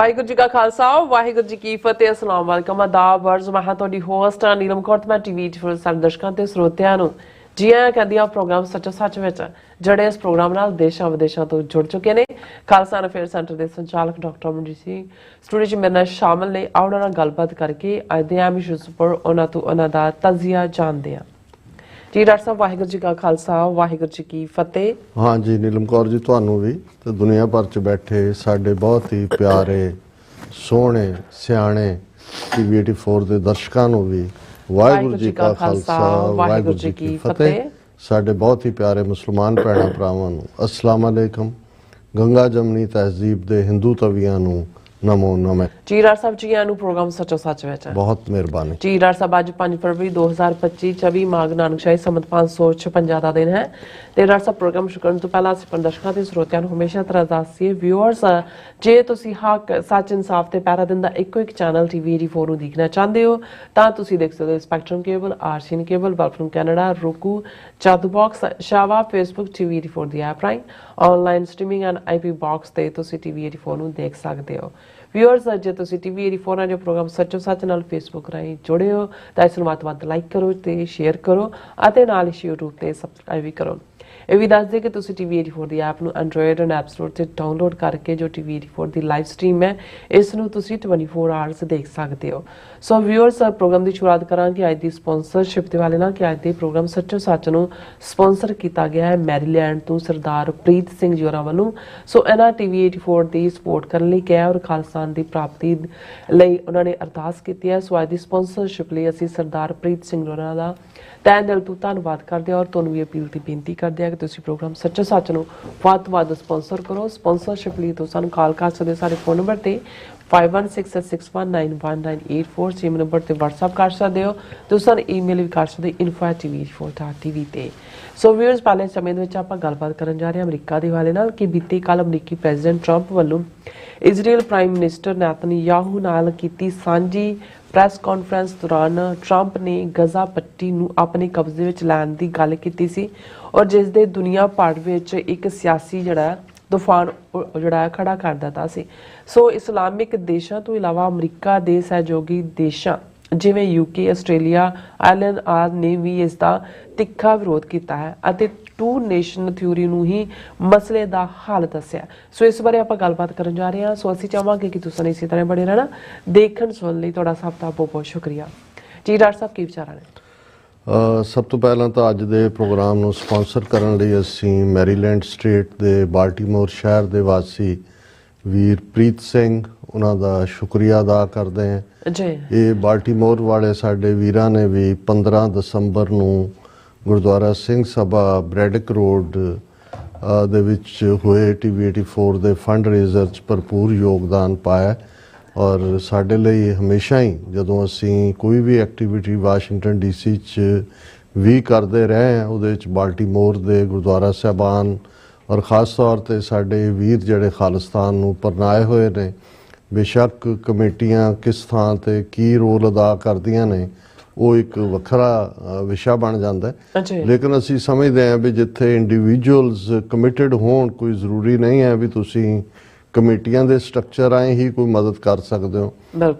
ਵਾਹਿਗੁਰੂ ਜੀ ਕਾ ਖਾਲਸਾ ਵਾਹਿਗੁਰੂ ਜੀ ਕੀ ਫਤਿਹ। ਅਸਲਾਮ ਵਾਲੇਕਮ ਆਦਾਬ ਵਰਜ਼ ਮੈਂ ਹਾਂ ਤੁਹਾਡੀ ਹੋਸਟ ਨੀਲਮ ਕੌਰ। ਮੈਂ ਟੀਵੀ ਫੋਰ ਸਾਰੇ ਦਰਸ਼ਕਾਂ ਤੇ ਸਰੋਤਿਆਂ ਨੂੰ ਜੀ ਆਇਆਂ ਕਹਿੰਦੀ ਆ ਪ੍ਰੋਗਰਾਮ ਸੱਚੋ ਸੱਚ ਵਿੱਚ ਜਿਹੜੇ ਇਸ ਪ੍ਰੋਗਰਾਮ ਨਾਲ ਦੇਸ਼ਾਂ ਵਿਦੇਸ਼ਾਂ ਤੋਂ ਜੁੜ ਚੁੱਕੇ ਨੇ। ਖਾਲਸਾ ਅਫੇਅਰ ਸੈਂਟਰ ਦੇ ਸੰਚਾਲਕ ਡਾਕਟਰ ਅਮਨਜੀਤ ਸਿੰਘ ਸਟੂਡੀਓ 'ਚ ਮੇਰੇ ਨਾਲ ਸ਼ਾਮਲ ਨੇ। ਆਉਣ ਨਾਲ ਗੱਲਬਾਤ ਕਰਕੇ ਅੱਜ ਦੇ ਅਹਿਮ ਇਸ਼ੂਜ਼ ਉੱਪਰ ਉਹਨਾਂ ਤੋਂ ਉਹਨਾਂ ਦਾ ਤਜਜ਼ੀਆ ਜਾਣਦੇ ਹਾਂ। ਜੀ ਡਾਕਟਰ ਸਾਹਿਬ ਵਾਹਿਗੁਰੂ ਜੀ ਕਾ ਖਾਲਸਾ ਵਾਹਿਗੁਰੂ ਜੀ ਕੀ ਫਤਿਹ। हाँ जी नीलम कौर जी ਤੁਹਾਨੂੰ ਵੀ ਤੇ ਦੁਨੀਆ ਭਰ ਚ ਬੈਠੇ ਸਾਡੇ ਬਹੁਤ ਹੀ ਪਿਆਰੇ ਸੋਹਣੇ ਸਿਆਣੇ ਟੀਵੀ 84 ਦੇ ਦਰਸ਼ਕਾਂ ਨੂੰ ਵੀ ਵਾਹਿਗੁਰੂ ਜੀ ਕਾ ਖਾਲਸਾ ਵਾਹਿਗੁਰੂ ਜੀ ਕੀ ਫਤਿਹ। ਸਾਡੇ ਬਹੁਤ ਹੀ ਪਿਆਰੇ ਮੁਸਲਮਾਨ ਭੈਣਾਂ ਭਰਾਵਾਂ ਨੂੰ अस्सलाम वालेकुम। ਗੰਗਾ ਜਮਨੀ ਤਹਿਜ਼ੀਬ ਦੇ ਹਿੰਦੂ ਤਵੀਆਂ ਨੂੰ नमो नमः। जी डॉक्टर साहब जी आनू प्रोग्राम सचो सच विच बहुत मेहरबानी जी। डॉक्टर साहब अज 5 फरवरी 2025 24 माघ नानकशाही संमत 556 ਦਾ ਦਿਨ ਹੈ ਤੇ ਡਾਕਟਰ ਸਾਹਿਬ ਪ੍ਰੋਗਰਾਮ ਸ਼ੁਰੂ ਕਰਨ ਤੋਂ ਪਹਿਲਾਂ ਅਸੀਂ ਦਰਸ਼ਕਾਂ ਤੇ ਸਰੋਤਿਆਂ ਨੂੰ ਹਮੇਸ਼ਾ ਤਰ੍ਹਾਂ ਦੱਸੀਏ ਵਿਊਅਰਸ ਜੇ ਤੁਸੀਂ ਹੱਕ ਸੱਚ ਇਨਸਾਫ ਤੇ ਪਹਿਰਾ ਦਿਨ ਦਾ ਇੱਕੋ ਇੱਕ ਚੈਨਲ ਟੀਵੀ 84 ਨੂੰ ਦੇਖਣਾ ਚਾਹੁੰਦੇ ਹੋ ਤਾਂ ਤੁਸੀਂ ਦੇਖ ਸਕਦੇ ਹੋ ਸਪੈਕਟਰਮ ਕੇਬਲ, ਆਰਸੀਐਨ ਕੇਬਲ, ਵੈਲਫਰਮ ਕੈਨੇਡਾ, roku, ਜਾਦੂ ਬਾਕਸ, ਸ਼ਾਵਾ, ਫੇਸਬੁੱਕ ਟੀਵੀ 84 ਦੀ ਐਪ ਰਾਹੀਂ online streaming and IP box ਤੇ ਤੁਸੀਂ ਟੀਵੀ 84 ਨੂੰ ਦੇਖ ਸਕਦੇ ਹੋ। ਵਿਊਅਰਸ ਜੇ ਤੁਸੀਂ ਟੀਵੀ 84 ਨਾਲ ਜੋ ਪ੍ਰੋਗਰਾਮ ਸੱਚੋ ਸੱਚ ਨਾਲ ਫੇਸਬੁੱਕ ਰਾਹੀਂ ਜੁੜੇ ਹੋ ਤਾਂ ਇਸ ਨੂੰ ਵੱਧ ਤੋਂ ਵੱਧ ਲਾਈਕ ਕਰੋ ਤੇ ਸ਼ੇਅਰ ਕਰੋ ਅਤੇ ਨਾਲ ਹੀ YouTube ਤੇ ਸਬਸਕ੍ਰਾਈਬ ਵੀ ਕਰੋ। ਇਹ ਵੀ ਦੱਸ ਦੇ ਕਿ ਤੁਸੀਂ ਟੀਵੀ 84 ਦੀ ਐਪ ਨੂੰ ਐਂਡਰੋਇਡ ਐਂਡ ਐਪ ਸਟੋਰ ਤੇ ਡਾਊਨਲੋਡ ਕਰਕੇ ਜੋ ਟੀਵੀ 84 ਦੀ ਲਾਈਵ ਸਟ੍ਰੀਮ ਹੈ ਇਸ ਨੂੰ ਤੁਸੀਂ 24 ਆਵਰਸ ਦੇਖ ਸਕਦੇ ਹੋ। ਸੋ ਵਿਊਅਰਸ ਪ੍ਰੋਗਰਾਮ ਦੀ ਸ਼ੁਰੂਆਤ ਕਰਾਂਗੇ ਅੱਜ ਦੀ ਸਪਾਂਸਰਸ਼ਿਪ ਦੇ ਵਾਲੇ ਨਾਲ ਕਿ ਅੱਜ ਦੇ ਪ੍ਰੋਗਰਾਮ ਸੱਚੋ ਸੱਚ ਨੂੰ ਸਪਾਂਸਰ ਕੀਤਾ ਗਿਆ ਹੈ ਮੈਰੀਲੈਂਡ ਤੋਂ ਸਰਦਾਰ ਪ੍ਰੀਤ ਸਿੰਘ ਜੀ ਹੋਰਾਂ ਵੱਲੋਂ। ਸੋ ਇਹਨਾਂ ਟੀਵੀ 84 ਦੀ ਸਪੋਰਟ ਕਰਨ ਲਈ ਕਿਹਾ ਔਰ ਖਾਲਸਾਨ ਦੀ ਪ੍ਰਾਪਤੀ ਲਈ ਉਹਨਾਂ ਨੇ ਅਰਦਾਸ ਕੀਤੀ ਹੈ। ਸੋ ਅੱਜ ਦੀ ਸਪਾਂਸਰਸ਼ਿਪ ਲਈ ਅਸੀਂ ਸਰਦਾਰ ਪ੍ਰੀਤ ਸਿੰਘ ਹੋਰਾਂ ਦਾ ਤਹਿ ਦਿਲ ਤੋਂ ਧੰਨਵਾਦ ਕਰਦੇ ਹਾਂ ਔਰ ਤੁਹਾਨੂੰ ਵੀ ਅਪੀਲ ਦੀ ਬੇਨਤੀ ਕਰਦੇ ਹਾਂ ਕਿ ਤੁਸੀਂ ਪ੍ਰੋਗਰਾਮ ਸੱਚੋ ਸੱਚ ਨੂੰ ਵੱਧ ਤੋਂ ਵੱਧ ਸਪਾਂਸਰ ਕਰੋ। ਸਪਾਂਸਰਸ਼ਿਪ ਲਈ ਤੁਸੀਂ ਸਾਨੂੰ ਕਾਲ ਕਰ ਸਕਦੇ ਸਾਰੇ ਫੋਨ ਨੰਬਰ ਤੇ 5166619184 ਸੇਮ ਨੰਬਰ ਤੇ WhatsApp ਕਰ ਸਕਦੇ ਹੋ। ਤੁਸੀਂ ਸਾਨੂੰ ਈਮੇਲ ਵੀ ਕਰ ਸਕਦੇ info@tv84.tv ਤੇ। ਸੋ ਵਿਊਅਰਸ ਪਹਿਲੇ ਸਮੇਂ ਦੇ ਵਿੱਚ ਆਪਾਂ ਗੱਲਬਾਤ ਕਰਨ ਜਾ ਰਹੇ ਹਾਂ ਅਮਰੀਕਾ ਦੇ ਹਵਾਲੇ ਨਾਲ ਕਿ ਬੀਤੀ ਕੱਲ ਅਮਰੀਕੀ ਪ੍ਰੈਜ਼ੀਡੈਂਟ ਟਰੰਪ ਵੱਲੋਂ ਇਜ਼ਰਾਈਲ ਪ੍ਰਾਈਮ ਮਿਨਿਸਟਰ ਨੇਤਨਯਾਹੂ ਨਾਲ ਕੀਤੀ ਸਾਂਝੀ ਪ੍ਰੈਸ ਕਾਨਫਰੰਸ ਦੌਰਾਨ ਟਰੰਪ ਨੇ ਗਜ਼ਾ ਪੱਟੀ ਨੂੰ ਆਪਣੇ ਕਬਜ਼ੇ ਵਿੱਚ ਲੈਣ ਦੀ ਗੱਲ ਕੀਤੀ ਸੀ ਔਰ ਜਿਸ ਦੇ ਦੁਨੀਆ ਭਰ ਵਿੱਚ ਇੱਕ ਸਿਆਸੀ ਤੂਫਾਨ ਖੜਾ ਕਰ ਦਿੱਤਾ ਸੀ। ਸੋ ਇਸਲਾਮਿਕ ਦੇਸ਼ਾਂ ਤੋਂ ਇਲਾਵਾ ਅਮਰੀਕਾ ਦੇ ਸਹਿਯੋਗੀ ਦੇਸ਼ਾਂ ਜਿਵੇਂ UK, ਆਸਟ੍ਰੇਲੀਆ, ਆਇਰਲੈਂਡ ਆਦਿ ਨੇ ਵੀ ਇਸ ਦਾ ਤਿੱਖਾ ਵਿਰੋਧ ਕੀਤਾ ਹੈ ਅਤੇ ਟੂ ਨੇਸ਼ਨ ਥਿਊਰੀ ਨੂੰ ਹੀ ਮਸਲੇ ਦਾ ਹੱਲ ਦੱਸਿਆ। ਸੋ ਇਸ ਬਾਰੇ ਆਪਾਂ ਗੱਲਬਾਤ ਕਰਨ ਜਾ ਰਹੇ ਹਾਂ। ਸੋ ਅਸੀਂ ਚਾਹਾਂਗੇ ਕਿ ਤੁਸੀਂ ਇਸੇ ਤਰ੍ਹਾਂ ਬਣੇ ਰਹਿਣਾ। ਦੇਖਣ ਸੁਣਨ ਲਈ ਤੁਹਾਡਾ ਸਭ ਦਾ ਬਹੁਤ ਬਹੁਤ ਸ਼ੁਕਰੀਆ। ਜੀ ਡਾਕਟਰ ਸਾਹਿਬ ਕੀ ਵਿਚਾਰਾਂ ਨੇ? ਸਭ ਤੋਂ ਪਹਿਲਾਂ ਤਾਂ ਅੱਜ ਦੇ ਪ੍ਰੋਗਰਾਮ ਨੂੰ ਸਪਾਂਸਰ ਕਰਨ ਲਈ ਅਸੀਂ ਮੈਰੀਲੈਂਡ ਸਟੇਟ ਦੇ ਬਾਲਟੀਮੋਰ ਸ਼ਹਿਰ ਦੇ ਵਾਸੀ ਵੀਰ ਪ੍ਰੀਤ ਸਿੰਘ ਉਹਨਾਂ ਦਾ ਸ਼ੁਕਰੀਆ ਅਦਾ ਕਰਦੇ ਹਾਂ ਜੀ। ਇਹ ਬਾਲਟੀਮੋਰ ਵਾਲੇ ਸਾਡੇ ਵੀਰਾਂ ਨੇ ਵੀ 15 ਦਸੰਬਰ ਨੂੰ ਗੁਰਦੁਆਰਾ ਸਿੰਘ ਸਭਾ ਬ੍ਰੈਡਿਕ ਰੋਡ ਦੇ ਵਿੱਚ ਹੋਏ ਟੀਵੀ 84 ਦੇ ਫੰਡ ਰੇਜ਼ਰ 'ਚ ਭਰਪੂਰ ਯੋਗਦਾਨ ਪਾਇਆ ਔਰ ਸਾਡੇ ਲਈ ਹਮੇਸ਼ਾ ਹੀ ਜਦੋਂ ਅਸੀਂ ਕੋਈ ਵੀ ਐਕਟੀਵਿਟੀ ਵਾਸ਼ਿੰਗਟਨ DC 'ਚ ਵੀ ਕਰਦੇ ਰਹੇ ਹਾਂ ਉਹਦੇ ਵਿੱਚ ਬਾਲਟੀਮੋਰ ਦੇ ਗੁਰਦੁਆਰਾ ਸਾਹਿਬਾਨ ਔਰ ਖ਼ਾਸ ਤੌਰ 'ਤੇ ਸਾਡੇ ਵੀਰ ਜਿਹੜੇ ਖਾਲਿਸਤਾਨ ਨੂੰ ਪਰਨਾਏ ਹੋਏ ਨੇ ਬੇਸ਼ੱਕ ਕਮੇਟੀਆਂ ਕਿਸ ਥਾਂ 'ਤੇ ਕੀ ਰੋਲ ਅਦਾ ਕਰਦੀਆਂ ਨੇ ਉਹ ਇੱਕ ਵੱਖਰਾ ਵਿਸ਼ਾ ਬਣ ਜਾਂਦਾ ਲੇਕਿਨ ਅਸੀਂ ਸਮਝਦੇ ਹਾਂ ਵੀ ਜਿੱਥੇ ਇੰਡੀਵਿਜੂਅਲਸ ਕਮਿਟਡ ਹੋਣ ਕੋਈ ਜ਼ਰੂਰੀ ਨਹੀਂ ਹੈ ਵੀ ਤੁਸੀਂ ਕਮੇਟੀਆਂ ਦੇ ਸਟਰਕਚਰ ਰਾਹੀਂ ਹੀ ਕੋਈ ਮਦਦ ਕਰ ਸਕਦੇ ਹੋ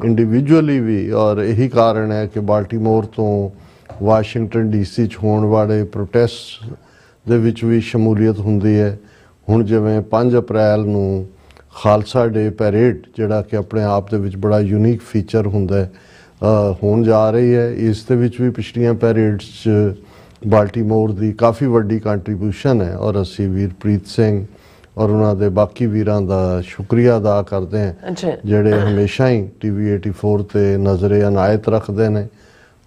ਇੰਡੀਵਿਜੂਅਲੀ ਵੀ। ਔਰ ਇਹੀ ਕਾਰਨ ਹੈ ਕਿ ਬਾਲਟੀਮੋਰ ਤੋਂ ਵਾਸ਼ਿੰਗਟਨ DC 'ਚ ਹੋਣ ਵਾਲੇ ਪ੍ਰੋਟੈਸਟ ਦੇ ਵਿੱਚ ਵੀ ਸ਼ਮੂਲੀਅਤ ਹੁੰਦੀ ਹੈ। ਹੁਣ ਜਿਵੇਂ 5 ਅਪ੍ਰੈਲ ਨੂੰ ਖਾਲਸਾ ਡੇ ਪੈਰੇਡ ਜਿਹੜਾ ਕਿ ਆਪਣੇ ਆਪ ਦੇ ਵਿੱਚ ਬੜਾ ਯੂਨੀਕ ਫੀਚਰ ਹੁੰਦਾ ਹੋਣ ਜਾ ਰਹੀ ਹੈ। ਇਸ ਦੇ ਵਿੱਚ ਵੀ ਪਿਛਲੀਆਂ ਪੈਰੇਡਸ 'ਚ ਬਾਲਟੀਮੋਰ ਦੀ ਕਾਫੀ ਵੱਡੀ ਕੰਟਰੀਬਿਊਸ਼ਨ ਹੈ ਔਰ ਅਸੀਂ ਵੀਰ ਪ੍ਰੀਤ ਸਿੰਘ ਔਰ ਉਹਨਾਂ ਦੇ ਬਾਕੀ ਵੀਰਾਂ ਦਾ ਸ਼ੁਕਰੀਆ ਅਦਾ ਕਰਦੇ ਹਾਂ ਜਿਹੜੇ ਹਮੇਸ਼ਾ ਹੀ ਟੀਵੀ 84 ਤੇ ਨਜ਼ਰੇ ਇਨਾਇਤ ਰੱਖਦੇ ਨੇ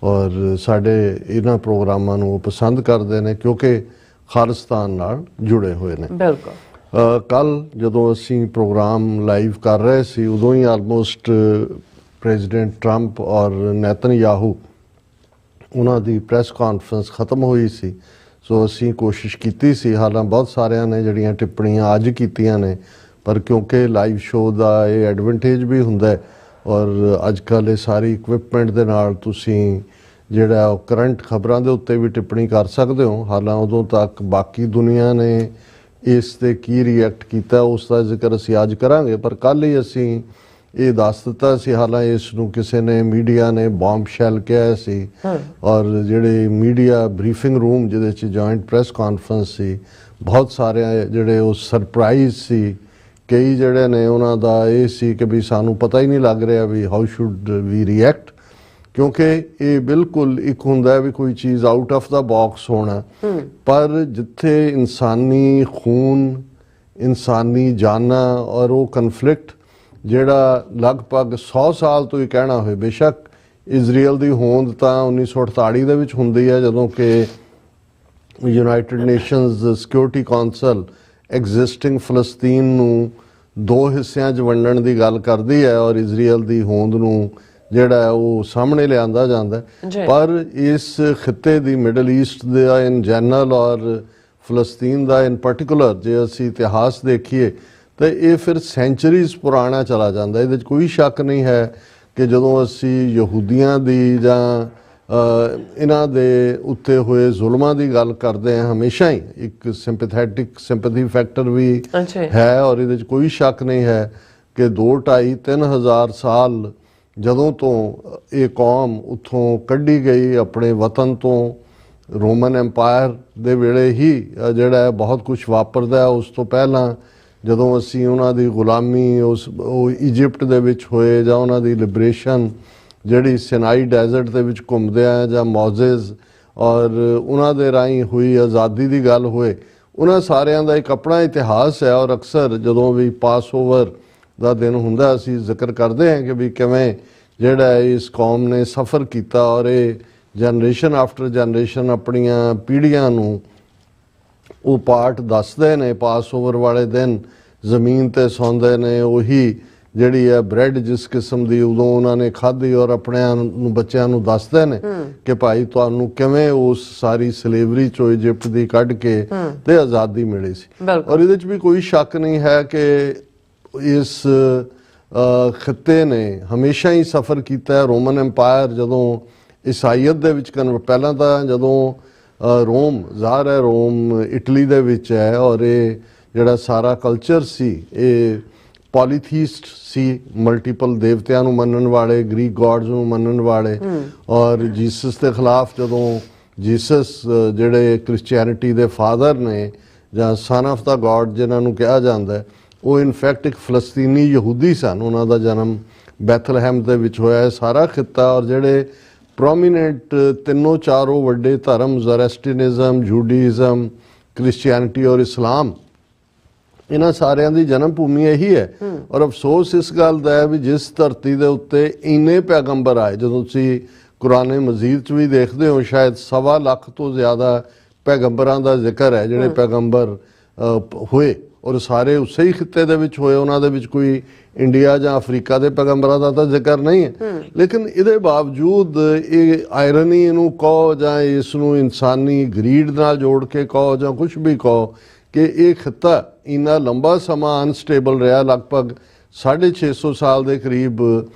ਔਰ ਸਾਡੇ ਇਹਨਾਂ ਪ੍ਰੋਗਰਾਮਾਂ ਨੂੰ ਪਸੰਦ ਕਰਦੇ ਨੇ ਕਿਉਂਕਿ ਖਾਲਿਸਤਾਨ ਨਾਲ ਜੁੜੇ ਹੋਏ ਨੇ। ਬਿਲਕੁਲ ਕੱਲ ਜਦੋਂ ਅਸੀਂ ਪ੍ਰੋਗਰਾਮ ਲਾਈਵ ਕਰ ਰਹੇ ਸੀ ਉਦੋਂ ਹੀ ਆਲਮੋਸਟ ਪ੍ਰੈਜ਼ੀਡੈਂਟ ਟਰੰਪ ਔਰ ਨੇਤਨਯਾਹੂ ਉਹਨਾਂ ਦੀ ਪ੍ਰੈਸ ਕਾਨਫਰੰਸ ਖਤਮ ਹੋਈ ਸੀ। ਸੋ ਅਸੀਂ ਕੋਸ਼ਿਸ਼ ਕੀਤੀ ਸੀ ਹਾਲਾਂ ਬਹੁਤ ਸਾਰਿਆਂ ਨੇ ਜਿਹੜੀਆਂ ਟਿੱਪਣੀਆਂ ਅੱਜ ਕੀਤੀਆਂ ਨੇ ਪਰ ਕਿਉਂਕਿ ਲਾਈਵ ਸ਼ੋਅ ਦਾ ਇਹ ਐਡਵਾਂਟੇਜ ਵੀ ਹੁੰਦਾ ਔਰ ਅੱਜ ਕੱਲ੍ਹ ਇਹ ਸਾਰੀ ਇਕਵਿਪਮੈਂਟ ਦੇ ਨਾਲ ਤੁਸੀਂ ਜਿਹੜਾ ਉਹ ਕਰੰਟ ਖਬਰਾਂ ਦੇ ਉੱਤੇ ਵੀ ਟਿੱਪਣੀ ਕਰ ਸਕਦੇ ਹੋ। ਹਾਲਾਂ ਉਦੋਂ ਤੱਕ ਬਾਕੀ ਦੁਨੀਆ ਨੇ ਇਸ 'ਤੇ ਕੀ ਰਿਐਕਟ ਕੀਤਾ ਉਸ ਦਾ ਜ਼ਿਕਰ ਅਸੀਂ ਅੱਜ ਕਰਾਂਗੇ ਪਰ ਕੱਲ੍ਹ ਹੀ ਅਸੀਂ ਇਹ ਦੱਸ ਦਿੱਤਾ ਸੀ। ਹਾਲਾਂਕਿ ਇਸ ਨੂੰ ਕਿਸੇ ਨੇ ਮੀਡੀਆ ਨੇ ਬੰਬ ਸ਼ੈਲ ਕਿਹਾ ਸੀ ਔਰ ਜਿਹੜੇ ਮੀਡੀਆ ਬਰੀਫਿੰਗ ਰੂਮ ਜਿਹਦੇ 'ਚ ਜੁਆਇੰਟ ਪ੍ਰੈਸ ਕਾਨਫਰੰਸ ਸੀ, ਬਹੁਤ ਸਾਰੇ ਜਿਹੜੇ ਉਹ ਸਰਪ੍ਰਾਈਜ਼ ਸੀ। ਕਈ ਜਿਹੜੇ ਨੇ ਉਹਨਾਂ ਦਾ ਇਹ ਸੀ ਕਿ ਵੀ ਸਾਨੂੰ ਪਤਾ ਹੀ ਨਹੀਂ ਲੱਗ ਰਿਹਾ ਵੀ ਹਾਊ ਸ਼ੁੱਡ ਵੀ ਰਿਐਕਟ, ਕਿਉਂਕਿ ਇਹ ਬਿਲਕੁਲ ਇੱਕ ਹੁੰਦਾ ਵੀ ਕੋਈ ਚੀਜ਼ ਆਊਟ ਆਫ ਦਾ ਬਾਕਸ ਹੋਣਾ, ਪਰ ਜਿੱਥੇ ਇਨਸਾਨੀ ਖੂਨ, ਇਨਸਾਨੀ ਜਾਨਾਂ ਔਰ ਉਹ ਕਨਫਲਿਕਟ ਜਿਹੜਾ ਲਗਭਗ 100 ਸਾਲ ਤੋਂ ਹੀ ਕਹਿਣਾ ਹੋਏ, ਬੇਸ਼ੱਕ ਇਜ਼ਰਾਈਲ ਦੀ ਹੋਂਦ ਤਾਂ 1948 ਦੇ ਵਿੱਚ ਹੁੰਦੀ ਹੈ ਜਦੋਂ ਕਿ United Nations security council existing ਫਲਸਤੀਨ ਨੂੰ 2 ਹਿੱਸਿਆਂ 'ਚ ਵੰਡਣ ਦੀ ਗੱਲ ਕਰਦੀ ਹੈ ਔਰ ਇਜ਼ਰਾਈਲ ਦੀ ਹੋਂਦ ਨੂੰ ਜਿਹੜਾ ਉਹ ਸਾਹਮਣੇ ਲਿਆਂਦਾ ਜਾਂਦਾ, ਪਰ ਇਸ ਖਿੱਤੇ ਦੀ middle East the in general ਔਰ ਫਲਸਤੀਨ ਦਾ ਇਨ ਪਾਰਟਿਕੂਲਰ ਜੇ ਅਸੀਂ ਇਤਿਹਾਸ ਦੇਖੀਏ ਤਾਂ ਇਹ ਫਿਰ ਸੈਂਚਰੀਜ਼ ਪੁਰਾਣਾ ਚਲਾ ਜਾਂਦਾ। ਇਹਦੇ 'ਚ ਕੋਈ ਸ਼ੱਕ ਨਹੀਂ ਹੈ ਕਿ ਜਦੋਂ ਅਸੀਂ ਯਹੂਦੀਆਂ ਦੀ ਜਾਂ ਇਹਨਾਂ ਦੇ ਉੱਤੇ ਹੋਏ ਜ਼ੁਲਮਾਂ ਦੀ ਗੱਲ ਕਰਦੇ ਹਾਂ, ਹਮੇਸ਼ਾ ਹੀ ਇੱਕ ਸਿੰਪੈਥੀ ਫੈਕਟਰ ਵੀ ਹੈ ਔਰ ਇਹਦੇ 'ਚ ਕੋਈ ਸ਼ੱਕ ਨਹੀਂ ਹੈ ਕਿ 2-2.5-3 ਹਜ਼ਾਰ ਸਾਲ ਜਦੋਂ ਤੋਂ ਇਹ ਕੌਮ ਉੱਥੋਂ ਕੱਢੀ ਗਈ ਆਪਣੇ ਵਤਨ ਤੋਂ, ਰੋਮਨ ਐਮਪਾਇਰ ਦੇ ਵੇਲੇ ਹੀ ਜਿਹੜਾ ਬਹੁਤ ਕੁਝ ਵਾਪਰਦਾ। ਉਸ ਤੋਂ ਪਹਿਲਾਂ ਜਦੋਂ ਅਸੀਂ ਉਹਨਾਂ ਦੀ ਗੁਲਾਮੀ ਉਹ ਇਜਿਪਟ ਦੇ ਵਿੱਚ ਹੋਏ ਜਾਂ ਉਹਨਾਂ ਦੀ ਲਿਬਰੇਸ਼ਨ ਜਿਹੜੀ ਸਿਨਾਈ ਡੈਜ਼ਰਟ ਦੇ ਵਿੱਚ ਘੁੰਮਦੇ ਆ ਜਾਂ ਮੌਜ਼ੇਜ਼ ਔਰ ਉਹਨਾਂ ਦੇ ਰਾਹੀਂ ਹੋਈ ਆਜ਼ਾਦੀ ਦੀ ਗੱਲ ਹੋਏ, ਉਹਨਾਂ ਸਾਰਿਆਂ ਦਾ ਇੱਕ ਆਪਣਾ ਇਤਿਹਾਸ ਹੈ। ਔਰ ਅਕਸਰ ਜਦੋਂ ਵੀ ਪਾਸਓਵਰ ਦਾ ਦਿਨ ਹੁੰਦਾ ਅਸੀਂ ਜ਼ਿਕਰ ਕਰਦੇ ਹਾਂ ਕਿ ਵੀ ਕਿਵੇਂ ਜਿਹੜਾ ਇਸ ਕੌਮ ਨੇ ਸਫ਼ਰ ਕੀਤਾ ਔਰ ਇਹ ਜਨਰੇਸ਼ਨ ਆਫਟਰ ਜਨਰੇਸ਼ਨ ਆਪਣੀਆਂ ਪੀੜ੍ਹੀਆਂ ਨੂੰ ਉਹ ਪਾਠ ਦੱਸਦੇ ਨੇ। ਪਾਸਓਵਰ ਵਾਲੇ ਦਿਨ ਜ਼ਮੀਨ 'ਤੇ ਸੌਂਦੇ ਨੇ, ਉਹੀ ਜਿਹੜੀ ਹੈ ਬ੍ਰੈਡ ਜਿਸ ਕਿਸਮ ਦੀ ਉਦੋਂ ਉਹਨਾਂ ਨੇ ਖਾਧੀ ਔਰ ਆਪਣਿਆਂ ਨੂੰ ਬੱਚਿਆਂ ਨੂੰ ਦੱਸਦੇ ਨੇ ਕਿ ਭਾਈ ਤੁਹਾਨੂੰ ਕਿਵੇਂ ਉਸ ਸਾਰੀ ਸਲੇਵਰੀ 'ਚੋਂ ਇਜਿਪਟ ਦੀ ਕੱਢ ਕੇ ਤੇ ਆਜ਼ਾਦੀ ਮਿਲੀ ਸੀ। ਔਰ ਇਹਦੇ 'ਚ ਵੀ ਕੋਈ ਸ਼ੱਕ ਨਹੀਂ ਹੈ ਕਿ ਇਸ ਖਿੱਤੇ ਨੇ ਹਮੇਸ਼ਾ ਹੀ ਸਫ਼ਰ ਕੀਤਾ ਹੈ। ਰੋਮਨ ਐਮਪਾਇਰ ਜਦੋਂ ਈਸਾਈਅਤ ਦੇ ਵਿੱਚ ਪਹਿਲਾਂ ਤਾਂ ਜਦੋਂ ਰੋਮ ਜ਼ਾਹਰ ਹੈ ਰੋਮ ਇਟਲੀ ਦੇ ਵਿੱਚ ਹੈ ਔਰ ਇਹ ਜਿਹੜਾ ਸਾਰਾ ਕਲਚਰ ਸੀ ਇਹ ਪੋਲੀਥੀਸਟ ਸੀ, ਮਲਟੀਪਲ ਦੇਵਤਿਆਂ ਨੂੰ ਮੰਨਣ ਵਾਲੇ, ਗ੍ਰੀਕ ਗੋਡਸ ਨੂੰ ਮੰਨਣ ਵਾਲੇ। ਔਰ ਜੀਸਸ ਦੇ ਖਿਲਾਫ ਜਦੋਂ ਜੀਸਸ ਜਿਹੜੇ ਕ੍ਰਿਸਚੀਅਨਿਟੀ ਦੇ ਫਾਦਰ ਨੇ ਜਾਂ ਸਨ ਆਫ ਦਾ ਗੋਡ ਜਿਨ੍ਹਾਂ ਨੂੰ ਕਿਹਾ ਜਾਂਦਾ, ਉਹ ਇਨਫੈਕਟ ਇੱਕ ਫਲਸਤੀਨੀ ਯਹੂਦੀ ਸਨ। ਉਹਨਾਂ ਦਾ ਜਨਮ ਬੈਥਲਹੈਮ ਦੇ ਵਿੱਚ ਹੋਇਆ ਹੈ। ਸਾਰਾ ਖਿੱਤਾ ਔਰ ਜਿਹੜੇ ਪ੍ਰੋਮੀਨੈਂਟ 3-4 ਵੱਡੇ ਧਰਮ ਜ਼ੋਰੈਸਟਰੀਅਨਿਜ਼ਮ, ਜੂਡਾਇਜ਼ਮ, ਕ੍ਰਿਸਚੀਅਨਿਟੀ ਔਰ ਇਸਲਾਮ, ਇਹਨਾਂ ਸਾਰਿਆਂ ਦੀ ਜਨਮ ਭੂਮੀ ਇਹੀ ਹੈ। ਔਰ ਅਫਸੋਸ ਇਸ ਗੱਲ ਦਾ ਹੈ ਵੀ ਜਿਸ ਧਰਤੀ ਦੇ ਉੱਤੇ ਇੰਨੇ ਪੈਗੰਬਰ ਆਏ, ਜਦੋਂ ਤੁਸੀਂ ਕੁਰਾਨ ਮਜੀਦ 'ਚ ਵੀ ਦੇਖਦੇ ਹੋ ਸ਼ਾਇਦ 1.25 ਲੱਖ ਤੋਂ ਜ਼ਿਆਦਾ ਪੈਗੰਬਰਾਂ ਦਾ ਜ਼ਿਕਰ ਹੈ ਜਿਹੜੇ ਪੈਗੰਬਰ ਹੋਏ ਔਰ ਸਾਰੇ ਉਸੇ ਹੀ ਖਿੱਤੇ ਦੇ ਵਿੱਚ ਹੋਏ। ਉਹਨਾਂ ਦੇ ਵਿੱਚ ਕੋਈ ਇੰਡੀਆ ਜਾਂ ਅਫਰੀਕਾ ਦੇ ਪੈਗੰਬਰਾਂ ਦਾ ਤਾਂ ਜ਼ਿਕਰ ਨਹੀਂ ਹੈ, ਲੇਕਿਨ ਇਹਦੇ ਬਾਵਜੂਦ ਇਹ ਆਇਰਨੀ ਇਹਨੂੰ ਕਹੋ ਜਾਂ ਇਸ ਨੂੰ ਇਨਸਾਨੀ ਗਰੀਡ ਨਾਲ ਜੋੜ ਕੇ ਕਹੋ ਜਾਂ ਕੁਝ ਵੀ ਕਹੋ ਕਿ ਇਹ ਖਿੱਤਾ ਇੰਨਾ ਲੰਬਾ ਸਮਾਂ ਅਨਸਟੇਬਲ ਰਿਹਾ, ਲਗਭਗ 650 ਸਾਲ ਦੇ ਕਰੀਬ।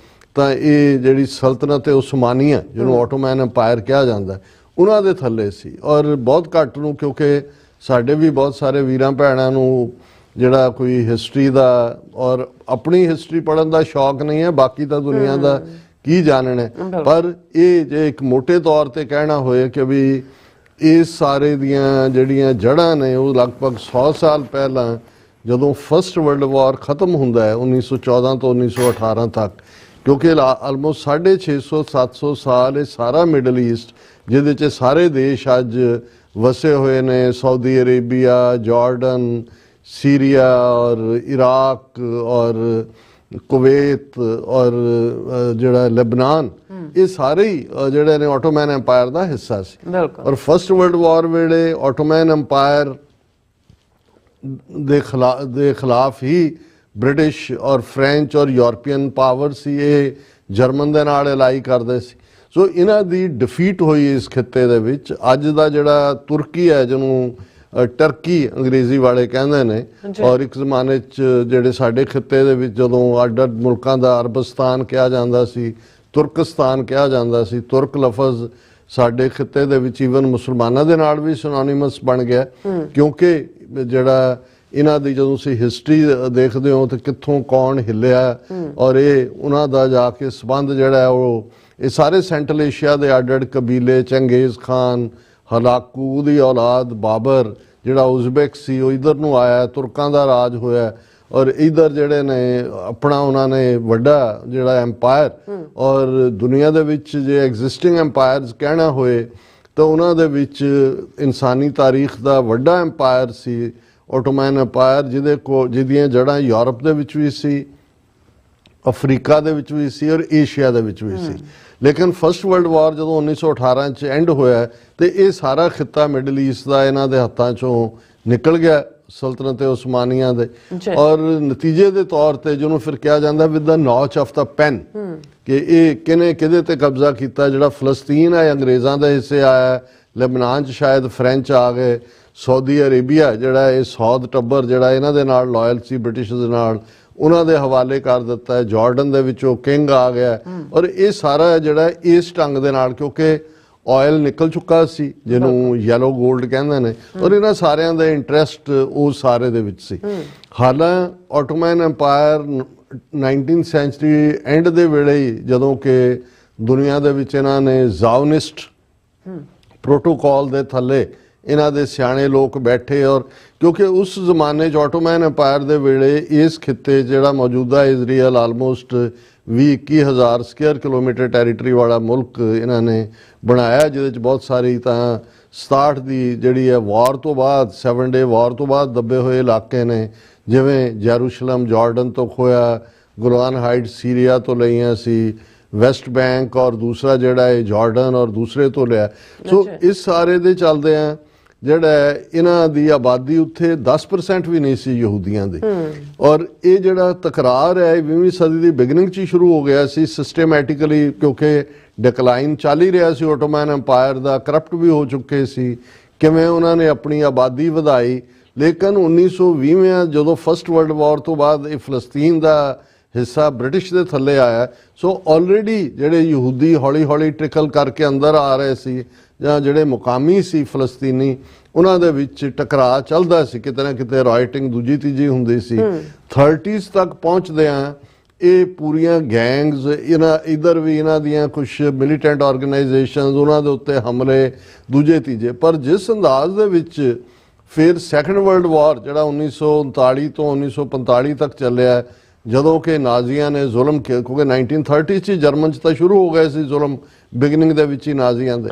ਤਾਂ ਇਹ ਜਿਹੜੀ ਸਲਤਨਤ ਉਸਮਾਨੀਆ ਜਿਹਨੂੰ ਆਟੋਮੈਨ ਐਮਪਾਇਰ ਕਿਹਾ ਜਾਂਦਾ ਉਹਨਾਂ ਦੇ ਥੱਲੇ ਸੀ। ਔਰ ਬਹੁਤ ਘੱਟ ਨੂੰ, ਕਿਉਂਕਿ ਸਾਡੇ ਵੀ ਬਹੁਤ ਸਾਰੇ ਵੀਰਾਂ ਭੈਣਾਂ ਨੂੰ ਜਿਹੜਾ ਕੋਈ ਹਿਸਟਰੀ ਦਾ ਔਰ ਆਪਣੀ ਹਿਸਟਰੀ ਪੜ੍ਹਨ ਦਾ ਸ਼ੌਕ ਨਹੀਂ ਹੈ, ਬਾਕੀ ਤਾਂ ਦੁਨੀਆ ਦਾ ਕੀ ਜਾਣਨਾ, ਪਰ ਇਹ ਜੇ ਇੱਕ ਮੋਟੇ ਤੌਰ ਤੇ ਕਹਿਣਾ ਹੋਏ ਕਿ ਵੀ ਇਸ ਸਾਰੇ ਦੀਆਂ ਜਿਹੜੀਆਂ ਜੜ੍ਹਾਂ ਨੇ ਉਹ ਲਗਭਗ 100 ਸਾਲ ਪਹਿਲਾਂ ਜਦੋਂ ਫਸਟ ਵਰਲਡ ਵਾਰ ਖਤਮ ਹੁੰਦਾ ਹੈ 1914 ਤੋਂ 1918 ਤੱਕ, ਕਿਉਂਕਿ ਆਲਮੋਸਟ 650-700 ਸਾਲ ਇਹ ਸਾਰਾ ਮਿਡਲ ਈਸਟ ਜਿਹਦੇ 'ਚ ਸਾਰੇ ਦੇਸ਼ ਅੱਜ ਵਸੇ ਹੋਏ ਨੇ, ਸਾਊਦੀ ਅਰੇਬੀਆ, ਜਾਰਡਨ, सीरिया और इराक और कुवैत और ਜਿਹੜਾ ਲੈਬਨਾਨ, ਇਹ ਸਾਰੇ ਹੀ ਜਿਹੜੇ ਨੇ ਆਟੋਮੈਨ ਐਮਪਾਇਰ ਦਾ ਹਿੱਸਾ ਸੀ। ਔਰ ਫਸਟ ਵਰਲਡ ਵਾਰ ਵੇਲੇ ਆਟੋਮੈਨ ਐਮਪਾਇਰ ਦੇ ਖਿਲਾਫ ਹੀ ਬ੍ਰਿਟਿਸ਼ ਔਰ ਫ੍ਰੈਂਚ ਔਰ ਯੂਰਪੀਅਨ ਪਾਵਰ ਸੀ, ਇਹ ਜਰਮਨ ਦੇ ਨਾਲ ਅਲਾਈ ਕਰਦੇ ਸੀ। ਸੋ ਇਹਨਾਂ ਦੀ ਡਿਫੀਟ ਹੋਈ ਇਸ ਖਿੱਤੇ ਦੇ ਵਿੱਚ। ਅੱਜ ਦਾ ਜਿਹੜਾ ਤੁਰਕੀ ਹੈ ਜਿਹਨੂੰ ਟਰਕੀ ਅੰਗਰੇਜ਼ੀ ਵਾਲੇ ਕਹਿੰਦੇ ਨੇ, ਔਰ ਇੱਕ ਜ਼ਮਾਨੇ 'ਚ ਜਿਹੜੇ ਸਾਡੇ ਖਿੱਤੇ ਦੇ ਵਿੱਚ ਜਦੋਂ ਅੱਡ-ਅੱਡ ਮੁਲਕਾਂ ਦਾ ਅਰਬਸਤਾਨ ਕਿਹਾ ਜਾਂਦਾ ਸੀ, ਤੁਰਕਸਤਾਨ ਕਿਹਾ ਜਾਂਦਾ ਸੀ, ਤੁਰਕ ਲਫ਼ਜ਼ ਸਾਡੇ ਖਿੱਤੇ ਦੇ ਵਿੱਚ ਈਵਨ ਮੁਸਲਮਾਨਾਂ ਦੇ ਨਾਲ ਵੀ ਸਿਨੋਨਿਮਸ ਬਣ ਗਿਆ, ਕਿਉਂਕਿ ਜਿਹੜਾ ਇਹਨਾਂ ਦੀ ਜਦੋਂ ਤੁਸੀਂ ਹਿਸਟਰੀ ਦੇਖਦੇ ਹੋ ਤੇ ਕਿੱਥੋਂ ਕੌਣ ਹਿੱਲਿਆ ਔਰ ਇਹ ਉਹਨਾਂ ਦਾ ਜਾ ਕੇ ਸੰਬੰਧ ਜਿਹੜਾ ਉਹ ਇਹ ਸਾਰੇ ਸੈਂਟਰਲ ਏਸ਼ੀਆ ਦੇ ਅੱਡ-ਅੱਡ ਕਬੀਲੇ, ਚੰਗੇਜ਼ ਖਾਨ, ਹਲਾਕੂ ਦੀ ਔਲਾਦ ਬਾਬਰ ਜਿਹੜਾ ਉਜ਼ਬੈਕ ਸੀ ਉਹ ਇਧਰ ਨੂੰ ਆਇਆ, ਤੁਰਕਾਂ ਦਾ ਰਾਜ ਹੋਇਆ ਔਰ ਇਧਰ ਜਿਹੜੇ ਨੇ ਆਪਣਾ ਉਹਨਾਂ ਨੇ ਵੱਡਾ ਜਿਹੜਾ ਐਮਪਾਇਰ ਔਰ ਦੁਨੀਆ ਦੇ ਵਿੱਚ ਜੇ ਐਗਜ਼ਿਸਟਿੰਗ ਐਮਪਾਇਰਸ ਕਹਿਣਾ ਹੋਏ ਤਾਂ ਉਹਨਾਂ ਦੇ ਵਿੱਚ ਇਨਸਾਨੀ ਤਾਰੀਖ ਦਾ ਵੱਡਾ ਐਮਪਾਇਰ ਸੀ ਆਟੋਮਨ ਐਮਪਾਇਰ, ਜਿਹਦੀਆਂ ਜੜ੍ਹਾਂ ਯੂਰਪ ਦੇ ਵਿੱਚ ਵੀ ਸੀ, ਅਫਰੀਕਾ ਦੇ ਵਿੱਚ ਵੀ ਸੀ ਔਰ ਏਸ਼ੀਆ ਦੇ ਵਿੱਚ ਵੀ ਸੀ। ਲੇਕਿਨ ਫਸਟ ਵਰਲਡ ਵਾਰ ਜਦੋਂ 1918 ਚ ਐਂਡ ਹੋਇਆ ਤੇ ਇਹ ਸਾਰਾ ਖਿੱਤਾ ਮਿਡਲ ਈਸਟ ਦਾ ਇਹਨਾਂ ਦੇ ਹੱਥਾਂ ਚੋਂ ਨਿਕਲ ਗਿਆ ਸਲਤਨਤ ਉਸਮਾਨੀਆ ਦੇ ਔਰ ਨਤੀਜੇ ਦੇ ਤੌਰ ਤੇ ਜਿਹਨੂੰ ਫਿਰ ਕਿਹਾ ਜਾਂਦਾ with the notch of the pen ਕਿ ਇਹ ਕਿਹਨੇ ਕਿਹਦੇ ਤੇ ਕਬਜ਼ਾ ਕੀਤਾ। ਜਿਹੜਾ ਫਲਸਤੀਨ ਹੈ ਅੰਗਰੇਜ਼ਾਂ ਦੇ ਹਿੱਸੇ ਆਇਆ, ਲੈਬਨਾਨ ਚ ਸ਼ਾਇਦ ਫ੍ਰੈਂਚ ਆ ਗਏ, ਸਾਊਦੀ ਅਰੇਬੀਆ ਜਿਹੜਾ ਇਹ ਸੌਦ ਟੱਬਰ ਜਿਹੜਾ ਇਹਨਾਂ ਦੇ ਨਾਲ ਲਾਇਲ ਸੀ ਬ੍ਰਿਟਿਸ਼ ਦੇ ਨਾਲ ਉਹਨਾਂ ਦੇ ਹਵਾਲੇ ਕਰ ਦਿੱਤਾ ਹੈ। ਜਾਰਡਨ ਦੇ ਵਿੱਚੋਂ ਕਿੰਗ ਆ ਗਿਆ ਔਰ ਇਹ ਸਾਰਾ ਜਿਹੜਾ ਇਸ ਢੰਗ ਦੇ ਨਾਲ ਕਿਉਂਕਿ ਆਇਲ ਨਿਕਲ ਚੁੱਕਾ ਸੀ ਜਿਹਨੂੰ ਯੈਲੋ ਗੋਲਡ ਕਹਿੰਦੇ ਨੇ ਔਰ ਇਹਨਾਂ ਸਾਰਿਆਂ ਦਾ ਇੰਟਰਸਟ ਉਹ ਸਾਰੇ ਦੇ ਵਿੱਚ ਸੀ। ਹਾਲਾਂ Ottoman empire 19th sanctuary and ਦੇ ਵੇਲੇ ਹੀ ਜਦੋਂ ਕਿ ਦੁਨੀਆ ਦੇ ਵਿੱਚ ਇਹਨਾਂ ਨੇ ਜ਼ਾਓਨਿਸਟ ਪ੍ਰੋਟੋਕਾਲ ਦੇ ਥੱਲੇ ਇਹਨਾਂ ਦੇ ਸਿਆਣੇ ਲੋਕ ਬੈਠੇ ਔਰ ਕਿਉਂਕਿ ਉਸ ਜ਼ਮਾਨੇ 'ਚ ਆਟੋਮਨ ਐਮਪਾਇਰ ਦੇ ਵੇਲੇ ਇਸ ਖਿੱਤੇ ਜਿਹੜਾ ਮੌਜੂਦਾ ਇਜ਼ਰਾਈਲ ਆਲਮੋਸਟ 20-21 ਹਜ਼ਾਰ ਸਕੁਅਰ ਕਿਲੋਮੀਟਰ ਟੈਰੀਟਰੀ ਵਾਲਾ ਮੁਲਕ ਇਹਨਾਂ ਨੇ ਬਣਾਇਆ, ਜਿਹਦੇ 'ਚ ਬਹੁਤ ਸਾਰੀ ਤਾਂ 67 ਦੀ ਜਿਹੜੀ ਹੈ ਵਾਰ ਤੋਂ ਬਾਅਦ 7 ਡੇ ਵਾਰ ਤੋਂ ਬਾਅਦ ਦੱਬੇ ਹੋਏ ਇਲਾਕੇ ਨੇ, ਜਿਵੇਂ ਜੈਰੂਸ਼ਲਮ ਜਾਰਡਨ ਤੋਂ ਖੋਇਆ, ਗੋਲਾਨ ਹਾਈਟਸ ਸੀਰੀਆ ਤੋਂ ਲਈਆਂ ਸੀ, ਵੈਸਟ ਬੈਂਕ ਔਰ ਦੂਸਰਾ ਜਿਹੜਾ ਹੈ ਜਾਰਡਨ ਔਰ ਦੂਸਰੇ ਤੋਂ ਲਿਆ। ਸੋ ਇਸ ਸਾਰੇ ਦੇ ਚੱਲਦੇ ਆ ਜਿਹੜਾ ਇਹਨਾਂ ਦੀ ਆਬਾਦੀ ਉੱਥੇ 10% ਵੀ ਨਹੀਂ ਸੀ ਯਹੂਦੀਆਂ ਦੀ ਔਰ ਇਹ ਜਿਹੜਾ ਤਕਰਾਰ ਹੈ 20ਵੀਂ ਸਦੀ ਦੀ ਬਿਗਨਿੰਗ 'ਚ ਹੀ ਸ਼ੁਰੂ ਹੋ ਗਿਆ ਸੀ ਸਿਸਟੇਮੈਟਿਕਲੀ ਕਿਉਂਕਿ ਡਿਕਲਾਈਨ ਚੱਲ ਹੀ ਰਿਹਾ ਸੀ ਆਟੋਮਨ ਐਮਪਾਇਰ ਦਾ, ਕਰਪਟ ਵੀ ਹੋ ਚੁੱਕੇ ਸੀ, ਕਿਵੇਂ ਉਹਨਾਂ ਨੇ ਆਪਣੀ ਆਬਾਦੀ ਵਧਾਈ। ਲੇਕਿਨ 1920 ਜਦੋਂ ਫਸਟ ਵਰਲਡ ਵਾਰ ਤੋਂ ਬਾਅਦ ਇਹ ਫਲਸਤੀਨ ਦਾ ਹਿੱਸਾ ਬ੍ਰਿਟਿਸ਼ ਦੇ ਥੱਲੇ ਆਇਆ ਸੋ ਆਲਰੇਡੀ ਜਿਹੜੇ ਯਹੂਦੀ ਹੌਲੀ ਹੌਲੀ ਟ੍ਰਿਕਲ ਕਰਕੇ ਅੰਦਰ ਆ ਰਹੇ ਸੀ ਜਾਂ ਜਿਹੜੇ ਮੁਕਾਮੀ ਸੀ ਫਲਸਤੀਨੀ ਉਹਨਾਂ ਦੇ ਵਿੱਚ ਟਕਰਾਅ ਚੱਲਦਾ ਸੀ, ਕਿਤੇ ਨਾ ਕਿਤੇ ਰਾਈਟਿੰਗ ਦੂਜੀ ਤੀਜੀ ਹੁੰਦੀ ਸੀ। 30s ਤੱਕ ਪਹੁੰਚਦੇ ਆ ਇਹ ਪੂਰੀਆਂ ਗੈਂਗਸ ਇਹਨਾਂ ਇਧਰ ਵੀ ਇਹਨਾਂ ਦੀਆਂ ਕੁਝ ਮਿਲੀਟੈਂਟ ਆਰਗੇਨਾਈਜੇਸ਼ਨਸ ਉਹਨਾਂ ਦੇ ਉੱਤੇ ਹਮਲੇ ਦੂਜੇ ਤੀਜੇ। ਪਰ ਜਿਸ ਅੰਦਾਜ਼ ਦੇ ਵਿੱਚ ਫਿਰ ਸੈਕੰਡ ਵਰਲਡ ਵਾਰ ਜਿਹੜਾ 1939 ਤੋਂ 1945 ਤੱਕ ਚੱਲਿਆ ਜਦੋਂ ਕਿ ਨਾਜ਼ੀਆਂ ਨੇ ਜ਼ੁਲਮ ਕਿਉਂਕਿ 1930 ਚ ਜਰਮਨ ਚ ਤਾਂ ਸ਼ੁਰੂ ਹੋ ਗਏ ਸੀ ਜ਼ੁਲਮ ਬਿਗਨਿੰਗ ਦੇ ਵਿੱਚ ਹੀ ਨਾਜ਼ੀਆਂ ਦੇ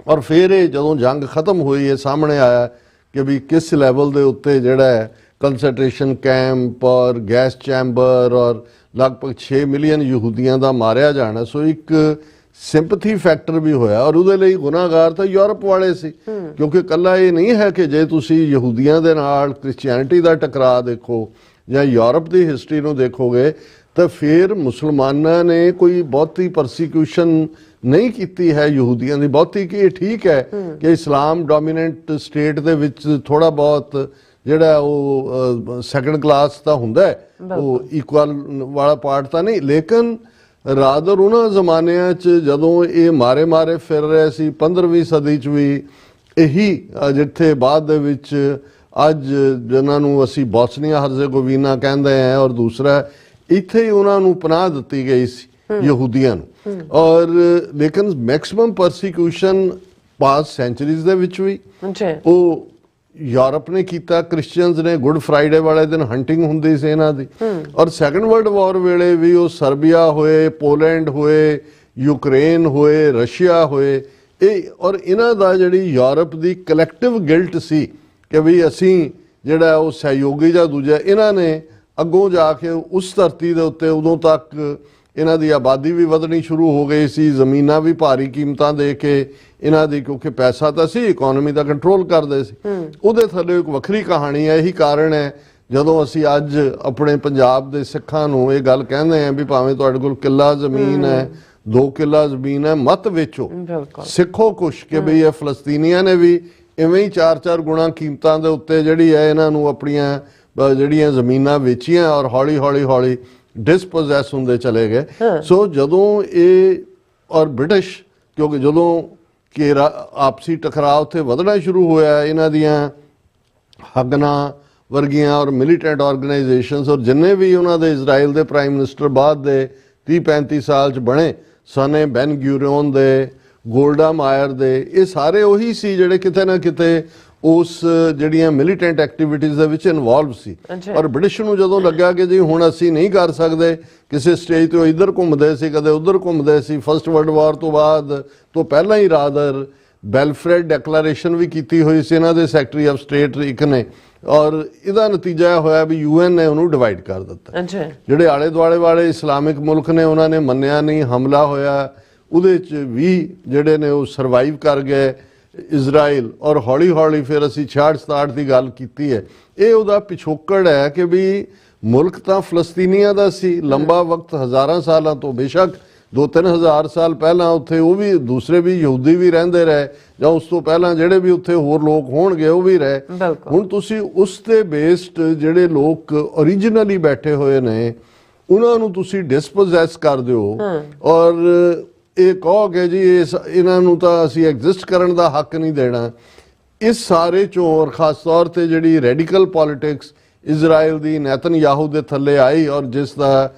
ਔਰ ਫਿਰ ਇਹ ਜਦੋਂ ਜੰਗ ਖਤਮ ਹੋਈ ਇਹ ਸਾਹਮਣੇ ਆਇਆ ਕਿ ਵੀ ਕਿਸ ਲੈਵਲ ਦੇ ਉੱਤੇ ਜਿਹੜਾ ਹੈ ਕੰਸੈਂਟਰੇਸ਼ਨ ਕੈਂਪ ਔਰ ਗੈਸ ਚੈਂਬਰ ਔਰ ਲਗਭਗ 6 ਮਿਲੀਅਨ ਯਹੂਦੀਆਂ ਦਾ ਮਾਰਿਆ ਜਾਣਾ। ਸੋ ਇੱਕ ਸਿੰਪਥੀ ਫੈਕਟਰ ਵੀ ਹੋਇਆ ਔਰ ਉਹਦੇ ਲਈ ਗੁਨਾਹਗਾਰ ਤਾਂ ਯੂਰਪ ਵਾਲੇ ਸੀ ਕਿਉਂਕਿ ਕੱਲਾ ਇਹ ਨਹੀਂ ਹੈ ਕਿ ਜੇ ਤੁਸੀਂ ਯਹੂਦੀਆਂ ਦੇ ਨਾਲ ਕ੍ਰਿਸਚੀਅਨਿਟੀ ਦਾ ਟਕਰਾਅ ਦੇਖੋ ਜਾਂ ਯੂਰਪ ਦੀ ਹਿਸਟਰੀ ਨੂੰ ਦੇਖੋਗੇ ਤਾਂ ਫਿਰ ਮੁਸਲਮਾਨਾਂ ਨੇ ਕੋਈ ਬਹੁਤੀ ਪਰਸੀਕਿਊਸ਼ਨ ਨਹੀਂ ਕੀਤੀ ਹੈ ਯਹੂਦੀਆਂ ਦੀ ਬਹੁਤੀ ਕਿ ਇਹ ਠੀਕ ਹੈ ਕਿ ਇਸਲਾਮ ਡੋਮੀਨੈਂਟ ਸਟੇਟ ਦੇ ਵਿੱਚ ਥੋੜਾ ਬਹੁਤ ਜਿਹੜਾ ਉਹ ਸੈਕੰਡ ਕਲਾਸ ਤਾਂ ਹੁੰਦਾ ਹੈ ਉਹ ਇਕੁਅਲ ਵਾਲਾ ਪਾਰਟ ਤਾਂ ਨਹੀਂ। ਲੇਕਿਨ ਰਾਦਰ ਉਹਨਾਂ ਜ਼ਮਾਨਿਆਂ 'ਚ ਜਦੋਂ ਇਹ ਮਾਰੇ ਫਿਰ ਰਹੇ ਸੀ 15ਵੀਂ ਸਦੀ 'ਚ ਵੀ ਇਹੀ ਜਿੱਥੇ ਬਾਅਦ ਦੇ ਵਿੱਚ ਅੱਜ ਜਿਨ੍ਹਾਂ ਨੂੰ ਅਸੀਂ ਬੋਸਨੀਆ ਹਰਜ਼ੇਗੋਵੀਨਾ ਕਹਿੰਦੇ ਆ ਔਰ ਦੂਸਰਾ ਇੱਥੇ ਹੀ ਉਹਨਾਂ ਨੂੰ ਪਨਾਹ ਦਿੱਤੀ ਗਈ ਸੀ ਯਹੂਦੀਆਂ ਨੂੰ ਔਰ ਲੇਕਿਨ ਮੈਕਸਿਮਮ ਪਰਸੀਕਿਊਸ਼ਨ ਪਾਸ ਸੈਂਚਰੀਜ਼ ਦੇ ਵਿੱਚ ਵੀ ਉਹ ਯੂਰਪ ਨੇ ਕੀਤਾ। ਕ੍ਰਿਸਚੀਅਨਸ ਨੇ ਗੁੱਡ ਫਰਾਈਡੇ ਵਾਲੇ ਦਿਨ ਹੰਟਿੰਗ ਹੁੰਦੀ ਸੀ ਇਹਨਾਂ ਦੀ ਔਰ ਸੈਕੰਡ ਵਰਲਡ ਵਾਰ ਵੇਲੇ ਵੀ ਉਹ ਸਰਬੀਆ ਹੋਏ, ਪੋਲੈਂਡ ਹੋਏ, ਯੂਕਰੇਨ ਹੋਏ, ਰਸ਼ੀਆ ਹੋਏ ਇਹ ਔਰ ਇਹਨਾਂ ਦਾ ਜਿਹੜੀ ਯੂਰਪ ਦੀ ਕਲੈਕਟਿਵ ਗਿਲਟ ਸੀ ਕਿ ਵੀ ਅਸੀਂ ਜਿਹੜਾ ਉਹ ਸਹਿਯੋਗੀ ਜਾਂ ਦੂਜਾ ਇਹਨਾਂ ਨੇ ਅੱਗੋਂ ਜਾ ਕੇ ਉਸ ਧਰਤੀ ਦੇ ਉੱਤੇ ਉਦੋਂ ਤੱਕ ਇਹਨਾਂ ਦੀ ਆਬਾਦੀ ਵੀ ਵਧਣੀ ਸ਼ੁਰੂ ਹੋ ਗਈ ਸੀ, ਜ਼ਮੀਨਾਂ ਵੀ ਭਾਰੀ ਕੀਮਤਾਂ ਦੇ ਕੇ ਇਹਨਾਂ ਦੀ ਕਿਉਂਕਿ ਪੈਸਾ ਤਾਂ ਸੀ ਇਕਨੋਮੀ ਦਾ ਕੰਟਰੋਲ ਕਰਦੇ ਸੀ। ਉਹਦੇ ਥੱਲੇ ਇੱਕ ਵੱਖਰੀ ਕਹਾਣੀ ਹੈ। ਇਹੀ ਕਾਰਨ ਹੈ ਜਦੋਂ ਅਸੀਂ ਅੱਜ ਆਪਣੇ ਪੰਜਾਬ ਦੇ ਸਿੱਖਾਂ ਨੂੰ ਇਹ ਗੱਲ ਕਹਿੰਦੇ ਆ ਵੀ ਭਾਵੇਂ ਤੁਹਾਡੇ ਕੋਲ ਕਿੱਲਾ ਜ਼ਮੀਨ ਹੈ 2 ਕਿੱਲਾ ਜ਼ਮੀਨ ਹੈ ਮਤ ਵੇਚੋ, ਸਿੱਖੋ ਕੁਛ ਕਿ ਬਈ ਇਹ ਫਲਸਤੀਨੀਆਂ ਨੇ ਵੀ ਇਵੇਂ ਹੀ 4-4 ਗੁਣਾ ਕੀਮਤਾਂ ਦੇ ਉੱਤੇ ਜਿਹੜੀ ਹੈ ਇਹਨਾਂ ਨੂੰ ਆਪਣੀਆਂ ਜਿਹੜੀਆਂ ਜ਼ਮੀਨਾਂ ਵੇਚੀਆਂ ਔਰ ਹੌਲੀ ਡਿਸਪੋਜ਼ੈਸ ਹੁੰਦੇ ਚਲੇ ਗਏ। ਸੋ ਜਦੋਂ ਇਹ ਔਰ ਬ੍ਰਿਟਿਸ਼ ਕਿਉਂਕਿ ਜਦੋਂ ਕਿ ਆਪਸੀ ਟਕਰਾਅ ਉੱਥੇ ਵਧਣਾ ਸ਼ੁਰੂ ਹੋਇਆ ਇਹਨਾਂ ਦੀਆਂ ਹੱਗਣਾ ਵਰਗੀਆਂ ਔਰ ਮਿਲੀਟੈਂਟ ਆਰਗੇਨਾਈਜੇਸ਼ਨਸ ਔਰ ਜਿੰਨੇ ਵੀ ਉਹਨਾਂ ਦੇ ਇਜ਼ਰਾਈਲ ਦੇ ਪ੍ਰਾਈਮ ਮਿਨਿਸਟਰ ਬਾਅਦ ਦੇ 30-35 ਸਾਲ 'ਚ ਬਣੇ ਸਨੇ ਬੈਨ ਗੁਰਿਓਨ ਦੇ ਗੋਲਡਾ ਮਾਇਰ ਦੇ, ਇਹ ਸਾਰੇ ਉਹੀ ਸੀ ਜਿਹੜੇ ਕਿਤੇ ਨਾ ਕਿਤੇ ਉਸ ਜਿਹੜੀਆਂ ਮਿਲੀਟੈਂਟ ਐਕਟੀਵਿਟੀਜ਼ ਦੇ ਵਿੱਚ ਇਨਵੋਲਵ ਸੀ। ਔਰ ਬ੍ਰਿਟਿਸ਼ ਨੂੰ ਜਦੋਂ ਲੱਗਾ ਕਿ ਜੀ ਹੁਣ ਅਸੀਂ ਨਹੀਂ ਕਰ ਸਕਦੇ, ਕਿਸੇ ਸਟੇਜ ਤੋਂ ਇੱਧਰ ਘੁੰਮਦੇ ਸੀ ਕਦੇ ਉੱਧਰ ਘੁੰਮਦੇ ਸੀ, ਫਸਟ ਵਰਲਡ ਵਾਰ ਤੋਂ ਬਾਅਦ ਤੋਂ ਪਹਿਲਾਂ ਹੀ ਰਾਦਰ ਬੈਲਫਰੈਡ ਡੈਕਲੇਰੇਸ਼ਨ ਵੀ ਕੀਤੀ ਹੋਈ ਸੀ ਇਹਨਾਂ ਦੇ ਸੈਕਟਰੀ ਆਫ ਸਟੇਟ ਇੱਕ ਨੇ, ਔਰ ਇਹਦਾ ਨਤੀਜਾ ਇਹ ਹੋਇਆ ਵੀ UN ਨੇ ਉਹਨੂੰ ਡਿਵਾਈਡ ਕਰ ਦਿੱਤਾ। ਜਿਹੜੇ ਆਲੇ ਦੁਆਲੇ ਵਾਲੇ ਇਸਲਾਮਿਕ ਮੁਲਕ ਨੇ ਉਹਨਾਂ ਨੇ ਮੰਨਿਆ ਨਹੀਂ, ਹਮਲਾ ਹੋਇਆ, ਉਹਦੇ 'ਚ ਵੀ ਜਿਹੜੇ ਨੇ ਉਹ ਸਰਵਾਈਵ ਕਰ ਗਏ ਇਜ਼ਰਾਈਲ, ਔਰ ਹੌਲੀ ਹੌਲੀ ਫਿਰ ਅਸੀਂ 66-67 ਦੀ ਗੱਲ ਕੀਤੀ ਹੈ। ਇਹ ਉਹਦਾ ਪਿਛੋਕੜ ਹੈ ਕਿ ਵੀ ਮੁਲਕ ਤਾਂ ਫਲਸਤੀਨੀਆਂ ਦਾ ਸੀ ਲੰਬਾ ਵਕਤ, ਹਜ਼ਾਰਾਂ ਸਾਲਾਂ ਤੋਂ, ਬੇਸ਼ੱਕ 2-3 ਹਜ਼ਾਰ ਸਾਲ ਪਹਿਲਾਂ ਉੱਥੇ ਉਹ ਵੀ ਦੂਸਰੇ ਵੀ ਯਹੂਦੀ ਵੀ ਰਹਿੰਦੇ ਰਹੇ, ਜਾਂ ਉਸ ਤੋਂ ਪਹਿਲਾਂ ਜਿਹੜੇ ਵੀ ਉੱਥੇ ਹੋਰ ਲੋਕ ਹੋਣਗੇ ਉਹ ਵੀ ਰਹੇ। ਹੁਣ ਤੁਸੀਂ ਉਸ ਤੇ ਬੇਸਡ ਜਿਹੜੇ ਲੋਕ ਓਰੀਜਨਲੀ ਬੈਠੇ ਹੋਏ ਨੇ ਉਹਨਾਂ ਨੂੰ ਤੁਸੀਂ ਡਿਸਪੋਜ਼ੈਸ ਕਰ ਦਿਓ ਔਰ ਇਹ ਕਹੋ ਕਿ ਜੀ ਇਹਨਾਂ ਨੂੰ ਤਾਂ ਅਸੀਂ ਐਗਜ਼ਿਸਟ ਕਰਨ ਦਾ ਹੱਕ ਨਹੀਂ ਦੇਣਾ। ਇਸ ਸਾਰੇ ਚੋਂ ਔਰ ਖਾਸ ਤੌਰ ਤੇ ਜਿਹੜੀ ਰੈਡੀਕਲ ਪੋਲਿਟਿਕਸ ਇਜ਼ਰਾਈਲ ਦੀ ਨੈਤਨਯਾਹੂ ਦੇ ਥੱਲੇ ਆਈ ਔਰ ਜਿਸ ਦਾ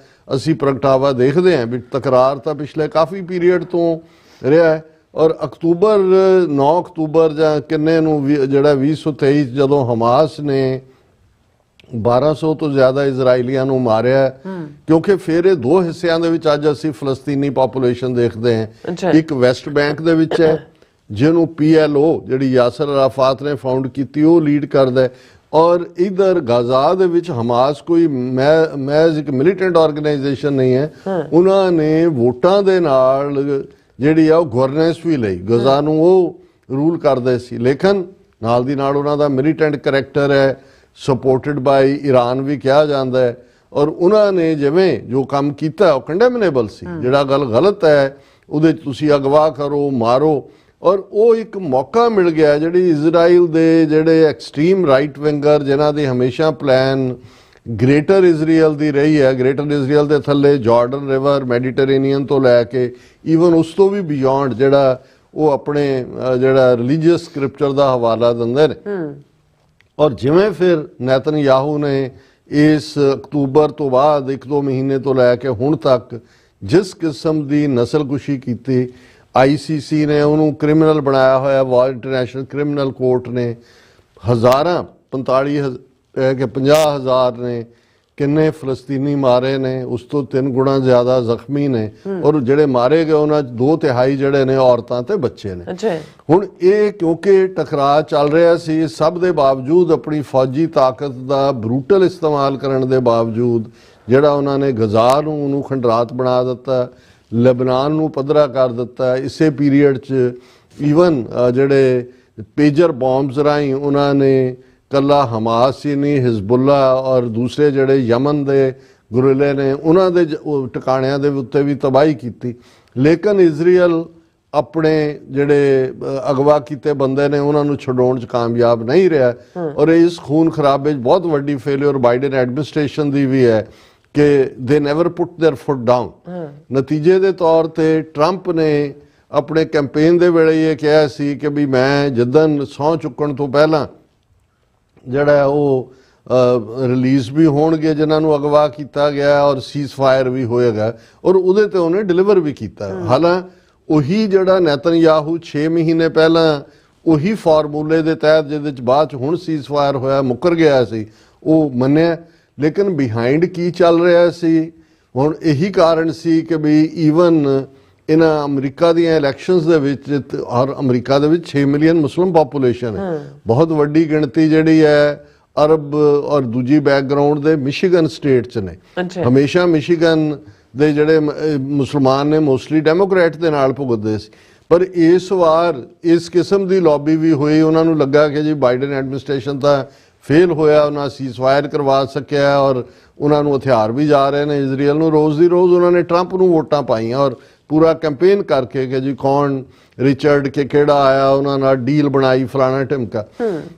ਅਸੀਂ ਪ੍ਰਗਟਾਵਾ ਦੇਖਦੇ ਹਾਂ ਵੀ ਤਕਰਾਰ ਤਾਂ ਪਿਛਲੇ ਕਾਫੀ ਪੀਰੀਅਡ ਤੋਂ ਰਿਹਾ, ਔਰ 9 ਅਕਤੂਬਰ ਜਾਂ ਕਿੰਨੇ ਨੂੰ ਜਿਹੜਾ 2023 ਜਦੋਂ ਹਮਾਸ ਨੇ 1200 ਤੋਂ ਜ਼ਿਆਦਾ ਇਜ਼ਰਾਈਲੀਆਂ ਨੂੰ ਮਾਰਿਆ, ਕਿਉਂਕਿ ਫਿਰ ਇਹ ਦੋ ਹਿੱਸਿਆਂ ਦੇ ਵਿੱਚ ਅੱਜ ਅਸੀਂ ਫਲਸਤੀਨੀ ਪਾਪੂਲੇਸ਼ਨ ਦੇਖਦੇ ਹਾਂ। ਇੱਕ ਵੈਸਟ ਬੈਂਕ ਦੇ ਵਿੱਚ ਹੈ ਜਿਹਨੂੰ PLO ਜਿਹੜੀ ਯਾਸਰ ਅਰਾਫਾਤ ਨੇ ਫਾਊਂਡ ਕੀਤੀ ਉਹ ਲੀਡ ਕਰਦਾ, ਔਰ ਇਧਰ ਗਾਜ਼ਾ ਦੇ ਵਿੱਚ ਹਮਾਸ ਕੋਈ ਮੈਜ਼ ਇੱਕ ਮਿਲੀਟੈਂਟ ਆਰਗੇਨਾਈਜੇਸ਼ਨ ਨਹੀਂ ਹੈ, ਉਹਨਾਂ ਨੇ ਵੋਟਾਂ ਦੇ ਨਾਲ ਜਿਹੜੀ ਆ ਉਹ ਗਵਰਨੈਂਸ ਵੀ ਲਈ, ਗਾਜ਼ਾ ਨੂੰ ਉਹ ਰੂਲ ਕਰਦੇ ਸੀ, ਲੇਕਿਨ ਨਾਲ ਦੀ ਨਾਲ ਉਹਨਾਂ ਦਾ ਮਿਲੀਟੈਂਟ ਕਰੈਕਟਰ ਹੈ, ਸਪੋਰਟਡ ਬਾਈ ਈਰਾਨ ਵੀ ਕਿਹਾ ਜਾਂਦਾ ਹੈ, ਔਰ ਉਹਨਾਂ ਨੇ ਜਿਵੇਂ ਜੋ ਕੰਮ ਕੀਤਾ ਉਹ ਕੰਡੈਮਨੇਬਲ ਸੀ। ਜਿਹੜਾ ਗੱਲ ਗਲਤ ਹੈ ਉਹਦੇ 'ਚ ਤੁਸੀਂ ਅਗਵਾ ਕਰੋ, ਮਾਰੋ, ਔਰ ਉਹ ਇੱਕ ਮੌਕਾ ਮਿਲ ਗਿਆ ਜਿਹੜੀ ਇਜ਼ਰਾਈਲ ਦੇ ਜਿਹੜੇ ਐਕਸਟ੍ਰੀਮ ਰਾਈਟ ਵਿੰਗਰ ਜਿਨ੍ਹਾਂ ਦੀ ਹਮੇਸ਼ਾ ਪਲਾਨ ਗ੍ਰੇਟਰ ਇਜ਼ਰਾਈਲ ਦੀ ਰਹੀ ਹੈ, ਗ੍ਰੇਟਰ ਇਜ਼ਰਾਈਲ ਦੇ ਥੱਲੇ ਜਾਰਡਨ ਰਿਵਰ, ਮੈਡੀਟੇਰੇਨੀਅਨ ਤੋਂ ਲੈ ਕੇ ਈਵਨ ਉਸ ਤੋਂ ਵੀ ਬਿਯੋਂਡ ਜਿਹੜਾ ਉਹ ਆਪਣੇ ਜਿਹੜਾ ਰਿਲੀਜੀਅਸ ਸਕ੍ਰਿਪਚਰ ਦਾ ਹਵਾਲਾ ਦਿੰਦੇ ਨੇ। ਔਰ ਜਿਵੇਂ ਫਿਰ ਨੈਤਨਯਾਹੂ ਨੇ ਇਸ ਅਕਤੂਬਰ ਤੋਂ ਬਾਅਦ 1-2 ਮਹੀਨੇ ਤੋਂ ਲੈ ਕੇ ਹੁਣ ਤੱਕ ਜਿਸ ਕਿਸਮ ਦੀ ਨਸਲਕੁਸ਼ੀ ਕੀਤੀ, ICC ਨੇ ਉਹਨੂੰ ਕ੍ਰਿਮੀਨਲ ਬਣਾਇਆ ਹੋਇਆ, ਇੰਟਰਨੈਸ਼ਨਲ ਕ੍ਰਿਮੀਨਲ ਕੋਰਟ ਨੇ ਹਜ਼ਾਰਾਂ 50,000 ਨੇ ਕਿੰਨੇ ਫਲਸਤੀਨੀ ਮਾਰੇ ਨੇ, ਉਸ ਤੋਂ 3 ਗੁਣਾ ਜ਼ਿਆਦਾ ਜ਼ਖਮੀ ਨੇ, ਔਰ ਜਿਹੜੇ ਮਾਰੇ ਗਏ ਉਹਨਾਂ 'ਚ 2/3 ਜਿਹੜੇ ਨੇ ਔਰਤਾਂ ਤੇ ਬੱਚੇ ਨੇ। ਹੁਣ ਇਹ ਕਿਉਂਕਿ ਟਕਰਾਅ ਚੱਲ ਰਿਹਾ ਸੀ, ਸਭ ਦੇ ਬਾਵਜੂਦ ਆਪਣੀ ਫੌਜੀ ਤਾਕਤ ਦਾ ਬਰੂਟਲ ਇਸਤੇਮਾਲ ਕਰਨ ਦੇ ਬਾਵਜੂਦ ਜਿਹੜਾ ਉਹਨਾਂ ਨੇ ਗਜ਼ਾ ਨੂੰ ਉਹਨੂੰ ਖੰਡਰਾਤ ਬਣਾ ਦਿੱਤਾ, ਲਬਨਾਨ ਨੂੰ ਪੱਧਰਾ ਕਰ ਦਿੱਤਾ। ਇਸੇ ਪੀਰੀਅਡ 'ਚ ਈਵਨ ਜਿਹੜੇ ਪੇਜਰ ਬੌਂਬਸ ਰਾਹੀਂ ਉਹਨਾਂ ਨੇ ਕੱਲਾ ਹਮਾਸ ਹੀ ਨਹੀਂ, ਹਿਜ਼ਬੁੱਲਾ ਔਰ ਦੂਸਰੇ ਜਿਹੜੇ ਯਮਨ ਦੇ ਗੁਰਿਲੇ ਨੇ ਉਹਨਾਂ ਦੇ ਟਿਕਾਣਿਆਂ ਦੇ ਉੱਤੇ ਵੀ ਤਬਾਹੀ ਕੀਤੀ, ਲੇਕਿਨ ਇਜ਼ਰਾਈਲ ਆਪਣੇ ਜਿਹੜੇ ਅਗਵਾ ਕੀਤੇ ਬੰਦੇ ਨੇ ਉਹਨਾਂ ਨੂੰ ਛਡਾਉਣ 'ਚ ਕਾਮਯਾਬ ਨਹੀਂ ਰਿਹਾ। ਔਰ ਇਸ ਖੂਨ ਖਰਾਬੇ 'ਚ ਬਹੁਤ ਵੱਡੀ ਫੇਲਿਅਰ ਬਾਈਡਨ ਐਡਮਿਨਿਸਟ੍ਰੇਸ਼ਨ ਦੀ ਵੀ ਹੈ ਕਿ they never put their foot down. ਨਤੀਜੇ ਦੇ ਤੌਰ ਤੇ ਟਰੰਪ ਨੇ ਆਪਣੇ ਕੈਂਪੇਨ ਦੇ ਵੇਲੇ ਇਹ ਕਿਹਾ ਸੀ ਕਿ ਵੀ ਮੈਂ ਜਿੱਦਣ ਸਹੁੰ ਚੁੱਕਣ ਤੋਂ ਪਹਿਲਾਂ ਜਿਹੜਾ ਉਹ ਰਿਲੀਜ਼ ਵੀ ਹੋਣਗੇ ਜਿਨ੍ਹਾਂ ਨੂੰ ਅਗਵਾ ਕੀਤਾ ਗਿਆ, ਔਰ ਸੀਜ਼ ਫਾਇਰ ਵੀ ਹੋਏਗਾ, ਔਰ ਉਹਦੇ ਤੇ ਉਹਨੇ ਡਿਲੀਵਰ ਵੀ ਕੀਤਾ। ਹਾਲਾਂ ਉਹੀ ਜਿਹੜਾ ਨੈਤਨਯਾਹੂ 6 ਮਹੀਨੇ ਪਹਿਲਾਂ ਉਹੀ ਫਾਰਮੂਲੇ ਦੇ ਤਹਿਤ ਜਿਹਦੇ 'ਚ ਬਾਅਦ 'ਚ ਹੁਣ ਸੀਜ਼ ਫਾਇਰ ਹੋਇਆ ਮੁੱਕਰ ਗਿਆ ਸੀ ਉਹ ਮੰਨਿਆ, ਲੇਕਿਨ ਬਿਹਾਈਂਡ ਕੀ ਚੱਲ ਰਿਹਾ ਸੀ? ਹੁਣ ਇਹੀ ਕਾਰਨ ਸੀ ਕਿ ਵੀ ਈਵਨ ਇਹਨਾਂ ਅਮਰੀਕਾ ਦੀਆਂ ਇਲੈਕਸ਼ਨਸ ਦੇ ਵਿੱਚ, ਔਰ ਅਮਰੀਕਾ ਦੇ ਵਿੱਚ 6 ਮਿਲੀਅਨ ਮੁਸਲਿਮ ਪਾਪੂਲੇਸ਼ਨ ਹੈ, ਬਹੁਤ ਵੱਡੀ ਗਿਣਤੀ ਜਿਹੜੀ ਹੈ ਅਰਬ ਔਰ ਦੂਜੀ ਬੈਕਗਰਾਉਂਡ ਦੇ ਮਿਸ਼ੀਗਨ ਸਟੇਟ 'ਚ ਨੇ। ਹਮੇਸ਼ਾ ਮਿਸ਼ੀਗਨ ਦੇ ਜਿਹੜੇ ਮੁਸਲਮਾਨ ਨੇ ਮੋਸਟਲੀ ਡੈਮੋਕ੍ਰੈਟ ਦੇ ਨਾਲ ਭੁਗਤਦੇ ਸੀ, ਪਰ ਇਸ ਵਾਰ ਇਸ ਕਿਸਮ ਦੀ ਲੌਬੀ ਵੀ ਹੋਈ। ਉਹਨਾਂ ਨੂੰ ਲੱਗਾ ਕਿ ਜੀ ਬਾਈਡਨ ਐਡਮਿਨਿਸਟ੍ਰੇਸ਼ਨ ਤਾਂ ਫੇਲ ਹੋਇਆ, ਉਹਨਾਂ ਸੀਜ਼ ਫਾਇਰ ਕਰਵਾ ਸਕਿਆ, ਔਰ ਉਹਨਾਂ ਨੂੰ ਹਥਿਆਰ ਵੀ ਜਾ ਰਹੇ ਨੇ ਇਜ਼ਰਾਈਲ ਨੂੰ। ਰੋਜ਼ ਦੀ ਰੋਜ਼ ਉਹਨਾਂ ਨੇ ਟਰੰਪ ਨੂੰ ਵੋਟਾਂ ਪਾਈਆਂ ਔਰ ਪੂਰਾ ਕੈਂਪੇਨ ਕਰਕੇ ਕਿ ਜੀ ਕੌਣ ਰਿਚਰਡ ਕੇ ਕਿਹੜਾ ਆਇਆ, ਉਹਨਾਂ ਨਾਲ ਡੀਲ ਬਣਾਈ, ਫਲਾਣਾ ਢਿਮਕਾ।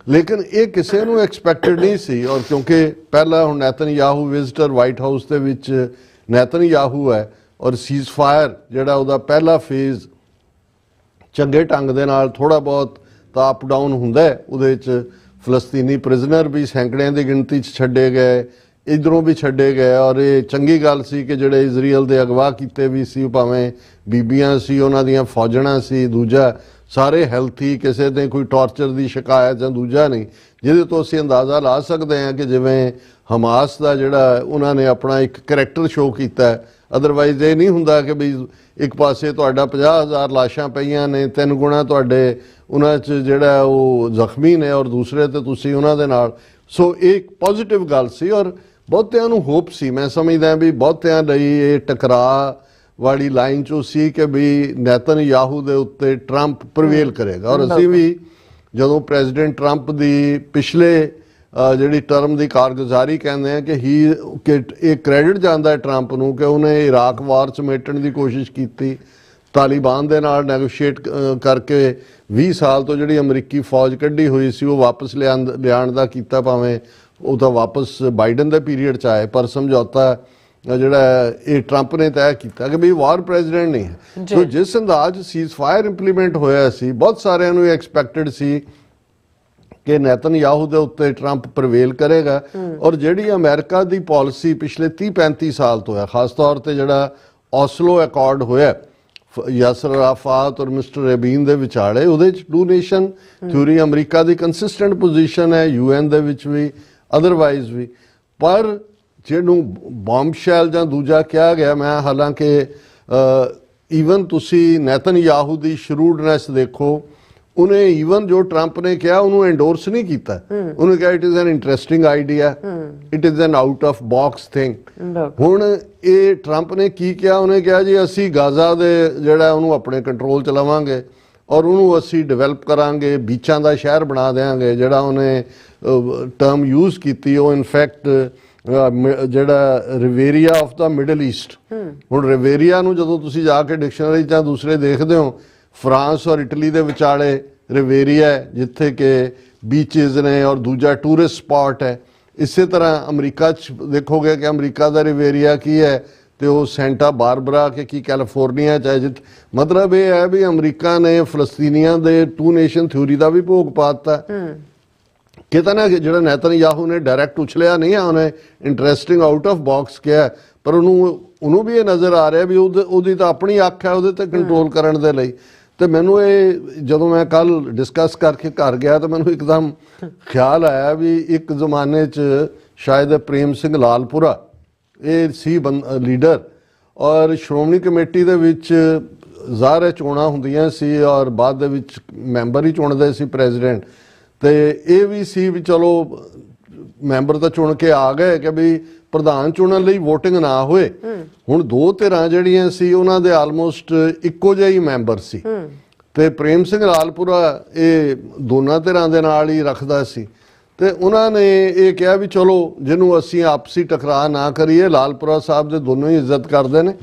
ਲੇਕਿਨ ਇਹ ਕਿਸੇ ਨੂੰ ਐਕਸਪੈਕਟਡ ਨਹੀਂ ਸੀ, ਔਰ ਕਿਉਂਕਿ ਪਹਿਲਾਂ ਹੁਣ ਨੈਤਨਯਾਹੂ ਵਿਜ਼ਿਟਰ ਵਾਈਟ ਹਾਊਸ ਦੇ ਵਿੱਚ ਨੈਤਨਯਾਹੂ ਹੈ, ਔਰ ਸੀਜ਼ ਫਾਇਰ ਜਿਹੜਾ ਉਹਦਾ ਪਹਿਲਾ ਫੇਜ਼ ਚੰਗੇ ਢੰਗ ਦੇ ਨਾਲ ਥੋੜਾ ਬਹੁਤ ਤਾਂ ਅਪ ਡਾਊਨ ਹੁੰਦਾ ਹੈ, ਉਹਦੇ 'ਚ ਫਲਸਤੀਨੀ ਪ੍ਰਿਜ਼ਨਰ ਵੀ ਸੈਂਕੜਿਆਂ ਦੀ ਗਿਣਤੀ 'ਚ ਛੱਡੇ ਗਏ, ਇਧਰੋਂ ਵੀ ਛੱਡੇ ਗਏ। ਔਰ ਇਹ ਚੰਗੀ ਗੱਲ ਸੀ ਕਿ ਜਿਹੜੇ ਇਜ਼ਰਾਈਲ ਦੇ ਅਗਵਾ ਕੀਤੇ ਵੀ ਸੀ, ਭਾਵੇਂ ਬੀਬੀਆਂ ਸੀ, ਉਹਨਾਂ ਦੀਆਂ ਫੌਜਣਾਂ ਸੀ, ਦੂਜਾ ਸਾਰੇ ਹੈਲਥੀ, ਕਿਸੇ ਦੇ ਕੋਈ ਟਾਰਚਰ ਦੀ ਸ਼ਿਕਾਇਤ ਜਾਂ ਦੂਜਾ ਨਹੀਂ, ਜਿਹਦੇ ਤੋਂ ਅਸੀਂ ਅੰਦਾਜ਼ਾ ਲਾ ਸਕਦੇ ਹਾਂ ਕਿ ਜਿਵੇਂ ਹਮਾਸ ਦਾ ਜਿਹੜਾ ਉਹਨਾਂ ਨੇ ਆਪਣਾ ਇੱਕ ਕਰੈਕਟਰ ਸ਼ੋਅ ਕੀਤਾ ਹੈ। ਅਦਰਵਾਈਜ਼ ਇਹ ਨਹੀਂ ਹੁੰਦਾ ਕਿ ਵੀ ਇੱਕ ਪਾਸੇ ਤੁਹਾਡਾ 50,000 ਲਾਸ਼ਾਂ ਪਈਆਂ ਨੇ, 3 ਗੁਣਾ ਤੁਹਾਡੇ ਉਹਨਾਂ 'ਚ ਜਿਹੜਾ ਉਹ ਜ਼ਖਮੀ ਨੇ, ਔਰ ਦੂਸਰੇ ਤੇ ਤੁਸੀਂ ਉਹਨਾਂ ਦੇ ਨਾਲ। ਸੋ ਇਹ ਇੱਕ ਪੋਜ਼ਿਟਿਵ ਗੱਲ ਸੀ ਔਰ ਬਹੁਤਿਆਂ ਨੂੰ ਹੋਪ ਸੀ। ਮੈਂ ਸਮਝਦਾ ਵੀ ਬਹੁਤਿਆਂ ਲਈ ਇਹ ਟਕਰਾਅ ਵਾਲੀ ਲਾਈਨ 'ਚੋਂ ਸੀ ਕਿ ਵੀ ਨੈਤਨਯਾਹੂ ਦੇ ਉੱਤੇ ਟਰੰਪ ਪ੍ਰਵੇਲ ਕਰੇਗਾ। ਔਰ ਅਸੀਂ ਵੀ ਜਦੋਂ ਪ੍ਰੈਜ਼ੀਡੈਂਟ ਟਰੰਪ ਦੀ ਪਿਛਲੇ ਜਿਹੜੀ ਟਰਮ ਦੀ ਕਾਰਗੁਜ਼ਾਰੀ ਕਹਿੰਦੇ ਆ ਕਿ ਇਹ ਕ੍ਰੈਡਿਟ ਜਾਂਦਾ ਹੈ ਟਰੰਪ ਨੂੰ ਕਿ ਉਹਨੇ ਇਰਾਕ ਵਾਰ ਸਮੇਟਣ ਦੀ ਕੋਸ਼ਿਸ਼ ਕੀਤੀ, ਤਾਲਿਬਾਨ ਦੇ ਨਾਲ ਨੈਗੋਸ਼ੀਏਟ ਕਰਕੇ 20 ਸਾਲ ਤੋਂ ਜਿਹੜੀ ਅਮਰੀਕੀ ਫੌਜ ਕੱਢੀ ਹੋਈ ਸੀ ਉਹ ਵਾਪਸ ਲਿਆਉਣ ਦਾ ਕੀਤਾ, ਭਾਵੇਂ ਉਹ ਤਾਂ ਵਾਪਸ ਬਾਈਡਨ ਦੇ ਪੀਰੀਅਡ 'ਚ ਆਏ, ਪਰ ਸਮਝੌਤਾ ਜਿਹੜਾ ਇਹ ਟਰੰਪ ਨੇ ਤੈਅ ਕੀਤਾ ਕਿ ਵੀ ਵਾਰ ਪ੍ਰੈਜ਼ੀਡੈਂਟ ਨਹੀਂ ਹੈ। ਸੋ ਜਿਸ ਅੰਦਾਜ਼ ਸੀਜ਼ਫਾਇਰ ਇੰਪਲੀਮੈਂਟ ਹੋਇਆ ਸੀ, ਬਹੁਤ ਸਾਰਿਆਂ ਨੂੰ ਐਕਸਪੈਕਟਡ ਸੀ ਕਿ ਨੈਤਨਯਾਹੂ ਦੇ ਉੱਤੇ ਟਰੰਪ ਪ੍ਰਵੇਲ ਕਰੇਗਾ। ਔਰ ਜਿਹੜੀ ਅਮਰੀਕਾ ਦੀ ਪਾਲਿਸੀ ਪਿਛਲੇ 30-35 ਸਾਲ ਤੋਂ ਹੈ, ਖਾਸ ਤੌਰ ਤੇ ਜਿਹੜਾ ਔਸਲੋ ਅਕੋਰਡ ਹੋਇਆ ਯਾਸਰ ਅਰਾਫਾਤ ਔਰ ਮਿਸਟਰ ਰਬੀਨ ਦੇ ਵਿਚਾਲੇ, ਉਹਦੇ 'ਚ 2 ਨੇਸ਼ਨ ਥਿਊਰੀ ਅਮਰੀਕਾ ਦੀ ਕੰਸਿਸਟੈਂਟ ਪੋਜੀਸ਼ਨ ਹੈ, UN ਦੇ ਵਿੱਚ ਵੀ, ਅਦਰਵਾਈਜ਼ ਵੀ। ਪਰ ਜਿਹਨੂੰ ਬੰਬਸ਼ੈਲ ਜਾਂ ਦੂਜਾ ਕਿਹਾ ਗਿਆ, ਮੈਂ ਹਾਲਾਂਕਿ ਈਵਨ ਤੁਸੀਂ ਨੈਤਨਯਾਹੂ ਦੀ ਸ਼ਰੂਡਨੈਸ ਦੇਖੋ, ਉਹਨੇ ਈਵਨ ਜੋ ਟਰੰਪ ਨੇ ਕਿਹਾ ਉਹਨੂੰ ਐਂਡੋਰਸ ਨਹੀਂ ਕੀਤਾ। ਉਹਨੇ ਕਿਹਾ it is an interesting idea, it is an out of box thing. ਹੁਣ ਇਹ ਟਰੰਪ ਨੇ ਕੀ ਕਿਹਾ? ਉਹਨੇ ਕਿਹਾ ਜੀ ਅਸੀਂ ਗਾਜ਼ਾ ਦੇ ਜਿਹੜਾ ਉਹਨੂੰ ਆਪਣੇ ਕੰਟਰੋਲ 'ਚ ਲਵਾਂਗੇ ਔਰ ਉਹਨੂੰ ਅਸੀਂ ਡਿਵੈਲਪ ਕਰਾਂਗੇ, ਬੀਚਾਂ ਦਾ ਸ਼ਹਿਰ ਬਣਾ ਦੇਵਾਂਗੇ। ਜਿਹੜਾ ਉਹਨੇ ਟਰਮ ਯੂਜ਼ ਕੀਤੀ ਉਹ ਇਨਫੈਕਟ ਜਿਹੜਾ ਰਿਵੇਰੀਆ ਆਫ ਦਾ ਮਿਡਲ ਈਸਟ। ਹੁਣ ਰਿਵੇਰੀਆ ਨੂੰ ਜਦੋਂ ਤੁਸੀਂ ਜਾ ਕੇ ਡਿਕਸ਼ਨਰੀ ਜਾਂ ਦੂਸਰੇ ਦੇਖਦੇ ਹੋ, ਫਰਾਂਸ ਔਰ ਇਟਲੀ ਦੇ ਵਿਚਾਲੇ ਰਿਵੇਰੀਆ ਹੈ ਜਿੱਥੇ ਕਿ ਬੀਚਿਸ ਨੇ ਔਰ ਦੂਜਾ ਟੂਰਿਸਟ ਸਪਾਟ ਹੈ। ਇਸੇ ਤਰ੍ਹਾਂ ਅਮਰੀਕਾ 'ਚ ਦੇਖੋਗੇ ਕਿ ਅਮਰੀਕਾ ਦਾ ਰਿਵੇਰੀਆ ਕੀ ਹੈ ਤੇ ਉਹ ਸੈਂਟਾ ਬਾਰਬਰਾ ਕਿ ਕੀ ਕੈਲੀਫੋਰਨੀਆ 'ਚ ਹੈ। ਮਤਲਬ ਇਹ ਹੈ ਵੀ ਅਮਰੀਕਾ ਨੇ ਫਲਸਤੀਨੀਆਂ ਦੇ 2 ਨੇਸ਼ਨ ਥਿਊਰੀ ਦਾ ਵੀ ਭੋਗ ਪਾ ਦਿੱਤਾ। ਕਿਤੇ ਨਾ ਜਿਹੜਾ ਨੈਤਨਯਾਹੂ ਨੇ ਡਾਇਰੈਕਟ ਉਛਲਿਆ ਨਹੀਂ ਆ, ਉਹਨੇ ਇੰਟਰਸਟਿੰਗ ਆਊਟ ਆਫ ਬਾਕਸ ਕਿਹਾ, ਪਰ ਉਹਨੂੰ ਵੀ ਇਹ ਨਜ਼ਰ ਆ ਰਿਹਾ ਵੀ ਉਹਦੀ ਤਾਂ ਆਪਣੀ ਅੱਖ ਹੈ ਉਹਦੇ ਤੇ ਕੰਟਰੋਲ ਕਰਨ ਦੇ ਲਈ। ਤੇ ਮੈਨੂੰ ਇਹ ਜਦੋਂ ਮੈਂ ਕੱਲ ਡਿਸਕਸ ਕਰਕੇ ਘਰ ਗਿਆ ਤਾਂ ਮੈਨੂੰ ਇੱਕਦਮ ਖਿਆਲ ਆਇਆ ਵੀ ਇੱਕ ਜ਼ਮਾਨੇ 'ਚ ਸ਼ਾਇਦ ਪ੍ਰੇਮ ਸਿੰਘ ਲਾਲਪੁਰਾ ਇਹ ਸੀ ਲੀਡਰ, ਔਰ ਸ਼੍ਰੋਮਣੀ ਕਮੇਟੀ ਦੇ ਵਿੱਚ ਜ਼ਾਹਰ ਚੋਣਾਂ ਹੁੰਦੀਆਂ ਸੀ ਔਰ ਬਾਅਦ ਦੇ ਵਿੱਚ ਮੈਂਬਰ ਹੀ ਚੁਣਦੇ ਸੀ ਪ੍ਰੈਜ਼ੀਡੈਂਟ। ਤੇ ਇਹ ਵੀ ਸੀ ਵੀ ਚਲੋ ਮੈਂਬਰ ਤਾਂ ਚੁਣ ਕੇ ਆ ਗਏ ਕਿ ਵੀ ਪ੍ਰਧਾਨ ਚੁਣਨ ਲਈ VOTING ਨਾ ਹੋਏ। ਹੁਣ 2 ਧਿਰਾਂ ਜਿਹੜੀਆਂ ਸੀ ਉਹਨਾਂ ਦੇ ਆਲਮੋਸਟ ਇੱਕੋ ਜਿਹੇ ਹੀ ਮੈਂਬਰ ਸੀ ਤੇ ਪ੍ਰੇਮ ਸਿੰਘ ਲਾਲਪੁਰਾ ਇਹ ਦੋਨਾਂ ਧਿਰਾਂ ਦੇ ਨਾਲ ਹੀ ਰੱਖਦਾ ਸੀ। ਤੇ ਉਹਨਾਂ ਨੇ ਇਹ ਕਿਹਾ ਵੀ ਚਲੋ ਜਿਹਨੂੰ ਅਸੀਂ ਆਪਸੀ ਟਕਰਾਅ ਨਾ ਕਰੀਏ, ਲਾਲਪੁਰਾ ਸਾਹਿਬ ਦੇ ਦੋਨੋਂ ਹੀ ਇੱਜ਼ਤ ਕਰਦੇ ਨੇ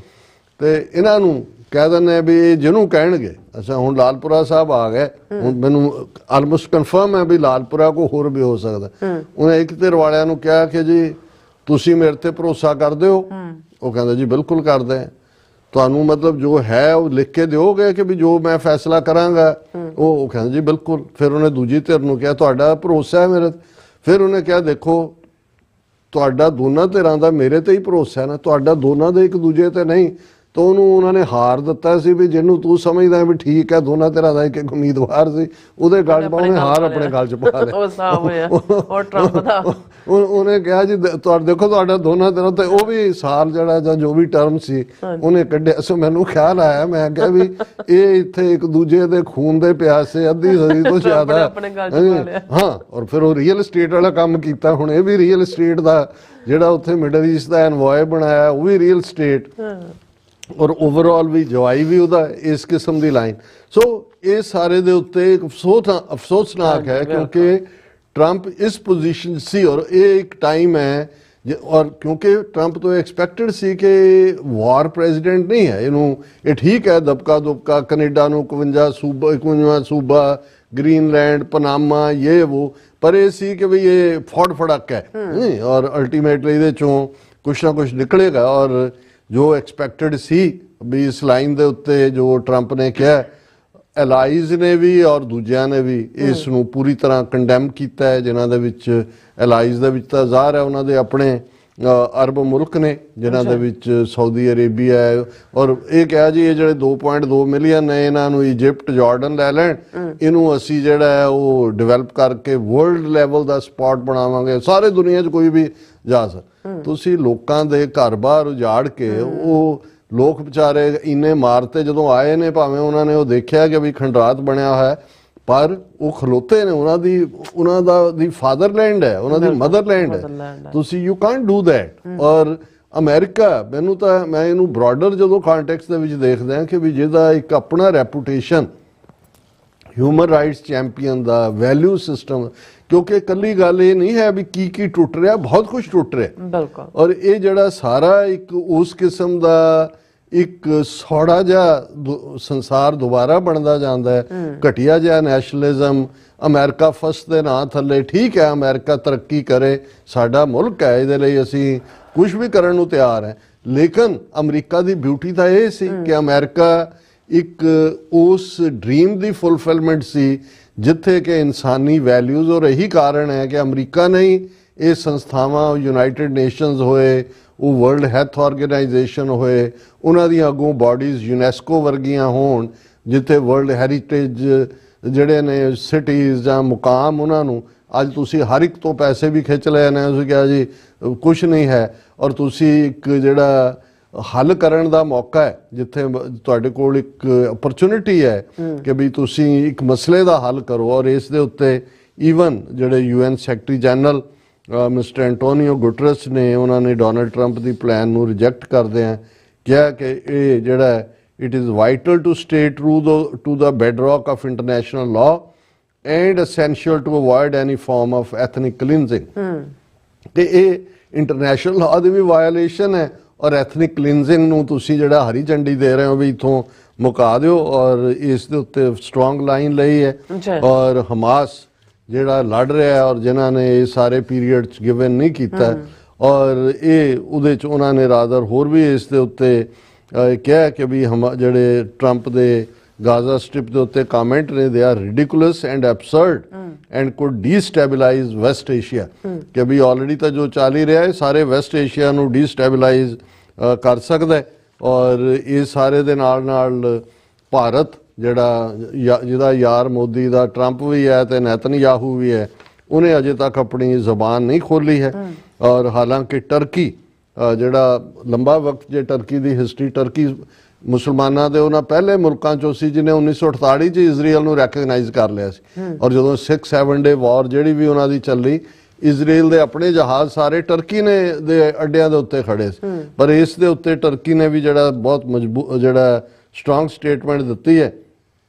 ਤੇ ਇਹਨਾਂ ਨੂੰ ਕਹਿ ਦਿੰਦੇ ਵੀ ਇਹ ਜਿਹਨੂੰ ਕਹਿਣਗੇ। ਅੱਛਾ, ਹੁਣ ਲਾਲਪੁਰਾ ਸਾਹਿਬ ਆ ਗਏ, ਹੁਣ ਮੈਨੂੰ ਆਲਮੋਸਟ ਕਨਫਰਮ ਹੈ ਵੀ ਲਾਲਪੁਰਾ ਕੋ ਹੋਰ ਵੀ ਹੋ ਸਕਦਾ। ਉਹਨੇ ਇੱਕ ਧਿਰ ਵਾਲਿਆਂ ਨੂੰ ਕਿਹਾ ਕਿ ਜੀ ਤੁਸੀਂ ਮੇਰੇ ਤੇ ਭਰੋਸਾ ਕਰਦੇ ਹੋ? ਉਹ ਕਹਿੰਦਾ ਜੀ ਬਿਲਕੁਲ ਕਰਦੇ ਆ। ਤੁਹਾਨੂੰ ਮਤਲਬ ਜੋ ਹੈ ਉਹ ਲਿਖ ਕੇ ਦਿਓਗੇ ਕਿ ਵੀ ਜੋ ਮੈਂ ਫੈਸਲਾ ਕਰਾਂਗਾ? ਉਹ ਕਹਿੰਦਾ ਜੀ ਬਿਲਕੁਲ। ਫਿਰ ਉਹਨੇ ਦੂਜੀ ਧਿਰ ਨੂੰ ਕਿਹਾ ਤੁਹਾਡਾ ਭਰੋਸਾ ਹੈ ਮੇਰੇ? ਫਿਰ ਉਹਨੇ ਕਿਹਾ ਦੇਖੋ ਤੁਹਾਡਾ ਦੋਨਾਂ ਧਿਰਾਂ ਦਾ ਮੇਰੇ ਤੇ ਹੀ ਭਰੋਸਾ ਹੈ ਨਾ, ਤੁਹਾਡਾ ਦੋਨਾਂ ਦੇ ਇੱਕ ਦੂਜੇ ਤੇ ਨਹੀਂ। ਤਾਂ ਉਹਨੂੰ ਉਹਨਾਂ ਨੇ ਹਾਰ ਦਿੱਤਾ ਸੀ ਵੀ ਜਿਹਨੂੰ ਤੂੰ ਸਮਝਦਾ ਵੀ ਠੀਕ ਹੈ ਦੋਨਾਂ ਧਿਰਾਂ ਦਾ ਇੱਕ ਉਮੀਦਵਾਰ ਸੀ, ਉਹਦੇ ਗੱਲ 'ਚ ਉਹਨੇ ਹਾਰ ਆਪਣੇ ਗੱਲ 'ਚ ਪਾ ਲਿਆ। ਉਹਨੇ ਕਿਹਾ ਜੀ ਦੇਖੋ ਤੁਹਾਡਾ ਦੋਨਾਂ ਧਿਰਾਂ ਤੇ ਉਹ ਵੀ ਸਾਲ ਜਿਹੜਾ ਜਾਂ ਜੋ ਵੀ ਟਰਮ ਸੀ ਉਹਨੇ ਕੱਢਿਆ। ਸੋ ਮੈਨੂੰ ਖਿਆਲ ਆਇਆ, ਮੈਂ ਕਿਹਾ ਵੀ ਇਹ ਇੱਥੇ ਇੱਕ ਦੂਜੇ ਦੇ ਖੂਨ ਦੇ ਪਿਆਸੇ ਅੱਧੀ ਸਦੀ ਤੋਂ ਜ਼ਿਆਦਾ। ਹਾਂ, ਔਰ ਫਿਰ ਉਹ ਰੀਅਲ estate ਵਾਲਾ ਕੰਮ ਕੀਤਾ। ਹੁਣ ਇਹ ਵੀ ਰੀਅਲ estate ਦਾ ਜਿਹੜਾ ਉੱਥੇ ਮਿਡਲ ਈਸਟ ਦਾ ਐਨਵॉय ਬਣਾਇਆ ਉਹ ਵੀ ਰੀਅਲ estate, ਔਰ ਓਵਰਆਲ ਵੀ ਜਵਾਈ ਵੀ ਉਹਦਾ ਇਸ ਕਿਸਮ ਦੀ ਲਾਈਨ। ਸੋ ਇਹ ਸਾਰੇ ਦੇ ਉੱਤੇ ਇੱਕ ਅਫਸੋਸਨਾਕ ਹੈ ਕਿਉਂਕਿ ਟਰੰਪ ਇਸ ਪੋਜੀਸ਼ਨ ਸੀ ਔਰ ਇਹ ਇੱਕ ਟਾਈਮ ਹੈ ਔਰ ਕਿਉਂਕਿ ਟਰੰਪ ਤੋਂ ਐਕਸਪੈਕਟਡ ਸੀ ਕਿ ਵਾਰ ਪ੍ਰੈਜ਼ੀਡੈਂਟ ਨਹੀਂ ਹੈ। ਇਹਨੂੰ ਇਹ ਠੀਕ ਹੈ ਦਬਕਾ ਦੁਬਕਾ ਕੈਨੇਡਾ ਨੂੰ 51 ਸੂਬਾ ਗ੍ਰੀਨਲੈਂਡ ਪਨਾਮਾ ਇਹ ਉਹ, ਪਰ ਇਹ ਸੀ ਕਿ ਵੀ ਇਹ ਫੜਕ ਹੈ ਔਰ ਅਲਟੀਮੇਟਲੀ ਇਹਦੇ ਚੋਂ ਕੁਛ ਨਾ ਕੁਛ ਨਿਕਲੇਗਾ। ਔਰ ਜੋ ਐਕਸਪੈਕਟਡ ਸੀ ਵੀ ਇਸ ਲਾਈਨ ਦੇ ਉੱਤੇ ਜੋ ਟਰੰਪ ਨੇ ਕਿਹਾ ਐਲਾਈਜ਼ ਨੇ ਵੀ ਔਰ ਦੂਜਿਆਂ ਨੇ ਵੀ ਇਸ ਨੂੰ ਪੂਰੀ ਤਰ੍ਹਾਂ ਕੰਡੈਮ ਕੀਤਾ ਹੈ। ਜਿਨ੍ਹਾਂ ਦੇ ਵਿੱਚ ਐਲਾਈਜ਼ ਦੇ ਵਿੱਚ ਤਾਂ ਜ਼ਾਹਰ ਹੈ ਉਹਨਾਂ ਦੇ ਆਪਣੇ ਅਰਬ ਮੁਲਕ ਨੇ, ਜਿਨ੍ਹਾਂ ਦੇ ਵਿੱਚ ਸਾਊਦੀ ਅਰੇਬੀਆ ਹੈ, ਔਰ ਇਹ ਕਿਹਾ ਜੀ ਇਹ ਜਿਹੜੇ 2.2 ਮਿਲੀਅਨ ਨੇ ਇਹਨਾਂ ਨੂੰ ਇਜਿਪਟ ਜਾਰਡਨ ਲੈ ਲੈਣ, ਇਹਨੂੰ ਅਸੀਂ ਜਿਹੜਾ ਹੈ ਉਹ ਡਿਵੈਲਪ ਕਰਕੇ ਵਰਲਡ ਲੈਵਲ ਦਾ ਸਪਾਟ ਬਣਾਵਾਂਗੇ, ਸਾਰੇ ਦੁਨੀਆ 'ਚ ਕੋਈ ਵੀ ਜਾ ਤੁਸੀਂ ਲੋਕਾਂ ਦੇ ਘਰ-ਬਾਰ ਉਜਾੜ ਕੇ ਉਹ ਲੋਕ ਵਿਚਾਰੇ ਇੰਨੇ ਮਾਰਤੇ ਜਦੋਂ ਆਏ ਨੇ, ਭਾਵੇਂ ਉਹਨਾਂ ਨੇ ਉਹ ਦੇਖਿਆ ਕਿ ਵੀ ਖੰਡਰਾਤ ਬਣਿਆ ਹੋਇਆ, ਪਰ ਉਹ ਖਲੋਤੇ ਨੇ, ਉਹਨਾਂ ਦਾ ਦੀ ਫਾਦਰਲੈਂਡ ਹੈ, ਉਹਨਾਂ ਦੀ ਮਦਰਲੈਂਡ ਹੈ। ਤੁਸੀਂ ਯੂ ਕੈਨਟ ਡੂ ਦੈਟ। ਔਰ ਅਮਰੀਕਾ, ਮੈਨੂੰ ਤਾਂ ਮੈਂ ਇਹਨੂੰ ਬ੍ਰੌਡਰ ਜਦੋਂ ਕੰਟੈਕਸਟ ਦੇ ਵਿੱਚ ਦੇਖਦਾ ਹਾਂ ਕਿ ਵੀ ਜਿਹਦਾ ਇੱਕ ਆਪਣਾ ਰੈਪੂਟੇਸ਼ਨ ਹਿਊਮਨ ਰਾਈਟਸ ਚੈਂਪੀਅਨ ਦਾ ਵੈਲਿਊ ਸਿਸਟਮ, ਕਿਉਂਕਿ ਇਕੱਲੀ ਗੱਲ ਇਹ ਨਹੀਂ ਹੈ ਵੀ ਕੀ ਟੁੱਟ ਰਿਹਾ, ਬਹੁਤ ਕੁਝ ਟੁੱਟ ਰਿਹਾ ਬਿਲਕੁਲ। ਔਰ ਇਹ ਜਿਹੜਾ ਸਾਰਾ ਇੱਕ ਉਸ ਕਿਸਮ ਦਾ ਇੱਕ ਸੌੜਾ ਜਿਹਾ ਸੰਸਾਰ ਦੁਬਾਰਾ ਬਣਦਾ ਜਾਂਦਾ ਹੈ, ਘਟੀਆ ਜਿਹਾ ਨੈਸ਼ਨਲਿਜ਼ਮ, ਅਮਰੀਕਾ ਫਸਟ ਦੇ ਨਾਂ ਥੱਲੇ। ਠੀਕ ਹੈ, ਅਮਰੀਕਾ ਤਰੱਕੀ ਕਰੇ, ਸਾਡਾ ਮੁਲਕ ਹੈ, ਇਹਦੇ ਲਈ ਅਸੀਂ ਕੁਝ ਵੀ ਕਰਨ ਨੂੰ ਤਿਆਰ ਹੈ, ਲੇਕਿਨ ਅਮਰੀਕਾ ਦੀ ਬਿਊਟੀ ਤਾਂ ਇਹ ਸੀ ਕਿ ਅਮਰੀਕਾ ਇੱਕ ਉਸ ਡ੍ਰੀਮ ਦੀ ਫੁਲਫਿਲਮੈਂਟ ਸੀ ਜਿੱਥੇ ਕਿ ਇਨਸਾਨੀ ਵੈਲਿਊਜ਼, ਔਰ ਇਹੀ ਕਾਰਨ ਹੈ ਕਿ ਅਮਰੀਕਾ ਨਹੀਂ ਇਹ ਸੰਸਥਾਵਾਂ, ਯੂਨਾਈਟਿਡ ਨੇਸ਼ਨਸ ਹੋਏ, ਉਹ ਵਰਲਡ ਹੈਲਥ ਆਰਗੇਨਾਈਜੇਸ਼ਨ ਹੋਏ, ਉਹਨਾਂ ਦੀਆਂ ਅੱਗੋਂ ਬਾਡੀਜ਼ ਯੂਨੈਸਕੋ ਵਰਗੀਆਂ ਹੋਣ, ਜਿੱਥੇ ਵਰਲਡ ਹੈਰੀਟੇਜ ਜਿਹੜੇ ਨੇ ਸਿਟੀਜ਼ ਜਾਂ ਮੁਕਾਮ, ਉਹਨਾਂ ਨੂੰ ਅੱਜ ਤੁਸੀਂ ਹਰ ਇੱਕ ਤੋਂ ਪੈਸੇ ਵੀ ਖਿੱਚ ਲਏ ਨੇ, ਤੁਸੀਂ ਕਿਹਾ ਜੀ ਕੁਛ ਨਹੀਂ ਹੈ, ਔਰ ਤੁਸੀਂ ਇੱਕ ਜਿਹੜਾ ਹੱਲ ਕਰਨ ਦਾ ਮੌਕਾ ਹੈ, ਜਿੱਥੇ ਤੁਹਾਡੇ ਕੋਲ ਇੱਕ ਅਪਰਚੁਨਿਟੀ ਹੈ ਕਿ ਵੀ ਤੁਸੀਂ ਇੱਕ ਮਸਲੇ ਦਾ ਹੱਲ ਕਰੋ। ਔਰ ਇਸ ਦੇ ਉੱਤੇ ਈਵਨ ਜਿਹੜੇ UN secretary general mister Antonio Guterres ਨੇ, ਉਹਨਾਂ ਨੇ ਡੋਨਲਡ ਟਰੰਪ ਦੀ ਪਲਾਨ ਨੂੰ ਰਿਜੈਕਟ ਕਰਦਿਆਂ ਕਿਹਾ ਕਿ ਇਹ ਜਿਹੜਾ it is vital to stay true the bedrock of international law and essential to avoid any form of ethnic cleansing. ਤੇ ਇਹ ਇੰਟਰਨੈਸ਼ਨਲ ਲਾਅ ਦੀ ਵੀ ਵਾਇਓਲੇਸ਼ਨ ਹੈ, ਔਰ ਐਥਨਿਕ ਕਲੀਨਜ਼ਿੰਗ ਨੂੰ ਤੁਸੀਂ ਜਿਹੜਾ ਹਰੀ ਝੰਡੀ ਦੇ ਰਹੇ ਹੋ ਵੀ ਇਥੋਂ ਮੁਕਾ ਦਿਓ, ਔਰ ਇਸ ਦੇ ਉੱਤੇ ਸਟਰੋਂਗ ਲਾਈਨ ਲਈ ਹੈ। ਔਰ ਹਮਾਸ ਜਿਹੜਾ ਲੜ ਰਿਹਾ ਹੈ, ਔਰ ਜਿਨ੍ਹਾਂ ਨੇ ਇਹ ਸਾਰੇ ਪੀਰੀਅਡ 'ਚ ਗਿਵਨ ਨਹੀਂ ਕੀਤਾ, ਔਰ ਇਹ ਉਹਦੇ 'ਚ ਉਹਨਾਂ ਨੇ ਰਾਦਰ ਹੋਰ ਵੀ ਇਸ ਦੇ ਉੱਤੇ ਕਿਹਾ ਕਿ ਵੀ ਜਿਹੜੇ ਟਰੰਪ ਦੇ ਗਾਜ਼ਾ ਸਟ੍ਰਿਪ ਦੇ ਉੱਤੇ ਕਮੈਂਟ ਨੇ, they are ridiculous and absurd and could destabilise West Asia, ਕਿ ਵੀ ਆਲਰੇਡੀ ਤਾਂ ਜੋ ਚੱਲ ਹੀ ਰਿਹਾ ਹੈ ਸਾਰੇ ਵੈਸਟ ਏਸ਼ੀਆ ਨੂੰ ਡੀਸਟੈਬਿਲਾਈਜ਼ ਕਰ ਸਕਦਾ ਹੈ। ਔਰ ਇਹ ਸਾਰੇ ਦੇ ਨਾਲ ਭਾਰਤ ਜਿਹਦਾ ਯਾਰ ਮੋਦੀ ਦਾ ਟਰੰਪ ਵੀ ਹੈ ਤੇ ਨੈਤਨਯਾਹੂ ਵੀ ਹੈ, ਉਹਨੇ ਅਜੇ ਤੱਕ ਆਪਣੀ ਜ਼ਬਾਨ ਨਹੀਂ ਖੋਲ੍ਹੀ ਹੈ। ਔਰ ਹਾਲਾਂਕਿ ਟਰਕੀ ਜਿਹੜਾ ਲੰਬਾ ਵਕਤ ਜੇ ਟਰਕੀ ਦੀ ਹਿਸਟਰੀ, ਟਰਕੀ ਮੁਸਲਮਾਨਾਂ ਦੇ ਉਹਨਾਂ ਪਹਿਲੇ ਮੁਲਕਾਂ 'ਚੋਂ ਸੀ ਜਿਹਨੇ 1948 'ਚ ਇਜ਼ਰਾਈਲ ਨੂੰ ਰੈਕਗਨਾਈਜ਼ ਕਰ ਲਿਆ ਸੀ। ਔਰ ਜਦੋਂ 6-7 ਡੇ ਵਾਰ ਜਿਹੜੀ ਵੀ ਉਹਨਾਂ ਦੀ ਚੱਲੀ, ਇਜ਼ਰਾਈਲ ਦੇ ਆਪਣੇ ਜਹਾਜ਼ ਸਾਰੇ ਟਰਕੀ ਨੇ ਦੇ ਅੱਡਿਆਂ ਦੇ ਉੱਤੇ ਖੜੇ ਸੀ, ਪਰ ਇਸ ਦੇ ਉੱਤੇ ਟਰਕੀ ਨੇ ਵੀ ਜਿਹੜਾ ਬਹੁਤ ਜਿਹੜਾ ਸਟਰੋਂਗ ਸਟੇਟਮੈਂਟ ਦਿੱਤੀ ਹੈ।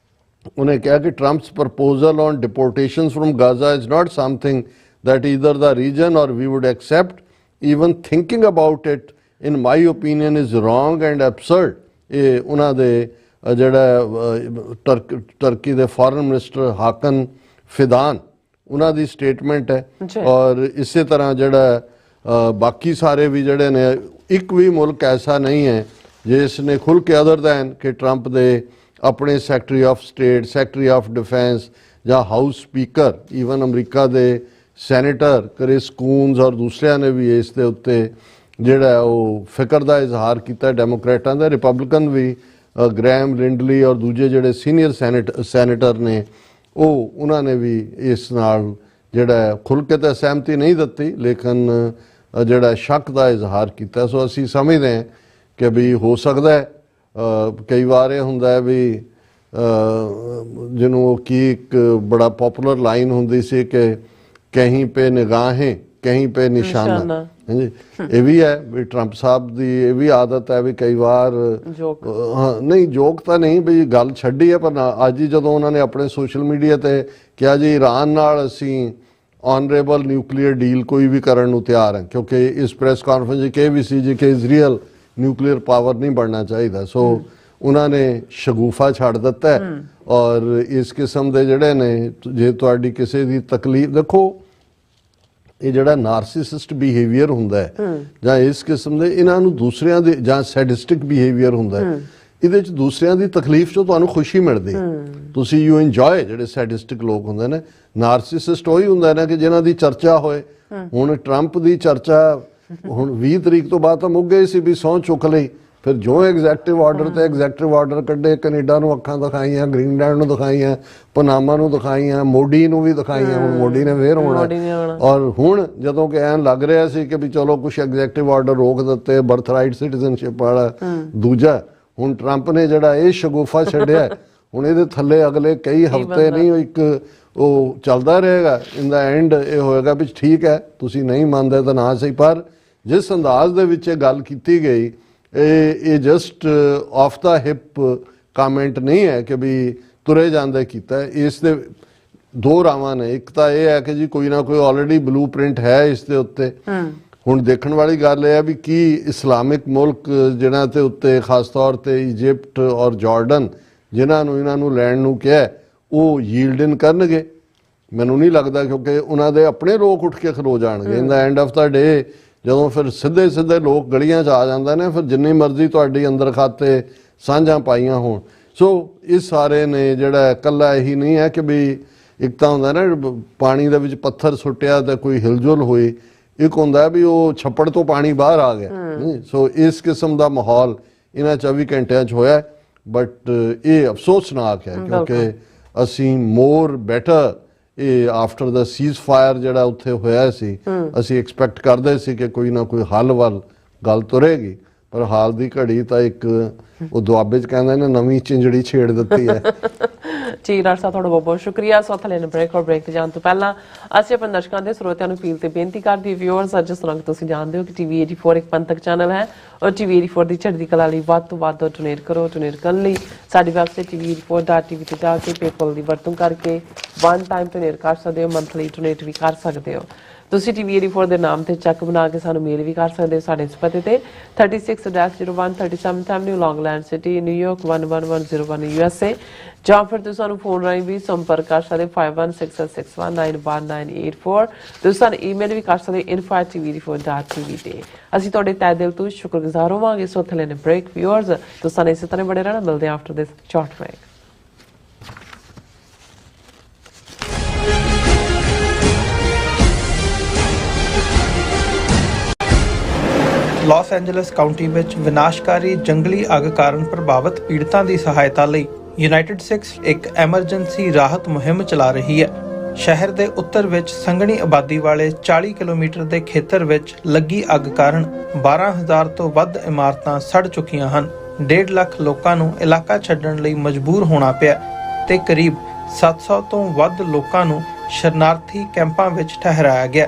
ਉਹਨੇ ਕਿਹਾ ਕਿ Trump's proposal on deportations from Gaza is not something that either the region or we would accept. Even thinking about it, in my opinion, is wrong and absurd. ਇਹ ਉਹਨਾਂ ਦੇ ਜਿਹੜਾ ਟਰਕੀ ਦੇ ਫੋਰਨ ਮਿਨਿਸਟਰ ਹਾਕਨ ਫਿਦਾਨ, ਉਹਨਾਂ ਦੀ statement ਹੈ। ਔਰ ਇਸੇ ਤਰ੍ਹਾਂ ਜਿਹੜਾ ਬਾਕੀ ਸਾਰੇ ਵੀ ਜਿਹੜੇ ਨੇ, ਇੱਕ ਵੀ ਮੁਲਕ ਐਸਾ ਨਹੀਂ ਹੈ ਜਿਸ ਨੇ ਖੁੱਲ੍ਹ ਕੇ ਅਦਰ ਦੈਨ ਕਿ ਟਰੰਪ ਦੇ ਆਪਣੇ secretary of state, secretary of defence ਜਾਂ ਹਾਊਸ ਸਪੀਕਰ, ਈਵਨ ਅਮਰੀਕਾ ਦੇ ਸੈਨੇਟਰ ਕ੍ਰਿਸ ਕੂਨਜ਼ ਔਰ ਦੂਸਰਿਆਂ ਨੇ ਵੀ ਇਸ ਦੇ ਉੱਤੇ ਜਿਹੜਾ ਉਹ ਫਿਕਰ ਦਾ ਇਜ਼ਹਾਰ ਕੀਤਾ। ਡੈਮੋਕ੍ਰੇਟਾਂ ਦੇ, ਰਿਪਬਲਿਕਨ ਵੀ, ਗ੍ਰੈਮ ਲਿੰਡਲੀ ਔਰ ਦੂਜੇ ਜਿਹੜੇ ਸੀਨੀਅਰ ਸੈਨੇਟਰ ਨੇ, ਉਹਨਾਂ ਨੇ ਵੀ ਇਸ ਨਾਲ ਜਿਹੜਾ ਖੁੱਲ੍ਹ ਕੇ ਤਾਂ ਸਹਿਮਤੀ ਨਹੀਂ ਦਿੱਤੀ, ਲੇਕਿਨ ਜਿਹੜਾ ਸ਼ੱਕ ਦਾ ਇਜ਼ਹਾਰ ਕੀਤਾ। ਸੋ ਅਸੀਂ ਸਮਝਦੇ ਹਾਂ ਕਿ ਵੀ ਹੋ ਸਕਦਾ ਹੈ, ਕਈ ਵਾਰ ਇਹ ਹੁੰਦਾ ਹੈ ਵੀ ਜਿਹਨੂੰ ਕੀ ਇੱਕ ਬੜਾ ਪਪੂਲਰ ਲਾਈਨ ਹੁੰਦੀ ਸੀ ਕਿ ਕਹੀਂ ਪੇ ਨਿਗਾहें ਕਹੀਂ ਪੇ ਨਿਸ਼ਾਨਾ। ਹਾਂਜੀ, ਇਹ ਵੀ ਹੈ ਵੀ ਟਰੰਪ ਸਾਹਿਬ ਦੀ ਇਹ ਵੀ ਆਦਤ ਹੈ ਵੀ ਕਈ ਵਾਰ ਨਹੀਂ, ਜੋਕ ਤਾਂ ਨਹੀਂ ਵੀ ਗੱਲ ਛੱਡੀ ਹੈ, ਪਰ ਅੱਜ ਹੀ ਜਦੋਂ ਉਹਨਾਂ ਨੇ ਆਪਣੇ ਸੋਸ਼ਲ ਮੀਡੀਆ ਤੇ ਕਿਹਾ ਜੀ ਈਰਾਨ ਨਾਲ ਅਸੀਂ ਆਨਰੇਬਲ ਨਿਊਕਲੀਅਰ ਡੀਲ ਕੋਈ ਵੀ ਕਰਨ ਨੂੰ ਤਿਆਰ ਹੈ, ਕਿਉਂਕਿ ਇਸ ਪ੍ਰੈਸ ਕਾਨਫਰੰਸ 'ਚ ਇਹ ਵੀ ਸੀ ਜੀ ਕਿ ਇਜ਼ਰਾਈਲ ਨਿਊਕਲੀਅਰ ਪਾਵਰ ਨਹੀਂ ਬਣਨਾ ਚਾਹੀਦਾ। ਸੋ ਉਹਨਾਂ ਨੇ ਸ਼ਗੂਫਾ ਛੱਡ ਦਿੱਤਾ। ਔਰ ਇਸ ਕਿਸਮ ਦੇ ਜਿਹੜੇ ਨੇ, ਜੇ ਤੁਹਾਡੀ ਕਿਸੇ ਦੀ ਤਕਲੀਫ, ਦੇਖੋ ਇਹ ਜਿਹੜਾ ਨਾਰਸਿਸਿਸਟ ਬਿਹੇਵੀਅਰ ਹੁੰਦਾ ਹੈ ਜਾਂ ਇਸ ਕਿਸਮ ਦੇ, ਇਹਨਾਂ ਨੂੰ ਦੂਸਰਿਆਂ ਦੇ, ਜਾਂ ਸੈਡਿਸਟਿਕ ਬਿਹੇਵੀਅਰ ਹੁੰਦਾ ਹੈ, ਇਹਦੇ ਚ ਦੂਸਰਿਆਂ ਦੀ ਤਕਲੀਫ ਚੋਂ ਤੁਹਾਨੂੰ ਖੁਸ਼ੀ ਮਿਲਦੀ ਤੁਸੀਂ ਯੂ ਇੰਜੋਏ। ਜਿਹੜੇ ਸੈਡਿਸਟਿਕ ਲੋਕ ਹੁੰਦੇ ਨੇ, ਨਾਰਸਿਸਿਸਟ ਉਹੀ ਹੁੰਦਾ ਨਾ ਕਿ ਜਿਨ੍ਹਾਂ ਦੀ ਚਰਚਾ ਹੋਏ। ਹੁਣ ਟਰੰਪ ਦੀ ਚਰਚਾ ਹੁਣ 20 ਤਰੀਕ ਤੋਂ ਬਾਅਦ ਤਾਂ ਮੁੱਕ ਗਈ ਸੀ ਵੀ ਸਹੁੰ ਚੁੱਕ ਲਈ, ਫਿਰ ਜੋ ਐਗਜ਼ੈਕਟਿਵ ਆਰਡਰ ਤੇ ਐਗਜ਼ੈਕਟਿਵ ਆਰਡਰ ਕੱਢੇ, ਕੈਨੇਡਾ ਨੂੰ ਅੱਖਾਂ ਦਿਖਾਈਆਂ, ਗ੍ਰੀਨਲੈਂਡ ਨੂੰ ਦਿਖਾਈਆਂ, ਪਨਾਮਾ ਨੂੰ ਦਿਖਾਈਆਂ, ਮੋਡੀ ਨੂੰ ਵੀ ਦਿਖਾਈਆਂ। ਹੁਣ ਮੋਡੀ ਨੇ ਫੇਰ ਹੋਣਾ। ਔਰ ਹੁਣ ਜਦੋਂ ਕਿ ਐਨ ਲੱਗ ਰਿਹਾ ਸੀ ਕਿ ਵੀ ਚਲੋ ਕੁਝ ਐਗਜ਼ੈਕਟਿਵ ਆਰਡਰ ਰੋਕ ਦਿੱਤੇ, ਬਰਥ ਰਾਈਟ ਸਿਟੀਜ਼ਨਸ਼ਿਪ ਵਾਲਾ ਦੂਜਾ, ਹੁਣ ਟਰੰਪ ਨੇ ਜਿਹੜਾ ਇਹ ਸ਼ਗੂਫਾ ਛੱਡਿਆ, ਹੁਣ ਇਹਦੇ ਥੱਲੇ ਅਗਲੇ ਕਈ ਹਫ਼ਤੇ ਨਹੀਂ ਇੱਕ ਉਹ ਚੱਲਦਾ ਰਹੇਗਾ। ਇਨ ਦਾ ਐਂਡ ਇਹ ਹੋਏਗਾ ਵੀ ਠੀਕ ਹੈ ਤੁਸੀਂ ਨਹੀਂ ਮੰਨਦੇ ਤਾਂ ਨਾ ਸਹੀ, ਪਰ ਜਿਸ ਅੰਦਾਜ਼ ਦੇ ਵਿੱਚ ਇਹ ਗੱਲ ਕੀਤੀ ਗਈ ਇਹ just of the hip comment ਨਹੀਂ ਹੈ ਕਿ ਵੀ ਤੁਰੇ ਜਾਂਦੇ ਕੀਤਾ। ਇਸ ਦੇ ਦੋ ਰਾਵਾਂ ਨੇ, ਇੱਕ ਤਾਂ ਇਹ ਹੈ ਕਿ ਜੀ ਕੋਈ ਨਾ ਕੋਈ ਆਲਰੇਡੀ ਬਲੂ ਪ੍ਰਿੰਟ ਹੈ ਇਸ ਦੇ ਉੱਤੇ। ਹੁਣ ਦੇਖਣ ਵਾਲੀ ਗੱਲ ਇਹ ਹੈ ਵੀ ਕੀ ਇਸਲਾਮਿਕ ਮੁਲਕ ਜਿਹਨਾਂ ਦੇ ਉੱਤੇ ਖਾਸ ਤੌਰ ਤੇ ਇਜਿਪਟ ਔਰ ਜਾਰਡਨ ਜਿਨ੍ਹਾਂ ਨੂੰ ਇਹਨਾਂ ਨੂੰ ਲੈਣ ਨੂੰ ਕਿਹਾ ਉਹ ਯੀਲਡ ਇਨ ਕਰਨਗੇ? ਮੈਨੂੰ ਨਹੀਂ ਲੱਗਦਾ, ਕਿਉਂਕਿ ਉਹਨਾਂ ਦੇ ਆਪਣੇ ਲੋਕ ਉੱਠ ਕੇ ਖਲੋ ਜਾਣਗੇ। ਇਨ ਦਾ ਐਂਡ ਆਫ ਦਾ ਡੇ ਜਦੋਂ ਫਿਰ ਸਿੱਧੇ ਸਿੱਧੇ ਲੋਕ ਗਲੀਆਂ 'ਚ ਆ ਜਾਂਦੇ ਨੇ, ਫਿਰ ਜਿੰਨੀ ਮਰਜ਼ੀ ਤੁਹਾਡੀ ਅੰਦਰ ਖਾਤੇ ਸਾਂਝਾਂ ਪਾਈਆਂ ਹੋਣ। ਸੋ ਇਸ ਸਾਰੇ ਨੇ ਜਿਹੜਾ ਇਕੱਲਾ ਇਹੀ ਨਹੀਂ ਹੈ ਕਿ ਵੀ ਇੱਕ ਤਾਂ ਹੁੰਦਾ ਨਾ ਪਾਣੀ ਦੇ ਵਿੱਚ ਪੱਥਰ ਸੁੱਟਿਆ ਤੇ ਕੋਈ ਹਿਲਜੁਲ ਹੋਈ, ਇੱਕ ਹੁੰਦਾ ਵੀ ਉਹ ਛੱਪੜ ਤੋਂ ਪਾਣੀ ਬਾਹਰ ਆ ਗਿਆ। ਸੋ ਇਸ ਕਿਸਮ ਦਾ ਮਾਹੌਲ ਇਹਨਾਂ 24 ਘੰਟਿਆਂ 'ਚ ਹੋਇਆ। ਬਟ ਇਹ ਅਫਸੋਸਨਾਕ ਹੈ ਕਿਉਂਕਿ ਅਸੀਂ ਮੋਰ ਬੈਟਰ ਇਹ ਆਫਟਰ ਦਾ ਸੀਜ਼ ਫਾਇਰ ਜਿਹੜਾ ਉੱਥੇ ਹੋਇਆ ਸੀ, ਅਸੀਂ ਐਕਸਪੈਕਟ ਕਰਦੇ ਸੀ ਕਿ ਕੋਈ ਨਾ ਕੋਈ ਹੱਲ ਵੱਲ ਗੱਲ ਤੁਰੇਗੀ, ਪਰ ਹਾਲ ਦੀ ਘੜੀ ਤਾਂ ਇੱਕ ਉਹ ਦੁਆਬੇ 'ਚ ਕਹਿੰਦੇ ਨੇ ਨਵੀਂ ਚਿੰਜੜੀ ਛੇੜ ਦਿੱਤੀ ਹੈ। ਜੀ ਡਾਕਟਰ ਸਾਹਿਬ ਤੁਹਾਡਾ ਬਹੁਤ ਬਹੁਤ ਸ਼ੁਕਰੀਆ। ਸੋ ਥਲੇ ਨੇ ਬ੍ਰੇਕ ਔਰ ਬ੍ਰੇਕ ਤੇ ਜਾਣ ਤੋਂ ਪਹਿਲਾਂ ਅਸੀਂ ਆਪਣੇ ਦਰਸ਼ਕਾਂ ਦੇ ਸਰੋਤਿਆਂ ਨੂੰ ਅਪੀਲ ਤੇ ਬੇਨਤੀ ਕਰਦੇ ਵਿਊਅਰਸ, ਜਿਸ ਤਰ੍ਹਾਂ ਤੁਸੀਂ ਜਾਣਦੇ ਹੋ ਕਿ ਟੀਵੀ 84 ਇੱਕ ਪੰਥਕ ਚੈਨਲ ਹੈ ਔਰ ਟੀਵੀ 84 ਦੀ ਚੜ੍ਹਦੀ ਕਲਾ ਲਈ ਵੱਧ ਤੋਂ ਵੱਧ ਡੋਨੇਟ ਕਰੋ। ਡੋਨੇਟ ਕਰਨ ਲਈ ਸਾਡੀ ਵੈਬਸਾਈਟ tv84.tv ਤੇ ਜਾ ਕੇ ਪੇਪਲ ਦੀ ਵਰਤੋਂ ਕਰਕੇ ਵਨ ਟਾਈਮ ਡੋਨੇਟ ਕਰ ਸਕਦੇ ਹੋ, ਮੰਥਲੀ ਡੋਨੇਟ ਵੀ ਕਰ ਸਕਦੇ ਹੋ। ਤੁਸੀਂ ਟੀਵੀ 84 ਦੇ ਨਾਮ ਤੇ ਚੈੱਕ ਬਣਾ ਕੇ ਸਾਨੂੰ ਮੇਲ ਵੀ ਕਰ ਸਕਦੇ ਹੋ ਸਾਡੇ ਇਸ ਪਤੇ ਤੇ 36-01 37th Avenue ਲੌਂਗਲੈਂਡ ਸਿਟੀ ਨਿਊਯਾਰਕ 11101 USA, ਜਾਂ ਫਿਰ ਤੁਸੀਂ ਸਾਨੂੰ ਫੋਨ ਰਾਹੀਂ ਵੀ ਸੰਪਰਕ ਕਰ ਸਕਦੇ 5166191984। ਤੁਸੀਂ ਸਾਨੂੰ ਈਮੇਲ ਵੀ ਕਰ ਸਕਦੇ info@tv84.tv ਤੇ। ਅਸੀਂ ਤੁਹਾਡੇ ਤਹਿ ਦਿਲ ਤੋਂ ਸ਼ੁਕਰਗੁਜ਼ਾਰ ਹੋਵਾਂਗੇ। ਸੋ ਥਲੇ ਨੇ ਬ੍ਰੇਕ ਵਿਊਅਰਸ, ਤੁਸੀਂ ਇਸੇ ਤਰ੍ਹਾਂ ਬੜੇ ਰਹਿਣਾ। ਮਿਲਦੇ ਹਾਂ after this short break. Los Angeles County ਵਿੱਚ ਵਿਨਾਸ਼ਕਾਰੀ ਜੰਗਲੀ ਅੱਗ ਕਾਰਨ ਪ੍ਰਭਾਵਿਤ ਪੀੜਤਾਂ ਦੀ ਸਹਾਇਤਾ ਲਈ ਯੂਨਾਈਟਿਡ ਸਿਕਸ ਇੱਕ ਐਮਰਜੈਂਸੀ ਰਾਹਤ ਮੁਹਿੰਮ ਚਲਾ ਰਹੀ ਹੈ। ਸ਼ਹਿਰ ਦੇ ਉੱਤਰ ਵਿੱਚ ਸੰਘਣੀ ਆਬਾਦੀ ਵਾਲੇ 40 ਕਿਲੋਮੀਟਰ ਦੇ ਖੇਤਰ ਵਿੱਚ ਲੱਗੀ ਅੱਗ ਕਾਰਨ 12,000 ਤੋਂ ਵੱਧ ਇਮਾਰਤਾਂ ਸੜ ਚੁੱਕੀਆਂ ਹਨ। 1.5 ਲੱਖ ਲੋਕਾਂ ਨੂੰ ਇਲਾਕਾ ਛੱਡਣ ਲਈ ਮਜਬੂਰ ਹੋਣਾ ਪਿਆ ਤੇ ਕਰੀਬ 700 ਤੋਂ ਵੱਧ ਲੋਕਾਂ ਨੂੰ ਸ਼ਰਨਾਰਥੀ ਕੈਂਪਾਂ ਵਿੱਚ ਠਹਿਰਾਇਆ ਗਿਆ।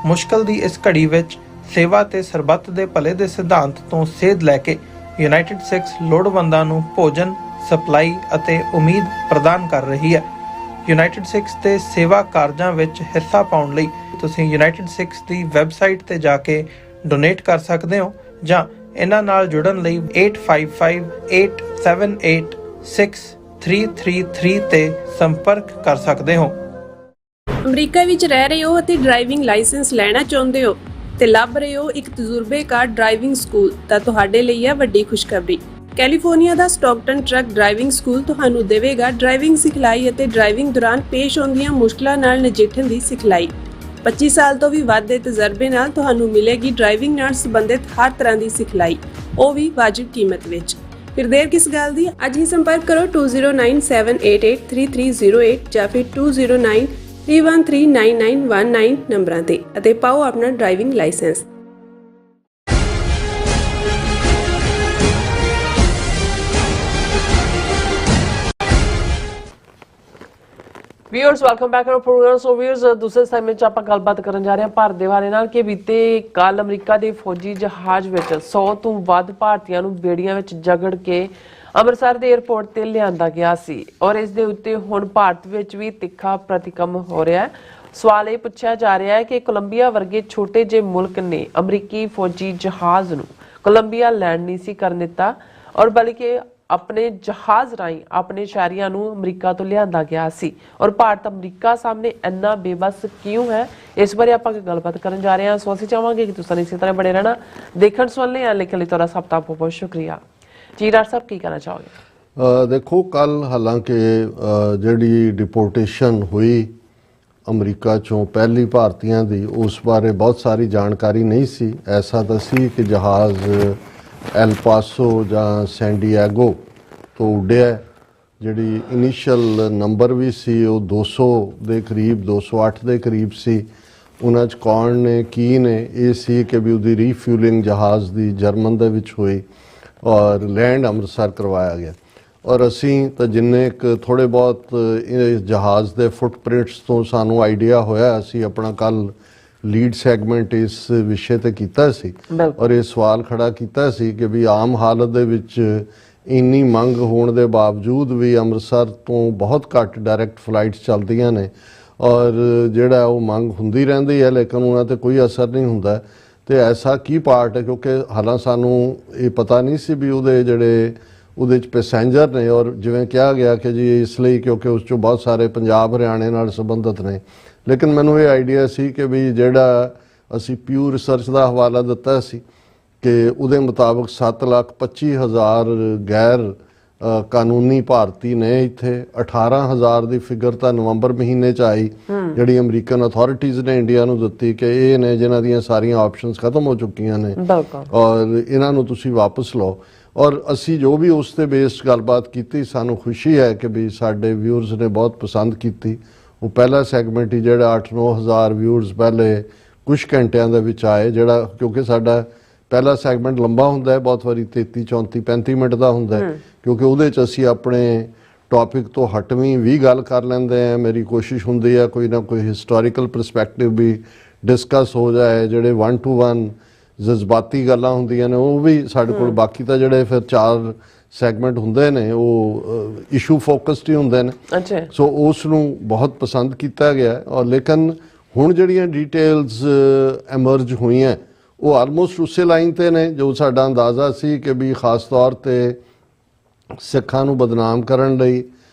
ਮੁਸ਼ਕਲ ਦੀ ਇਸ ਘੜੀ ਵਿੱਚ ਸੇਵਾ ਤੇ ਸਰਬੱਤ ਦੇ ਭਲੇ ਦੇ ਸਿਧਾਂਤ ਤੋਂ ਸੇਧ ਲੈ ਕੇ ਯੂਨਾਈਟਿਡ ਸਿਕਸ ਲੋੜਵੰਦਾਂ ਨੂੰ ਭੋਜਨ, ਸਪਲਾਈ ਅਤੇ ਉਮੀਦ ਪ੍ਰਦਾਨ ਕਰ ਰਹੀ ਹੈ। ਯੂਨਾਈਟਿਡ ਸਿਕਸ ਦੇ ਸੇਵਾ ਕਾਰਜਾਂ ਵਿੱਚ ਹਿੱਸਾ ਪਾਉਣ ਲਈ ਤੁਸੀਂ ਯੂਨਾਈਟਿਡ ਸਿਕਸ ਦੀ ਵੈਬਸਾਈਟ ਤੇ ਜਾ ਕੇ ਡੋਨੇਟ ਕਰ ਸਕਦੇ ਹੋ ਜਾਂ ਇਹਨਾਂ ਨਾਲ ਜੁੜਨ ਲਈ 8558786333 ਤੇ ਸੰਪਰਕ ਕਰ ਸਕਦੇ ਹੋ। ਅਮਰੀਕਾ ਵਿੱਚ ਰਹਿ ਰਹੇ ਹੋ ਅਤੇ ਡਰਾਈਵਿੰਗ ਲਾਇਸੈਂਸ ਲੈਣਾ ਚਾਹੁੰਦੇ ਹੋ ਤੇ ਲੱਭ ਰਹੇ ਹੋ ਇੱਕ ਤਜਰਬੇਕਾਰ ਡਰਾਈਵਿੰਗ ਸਕੂਲ, ਤਾਂ ਤੁਹਾਡੇ ਲਈ ਹੈ ਵੱਡੀ ਖੁਸ਼ਖਬਰੀ। ਕੈਲੀਫੋਰਨੀਆ ਦਾ ਸਟਾਕਟਨ ਟਰੱਕ ਡਰਾਈਵਿੰਗ ਸਕੂਲ ਤੁਹਾਨੂੰ ਦੇਵੇਗਾ ਡਰਾਈਵਿੰਗ ਸਿਖਲਾਈ ਅਤੇ ਡਰਾਈਵਿੰਗ ਦੌਰਾਨ ਪੇਸ਼ ਆਉਂਦੀਆਂ ਮੁਸ਼ਕਲਾਂ ਨਾਲ ਨਜਿੱਠਣ ਦੀ ਸਿਖਲਾਈ। 25 ਸਾਲ ਤੋਂ ਵੀ ਵੱਧ ਦੇ ਤਜਰਬੇ ਨਾਲ ਤੁਹਾਨੂੰ ਮਿਲੇਗੀ ਡਰਾਈਵਿੰਗ ਨਾਲ ਸੰਬੰਧਿਤ ਹਰ ਤਰ੍ਹਾਂ ਦੀ ਸਿਖਲਾਈ, ਉਹ ਵੀ ਵਾਜਿਬ ਕੀਮਤ ਵਿੱਚ। ਫਿਰ ਦੇਰ ਕਿਸ ਗੱਲ ਦੀ, ਅੱਜ ਹੀ ਸੰਪਰਕ ਕਰੋ 2097883308 ਜਾਂ ਫਿਰ 2093139919 ਨੰਬਰਾਂ ਤੇ ਅਤੇ ਪਾਓ ਆਪਣਾ driving licence. Viewers welcome back to programme. So viewers, ਦੂਸਰੇ ਸੈਗਮੈਂਟ 'ਚ ਆਪਾਂ ਗੱਲਬਾਤ ਕਰਨ ਜਾ ਰਹੇ ਹਾਂ ਭਾਰਤ ਦੇ ਬਾਰੇ ਨਾਲ ਕਿ ਬੀਤੇ ਕੱਲ ਅਮਰੀਕਾ ਦੇ ਫੌਜੀ ਜਹਾਜ਼ ਵਿੱਚ 100 ਤੋਂ ਵੱਧ ਭਾਰਤੀਆਂ ਨੂੰ ਬੇੜੀਆਂ ਵਿੱਚ ਜਗੜ ਕੇ ਅੰਮ੍ਰਿਤਸਰ ਦੇ 에ਅਰਪੋਰਟ ਤੇ ਲਿਆਂਦਾ ਗਿਆ ਸੀ ਔਰ ਇਸ ਦੇ ਉੱਤੇ ਹੁਣ ਭਾਰਤ ਵਿੱਚ ਵੀ ਤਿੱਖਾ ਪ੍ਰਤੀਕਰਮ ਹੋ ਰਿਹਾ ਹੈ। ਸਵਾਲ ਇਹ ਪੁੱਛਿਆ ਜਾ ਰਿਹਾ ਹੈ ਕਿ ਕੋਲੰਬੀਆ ਵਰਗੇ ਛੋਟੇ ਜਿਹੇ ਮੁਲਕ ਨੇ ਅਮਰੀਕੀ ਫੌਜੀ ਜਹਾਜ਼ ਨੂੰ ਕੋਲੰਬੀਆ ਲੈਂਡ ਨਹੀਂ ਸੀ ਕਰਨ ਦਿੱਤਾ ਔਰ ਬਲਕਿ ਆਪਣੇ ਜਹਾਜ਼ ਰਾਹੀਂ ਆਪਣੇ ਸ਼ਹਿਰੀਆਂ ਨੂੰ ਅਮਰੀਕਾ ਤੋਂ ਲਿਆਂਦਾ ਗਿਆ ਸੀ ਔਰ ਭਾਰਤ ਅਮਰੀਕਾ ਸਾਹਮਣੇ ਇੰਨਾ ਬੇਬਸ ਕਿਉਂ ਹੈ, ਇਸ ਬਾਰੇ ਆਪਾਂ ਗੱਲਬਾਤ ਕਰਨ ਜਾ ਰਹੇ ਹਾਂ। ਸੋ ਅਸੀਂ ਚਾਹਾਂਗੇ ਕਿ ਤੁਸੀਂ ਇਸੇ ਤਰ੍ਹਾਂ ਬਣੇ ਰਹਿਣਾ। ਦੇਖਣ ਸੁਣਨ ਲਈ ਲਿਖਣ ਲਈ ਤੁਹਾਡਾ ਸਭ ਦਾ ਬਹੁਤ ਬਹੁਤ ਸ਼ੁਕਰੀਆ। ਜੀ ਡਾਕਟਰ ਸਾਹਿਬ ਕੀ ਕਹਿਣਾ ਚਾਹੋਗੇ? ਦੇਖੋ ਕੱਲ ਹਾਲਾਂਕਿ ਜਿਹੜੀ ਡਿਪੋਰਟੇਸ਼ਨ ਹੋਈ ਅਮਰੀਕਾ ਚੋਂ ਪਹਿਲੀ ਭਾਰਤੀਆਂ ਦੀ, ਉਸ ਬਾਰੇ ਬਹੁਤ ਸਾਰੀ ਜਾਣਕਾਰੀ ਨਹੀਂ ਸੀ। ਐਸਾ ਤਾਂ ਸੀ ਕਿ ਜਹਾਜ਼ ਐਲ ਪਾਸੋ ਜਾਂ ਸੈਂਡੀਐਗੋ ਤੋਂ ਉੱਡਿਆ, ਜਿਹੜੀ ਇਨੀਸ਼ੀਅਲ ਨੰਬਰ ਵੀ ਸੀ ਉਹ 200 ਦੇ ਕਰੀਬ, 208 ਦੇ ਕਰੀਬ ਸੀ। ਉਹਨਾਂ 'ਚ ਕੌਣ ਨੇ ਕੀ ਨੇ, ਇਹ ਸੀ ਕਿ ਵੀ ਉਹਦੀ ਰੀਫਿਊਲਿੰਗ ਜਹਾਜ਼ ਦੀ ਜਰਮਨ ਦੇ ਵਿੱਚ ਹੋਈ ਔਰ ਲੈਂਡ ਅੰਮ੍ਰਿਤਸਰ ਕਰਵਾਇਆ ਗਿਆ। ਔਰ ਅਸੀਂ ਤਾਂ ਜਿੰਨੇ ਇੱਕ ਥੋੜ੍ਹੇ ਬਹੁਤ ਇਸ ਜਹਾਜ਼ ਦੇ ਫੁੱਟਪ੍ਰਿੰਟਸ ਤੋਂ ਸਾਨੂੰ ਆਈਡੀਆ ਹੋਇਆ, ਅਸੀਂ ਆਪਣਾ ਕੱਲ ਲੀਡ ਸੈਗਮੈਂਟ ਇਸ ਵਿਸ਼ੇ ਤੇ ਕੀਤਾ ਸੀ ਔਰ ਇਹ ਸਵਾਲ ਖੜਾ ਕੀਤਾ ਸੀ ਕਿ ਵੀ ਆਮ ਹਾਲਤ ਦੇ ਵਿੱਚ ਇੰਨੀ ਮੰਗ ਹੋਣ ਦੇ ਬਾਵਜੂਦ ਵੀ ਅੰਮ੍ਰਿਤਸਰ ਤੋਂ ਬਹੁਤ ਘੱਟ ਡਾਇਰੈਕਟ ਫਲਾਈਟਸ ਚੱਲਦੀਆਂ ਨੇ ਔਰ ਜਿਹੜਾ ਉਹ ਮੰਗ ਹੁੰਦੀ ਰਹਿੰਦੀ ਹੈ ਲੇਕਿਨ ਉਹਨਾਂ 'ਤੇ ਕੋਈ ਅਸਰ ਨਹੀਂ ਹੁੰਦਾ। ਅਤੇ ਐਸਾ ਕੀ ਪਾਰਟ ਹੈ, ਕਿਉਂਕਿ ਹਾਲਾਂ ਸਾਨੂੰ ਇਹ ਪਤਾ ਨਹੀਂ ਸੀ ਵੀ ਉਹਦੇ 'ਚ ਪੈਸੇਂਜਰ ਨੇ ਔਰ ਜਿਵੇਂ ਕਿਹਾ ਗਿਆ ਕਿ ਜੀ ਇਸ ਲਈ ਕਿਉਂਕਿ ਉਸ 'ਚੋਂ ਬਹੁਤ ਸਾਰੇ ਪੰਜਾਬ ਹਰਿਆਣੇ ਨਾਲ ਸੰਬੰਧਿਤ ਨੇ। ਲੇਕਿਨ ਮੈਨੂੰ ਇਹ ਆਈਡੀਆ ਸੀ ਕਿ ਵੀ ਜਿਹੜਾ ਅਸੀਂ ਪਿਊ ਰਿਸਰਚ ਦਾ ਹਵਾਲਾ ਦਿੱਤਾ ਸੀ ਕਿ ਉਹਦੇ ਮੁਤਾਬਕ 7,25,000 ਗੈਰ ਕਾਨੂੰਨੀ ਭਾਰਤੀ ਨੇ ਇੱਥੇ। 18,000 ਦੀ ਫਿਗਰ ਤਾਂ ਨਵੰਬਰ ਮਹੀਨੇ 'ਚ ਆਈ ਜਿਹੜੀ ਅਮਰੀਕਨ ਅਥਾਰਟੀਜ਼ ਨੇ ਇੰਡੀਆ ਨੂੰ ਦਿੱਤੀ ਕਿ ਇਹ ਨੇ ਜਿਨ੍ਹਾਂ ਦੀਆਂ ਸਾਰੀਆਂ ਆਪਸ਼ਨਸ ਖਤਮ ਹੋ ਚੁੱਕੀਆਂ ਨੇ ਔਰ ਇਹਨਾਂ ਨੂੰ ਤੁਸੀਂ ਵਾਪਸ ਲਓ। ਔਰ ਅਸੀਂ ਜੋ ਵੀ ਉਸ 'ਤੇ ਬੇਸਡ ਗੱਲਬਾਤ ਕੀਤੀ, ਸਾਨੂੰ ਖੁਸ਼ੀ ਹੈ ਕਿ ਵੀ ਸਾਡੇ ਵਿਊਅਰਸ ਨੇ ਬਹੁਤ ਪਸੰਦ ਕੀਤੀ। ਉਹ ਪਹਿਲਾ ਸੈਗਮੈਂਟ ਹੀ ਜਿਹੜਾ 8-9 ਹਜ਼ਾਰ ਵਿਊਅਰਸ ਪਹਿਲੇ ਕੁਝ ਘੰਟਿਆਂ ਦੇ ਵਿੱਚ ਆਏ, ਜਿਹੜਾ ਕਿਉਂਕਿ ਸਾਡਾ ਪਹਿਲਾ ਸੈਗਮੈਂਟ ਲੰਬਾ ਹੁੰਦਾ ਹੈ, ਬਹੁਤ ਵਾਰੀ 33, 34, 35 ਮਿੰਟ ਦਾ ਹੁੰਦਾ ਹੈ, ਕਿਉਂਕਿ ਉਹਦੇ 'ਚ ਅਸੀਂ ਆਪਣੇ ਟੌਪਿਕ ਤੋਂ ਹਟਵੀਂ ਵੀ ਗੱਲ ਕਰ ਲੈਂਦੇ ਹਾਂ। ਮੇਰੀ ਕੋਸ਼ਿਸ਼ ਹੁੰਦੀ ਹੈ ਕੋਈ ਨਾ ਕੋਈ ਹਿਸਟੋਰੀਕਲ ਪਰਸਪੈਕਟਿਵ ਵੀ ਡਿਸਕਸ ਹੋ ਜਾਏ, ਜਿਹੜੇ 1 to 1 ਜਜ਼ਬਾਤੀ ਗੱਲਾਂ ਹੁੰਦੀਆਂ ਨੇ ਉਹ ਵੀ ਸਾਡੇ ਕੋਲ। ਬਾਕੀ ਤਾਂ ਜਿਹੜੇ ਫਿਰ 4 ਸੈਗਮੈਂਟ ਹੁੰਦੇ ਨੇ ਉਹ ਇਸ਼ੂ ਫੋਕਸਡ ਹੀ ਹੁੰਦੇ ਨੇ। ਸੋ ਉਸ ਨੂੰ ਬਹੁਤ ਪਸੰਦ ਕੀਤਾ ਗਿਆ ਔਰ ਲੇਕਿਨ ਹੁਣ ਜਿਹੜੀਆਂ ਡਿਟੇਲਸ ਐਮਰਜ ਹੋਈਆਂ ਉਹ ਆਲਮੋਸਟ ਉਸੇ ਲਾਈਨ 'ਤੇ ਨੇ ਜੋ ਸਾਡਾ ਅੰਦਾਜ਼ਾ ਸੀ ਕਿ ਵੀ ਖਾਸ ਤੌਰ 'ਤੇ ਸਿੱਖਾਂ ਨੂੰ ਬਦਨਾਮ ਕਰਨ ਲਈ,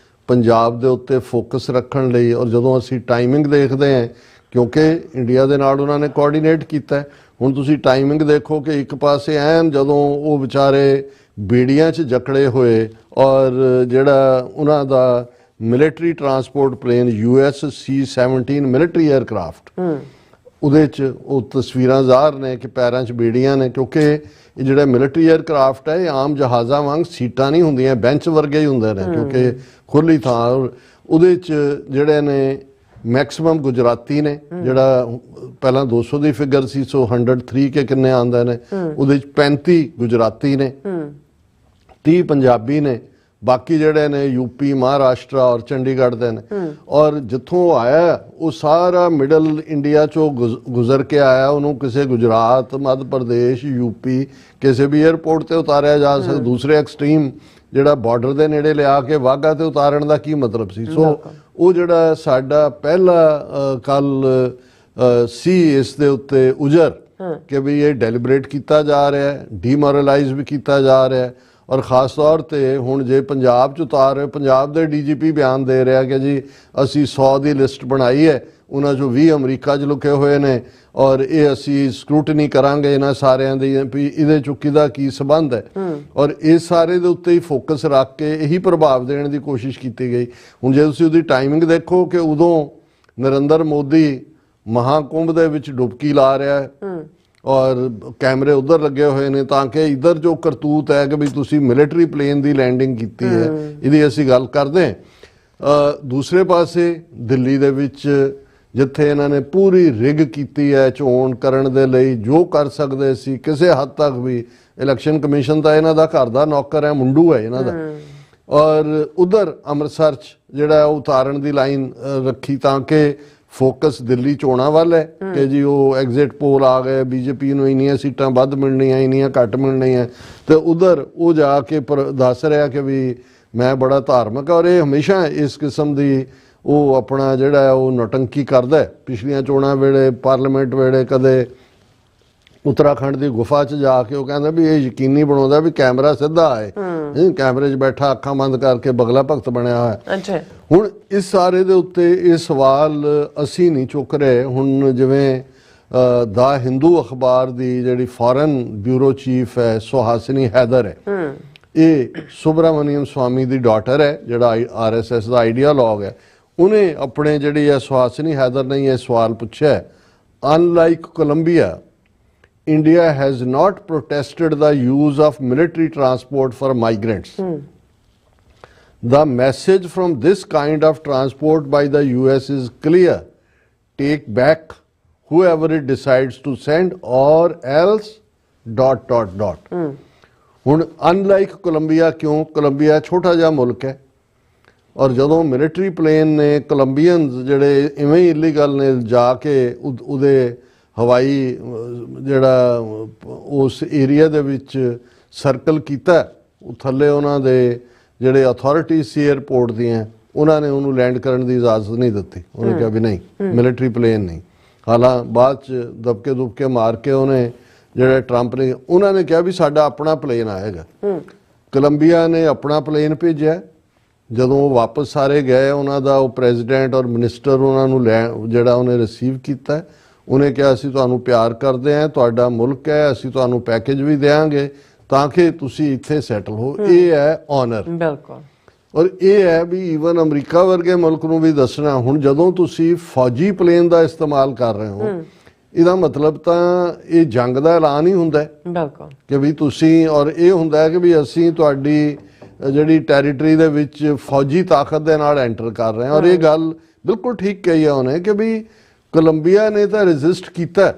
ਪੰਜਾਬ ਦੇ ਉੱਤੇ ਫੋਕਸ ਰੱਖਣ ਲਈ। ਔਰ ਜਦੋਂ ਅਸੀਂ ਟਾਈਮਿੰਗ ਦੇਖਦੇ ਹਾਂ, ਕਿਉਂਕਿ ਇੰਡੀਆ ਦੇ ਨਾਲ ਉਹਨਾਂ ਨੇ ਕੋਆਰਡੀਨੇਟ ਕੀਤਾ, ਹੁਣ ਤੁਸੀਂ ਟਾਈਮਿੰਗ ਦੇਖੋ ਕਿ ਇੱਕ ਪਾਸੇ ਐਨ ਜਦੋਂ ਉਹ ਵਿਚਾਰੇ ਬੇੜੀਆਂ 'ਚ ਜਕੜੇ ਹੋਏ ਔਰ ਜਿਹੜਾ ਉਹਨਾਂ ਦਾ military transport plane US C-17 military aircraft, ਉਹਦੇ 'ਚ ਉਹ ਤਸਵੀਰਾਂ ਜ਼ਾਹਰ ਨੇ ਕਿ ਪੈਰਾਂ 'ਚ ਬੇੜੀਆਂ ਨੇ, ਕਿਉਂਕਿ ਇਹ ਜਿਹੜਾ ਮਿਲਟਰੀ ਏਅਰਕ੍ਰਾਫਟ ਹੈ ਇਹ ਆਮ ਜਹਾਜ਼ਾਂ ਵਾਂਗ ਸੀਟਾਂ ਨਹੀਂ ਹੁੰਦੀਆਂ, ਬੈਂਚ ਵਰਗੇ ਹੀ ਹੁੰਦੇ ਨੇ ਕਿਉਂਕਿ ਖੁੱਲ੍ਹੀ ਥਾਂ। ਉਹਦੇ 'ਚ ਜਿਹੜੇ ਨੇ ਮੈਕਸਿਮਮ ਗੁਜਰਾਤੀ ਨੇ, ਜਿਹੜਾ ਪਹਿਲਾਂ 200 ਦੀ ਫਿਗਰ ਸੀ, ਸੋ 103 ਕੇ ਕਿੰਨੇ ਆਉਂਦੇ ਨੇ, ਉਹਦੇ 'ਚ 35 ਗੁਜਰਾਤੀ ਨੇ, 30 ਪੰਜਾਬੀ ਨੇ, ਬਾਕੀ ਜਿਹੜੇ ਨੇ ਯੂਪੀ, ਮਹਾਰਾਸ਼ਟਰ ਔਰ ਚੰਡੀਗੜ੍ਹ ਦੇ ਨੇ। ਔਰ ਜਿੱਥੋਂ ਆਇਆ ਉਹ ਸਾਰਾ ਮਿਡਲ ਇੰਡੀਆ 'ਚੋਂ ਗੁਜ਼ਰ ਕੇ ਆਇਆ, ਉਹਨੂੰ ਕਿਸੇ ਗੁਜਰਾਤ, ਮੱਧ ਪ੍ਰਦੇਸ਼, ਯੂਪੀ ਕਿਸੇ ਵੀ ਏਅਰਪੋਰਟ 'ਤੇ ਉਤਾਰਿਆ ਜਾ ਸਕਦਾ। ਦੂਸਰੇ ਐਕਸਟ੍ਰੀਮ ਜਿਹੜਾ ਬਾਰਡਰ ਦੇ ਨੇੜੇ ਲਿਆ ਕੇ ਵਾਹਗਾ 'ਤੇ ਉਤਾਰਨ ਦਾ ਕੀ ਮਤਲਬ ਸੀ? ਸੋ ਉਹ ਜਿਹੜਾ ਸਾਡਾ ਪਹਿਲਾ ਕੱਲ ਸੀ ਇਸ ਦੇ ਉੱਤੇ ਉਜਰ ਕਿ ਵੀ ਇਹ ਡੈਲੀਬਰੇਟ ਕੀਤਾ ਜਾ ਰਿਹਾ ਹੈ, ਡੀਮੋਰਲਾਈਜ਼ ਵੀ ਕੀਤਾ ਜਾ ਰਿਹਾ ਹੈ। ਔਰ ਖ਼ਾਸ ਤੌਰ 'ਤੇ ਹੁਣ ਜੇ ਪੰਜਾਬ 'ਚ ਉਤਾਰ ਰਹੇ, ਪੰਜਾਬ ਦੇ DGP ਬਿਆਨ ਦੇ ਰਿਹਾ ਕਿ ਜੀ ਅਸੀਂ 100 ਦੀ ਲਿਸਟ ਬਣਾਈ ਹੈ, ਉਹਨਾਂ 'ਚੋਂ 20 ਅਮਰੀਕਾ 'ਚ ਲੁਕੇ ਹੋਏ ਨੇ ਔਰ ਇਹ ਅਸੀਂ ਸਕਰੂਟਨੀ ਕਰਾਂਗੇ ਇਹਨਾਂ ਸਾਰਿਆਂ ਦੀ ਵੀ ਇਹਦੇ 'ਚੋਂ ਕਿਹਦਾ ਕੀ ਸੰਬੰਧ ਹੈ। ਔਰ ਇਸ ਸਾਰੇ ਦੇ ਉੱਤੇ ਹੀ ਫੋਕਸ ਰੱਖ ਕੇ ਇਹੀ ਪ੍ਰਭਾਵ ਦੇਣ ਦੀ ਕੋਸ਼ਿਸ਼ ਕੀਤੀ ਗਈ। ਹੁਣ ਜੇ ਤੁਸੀਂ ਉਹਦੀ ਟਾਈਮਿੰਗ ਦੇਖੋ ਕਿ ਉਦੋਂ ਨਰਿੰਦਰ ਮੋਦੀ ਮਹਾਕੁੰਭ ਦੇ ਵਿੱਚ ਡੁਬਕੀ ਲਾ ਰਿਹਾ ਹੈ ਔਰ ਕੈਮਰੇ ਉਧਰ ਲੱਗੇ ਹੋਏ ਨੇ ਤਾਂ ਕਿ ਇੱਧਰ ਜੋ ਕਰਤੂਤ ਹੈ ਕਿ ਵੀ ਤੁਸੀਂ ਮਿਲਟਰੀ ਪਲੇਨ ਦੀ ਲੈਂਡਿੰਗ ਕੀਤੀ ਹੈ, ਇਹਦੀ ਅਸੀਂ ਗੱਲ ਕਰਦੇ ਹਾਂ। ਦੂਸਰੇ ਪਾਸੇ ਦਿੱਲੀ ਦੇ ਵਿੱਚ ਜਿੱਥੇ ਇਹਨਾਂ ਨੇ ਪੂਰੀ ਰਿਗ ਕੀਤੀ ਹੈ ਚੋਣ ਕਰਨ ਦੇ ਲਈ, ਜੋ ਕਰ ਸਕਦੇ ਸੀ ਕਿਸੇ ਹੱਦ ਤੱਕ ਵੀ, ਇਲੈਕਸ਼ਨ ਕਮਿਸ਼ਨ ਤਾਂ ਇਹਨਾਂ ਦਾ ਘਰ ਦਾ ਨੌਕਰ ਹੈ, ਮੁੰਡੂ ਹੈ ਇਹਨਾਂ ਦਾ। ਔਰ ਉਧਰ ਅੰਮ੍ਰਿਤਸਰ 'ਚ ਜਿਹੜਾ ਉਤਾਰਨ ਦੀ ਲਾਈਨ ਰੱਖੀ ਤਾਂ ਕਿ ਫੋਕਸ ਦਿੱਲੀ ਚੋਣਾਂ ਵੱਲ ਹੈ ਕਿ ਜੀ ਉਹ ਐਗਜ਼ਿਟ ਪੋਲ ਆ ਗਏ, BJP ਨੂੰ ਇੰਨੀਆਂ ਸੀਟਾਂ ਵੱਧ ਮਿਲਣੀਆਂ, ਇੰਨੀਆਂ ਘੱਟ ਮਿਲਣੀਆਂ, ਤੇ ਉਧਰ ਉਹ ਜਾ ਕੇ ਦੱਸ ਰਿਹਾ ਕਿ ਵੀ ਮੈਂ ਬੜਾ ਧਾਰਮਿਕ। ਔਰ ਇਹ ਹਮੇਸ਼ਾ ਇਸ ਕਿਸਮ ਦੀ ਉਹ ਆਪਣਾ ਜਿਹੜਾ ਉਹ ਨੌਟੰਕੀ ਕਰਦਾ। ਪਿਛਲੀਆਂ ਚੋਣਾਂ ਵੇਲੇ, ਪਾਰਲੀਮੈਂਟ ਵੇਲੇ ਕਦੇ ਉੱਤਰਾਖੰਡ ਦੀ ਗੁਫਾ 'ਚ ਜਾ ਕੇ ਉਹ ਕਹਿੰਦਾ ਵੀ ਇਹ ਯਕੀਨੀ ਬਣਾਉਂਦਾ ਵੀ ਕੈਮਰਾ ਸਿੱਧਾ ਆਏ, ਕੈਮਰੇ 'ਚ ਬੈਠਾ ਅੱਖਾਂ ਬੰਦ ਕਰਕੇ ਬਗਲਾ ਭਗਤ ਬਣਿਆ ਹੋਇਆ। ਹੁਣ ਇਸ ਸਾਰੇ ਦੇ ਉੱਤੇ ਇਹ ਸਵਾਲ ਅਸੀਂ ਨਹੀਂ ਚੁੱਕ ਰਹੇ। ਹੁਣ ਜਿਵੇਂ ਦਾ ਹਿੰਦੂ ਅਖਬਾਰ ਦੀ ਜਿਹੜੀ ਫੋਰਨ ਬਿਊਰੋ ਚੀਫ ਹੈ ਸੁਹਾਸਿਨੀ ਹੈਦਰ ਹੈ, ਇਹ ਸੁਬਰਾਮਨੀਅਮ ਸਵਾਮੀ ਦੀ ਡਾਟਰ ਹੈ, ਜਿਹੜਾ RSS ਦਾ ਆਈਡੀਆਲੋਗ ਹੈ। ਉਹਨੇ ਆਪਣੇ ਜਿਹੜੀ ਹੈ ਸੁਹਾਸਿਨੀ ਹੈਦਰ ਨੇ ਇਹ ਸਵਾਲ ਪੁੱਛਿਆ, ਅਨਲਾਈਕ Columbia, India has not protested the use of military transport for migrants. The message from this kind of transport by the US is clear. Take back whoever it decides to send or else ... ਹੁਣ ਅਨਲਾਈਕ Columbia ਕਿਉਂ? Columbia ਛੋਟਾ ਜਿਹਾ ਮੁਲਕ ਹੈ, ਔਰ ਜਦੋਂ military plain ਨੇ ਕੋਲੰਬੀਅਨਸ ਜਿਹੜੇ ਇਵੇਂ ਹੀ ਇਲੀਗਲ ਨੇ ਜਾ ਕੇ ਉਹਦੇ ਹਵਾਈ ਜਿਹੜਾ ਉਸ ਏਰੀਆ ਦੇ ਵਿੱਚ ਸਰਕਲ ਕੀਤਾ, ਉਹ ਥੱਲੇ ਉਹਨਾਂ ਦੇ ਜਿਹੜੇ ਅਥਾਰਟੀ ਸੀ ਏਅਰਪੋਰਟ ਦੀਆਂ, ਉਹਨਾਂ ਨੇ ਉਹਨੂੰ ਲੈਂਡ ਕਰਨ ਦੀ ਇਜਾਜ਼ਤ ਨਹੀਂ ਦਿੱਤੀ। ਉਹਨੇ ਕਿਹਾ ਵੀ ਨਹੀਂ, ਮਿਲਟਰੀ ਪਲੇਨ ਨਹੀਂ। ਹਾਲਾਂ ਬਾਅਦ 'ਚ ਦਬਕੇ ਦੁਬਕੇ ਮਾਰ ਕੇ ਉਹਨੇ ਜਿਹੜੇ ਟਰੰਪ ਨੇ, ਉਹਨਾਂ ਨੇ ਕਿਹਾ ਵੀ ਸਾਡਾ ਆਪਣਾ ਪਲੇਨ ਆਏਗਾ। ਕੋਲੰਬੀਆ ਨੇ ਆਪਣਾ ਪਲੇਨ ਭੇਜਿਆ। ਜਦੋਂ ਉਹ ਵਾਪਸ ਸਾਰੇ ਗਏ, ਉਹਨਾਂ ਦਾ ਉਹ ਪ੍ਰੈਜ਼ੀਡੈਂਟ ਔਰ ਮਿਨਿਸਟਰ ਉਹਨਾਂ ਨੂੰ ਜਿਹੜਾ ਉਹਨੇ ਰਿਸੀਵ ਕੀਤਾ, ਉਹਨੇ ਕਿਹਾ ਅਸੀਂ ਤੁਹਾਨੂੰ ਪਿਆਰ ਕਰਦੇ ਹਾਂ, ਤੁਹਾਡਾ ਮੁਲਕ ਹੈ, ਅਸੀਂ ਤੁਹਾਨੂੰ ਪੈਕੇਜ ਵੀ ਦੇਵਾਂਗੇ ਤਾਂ ਕਿ ਤੁਸੀਂ ਇੱਥੇ ਸੈਟਲ ਹੋ। ਇਹ ਹੈ ਆਨਰ। ਬਿਲਕੁਲ। ਔਰ ਇਹ ਹੈ ਵੀ ਈਵਨ ਅਮਰੀਕਾ ਵਰਗੇ ਮੁਲਕ ਨੂੰ ਵੀ ਦੱਸਣਾ, ਹੁਣ ਜਦੋਂ ਤੁਸੀਂ ਫੌਜੀ ਪਲੇਨ ਦਾ ਇਸਤੇਮਾਲ ਕਰ ਰਹੇ ਹੋ, ਇਹਦਾ ਮਤਲਬ ਤਾਂ ਇਹ ਜੰਗ ਦਾ ਐਲਾਨ ਹੀ ਹੁੰਦਾ ਹੈ। ਬਿਲਕੁਲ। ਕਿ ਵੀ ਤੁਸੀਂ, ਔਰ ਇਹ ਹੁੰਦਾ ਹੈ ਕਿ ਵੀ ਅਸੀਂ ਤੁਹਾਡੀ ਜਿਹੜੀ ਟੈਰੀਟਰੀ ਦੇ ਵਿੱਚ ਫੌਜੀ ਤਾਕਤ ਦੇ ਨਾਲ ਐਂਟਰ ਕਰ ਰਹੇ ਹਾਂ। ਔਰ ਇਹ ਗੱਲ ਬਿਲਕੁਲ ਠੀਕ ਕਹੀ ਹੈ ਉਹਨੇ ਕਿ ਵੀ ਕੋਲੰਬੀਆ ਨੇ ਤਾਂ ਰੈਜ਼ਿਸਟ ਕੀਤਾ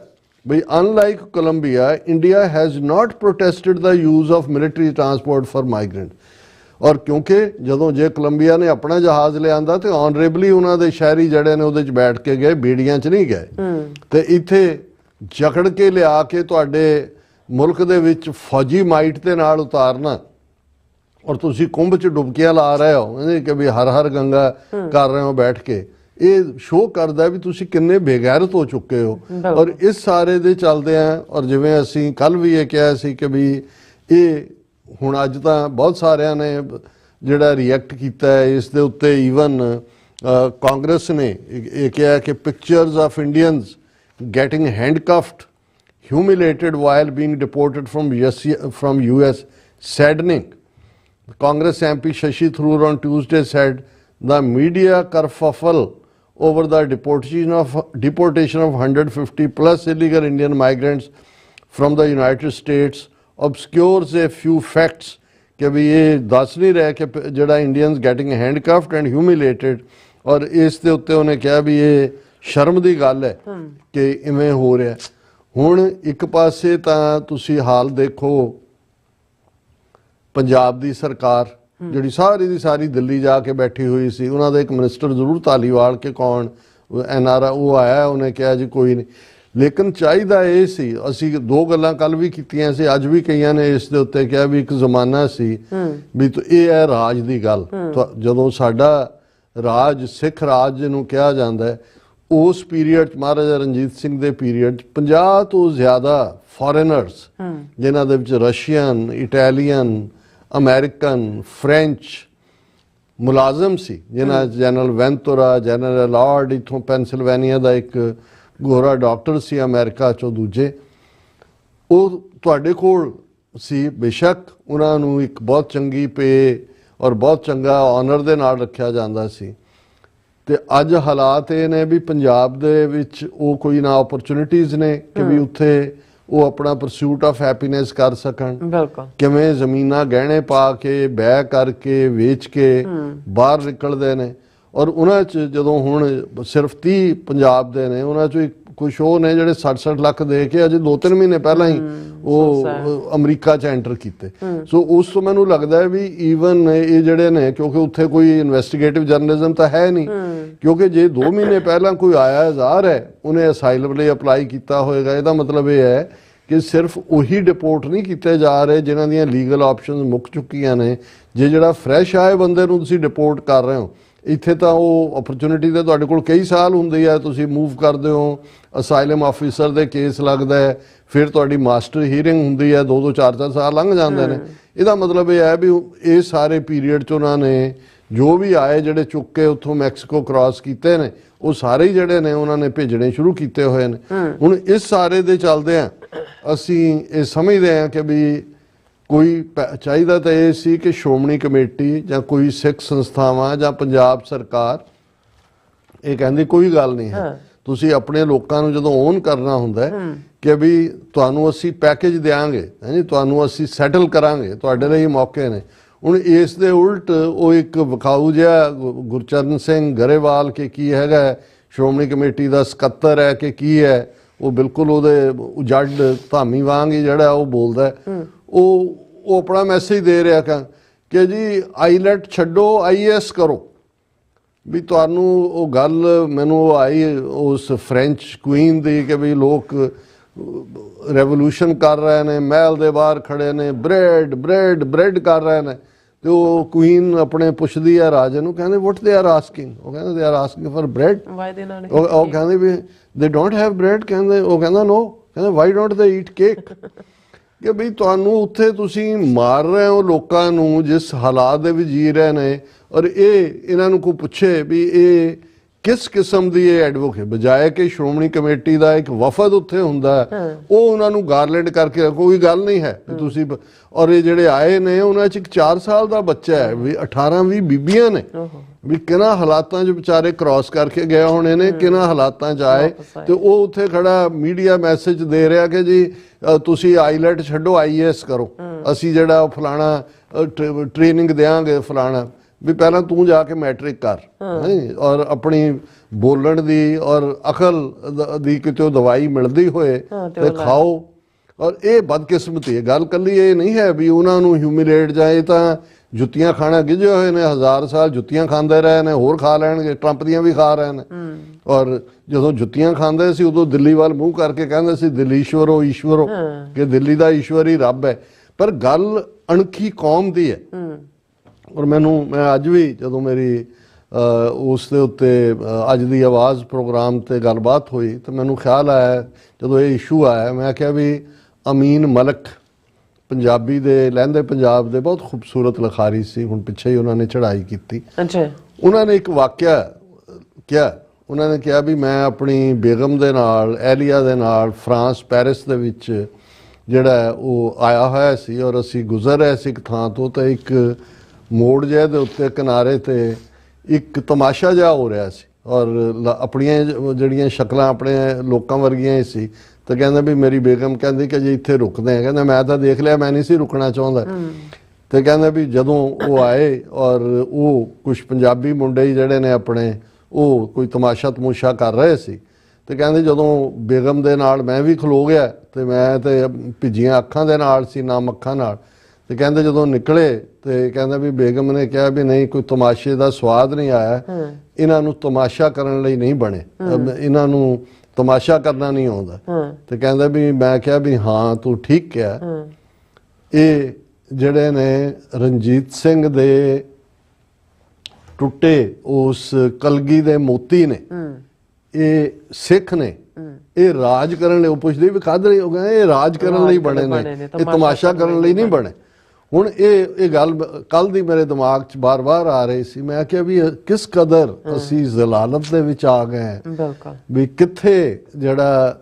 ਬਈ unlike Colombia, India has not protested the use of military transport for migrant. ਔਰ ਕਿਉਂਕਿ ਜਦੋਂ ਜੇ ਕੋਲੰਬੀਆ ਨੇ ਆਪਣਾ ਜਹਾਜ਼ ਲਿਆਂਦਾ ਤੇ ਆਨਰੇਬਲੀ ਉਹਨਾਂ ਦੇ ਸ਼ਹਿਰੀ ਜਿਹੜੇ ਨੇ ਉਹਦੇ 'ਚ ਬੈਠ ਕੇ ਗਏ, ਬੀੜੀਆਂ 'ਚ ਨਹੀਂ ਗਏ। ਤੇ ਇੱਥੇ ਜਕੜ ਕੇ ਲਿਆ ਕੇ ਤੁਹਾਡੇ ਮੁਲਕ ਦੇ ਵਿੱਚ ਫੌਜੀ ਮਾਈਟ ਦੇ ਨਾਲ ਉਤਾਰਨਾ, ਔਰ ਤੁਸੀਂ ਕੁੰਭ 'ਚ ਡੁਬਕੀਆਂ ਲਾ ਰਹੇ ਹੋ ਕਿ ਵੀ ਹਰ ਹਰ ਗੰਗਾ ਕਰ ਰਹੇ ਹੋ ਬੈਠ ਕੇ, ਇਹ ਸ਼ੋਅ ਕਰਦਾ ਵੀ ਤੁਸੀਂ ਕਿੰਨੇ ਬੇਗੈਰਤ ਹੋ ਚੁੱਕੇ ਹੋ। ਔਰ ਇਸ ਸਾਰੇ ਦੇ ਚੱਲਦੇ ਆ, ਔਰ ਜਿਵੇਂ ਅਸੀਂ ਕੱਲ ਵੀ ਇਹ ਕਿਹਾ ਸੀ ਕਿ ਵੀ ਇਹ ਹੁਣ ਅੱਜ ਤਾਂ ਬਹੁਤ ਸਾਰਿਆਂ ਨੇ ਜਿਹੜਾ ਰਿਐਕਟ ਕੀਤਾ ਹੈ ਇਸ ਦੇ ਉੱਤੇ। ਈਵਨ ਕਾਂਗਰਸ ਨੇ ਇਹ ਕਿਹਾ ਕਿ pictures of Indians getting handcuffed, humiliated while being deported from US saddening. Congress MP Shashi Tharoor on Tuesday said the media kerfuffle over the deportation of 150 plus illegal Indian migrants from the United States obscures a few facts कि भी ये दस नहीं रहे कि जड़ा Indians getting handcuffed and humiliated. और इस दे उत्ते उन्हें कहा भी ये शर्म की गल है कि इवें हो रहा। हुण एक पासे तां तुसी हाल देखो, पंजाब दी सरकार जिहड़ी सारी दी सारी दिल्ली जाके बैठी हुई सी, उन्हां दा एक मिनिस्टर जरूर धालीवाल के कौन NRI वो आया, उन्हें कहा जी कोई नहीं। लेकिन चाहिदा ये सी, असी दो गल्लां कल भी कीतियां सी, अज भी कईयां ने इस दे उत्ते कहा भी एक जमाना सी भी तो ये है राज दी गल। जदों साडा राज सिख राज जिहनूं कहा जांदा है, उस पीरीयड महाराजा रणजीत सिंह दे पीरीयड 50 तो ज़्यादा फॉरेनर्स जिन्हां दे विच रशियन, इटैलीयन, अमेरिकन, फ्रेंच मुलाजम सी, जिन्हां जनरल वेंतुरा, जनरल लॉर्ड इत्थों पेंसिल्वेनिया दा एक गोरा डॉक्टर सी अमेरिका चों, दूजे ਉਹ ਤੁਹਾਡੇ ਕੋਲ ਸੀ। ਬੇਸ਼ੱਕ ਉਹਨਾਂ ਨੂੰ ਇੱਕ ਬਹੁਤ ਚੰਗੀ ਪੇ ਔਰ ਬਹੁਤ ਚੰਗਾ ਆਨਰ ਦੇ ਨਾਲ ਰੱਖਿਆ ਜਾਂਦਾ ਸੀ। ਤੇ ਅੱਜ ਹਾਲਾਤ ਇਹ ਨੇ ਵੀ ਪੰਜਾਬ ਦੇ ਵਿੱਚ ਉਹ ਕੋਈ ਨਾ ਓਪਰਚੁਨਿਟੀਜ਼ ਨੇ ਕਿ ਵੀ ਉੱਥੇ ਉਹ ਆਪਣਾ ਪਰਸੂਟ ਆਫ ਹੈਪੀਨੈਸ ਕਰ ਸਕਣ। ਬਿਲਕੁਲ। ਕਿਵੇਂ ਜ਼ਮੀਨਾਂ ਗਹਿਣੇ ਪਾ ਕੇ, ਬੈਅ ਕਰਕੇ, ਵੇਚ ਕੇ ਬਾਹਰ ਨਿਕਲਦੇ ਨੇ। ਔਰ ਉਹਨਾਂ 'ਚ ਜਦੋਂ ਹੁਣ ਸਿਰਫ 30 ਪੰਜਾਬ ਦੇ ਨੇ, ਉਹਨਾਂ 'ਚੋਂ ਕੁਛ ਉਹ ਨੇ ਜਿਹੜੇ 60 ਲੱਖ ਦੇ ਕੇ ਅਜੇ 2-3 ਮਹੀਨੇ ਪਹਿਲਾਂ ਹੀ ਉਹ ਅਮਰੀਕਾ 'ਚ ਐਂਟਰ ਕੀਤੇ। ਸੋ ਉਸ ਤੋਂ ਮੈਨੂੰ ਲੱਗਦਾ ਹੈ ਵੀ ਈਵਨ ਇਹ ਜਿਹੜੇ ਨੇ, ਕਿਉਂਕਿ ਉੱਥੇ ਕੋਈ ਇਨਵੈਸਟੀਗੇਟਿਵ ਜਰਨਲਿਜ਼ਮ ਤਾਂ ਹੈ ਨਹੀਂ, ਕਿਉਂਕਿ ਜੇ 2 ਮਹੀਨੇ ਪਹਿਲਾਂ ਕੋਈ ਆਇਆ ਜ਼ਾਹਰ ਹੈ ਉਹਨੇ ਅਸਾਈਲਮ ਲਈ ਅਪਲਾਈ ਕੀਤਾ ਹੋਏਗਾ। ਇਹਦਾ ਮਤਲਬ ਇਹ ਹੈ ਕਿ ਸਿਰਫ ਉਹੀ ਡਿਪੋਰਟ ਨਹੀਂ ਕੀਤੇ ਜਾ ਰਹੇ ਜਿਨ੍ਹਾਂ ਦੀਆਂ ਲੀਗਲ ਆਪਸ਼ਨਸ ਮੁੱਕ ਚੁੱਕੀਆਂ ਨੇ। ਜੇ ਜਿਹੜਾ ਫਰੈਸ਼ ਆਏ ਬੰਦੇ ਨੂੰ ਤੁਸੀਂ ਡਿਪੋਰਟ ਕਰ ਰਹੇ ਹੋ, ਇੱਥੇ ਤਾਂ ਉਹ ਓਪਰਚੁਨਿਟੀ ਤਾਂ ਤੁਹਾਡੇ ਕੋਲ ਕਈ ਸਾਲ ਹੁੰਦੀ ਹੈ, ਤੁਸੀਂ ਮੂਵ ਕਰਦੇ ਹੋ, ਅਸਾਈਲਮ ਆਫਿਸਰ ਦੇ ਕੇਸ ਲੱਗਦਾ ਹੈ, ਫਿਰ ਤੁਹਾਡੀ ਮਾਸਟਰ ਹੀਅਰਿੰਗ ਹੁੰਦੀ ਹੈ, 2-2 4-4 ਸਾਲ ਲੰਘ ਜਾਂਦੇ ਨੇ। ਇਹਦਾ ਮਤਲਬ ਇਹ ਹੈ ਵੀ ਇਹ ਸਾਰੇ ਪੀਰੀਅਡ 'ਚ ਉਹਨਾਂ ਨੇ ਜੋ ਵੀ ਆਏ ਜਿਹੜੇ ਚੁੱਕ ਕੇ ਉੱਥੋਂ ਮੈਕਸੀਕੋ ਕ੍ਰਾਸ ਕੀਤੇ ਨੇ, ਉਹ ਸਾਰੇ ਹੀ ਜਿਹੜੇ ਨੇ ਉਹਨਾਂ ਨੇ ਭੇਜਣੇ ਸ਼ੁਰੂ ਕੀਤੇ ਹੋਏ ਨੇ। ਹੁਣ ਇਸ ਸਾਰੇ ਦੇ ਚੱਲਦੇ ਆ ਅਸੀਂ ਇਹ ਸਮਝਦੇ ਹਾਂ ਕਿ ਵੀ ਕੋਈ ਚਾਹੀਦਾ ਤਾਂ ਇਹ ਸੀ ਕਿ ਸ਼੍ਰੋਮਣੀ ਕਮੇਟੀ ਜਾਂ ਕੋਈ ਸਿੱਖ ਸੰਸਥਾਵਾਂ ਜਾਂ ਪੰਜਾਬ ਸਰਕਾਰ ਇਹ ਕਹਿੰਦੀ ਕੋਈ ਗੱਲ ਨਹੀਂ ਹੈ, ਤੁਸੀਂ ਆਪਣੇ ਲੋਕਾਂ ਨੂੰ ਜਦੋਂ ਓਨ ਕਰਨਾ ਹੁੰਦਾ ਹੈ ਕਿ ਵੀ ਤੁਹਾਨੂੰ ਅਸੀਂ ਪੈਕੇਜ ਦਿਆਂਗੇ, ਹਾਂਜੀ ਤੁਹਾਨੂੰ ਅਸੀਂ ਸੈਟਲ ਕਰਾਂਗੇ, ਤੁਹਾਡੇ ਲਈ ਮੌਕੇ ਨੇ। ਹੁਣ ਇਸ ਦੇ ਉਲਟ ਉਹ ਇੱਕ ਵਿਖਾਊ ਜਿਹਾ ਗੁਰਚਰਨ ਸਿੰਘ ਗਰੇਵਾਲ ਕਿ ਕੀ ਹੈਗਾ ਸ਼੍ਰੋਮਣੀ ਕਮੇਟੀ ਦਾ ਸਕੱਤਰ ਹੈ ਕਿ ਕੀ ਹੈ, ਉਹ ਬਿਲਕੁਲ ਉਹਦੇ ਜੱਡ ਧਾਮੀ ਵਾਂਗ ਹੀ ਜਿਹੜਾ ਉਹ ਬੋਲਦਾ, ਉਹ ਆਪਣਾ ਮੈਸੇਜ ਦੇ ਰਿਹਾ ਕਿ ਜੀ ਆਈਲੈਟ ਛੱਡੋ, IAS ਕਰੋ। ਵੀ ਤੁਹਾਨੂੰ ਉਹ ਗੱਲ ਮੈਨੂੰ ਆਈ ਉਸ ਫ੍ਰੈਂਚ ਕੁਈਨ ਦੀ ਕਿ ਵੀ ਲੋਕ ਰੈਵੋਲੂਸ਼ਨ ਕਰ ਰਹੇ ਨੇ, ਮਹਿਲ ਦੇ ਬਾਹਰ ਖੜੇ ਨੇ, ਬ੍ਰੈਡ ਕਰ ਰਹੇ ਨੇ, ਤੇ ਉਹ ਕੁਈਨ ਆਪਣੇ ਪੁੱਛਦੀ ਹੈ ਰਾਜੇ ਨੂੰ, ਕਹਿੰਦੇ ਵਾਟ ਦੇ ਆਰ ਆਸਕਿੰਗ, ਉਹ ਕਹਿੰਦੇ they are asking for bread, ਉਹ ਕਹਿੰਦੇ ਵੀ ਦੇ ਡੋਂਟ ਹੈਵ ਬ੍ਰੈਡ, ਕਹਿੰਦੇ ਉਹ ਕਹਿੰਦਾ ਨੋ, ਕਹਿੰਦੇ ਵਾਈ ਡੋਂਟ ਦੇ ਈਟ ਕੇਕ। ਕਿ ਬਈ ਤੁਹਾਨੂੰ ਉੱਥੇ ਤੁਸੀਂ ਮਾਰ ਰਹੇ ਹੋ ਲੋਕਾਂ ਨੂੰ ਜਿਸ ਹਾਲਾਤ ਦੇ ਵਿੱਚ ਜੀ ਰਹੇ ਨੇ, ਔਰ ਇਹਨਾਂ ਨੂੰ ਕੋਈ ਪੁੱਛੇ ਵੀ ਇਹ ਕਿਸ ਕਿਸਮ ਦੀ ਇਹ ਐਡਵੋਕੇਟ, ਬਜਾਏ ਕਿ ਸ਼੍ਰੋਮਣੀ ਕਮੇਟੀ ਦਾ ਇੱਕ ਵਫਦ ਉੱਥੇ ਹੁੰਦਾ ਉਹ ਉਹਨਾਂ ਨੂੰ ਗਾਰਲੈਂਡ ਕਰਕੇ ਕੋਈ ਗੱਲ ਨਹੀਂ ਹੈ ਤੁਸੀਂ। ਔਰ ਇਹ ਜਿਹੜੇ ਆਏ ਨੇ ਉਹਨਾਂ 'ਚ ਇੱਕ 4 ਸਾਲ ਦਾ ਬੱਚਾ ਹੈ, ਵੀ 18-20 ਬੀਬੀਆਂ ਨੇ, ਵੀ ਕਿਹਨਾਂ ਹਾਲਾਤਾਂ 'ਚ ਵਿਚਾਰੇ ਕ੍ਰਾਸ ਕਰਕੇ ਗਏ ਹੋਣੇ ਨੇ, ਕਿਹਨਾਂ ਹਾਲਾਤਾਂ 'ਚ ਆਏ, ਤੇ ਉਹ ਉੱਥੇ ਖੜਾ ਮੀਡੀਆ ਮੈਸੇਜ ਦੇ ਰਿਹਾ ਕਿ ਜੀ ਤੁਸੀਂ ਆਈਲੈਟ ਛੱਡੋ, IAS ਕਰੋ, ਅਸੀਂ ਜਿਹੜਾ ਉਹ ਫਲਾਣਾ ਟ੍ਰੇਨਿੰਗ ਦਿਆਂਗੇ ਫਲਾਣਾ, ਵੀ ਪਹਿਲਾਂ ਤੂੰ ਜਾ ਕੇ ਮੈਟ੍ਰਿਕ ਕਰ, ਔਰ ਆਪਣੀ ਬੋਲਣ ਦੀ ਔਰ ਅਕਲ ਦੀ ਕਿਤੇ ਦਵਾਈ ਮਿਲਦੀ ਹੋਏ ਤੇ ਖਾਓ। ਔਰ ਇਹ ਬਦਕਿਸਮਤੀ ਹੈ, ਗੱਲ ਕੱਲੀ ਇਹ ਨਹੀਂ ਹੈ ਵੀ ਉਹਨਾਂ ਨੂੰ ਹਿਊਮਿਲੇਟ ਜਾਏ, ਤਾਂ ਜੁੱਤੀਆਂ ਖਾਣਾ ਗਿੱਝੇ ਹੋਏ ਨੇ, 1000 ਸਾਲ ਜੁੱਤੀਆਂ ਖਾਂਦੇ ਰਹੇ ਨੇ, ਹੋਰ ਖਾ ਲੈਣਗੇ, ਟਰੰਪ ਦੀਆਂ ਵੀ ਖਾ ਰਹੇ ਨੇ। ਔਰ ਜਦੋਂ ਜੁੱਤੀਆਂ ਖਾਂਦੇ ਸੀ ਉਦੋਂ ਦਿੱਲੀ ਵੱਲ ਮੂੰਹ ਕਰਕੇ ਕਹਿੰਦੇ ਸੀ ਦਿੱਲੀ ਈਸ਼ਵਰੋ, ਕਿ ਦਿੱਲੀ ਦਾ ਈਸ਼ਵਰ ਹੀ ਰੱਬ ਹੈ। ਪਰ ਗੱਲ ਅਣਖੀ ਕੌਮ ਦੀ ਹੈ। ਔਰ ਮੈਂ ਅੱਜ ਵੀ ਜਦੋਂ ਮੇਰੀ ਉਸ ਦੇ ਉੱਤੇ ਅੱਜ ਦੀ ਆਵਾਜ਼ ਪ੍ਰੋਗਰਾਮ ਤੇ ਗੱਲਬਾਤ ਹੋਈ ਤਾਂ ਮੈਨੂੰ ਖਿਆਲ ਆਇਆ, ਜਦੋਂ ਇਹ ਇਸ਼ੂ ਆਇਆ, ਮੈਂ ਕਿਹਾ ਵੀ ਅਮੀਨ ਮਲਕ ਪੰਜਾਬੀ ਦੇ ਲਹਿੰਦੇ ਪੰਜਾਬ ਦੇ ਬਹੁਤ ਖੂਬਸੂਰਤ ਲਿਖਾਰੀ ਸੀ, ਹੁਣ ਪਿੱਛੇ ਹੀ ਉਹਨਾਂ ਨੇ ਚੜ੍ਹਾਈ ਕੀਤੀ। ਉਹਨਾਂ ਨੇ ਇੱਕ ਵਾਕਿਆ ਕਿਹਾ, ਉਹਨਾਂ ਨੇ ਕਿਹਾ ਵੀ ਮੈਂ ਆਪਣੀ ਬੇਗਮ ਦੇ ਨਾਲ, ਐਲੀਆ ਦੇ ਨਾਲ ਫਰਾਂਸ ਪੈਰਿਸ ਦੇ ਵਿੱਚ ਜਿਹੜਾ ਉਹ ਆਇਆ ਹੋਇਆ ਸੀ, ਔਰ ਅਸੀਂ ਗੁਜ਼ਰ ਰਹੇ ਸੀ ਇੱਕ ਥਾਂ ਤੋਂ, ਤਾਂ ਇੱਕ ਮੋੜ ਜਿਹੇ ਦੇ ਉੱਤੇ ਕਿਨਾਰੇ ਤੇ ਇੱਕ ਤਮਾਸ਼ਾ ਜਿਹਾ ਹੋ ਰਿਹਾ ਸੀ, ਔਰ ਆਪਣੀਆਂ ਜਿਹੜੀਆਂ ਸ਼ਕਲਾਂ ਆਪਣੇ ਲੋਕਾਂ ਵਰਗੀਆਂ ਹੀ ਸੀ। ਤਾਂ ਕਹਿੰਦਾ ਵੀ ਮੇਰੀ ਬੇਗਮ ਕਹਿੰਦੀ ਕਿ ਜੀ ਇੱਥੇ ਰੁਕਦੇ ਆ, ਕਹਿੰਦਾ ਮੈਂ ਤਾਂ ਦੇਖ ਲਿਆ, ਮੈਂ ਨਹੀਂ ਸੀ ਰੁਕਣਾ ਚਾਹੁੰਦਾ। ਤੇ ਕਹਿੰਦਾ ਵੀ ਜਦੋਂ ਉਹ ਆਏ ਔਰ ਉਹ ਕੁਝ ਪੰਜਾਬੀ ਮੁੰਡੇ ਹੀ ਜਿਹੜੇ ਨੇ ਆਪਣੇ, ਉਹ ਕੋਈ ਤਮਾਸ਼ਾ ਕਰ ਰਹੇ ਸੀ, ਤੇ ਕਹਿੰਦੇ ਜਦੋਂ ਬੇਗਮ ਦੇ ਨਾਲ ਮੈਂ ਵੀ ਖਲੋ ਗਿਆ ਤੇ ਮੈਂ ਤੇ ਭਿੱਜੀਆਂ ਅੱਖਾਂ ਦੇ ਨਾਲ ਸੀ, ਨਾਮ ਅੱਖਾਂ ਨਾਲ, ਤੇ ਕਹਿੰਦੇ ਜਦੋਂ ਨਿਕਲੇ ਤੇ ਕਹਿੰਦਾ ਵੀ ਬੇਗਮ ਨੇ ਕਿਹਾ ਵੀ ਨਹੀਂ, ਕੋਈ ਤਮਾਸ਼ੇ ਦਾ ਸਵਾਦ ਨਹੀਂ ਆਇਆ, ਇਹਨਾਂ ਨੂੰ ਤਮਾਸ਼ਾ ਕਰਨ ਲਈ ਨਹੀਂ ਬਣੇ, ਇਹਨਾਂ ਨੂੰ ਤਮਾਸ਼ਾ ਕਰਨਾ ਨਹੀਂ ਆਉਂਦਾ। ਤੇ ਕਹਿੰਦਾ ਵੀ ਮੈਂ ਕਿਹਾ ਵੀ ਹਾਂ ਤੂੰ ਠੀਕ ਕਿਹਾ, ਇਹ ਜਿਹੜੇ ਨੇ ਰਣਜੀਤ ਸਿੰਘ ਦੇ ਟੁੱਟੇ ਉਸ ਕਲਗੀ ਦੇ ਮੋਤੀ ਨੇ, ਇਹ ਸਿੱਖ ਨੇ, ਇਹ ਰਾਜ ਕਰਨ ਲਈ, ਉਹ ਪੁੱਛਦੇ ਵੀ ਕਾਹਦੇ ਲਈ, ਉਹ ਕਹਿੰਦੇ ਇਹ ਰਾਜ ਕਰਨ ਲਈ ਬਣੇ ਨੇ, ਇਹ ਤਮਾਸ਼ਾ ਕਰਨ ਲਈ ਨਹੀਂ ਬਣੇ। ਹੁਣ ਇਹ ਗੱਲ ਕੱਲ ਦੀ ਮੇਰੇ ਦਿਮਾਗ 'ਚ ਬਾਰ-ਬਾਰ ਆ ਰਹੀ ਸੀ। ਮੈਂ ਕਿਹਾ ਵੀ ਕਿਸ ਕਦਰ ਅਸੀਂ ਜ਼ਲਾਲਤ ਦੇ ਵਿੱਚ ਆ ਗਏ ਵੀ ਕਿੱਥੇ ਜਿਹੜਾ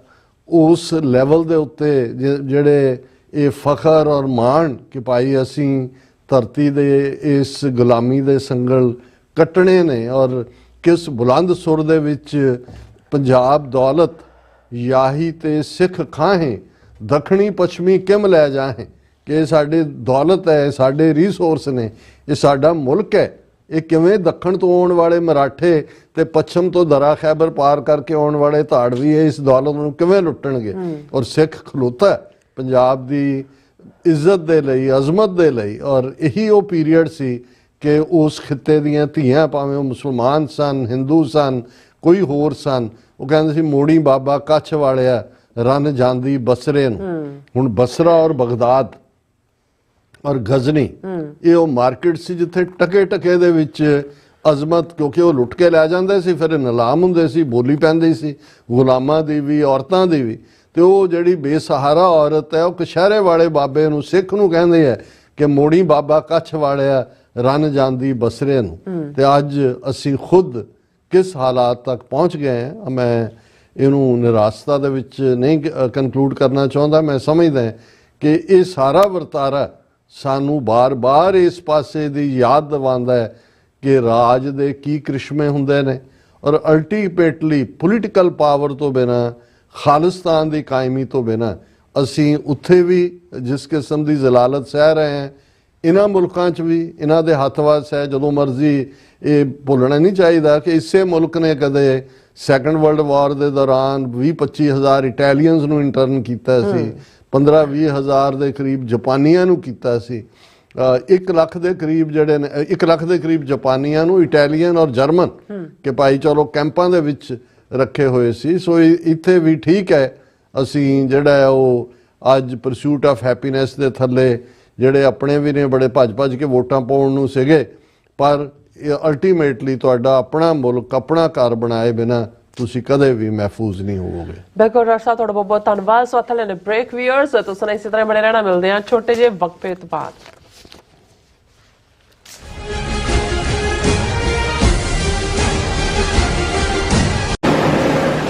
ਉਸ ਲੈਵਲ ਦੇ ਉੱਤੇ ਜਿਹੜੇ ਇਹ ਫਖਰ ਔਰ ਮਾਣ ਕਿ ਭਾਈ ਅਸੀਂ ਧਰਤੀ ਦੇ ਇਸ ਗੁਲਾਮੀ ਦੇ ਸੰਗਲ ਕੱਟਣੇ ਨੇ, ਔਰ ਕਿਸ ਬੁਲੰਦ ਸੁਰ ਦੇ ਵਿੱਚ ਪੰਜਾਬ ਦੌਲਤ ਯਾਹੀ ਤੇ ਸਿੱਖ ਖਾਹੇ ਦੱਖਣੀ ਪੱਛਮੀ ਕਿਮ ਲੈ ਜਾਹੇ, ਕਿ ਸਾਡੇ ਦੌਲਤ ਹੈ, ਸਾਡੇ ਰਿਸੋਰਸ ਨੇ, ਇਹ ਸਾਡਾ ਮੁਲਕ ਹੈ, ਇਹ ਕਿਵੇਂ ਦੱਖਣ ਤੋਂ ਆਉਣ ਵਾਲੇ ਮਰਾਠੇ ਤੇ ਪੱਛਮ ਤੋਂ ਦਰਾ ਖੈਬਰ ਪਾਰ ਕਰਕੇ ਆਉਣ ਵਾਲੇ ਧਾੜਵੀ ਇਸ ਦੌਲਤ ਨੂੰ ਕਿਵੇਂ ਲੁੱਟਣਗੇ। ਔਰ ਸਿੱਖ ਖਲੋਤਾ ਪੰਜਾਬ ਦੀ ਇੱਜ਼ਤ ਦੇ ਲਈ, ਅਜ਼ਮਤ ਦੇ ਲਈ। ਔਰ ਇਹੀ ਉਹ ਪੀਰੀਅਡ ਸੀ ਕਿ ਉਸ ਖਿੱਤੇ ਦੀਆਂ ਧੀਆਂ, ਭਾਵੇਂ ਉਹ ਮੁਸਲਮਾਨ ਸਨ, ਹਿੰਦੂ ਸਨ, ਕੋਈ ਹੋਰ ਸਨ, ਉਹ ਕਹਿੰਦੇ ਸੀ ਮੋੜੀ ਬਾਬਾ ਕੱਛ ਵਾਲਿਆ ਰੰਨ ਜਾਂਦੀ ਬਸਰੇ ਨੂੰ। ਹੁਣ ਬਸਰਾ ਔਰ ਬਗਦਾਦ ਔਰ ਗਜ਼ਨੀ ਇਹ ਉਹ ਮਾਰਕੀਟ ਸੀ ਜਿੱਥੇ ਟਕੇ ਦੇ ਵਿੱਚ ਅਜ਼ਮਤ, ਕਿਉਂਕਿ ਉਹ ਲੁੱਟ ਕੇ ਲੈ ਜਾਂਦੇ ਸੀ, ਫਿਰ ਨਿਲਾਮ ਹੁੰਦੇ ਸੀ, ਬੋਲੀ ਪੈਂਦੀ ਸੀ ਗੁਲਾਮਾਂ ਦੀ ਵੀ, ਔਰਤਾਂ ਦੀ ਵੀ। ਤੇ ਉਹ ਜਿਹੜੀ ਬੇਸਹਾਰਾ ਔਰਤ ਹੈ ਉਹ ਕਸ਼ਹਿਰੇ ਵਾਲੇ ਬਾਬੇ ਨੂੰ, ਸਿੱਖ ਨੂੰ ਕਹਿੰਦੇ ਹੈ ਕਿ ਮੋੜੀ ਬਾਬਾ ਕੱਛ ਵਾਲਿਆ ਰੰਨ ਜਾਂਦੀ ਬਸਰੇ ਨੂੰ। ਤੇ ਅੱਜ ਅਸੀਂ ਖੁਦ ਕਿਸ ਹਾਲਾਤ ਤੱਕ ਪਹੁੰਚ ਗਏ ਹਾਂ। ਮੈਂ ਇਹਨੂੰ ਨਿਰਾਸ਼ਤਾ ਦੇ ਵਿੱਚ ਨਹੀਂ ਕਨਕਲੂਡ ਕਰਨਾ ਚਾਹੁੰਦਾ। ਮੈਂ ਸਮਝਦਾ ਕਿ ਇਹ ਸਾਰਾ ਵਰਤਾਰਾ ਸਾਨੂੰ ਬਾਰ-ਬਾਰ ਇਸ ਪਾਸੇ ਦੀ ਯਾਦ ਦਿਵਾਉਂਦਾ ਹੈ ਕਿ ਰਾਜ ਦੇ ਕੀ ਕ੍ਰਿਸ਼ਮੇ ਹੁੰਦੇ ਨੇ ਔਰ ਅਲਟੀਮੇਟਲੀ ਪੋਲੀਟੀਕਲ ਪਾਵਰ ਤੋਂ ਬਿਨਾਂ, ਖਾਲਿਸਤਾਨ ਦੀ ਕਾਇਮੀ ਤੋਂ ਬਿਨਾਂ ਅਸੀਂ ਉੱਥੇ ਵੀ ਜਿਸ ਕਿਸਮ ਦੀ ਜ਼ਲਾਲਤ ਸਹਿ ਰਹੇ ਹਾਂ, ਇਹਨਾਂ ਮੁਲਕਾਂ 'ਚ ਵੀ ਇਹਨਾਂ ਦੇ ਹੱਥ ਵੱਸ ਹੈ। ਜਦੋਂ ਮਰਜ਼ੀ ਇਹ ਭੁੱਲਣਾ ਨਹੀਂ ਚਾਹੀਦਾ ਕਿ ਇਸੇ ਮੁਲਕ ਨੇ ਕਦੇ ਸੈਕੰਡ ਵਰਲਡ ਵਾਰ ਦੇ ਦੌਰਾਨ 20-25 ਹਜ਼ਾਰ ਇਟਾਲੀਅਨਸ ਨੂੰ ਇੰਟਰਨ ਕੀਤਾ ਸੀ, 15-20 ਹਜ਼ਾਰ ਦੇ ਕਰੀਬ ਜਾਪਾਨੀਆਂ ਨੂੰ ਕੀਤਾ ਸੀ, 1 ਲੱਖ ਦੇ ਕਰੀਬ ਜਿਹੜੇ ਨੇ 1 ਲੱਖ ਦੇ ਕਰੀਬ ਜਾਪਾਨੀਆਂ ਨੂੰ ਇਟਾਲੀਅਨ ਔਰ ਜਰਮਨ ਕਿ ਭਾਈ ਚਲੋ ਕੈਂਪਾਂ ਦੇ ਵਿੱਚ ਰੱਖੇ ਹੋਏ ਸੀ। ਸੋ ਇੱਥੇ ਵੀ ਠੀਕ ਹੈ ਅਸੀਂ ਜਿਹੜਾ ਉਹ ਅੱਜ ਪਰਸੂਟ ਆਫ ਹੈਪੀਨੈਸ ਦੇ ਥੱਲੇ ਜਿਹੜੇ ਆਪਣੇ ਵੀ ਨੇ ਬੜੇ ਭੱਜ ਕੇ ਵੋਟਾਂ ਪਾਉਣ ਨੂੰ ਸੀਗੇ, ਪਰ ਅਲਟੀਮੇਟਲੀ ਤੁਹਾਡਾ ਆਪਣਾ ਮੁਲਕ, ਆਪਣਾ ਘਰ ਬਣਾਏ ਬਿਨਾਂ ਤੁਸੀਂ ਕਦੇ ਵੀ ਮਹਿਫੂਜ਼ ਨਹੀਂ ਹੋਵੋਗੇ। ਬਿਲਕੁਲ ਡਾਕਟਰ ਸਾਹਿਬ, ਤੁਹਾਡਾ ਬਹੁਤ ਬਹੁਤ ਧੰਨਵਾਦ। ਸੋ ਇੱਥੇ ਲੈਣੇ ਬ੍ਰੇਕ ਵੀਅਰਸ, ਤੁਸੀਂ ਇਸੇ ਤਰ੍ਹਾਂ ਬਣੇ ਰਹਿਣਾ। ਮਿਲਦੇ ਹਾਂ ਛੋਟੇ ਜਿਹੇ ਵਕਫੇ ਤੋਂ ਬਾਅਦ।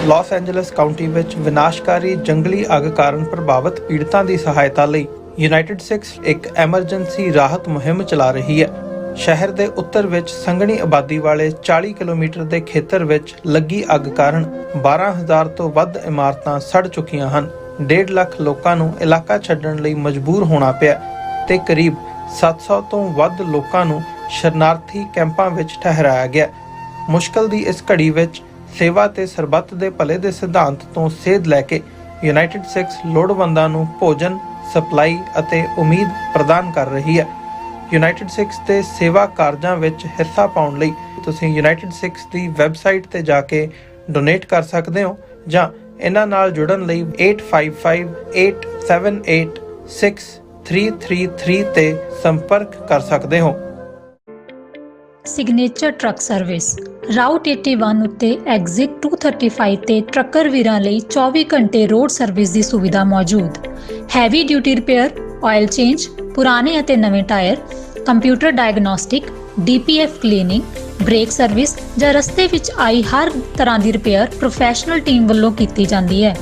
ਲਾਸ ਐਂਜਲਸ ਕਾਉਂਟੀ ਵਿੱਚ ਵਿਨਾਸ਼ਕਾਰੀ ਜੰਗਲੀ ਅੱਗ ਕਾਰਨ ਪ੍ਰਭਾਵਿਤ ਪੀੜਤਾਂ ਦੀ ਸਹਾਇਤਾ ਲਈ ਯੂਨਾਈਟਿਡ ਸਿਕਸ ਇੱਕ ਐਮਰਜੈਂਸੀ ਰਾਹਤ ਮੁਹਿੰਮ ਚਲਾ ਰਹੀ ਹੈ। ਸ਼ਹਿਰ ਦੇ ਉੱਤਰ ਵਿੱਚ ਸੰਘਣੀ ਆਬਾਦੀ ਵਾਲੇ 40 ਕਿਲੋਮੀਟਰ ਦੇ ਖੇਤਰ ਵਿੱਚ ਲੱਗੀ ਅੱਗ ਕਾਰਨ 12,000 ਤੋਂ ਵੱਧ ਇਮਾਰਤਾਂ ਸੜ ਚੁੱਕੀਆਂ ਹਨ। 1.5 ਲੱਖ ਲੋਕਾਂ ਨੂੰ ਇਲਾਕਾ ਛੱਡਣ ਲਈ ਮਜਬੂਰ ਹੋਣਾ ਪਿਆ ਤੇ ਕਰੀਬ 700 ਤੋਂ ਵੱਧ ਲੋਕਾਂ ਨੂੰ ਸ਼ਰਨਾਰਥੀ ਕੈਂਪਾਂ ਵਿੱਚ ਠਹਿਰਾਇਆ ਗਿਆ। ਮੁਸ਼ਕਲ ਦੀ ਇਸ ਘੜੀ ਵਿੱਚ ਸੇਵਾ ਤੇ ਸਰਬੱਤ ਦੇ ਭਲੇ ਦੇ ਸਿਧਾਂਤ ਤੋਂ ਸੇਧ ਲੈ ਕੇ ਯੂਨਾਈਟਿਡ ਸਿਕਸ ਲੋੜਵੰਦਾਂ ਨੂੰ ਭੋਜਨ, ਸਪਲਾਈ ਅਤੇ ਉਮੀਦ ਪ੍ਰਦਾਨ ਕਰ ਰਹੀ ਹੈ। ਯੂਨਾਈਟਿਡ ਸਿਕਸ ਦੇ ਸੇਵਾ ਕਾਰਜਾਂ ਵਿੱਚ ਹਿੱਸਾ ਪਾਉਣ ਲਈ ਤੁਸੀਂ ਯੂਨਾਈਟਿਡ ਸਿਕਸ ਦੀ ਵੈਬਸਾਈਟ ਤੇ ਜਾ ਕੇ ਡੋਨੇਟ ਕਰ ਸਕਦੇ ਹੋ ਜਾਂ ਇਹਨਾਂ ਨਾਲ ਜੁੜਨ ਲਈ 8558786333 ਤੇ ਸੰਪਰਕ ਕਰ ਸਕਦੇ ਹੋ। ਸਿਗਨੇਚਰ ਟਰੱਕ ਸਰਵਿਸ ਰਾਊਟ 81 ਉੱਤੇ ਐਗਜ਼ਿਟ 235 ਤੇ ਟਰੱਕਰ ਵੀਰਾਂ ਲਈ 24 ਘੰਟੇ ਰੋਡ ਸਰਵਿਸ ਦੀ ਸੁਵਿਧਾ ਮੌਜੂਦ। Heavy duty repair, oil change, ਪੁਰਾਣੇ ਅਤੇ ਨਵੇਂ tyre, computer diagnostic, DPF cleaning, brake service ਜਾਂ ਰਸਤੇ ਵਿੱਚ ਆਈ ਹਰ ਤਰ੍ਹਾਂ ਦੀ ਰਿਪੇਅਰ ਪ੍ਰੋਫੈਸ਼ਨਲ ਟੀਮ ਵੱਲੋਂ ਕੀਤੀ ਜਾਂਦੀ ਹੈ।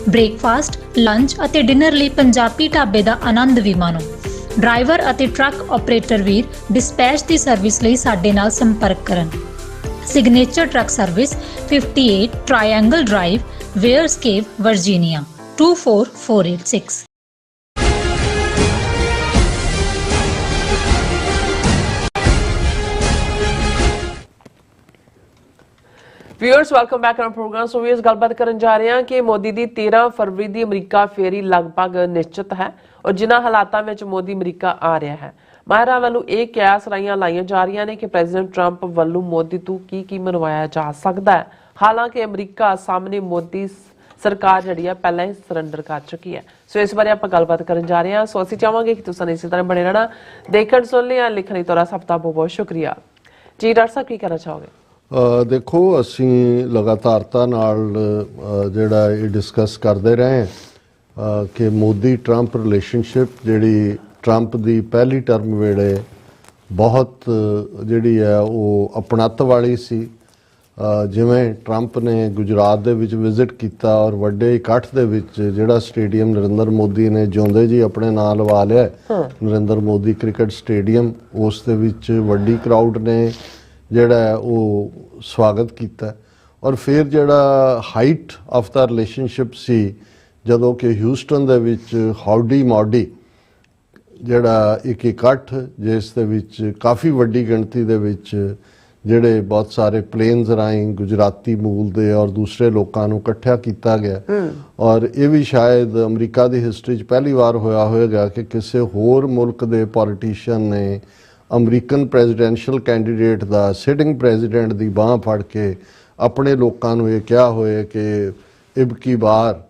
ਬ੍ਰੇਕਫਾਸਟ, ਲੰਚ ਅਤੇ ਡਿਨਰ ਲਈ ਪੰਜਾਬੀ ਢਾਬੇ ਦਾ ਆਨੰਦ ਵੀ ਮਾਣੋ। ਡਰਾਈਵਰ ਅਤੇ ਟਰੱਕ ਆਪਰੇਟਰ ਵੀਰ ਡਿਸਪੈਚ ਦੀ ਸਰਵਿਸ ਲਈ ਸਾਡੇ ਨਾਲ ਸੰਪਰਕ ਕਰਨ। Signature truck service 58 triangle drive, Weyers Cave, Virginia 24486। Viewers, welcome back on program. So viewers, ਗੱਲਬਾਤ ਕਰਨ ਜਾ ਰਹੇ ਹਾਂ ਕਿ ਮੋਦੀ ਦੀ 13 ਫਰਵਰੀ ਦੀ ਅਮਰੀਕਾ ਫੇਰੀ ਲਗਭਗ ਨਿਸ਼ਚਿਤ ਹੈ ਔਰ ਜਿਨ੍ਹਾਂ ਹਾਲਾਤਾਂ ਵਿੱਚ ਮੋਦੀ ਅਮਰੀਕਾ ਆ ਰਿਹਾ ਹੈ, ਮਾਹਿਰਾਂ ਵੱਲੋਂ ਇਹ ਕਿਆਸ ਲਾਈਆਂ ਜਾ ਰਹੀਆਂ ਨੇ ਕਿ ਪ੍ਰੈਜ਼ੀਡੈਂਟ ਟਰੰਪ ਵੱਲੋਂ ਮੋਦੀ ਤੋਂ ਕੀ ਮਨਵਾਇਆ ਜਾ ਸਕਦਾ ਹੈ। ਹਾਲਾਂਕਿ ਅਮਰੀਕਾ ਸਾਹਮਣੇ ਮੋਦੀ ਸਰਕਾਰ ਜਿਹੜੀ ਹੈ ਪਹਿਲਾਂ ਹੀ ਸਰੈਂਡਰ ਕਰ ਚੁੱਕੀ ਹੈ। ਸੋ ਇਸ ਬਾਰੇ ਆਪਾਂ ਗੱਲਬਾਤ ਕਰਨ ਜਾ ਰਹੇ ਹਾਂ। ਸੋ ਅਸੀਂ ਚਾਹਾਂਗੇ ਕਿ ਤੁਸੀਂ ਇਸੇ ਤਰ੍ਹਾਂ ਬਣੇ ਰਹਿਣਾ। ਦੇਖਣ ਸੁਣ ਲਿਆ, ਲਿਖਣ ਲਈ ਤੁਹਾਡਾ ਸਭ ਦਾ ਬਹੁਤ ਬਹੁਤ ਸ਼ੁਕਰੀਆ ਜੀ। ਡਾਕਟਰ ਸਾਹਿਬ, ਕੀ ਕਹਿਣਾ ਚਾਹੋਗੇ? ਦੇਖੋ, ਅਸੀਂ ਲਗਾਤਾਰਤਾ ਨਾਲ ਜਿਹੜਾ ਇਹ ਡਿਸਕਸ ਕਰਦੇ ਰਹੇ ਕਿ ਮੋਦੀ ਟਰੰਪ ਰਿਲੇਸ਼ਨਸ਼ਿਪ ਜਿਹੜੀ ਟਰੰਪ ਦੀ ਪਹਿਲੀ ਟਰਮ ਵੇਲੇ ਬਹੁਤ ਜਿਹੜੀ ਹੈ ਉਹ ਅਪਣੱਤ ਵਾਲੀ ਸੀ। ਜਿਵੇਂ ਟਰੰਪ ਨੇ ਗੁਜਰਾਤ ਦੇ ਵਿੱਚ ਵਿਜ਼ਿਟ ਕੀਤਾ ਔਰ ਵੱਡੇ ਇਕੱਠ ਦੇ ਵਿੱਚ ਜਿਹੜਾ ਸਟੇਡੀਅਮ ਨਰਿੰਦਰ ਮੋਦੀ ਨੇ ਜਿਉਂਦੇ ਜੀ ਆਪਣੇ ਨਾਂ ਲਵਾ ਲਿਆ, ਨਰਿੰਦਰ ਮੋਦੀ ਕ੍ਰਿਕਟ ਸਟੇਡੀਅਮ, ਉਸ ਦੇ ਵਿੱਚ ਵੱਡੀ ਕਰਾਊਡ ਨੇ ਜਿਹੜਾ ਉਹ ਸਵਾਗਤ ਕੀਤਾ। ਔਰ ਫਿਰ ਜਿਹੜਾ ਹਾਈਟ ਆਫ ਦਾ ਰਿਲੇਸ਼ਨਸ਼ਿਪ ਸੀ ਜਦੋਂ ਕਿ ਹਿਊਸਟਨ ਦੇ ਵਿੱਚ ਹਾਊਡੀ ਮੌਡੀ ਜਿਹੜਾ ਇੱਕ ਇਕੱਠ ਜਿਸ ਦੇ ਵਿੱਚ ਕਾਫੀ ਵੱਡੀ ਗਿਣਤੀ ਦੇ ਵਿੱਚ ਜਿਹੜੇ ਬਹੁਤ ਸਾਰੇ ਪਲੇਨਸ ਰਾਹੀਂ ਗੁਜਰਾਤੀ ਮੂਲ ਦੇ ਔਰ ਦੂਸਰੇ ਲੋਕਾਂ ਨੂੰ ਇਕੱਠਿਆ ਕੀਤਾ ਗਿਆ। ਔਰ ਇਹ ਵੀ ਸ਼ਾਇਦ ਅਮਰੀਕਾ ਦੀ ਹਿਸਟਰੀ 'ਚ ਪਹਿਲੀ ਵਾਰ ਹੋਇਆ ਹੋਵੇਗਾ ਕਿ ਕਿਸੇ ਹੋਰ ਮੁਲਕ ਦੇ ਪੋਲੀਟੀਸ਼ੀਅਨ ਨੇ ਅਮਰੀਕਨ ਪ੍ਰੈਜ਼ੀਡੈਂਸ਼ੀਅਲ ਕੈਂਡੀਡੇਟ ਦਾ ਸਿਟਿੰਗ ਪ੍ਰੈਜ਼ੀਡੈਂਟ ਦੀ ਬਾਂਹ ਫੜ ਕੇ ਆਪਣੇ ਲੋਕਾਂ ਨੂੰ ਇਹ ਕਿਹਾ ਹੋਏ ਕਿ ਇਬ ਕੀ ਬਾਰ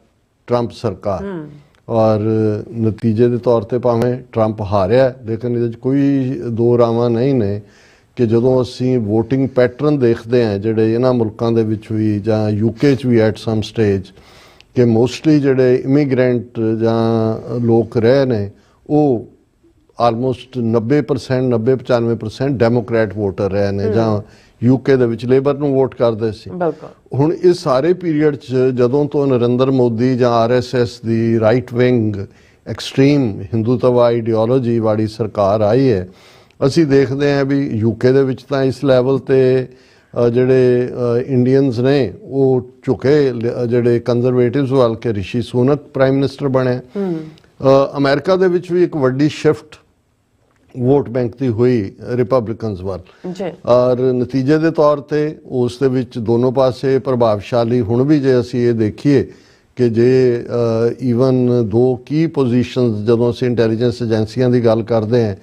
ਟਰੰਪ ਸਰਕਾਰ। ਔਰ ਨਤੀਜੇ ਦੇ ਤੌਰ ਤੇ ਭਾਵੇਂ ਟਰੰਪ ਹਾਰਿਆ, ਲੇਕਿਨ ਇਹਦੇ 'ਚ ਕੋਈ ਦੋ ਰਾਵਾਂ ਨਹੀਂ ਨੇ ਕਿ ਜਦੋਂ ਅਸੀਂ ਵੋਟਿੰਗ ਪੈਟਰਨ ਦੇਖਦੇ ਹਾਂ ਜਿਹੜੇ ਇਹਨਾਂ ਮੁਲਕਾਂ ਦੇ ਵਿੱਚ ਵੀ ਜਾਂ UK 'ਚ ਵੀ ਐਟ ਸਮ ਸਟੇਜ ਕਿ ਮੋਸਟਲੀ ਜਿਹੜੇ ਇਮੀਗ੍ਰੈਂਟ ਜਾਂ ਲੋਕ ਰਹੇ ਨੇ ਉਹ ਆਲਮੋਸਟ 90% 90-95% ਡੈਮੋਕ੍ਰੈਟ ਵੋਟਰ ਰਹੇ ਨੇ ਜਾਂ UK ਦੇ ਵਿੱਚ ਲੇਬਰ ਨੂੰ ਵੋਟ ਕਰਦੇ ਸੀ। ਹੁਣ ਇਸ ਸਾਰੇ ਪੀਰੀਅਡ 'ਚ ਜਦੋਂ ਤੋਂ ਨਰਿੰਦਰ ਮੋਦੀ ਜਾਂ RSS ਦੀ right wing extreme Hindutva ideology ਵਾਲੀ ਸਰਕਾਰ ਆਈ ਹੈ, ਅਸੀਂ ਦੇਖਦੇ ਹਾਂ ਵੀ ਯੂਕੇ ਦੇ ਵਿੱਚ ਤਾਂ ਇਸ ਲੈਵਲ ਤੇ ਜਿਹੜੇ ਇੰਡੀਅਨਸ ਨੇ ਉਹ ਝੁਕੇ, ਜਿਹੜੇ ਕੰਜ਼ਰਵੇਟਿਵਸ ਵੱਲ ਕੇ ਰਿਸ਼ੀ ਸੁਨਕ ਪ੍ਰਾਈਮ ਮਿਨਿਸਟਰ ਬਣਿਆ। ਅਮਰੀਕਾ ਦੇ ਵਿੱਚ ਵੀ ਇੱਕ ਵੱਡੀ ਸ਼ਿਫਟ ਵੋਟ ਬੈਂਕ ਦੀ ਹੋਈ ਰਿਪਬਲਿਕਨਸ ਵੱਲ, ਔਰ ਨਤੀਜੇ ਦੇ ਤੌਰ ਤੇ ਉਸ ਦੇ ਵਿੱਚ ਦੋਨੋਂ ਪਾਸੇ ਪ੍ਰਭਾਵਸ਼ਾਲੀ ਹੁਣ ਵੀ ਜੇ ਅਸੀਂ ਇਹ ਦੇਖੀਏ ਕਿ ਜੇ ਈਵਨ ਦੋ ਕੀ ਪੋਜੀਸ਼ਨਸ ਜਦੋਂ ਅਸੀਂ ਇੰਟੈਲੀਜੈਂਸ ਏਜੰਸੀਆਂ ਦੀ ਗੱਲ ਕਰਦੇ ਹਾਂ,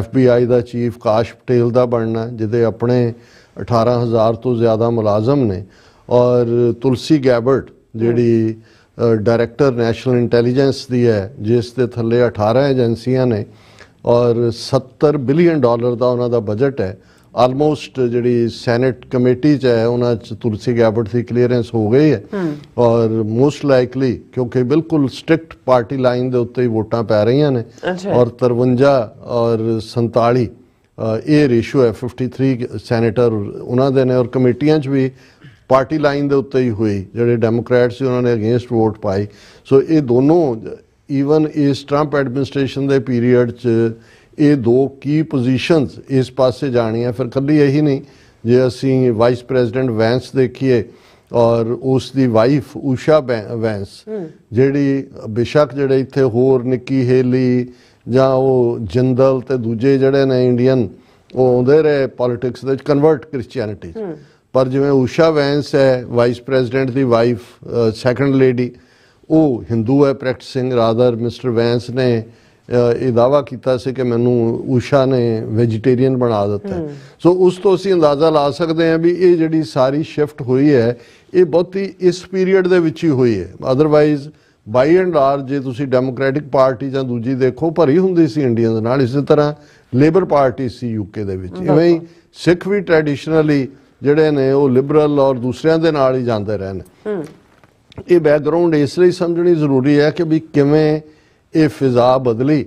FBI ਦਾ ਚੀਫ ਕਾਸ਼ ਪਟੇਲ ਦਾ ਬਣਨਾ ਜਿਹਦੇ ਆਪਣੇ 18,000 ਤੋਂ ਜ਼ਿਆਦਾ ਮੁਲਾਜ਼ਮ ਨੇ, ਔਰ ਤੁਲਸੀ ਗੈਬਰਟ ਜਿਹੜੀ ਡਾਇਰੈਕਟਰ ਨੈਸ਼ਨਲ ਇੰਟੈਲੀਜੈਂਸ ਦੀ ਹੈ ਜਿਸ ਦੇ ਥੱਲੇ 18 ਏਜੰਸੀਆਂ ਨੇ ਔਰ $70 ਬਿਲੀਅਨ ਦਾ ਉਹਨਾਂ ਦਾ ਬਜਟ ਹੈ। ਆਲਮੋਸਟ ਜਿਹੜੀ ਸੈਨੇਟ ਕਮੇਟੀ 'ਚ ਹੈ ਉਹਨਾਂ 'ਚ ਤੁਲਸੀ ਗੈਬਰਟ ਦੀ ਕਲੀਅਰੈਂਸ ਹੋ ਗਈ ਹੈ, ਔਰ ਮੋਸਟ ਲਾਈਕਲੀ ਕਿਉਂਕਿ ਬਿਲਕੁਲ ਸਟ੍ਰਿਕਟ ਪਾਰਟੀ ਲਾਈਨ ਦੇ ਉੱਤੇ ਹੀ ਵੋਟਾਂ ਪੈ ਰਹੀਆਂ ਨੇ, ਔਰ 53 ਔਰ 47 ਇਹ ਰੇਸ਼ੋ ਹੈ, 53 ਸੈਨੇਟਰ ਉਹਨਾਂ ਦੇ ਨੇ, ਔਰ ਕਮੇਟੀਆਂ 'ਚ ਵੀ ਪਾਰਟੀ ਲਾਈਨ ਦੇ ਉੱਤੇ ਹੀ ਹੋਈ, ਜਿਹੜੇ ਡੈਮੋਕ੍ਰੈਟਸ ਸੀ ਉਹਨਾਂ ਨੇ ਅਗੇਂਸਟ ਵੋਟ ਪਾਈ। ਸੋ ਇਹ ਦੋਨੋਂ ਈਵਨ ਇਸ ਟਰੰਪ ਐਡਮਿਨਿਸਟ੍ਰੇਸ਼ਨ ਦੇ ਪੀਰੀਅਡ 'ਚ ਇਹ ਦੋ ਕੀ ਪੋਜੀਸ਼ਨਸ ਇਸ ਪਾਸੇ ਜਾਣੀਆਂ। ਫਿਰ ਇਕੱਲੀ ਇਹੀ ਨਹੀਂ, ਜੇ ਅਸੀਂ ਵਾਈਸ ਪ੍ਰੈਜ਼ੀਡੈਂਟ ਵੈਂਸ ਦੇਖੀਏ ਔਰ ਉਸ ਦੀ ਵਾਈਫ ਊਸ਼ਾ ਵੈਂਸ, ਜਿਹੜੀ ਬੇਸ਼ੱਕ ਜਿਹੜੇ ਇੱਥੇ ਹੋਰ ਨਿੱਕੀ ਹੇਲੀ ਜਾਂ ਉਹ ਜਿੰਦਲ ਤੇ ਦੂਜੇ ਜਿਹੜੇ ਨੇ ਇੰਡੀਅਨ ਉਹ ਆਉਂਦੇ ਰਹੇ ਪੋਲੀਟਿਕਸ ਦੇ ਵਿੱਚ ਕਨਵਰਟ ਕ੍ਰਿਸਚੀਅਨਿਟੀ 'ਚ, ਪਰ ਜਿਵੇਂ ਊਸ਼ਾ ਵੈਂਸ ਹੈ ਵਾਈਸ ਪ੍ਰੈਜ਼ੀਡੈਂਟ ਦੀ ਵਾਈਫ, ਸੈਕੰਡ ਲੇਡੀ, ਉਹ ਹਿੰਦੂ ਹੈ ਪ੍ਰੈਕਟਿਸਿੰਗ ਰਾਦਰ। ਮਿਸਟਰ ਵੈਂਸ ਨੇ ਇਹ ਦਾਅਵਾ ਕੀਤਾ ਸੀ ਕਿ ਮੈਨੂੰ ਊਸ਼ਾ ਨੇ ਵੈਜੀਟੇਰੀਅਨ ਬਣਾ ਦਿੱਤਾ। ਸੋ ਉਸ ਤੋਂ ਅਸੀਂ ਅੰਦਾਜ਼ਾ ਲਾ ਸਕਦੇ ਹਾਂ ਵੀ ਇਹ ਜਿਹੜੀ ਸਾਰੀ ਸ਼ਿਫਟ ਹੋਈ ਹੈ ਇਹ ਬਹੁਤੀ ਇਸ ਪੀਰੀਅਡ ਦੇ ਵਿੱਚ ਹੀ ਹੋਈ ਹੈ। ਅਦਰਵਾਈਜ਼ ਬਾਈ ਐਂਡ ਲਾਰਜ ਜੇ ਤੁਸੀਂ ਡੈਮੋਕ੍ਰੈਟਿਕ ਪਾਰਟੀ ਜਾਂ ਦੂਜੀ ਦੇਖੋ ਭਰੀ ਹੁੰਦੀ ਸੀ ਇੰਡੀਅਨਸ ਨਾਲ। ਇਸੇ ਤਰ੍ਹਾਂ ਲੇਬਰ ਪਾਰਟੀ ਸੀ ਯੂਕੇ ਦੇ ਵਿੱਚ, ਇਵੇਂ ਹੀ ਸਿੱਖ ਵੀ ਟ੍ਰੈਡੀਸ਼ਨਲੀ ਜਿਹੜੇ ਨੇ ਉਹ ਲਿਬਰਲ ਔਰ ਦੂਸਰਿਆਂ ਦੇ ਨਾਲ ਹੀ ਜਾਂਦੇ ਰਹੇ ਨੇ। ਇਹ ਬੈਕਗਰਾਉਂਡ ਇਸ ਲਈ ਸਮਝਣੀ ਜ਼ਰੂਰੀ ਹੈ ਕਿ ਵੀ ਕਿਵੇਂ ਇਹ ਫਿਜ਼ਾ ਬਦਲੀ,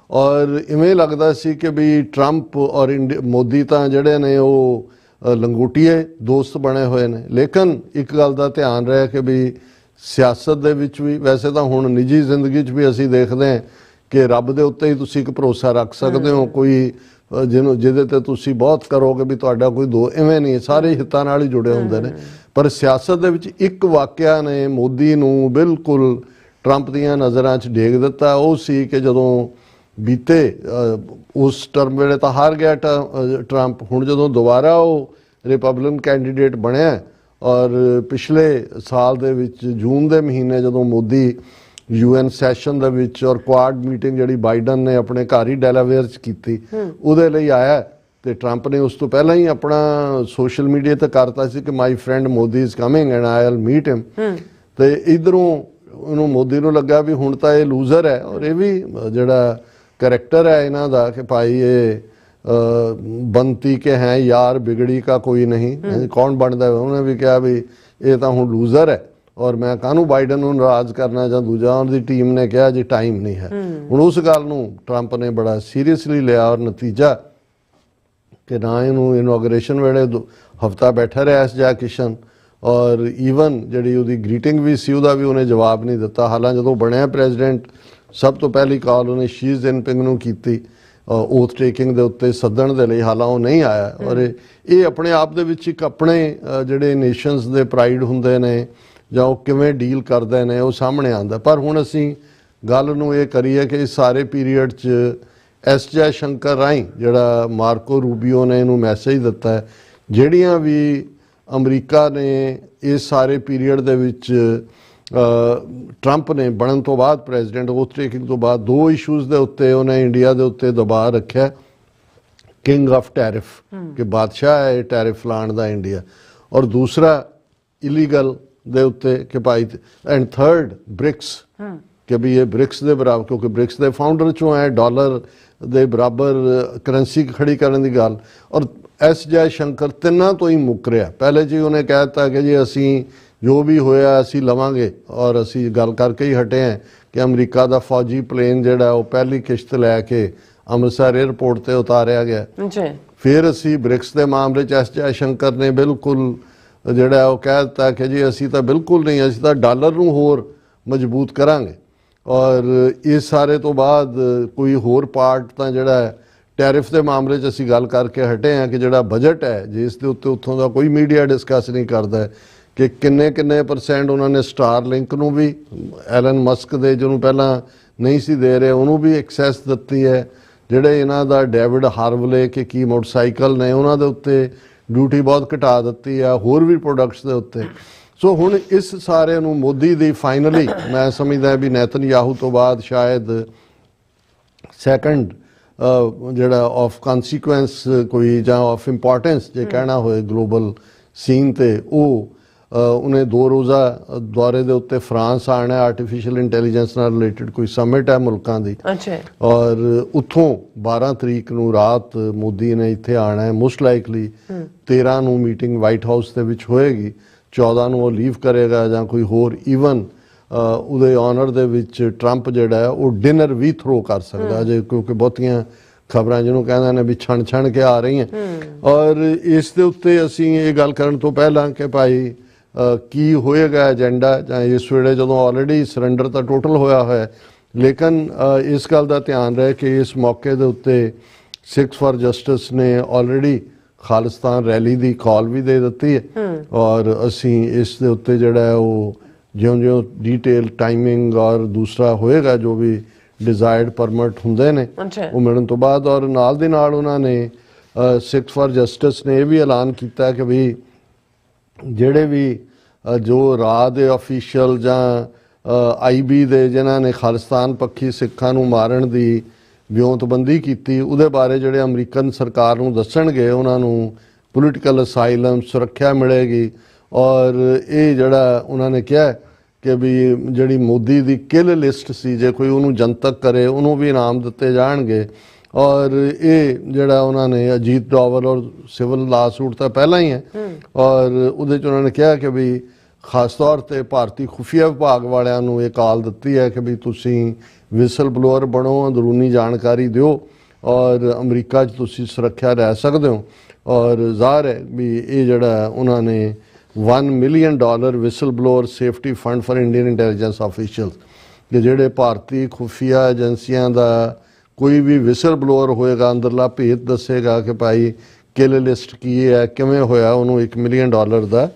ਔਰ ਇਵੇਂ ਲੱਗਦਾ ਸੀ ਕਿ ਵੀ ਟਰੰਪ ਔਰ ਮੋਦੀ ਤਾਂ ਜਿਹੜੇ ਨੇ ਉਹ ਲੰਗੋਟੀਏ ਦੋਸਤ ਬਣੇ ਹੋਏ ਨੇ। ਲੇਕਿਨ ਇੱਕ ਗੱਲ ਦਾ ਧਿਆਨ ਰਹੇ ਕਿ ਵੀ ਸਿਆਸਤ ਦੇ ਵਿੱਚ ਵੀ, ਵੈਸੇ ਤਾਂ ਹੁਣ ਨਿੱਜੀ ਜ਼ਿੰਦਗੀ 'ਚ ਵੀ ਅਸੀਂ ਦੇਖਦੇ ਹਾਂ ਕਿ ਰੱਬ ਦੇ ਉੱਤੇ ਹੀ ਤੁਸੀਂ ਇੱਕ ਭਰੋਸਾ ਰੱਖ ਸਕਦੇ ਹੋ, ਕੋਈ ਜਿਹਦੇ ਤੇ ਤੁਸੀਂ ਬਹੁਤ ਕਰੋਗੇ ਵੀ ਤੁਹਾਡਾ ਕੋਈ ਇਵੇਂ ਨਹੀਂ, ਸਾਰੇ ਹਿੱਤਾਂ ਨਾਲ ਹੀ ਜੁੜੇ ਹੁੰਦੇ ਨੇ। ਪਰ ਸਿਆਸਤ ਦੇ ਵਿੱਚ ਇੱਕ ਵਾਕਿਆ ਨੇ ਮੋਦੀ ਨੂੰ ਬਿਲਕੁਲ ਟਰੰਪ ਦੀਆਂ ਨਜ਼ਰਾਂ 'ਚ ਡੇਗ ਦਿੱਤਾ। ਉਹ ਸੀ ਕਿ ਜਦੋਂ ਬੀਤੇ ਉਸ ਟਰਮ ਵੇਲੇ ਤਾਂ ਹਾਰ ਗਿਆ ਟਰੰਪ, ਹੁਣ ਜਦੋਂ ਦੁਬਾਰਾ ਉਹ ਰਿਪਬਲਿਕਨ ਕੈਂਡੀਡੇਟ ਬਣਿਆ ਔਰ ਪਿਛਲੇ ਸਾਲ ਦੇ ਵਿੱਚ ਜੂਨ ਦੇ ਮਹੀਨੇ ਜਦੋਂ ਮੋਦੀ UN ਸੈਸ਼ਨ ਦੇ ਵਿੱਚ ਔਰ ਕੁਆਡ ਮੀਟਿੰਗ ਜਿਹੜੀ ਬਾਈਡਨ ਨੇ ਆਪਣੇ ਘਰ ਹੀ ਡੈਲਾਵੇਅਰ 'ਚ ਕੀਤੀ ਉਹਦੇ ਲਈ ਆਇਆ, ਤੇ ਟਰੰਪ ਨੇ ਉਸ ਤੋਂ ਪਹਿਲਾਂ ਹੀ ਆਪਣਾ ਸੋਸ਼ਲ ਮੀਡੀਆ ਤੇ ਕਰਤਾ ਸੀ ਕਿ my friend Modi is coming and I will meat ਹਿਮ। ਤੇ ਇਧਰੋਂ ਉਹਨੂੰ ਮੋਦੀ ਨੂੰ ਲੱਗਾ ਵੀ ਹੁਣ ਤਾਂ ਇਹ ਲੂਜ਼ਰ ਹੈ, ਔਰ ਇਹ ਵੀ ਜਿਹੜਾ ਕਰੈਕਟਰ ਹੈ ਇਹਨਾਂ ਦਾ ਕਿ ਭਾਈ ਇਹ ਬੰਤੀ ਕੇ ਹੈ ਯਾਰ ਬਿਗੜੀ ਕਾ ਕੋਈ ਨਹੀਂ, ਕੌਣ ਬਣਦਾ। ਉਹਨੇ ਵੀ ਕਿਹਾ ਵੀ ਇਹ ਤਾਂ ਹੁਣ ਲੂਜ਼ਰ ਹੈ ਔਰ ਮੈਂ ਕਾਹਨੂੰ ਬਾਈਡਨ ਨੂੰ ਨਾਰਾਜ਼ ਕਰਨਾ ਜਾਂ ਦੂਜਾ। ਉਹਦੀ ਟੀਮ ਨੇ ਕਿਹਾ ਜੀ ਟਾਈਮ ਨਹੀਂ ਹੈ। ਹੁਣ ਉਸ ਗੱਲ ਨੂੰ ਟਰੰਪ ਨੇ ਬੜਾ ਸੀਰੀਅਸਲੀ ਲਿਆ ਔਰ ਨਤੀਜਾ ਕਿ ਨਾ ਇਹਨੂੰ ਇਨੋਗ੍ਰੇਸ਼ਨ ਵੇਲੇ ਹਫਤਾ ਬੈਠਾ ਰਿਹਾ ਐਸ ਜੈ ਕਿਸ਼ਨ, ਔਰ ਈਵਨ ਜਿਹੜੀ ਉਹਦੀ ਗ੍ਰੀਟਿੰਗ ਵੀ ਸੀ ਉਹਦਾ ਵੀ ਉਹਨੇ ਜਵਾਬ ਨਹੀਂ ਦਿੱਤਾ। ਹਾਲਾਂਕਿ ਜਦੋਂ ਬਣਿਆ ਪ੍ਰੈਜ਼ੀਡੈਂਟ ਸਭ ਤੋਂ ਪਹਿਲੀ ਕਾਲ ਉਹਨੇ ਸ਼ੀ ਜਿਨਪਿੰਗ ਨੂੰ ਕੀਤੀ ਓਥ ਟੇਕਿੰਗ ਦੇ ਉੱਤੇ ਸੱਦਣ ਦੇ ਲਈ, ਹਾਲਾਂ ਉਹ ਨਹੀਂ ਆਇਆ। ਔਰ ਇਹ ਆਪਣੇ ਆਪ ਦੇ ਵਿੱਚ ਇੱਕ ਆਪਣੇ ਜਿਹੜੇ ਨੇਸ਼ਨਸ ਦੇ ਪ੍ਰਾਈਡ ਹੁੰਦੇ ਨੇ ਜਾਂ ਉਹ ਕਿਵੇਂ ਡੀਲ ਕਰਦੇ ਨੇ ਉਹ ਸਾਹਮਣੇ ਆਉਂਦਾ। ਪਰ ਹੁਣ ਅਸੀਂ ਗੱਲ ਨੂੰ ਇਹ ਕਰੀਏ ਕਿ ਇਸ ਸਾਰੇ ਪੀਰੀਅਡ 'ਚ ਐਸ ਜੈ ਸ਼ੰਕਰ ਰਾਹੀਂ ਜਿਹੜਾ ਮਾਰਕੋ ਰੂਬੀਓ ਨੇ ਇਹਨੂੰ ਮੈਸੇਜ ਦਿੱਤਾ ਹੈ, ਜਿਹੜੀਆਂ ਵੀ ਅਮਰੀਕਾ ਨੇ ਇਸ ਸਾਰੇ ਪੀਰੀਅਡ ਦੇ ਵਿੱਚ ਟਰੰਪ ਨੇ ਬਣਨ ਤੋਂ ਬਾਅਦ ਪ੍ਰੈਜ਼ੀਡੈਂਟ ਓਥ ਟੇਕਿੰਗ ਤੋਂ ਬਾਅਦ ਦੋ ਇਸ਼ੂਜ਼ ਦੇ ਉੱਤੇ ਉਹਨੇ ਇੰਡੀਆ ਦੇ ਉੱਤੇ ਦਬਾਅ ਰੱਖਿਆ। ਕਿੰਗ ਆਫ ਟੈਰਿਫ ਕਿ ਬਾਦਸ਼ਾਹ ਹੈ ਟੈਰਿਫ ਲਾਉਣ ਦਾ ਇੰਡੀਆ, ਔਰ ਦੂਸਰਾ ਇਲੀਗਲ ਦੇ ਉੱਤੇ ਕਿ ਭਾਈ, ਐਂਡ ਥਰਡ ਬ੍ਰਿਕਸ ਕਿ ਵੀ ਇਹ ਬ੍ਰਿਕਸ ਦੇ ਬਰਾਬਰ, ਕਿਉਂਕਿ ਬ੍ਰਿਕਸ ਦੇ ਫਾਊਂਡਰ ਚੋਂ ਹੈ, ਡਾਲਰ ਦੇ ਬਰਾਬਰ ਕਰੰਸੀ ਖੜੀ ਕਰਨ ਦੀ ਗੱਲ। ਔਰ ਐਸ ਜੈ ਸ਼ੰਕਰ ਤਿੰਨਾਂ ਤੋਂ ਹੀ ਮੁੱਕਰਿਆ। ਪਹਿਲੇ ਜੀ ਉਹਨੇ ਕਹਿ ਦਿੱਤਾ ਕਿ ਜੀ ਅਸੀਂ ਜੋ ਵੀ ਹੋਇਆ ਅਸੀਂ ਲਵਾਂਗੇ, ਔਰ ਅਸੀਂ ਗੱਲ ਕਰਕੇ ਹੀ ਹਟੇ ਹਾਂ ਕਿ ਅਮਰੀਕਾ ਦਾ ਫੌਜੀ ਪਲੇਨ ਜਿਹੜਾ ਉਹ ਪਹਿਲੀ ਕਿਸ਼ਤ ਲੈ ਕੇ ਅੰਮ੍ਰਿਤਸਰ ਏਅਰਪੋਰਟ ਤੇ ਉਤਾਰਿਆ ਗਿਆ। ਫਿਰ ਅਸੀਂ ਬ੍ਰਿਕਸ ਦੇ ਮਾਮਲੇ 'ਚ ਐਸ ਜੈ ਸ਼ੰਕਰ ਨੇ ਬਿਲਕੁਲ ਜਿਹੜਾ ਉਹ ਕਹਿ ਦਿੱਤਾ ਕਿ ਜੀ ਅਸੀਂ ਤਾਂ ਬਿਲਕੁਲ ਨਹੀਂ, ਅਸੀਂ ਤਾਂ ਡਾਲਰ ਨੂੰ ਹੋਰ ਮਜ਼ਬੂਤ ਕਰਾਂਗੇ। ਔਰ ਇਸ ਸਾਰੇ ਤੋਂ ਬਾਅਦ ਕੋਈ ਹੋਰ ਪਾਰਟ ਤਾਂ ਜਿਹੜਾ ਹੈ ਟੈਰਿਫ ਦੇ ਮਾਮਲੇ 'ਚ ਅਸੀਂ ਗੱਲ ਕਰਕੇ ਹਟੇ ਹਾਂ ਕਿ ਜਿਹੜਾ ਬਜਟ ਹੈ ਜਿਸ ਦੇ ਉੱਤੇ ਉੱਥੋਂ ਦਾ ਕੋਈ ਮੀਡੀਆ ਡਿਸਕਸ ਨਹੀਂ ਕਰਦਾ ਕਿ ਕਿੰਨੇ % ਉਹਨਾਂ ਨੇ ਸਟਾਰਲਿੰਕ ਨੂੰ ਵੀ ਐਲਨ ਮਸਕ ਦੇ ਜਿਹਨੂੰ ਪਹਿਲਾਂ ਨਹੀਂ ਸੀ ਦੇ ਰਹੇ ਉਹਨੂੰ ਵੀ ਐਕਸੈਸ ਦਿੱਤੀ ਹੈ। ਜਿਹੜੇ ਇਹਨਾਂ ਦਾ ਡੇਵਿਡ ਹਾਰਵਲੇ ਕਿ ਕੀ ਮੋਟਰਸਾਈਕਲ ਨੇ ਉਹਨਾਂ ਦੇ ਉੱਤੇ ਡਿਊਟੀ ਬਹੁਤ ਘਟਾ ਦਿੱਤੀ ਆ, ਹੋਰ ਵੀ ਪ੍ਰੋਡਕਟਸ ਦੇ ਉੱਤੇ। ਸੋ ਹੁਣ ਇਸ ਸਾਰੇ ਨੂੰ ਮੋਦੀ ਦੀ ਫਾਈਨਲੀ ਮੈਂ ਸਮਝਦਾ ਵੀ ਨੇਤਨਯਾਹੂ ਤੋਂ ਬਾਅਦ ਸ਼ਾਇਦ ਸੈਕੰਡ ਜਿਹੜਾ ਆਫ ਕਨਸੀਕੁਐਂਸ ਕੋਈ ਜਾਂ ਆਫ ਇੰਪੋਰਟੈਂਸ ਜੇ ਕਹਿਣਾ ਹੋਏ ਗਲੋਬਲ ਸੀਨ ਤੇ ਉਹ ਉਹਨੇ 2 ਰੋਜ਼ਾ ਦੌਰੇ ਦੇ ਉੱਤੇ ਫਰਾਂਸ ਆਣਾ ਹੈ। ਆਰਟੀਫਿਸ਼ੀਅਲ ਇੰਟੈਲੀਜੈਂਸ ਨਾਲ ਰਿਲੇਟਡ ਕੋਈ ਸਮਿਟ ਹੈ ਮੁਲਕਾਂ ਦੀ ਔਰ ਉੱਥੋਂ 12 ਤਰੀਕ ਨੂੰ ਰਾਤ ਮੋਦੀ ਨੇ ਇੱਥੇ ਆਣਾ ਹੈ। ਮੋਸਟ ਲਾਈਕਲੀ 13 ਨੂੰ ਮੀਟਿੰਗ ਵਾਈਟ ਹਾਊਸ ਦੇ ਵਿੱਚ ਹੋਏਗੀ, 14 ਨੂੰ ਉਹ ਲੀਵ ਕਰੇਗਾ ਜਾਂ ਕੋਈ ਹੋਰ ਈਵਨ ਉਹਦੇ ਆਨਰ ਦੇ ਵਿੱਚ ਟਰੰਪ ਜਿਹੜਾ ਹੈ ਉਹ ਡਿਨਰ ਵੀ ਥਰੋ ਕਰ ਸਕਦਾ ਜੇ ਕਿਉਂਕਿ ਬਹੁਤੀਆਂ ਖਬਰਾਂ ਜਿਹਨੂੰ ਕਹਿੰਦੇ ਨੇ ਵੀ ਛਣ ਕੇ ਆ ਰਹੀਆਂ। ਔਰ ਇਸ ਦੇ ਉੱਤੇ ਅਸੀਂ ਇਹ ਗੱਲ ਕਰਨ ਤੋਂ ਪਹਿਲਾਂ ਕਿ ਭਾਈ ਕੀ ਹੋਏਗਾ ਏਜੰਡਾ ਜਾਂ ਇਸ ਵੇਲੇ ਜਦੋਂ ਆਲਰੇਡੀ ਸਰੈਂਡਰ ਤਾਂ ਟੋਟਲ ਹੋਇਆ ਲੇਕਿਨ ਇਸ ਗੱਲ ਦਾ ਧਿਆਨ ਰਹੇ ਕਿ ਇਸ ਮੌਕੇ ਦੇ ਉੱਤੇ ਸਿੱਖਸ ਫਾਰ ਜਸਟਿਸ ਨੇ ਆਲਰੇਡੀ ਖਾਲਿਸਤਾਨ ਰੈਲੀ ਦੀ ਕਾਲ ਵੀ ਦੇ ਦਿੱਤੀ ਹੈ ਔਰ ਅਸੀਂ ਇਸ ਦੇ ਉੱਤੇ ਜਿਹੜਾ ਹੈ ਉਹ ਜਿਉਂ ਡੀਟੇਲ ਟਾਈਮਿੰਗ ਔਰ ਦੂਸਰਾ ਹੋਏਗਾ ਜੋ ਵੀ ਡਿਜ਼ਾਇਰਡ ਪਰਮਿਟ ਹੁੰਦੇ ਨੇ ਉਹ ਮਿਲਣ ਤੋਂ ਬਾਅਦ ਔਰ ਨਾਲ ਦੇ ਨਾਲ ਉਹਨਾਂ ਨੇ ਸਿੱਖਸ ਫਾਰ ਜਸਟਿਸ ਨੇ ਇਹ ਵੀ ਐਲਾਨ ਕੀਤਾ ਕਿ ਵੀ ਜਿਹੜੇ ਵੀ ਜੋ ਰਾਹ ਦੇ ਅਫੀਸ਼ੀਅਲ ਜਾਂ ਆਈਬੀ ਦੇ ਜਿਨ੍ਹਾਂ ਨੇ ਖਾਲਿਸਤਾਨ ਪੱਖੀ ਸਿੱਖਾਂ ਨੂੰ ਮਾਰਨ ਦੀ ਵਿਉਂਤਬੰਦੀ ਕੀਤੀ ਉਹਦੇ ਬਾਰੇ ਜਿਹੜੇ ਅਮਰੀਕਨ ਸਰਕਾਰ ਨੂੰ ਦੱਸਣਗੇ ਉਹਨਾਂ ਨੂੰ ਪੋਲੀਟੀਕਲ ਅਸਾਈਲਮ ਸੁਰੱਖਿਆ ਮਿਲੇਗੀ। ਔਰ ਇਹ ਜਿਹੜਾ ਉਹਨਾਂ ਨੇ ਕਿਹਾ ਕਿ ਵੀ ਜਿਹੜੀ ਮੋਦੀ ਦੀ ਕਿਲ ਲਿਸਟ ਸੀ ਜੇ ਕੋਈ ਉਹਨੂੰ ਜਨਤਕ ਕਰੇ ਉਹਨੂੰ ਵੀ ਇਨਾਮ ਦਿੱਤੇ ਜਾਣਗੇ। ਔਰ ਇਹ ਜਿਹੜਾ ਉਹਨਾਂ ਨੇ ਅਜੀਤ ਡੋਵਲ ਔਰ ਸਿਵਲ ਲਾ ਸੂਟ ਤਾਂ ਪਹਿਲਾਂ ਹੀ ਹੈ ਔਰ ਉਹਦੇ 'ਚ ਉਹਨਾਂ ਨੇ ਕਿਹਾ ਕਿ ਵੀ ਖਾਸ ਤੌਰ ਤੇ ਭਾਰਤੀ ਖੁਫੀਆ ਵਿਭਾਗ ਵਾਲਿਆਂ ਨੂੰ ਇਹ ਕਾਲ ਦਿੱਤੀ ਹੈ ਕਿ ਵੀ ਤੁਸੀਂ ਵਿਸਲ ਬਲੋਅਰ ਬਣੋ, ਅੰਦਰੂਨੀ ਜਾਣਕਾਰੀ ਦਿਓ ਔਰ ਅਮਰੀਕਾ 'ਚ ਤੁਸੀਂ ਸੁਰੱਖਿਆ ਰਹਿ ਸਕਦੇ ਹੋ। ਔਰ ਜ਼ਾਹਰ ਹੈ ਵੀ ਇਹ ਜਿਹੜਾ ਉਹਨਾਂ ਨੇ $1 million whistle blower safety fund for Indian intelligence officials ਕਿ ਜਿਹੜੇ ਭਾਰਤੀ ਖੁਫੀਆ ਏਜੰਸੀਆਂ ਦਾ ਕੋਈ ਵੀ ਵਿਸਲ ਬਲੋਅਰ ਹੋਏਗਾ ਅੰਦਰਲਾ ਭੇਤ ਦੱਸੇਗਾ ਕਿ ਭਾਈ ਕਿਲ ਲਿਸਟ ਕੀ ਹੈ ਕਿਵੇਂ ਹੋਇਆ ਉਹਨੂੰ $1 ਮਿਲੀਅਨ ਦਾ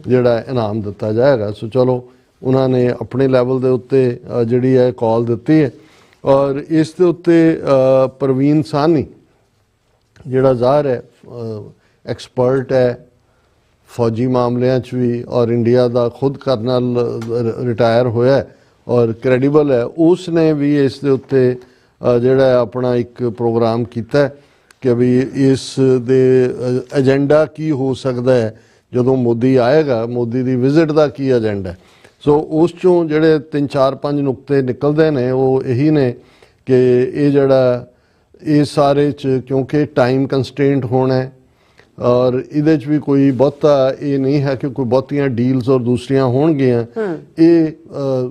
ਜਿਹੜਾ ਇਨਾਮ ਦਿੱਤਾ ਜਾਏਗਾ। ਸੋ ਚਲੋ ਉਹਨਾਂ ਨੇ ਆਪਣੇ ਲੈਵਲ ਦੇ ਉੱਤੇ ਜਿਹੜੀ ਹੈ ਕਾਲ ਦਿੱਤੀ ਹੈ ਔਰ ਇਸ ਦੇ ਉੱਤੇ ਪ੍ਰਵੀਨ ਸਾਨੀ ਜਿਹੜਾ ਜ਼ਾਹਰ ਹੈ ਐਕਸਪਰਟ ਹੈ ਫੌਜੀ ਮਾਮਲਿਆਂ 'ਚ ਵੀ ਔਰ ਇੰਡੀਆ ਦਾ ਖੁਦ ਕਰਨਲ ਰਿਟਾਇਰ ਹੋਇਆ ਔਰ ਕ੍ਰੈਡੀਬਲ ਹੈ, ਉਸ ਨੇ ਵੀ ਇਸ ਦੇ ਉੱਤੇ ਜਿਹੜਾ ਆਪਣਾ ਇੱਕ ਪ੍ਰੋਗਰਾਮ ਕੀਤਾ ਕਿ ਵੀ ਇਸ ਦੇ ਏਜੰਡਾ ਕੀ ਹੋ ਸਕਦਾ ਹੈ ਜਦੋਂ ਮੋਦੀ ਆਏਗਾ, ਮੋਦੀ ਦੀ ਵਿਜ਼ਿਟ ਦਾ ਕੀ ਏਜੰਡਾ। ਸੋ ਉਸ 'ਚੋਂ ਜਿਹੜੇ 3-4-5 ਨੁਕਤੇ ਨਿਕਲਦੇ ਨੇ ਉਹ ਇਹੀ ਨੇ ਕਿ ਇਹ ਜਿਹੜਾ ਇਹ ਸਾਰੇ 'ਚ ਕਿਉਂਕਿ ਟਾਈਮ ਕੰਸਟ੍ਰੇਂਟ ਹੋਣਾ ਹੈ ਔਰ ਇਹਦੇ 'ਚ ਵੀ ਕੋਈ ਬਹੁਤਾ ਇਹ ਨਹੀਂ ਹੈ ਕਿ ਕੋਈ ਬਹੁਤੀਆਂ ਡੀਲਸ ਔਰ ਦੂਸਰੀਆਂ ਹੋਣਗੀਆਂ। ਇਹ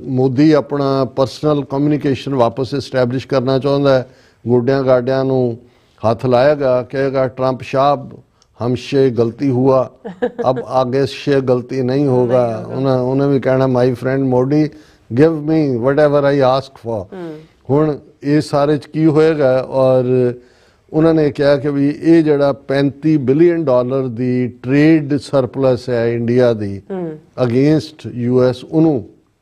ਮੋਦੀ ਆਪਣਾ ਪਰਸਨਲ ਕਮਿਊਨੀਕੇਸ਼ਨ ਵਾਪਸ ਐਸਟੈਬਲਿਸ਼ ਕਰਨਾ ਚਾਹੁੰਦਾ ਹੈ, ਗੋਡਿਆਂ ਗਾਡਿਆਂ ਨੂੰ ਹੱਥ ਲਾਏਗਾ, ਕਹੇਗਾ ट्रंप साहब हमसे गलती हुआ अब आगे से गलती नहीं होगा। उन्हें भी कहना my friend Modi give me whatever I ask for. हुण ये सारे च की होएगा और उन्होंने कहा कि भी ये जड़ा $35 बिलियन दी ट्रेड सरप्लस है इंडिया दी अगेंस्ट US उन्हों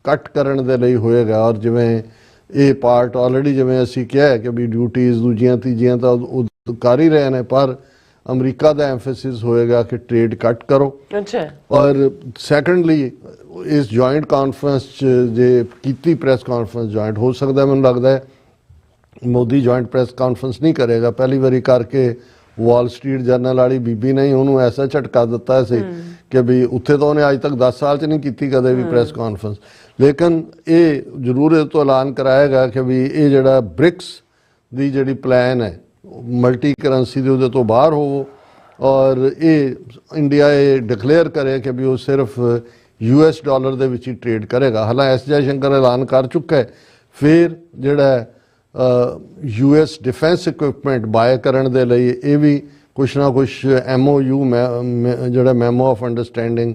कट करने दे लई होएगा। और जिवें ये पार्ट ऑलरेडी जिवें असी कहा है कि भी ड्यूटीज़ दूजियां तीजियां तो कर ही रहे हैं पर अमरीका का एम्फेसिस होएगा कि ट्रेड कट करो। अच्छा। और सैकंडली इस जॉइंट कॉन्फ्रेंस जे कीती प्रेस कॉन्फ्रेंस जॉइंट हो सकता है, मैनूं लगता है मोदी जॉइंट प्रेस कॉन्फ्रेंस नहीं करेगा। पहली बारी करके वॉल स्ट्रीट जर्नल वाली बीबी ने उन्होंने ऐसा झटका दिता सी कि भी उत्थे तो उन्हें अज तक 10 साल च नहीं की कदे भी प्रेस कॉन्फ्रेंस। लेकिन ये जरूर ये तो ऐलान कराएगा कि भी ये जड़ा ब्रिक्स की जी प्लान है मल्टी करंसी दे उहदे तो बाहर हो और ये इंडिया ये डिकलेयर करे कि भी वो सिर्फ US डॉलर दे विच ही ट्रेड करेगा। हालांकि S जयशंकर ऐलान कर चुका है। फिर जिहड़ा US डिफेंस इक्विपमेंट बाय करने दे लई ये भी कुछ ना कुछ MOU जिहड़ा मैमो ऑफ अंडरस्टैंडिंग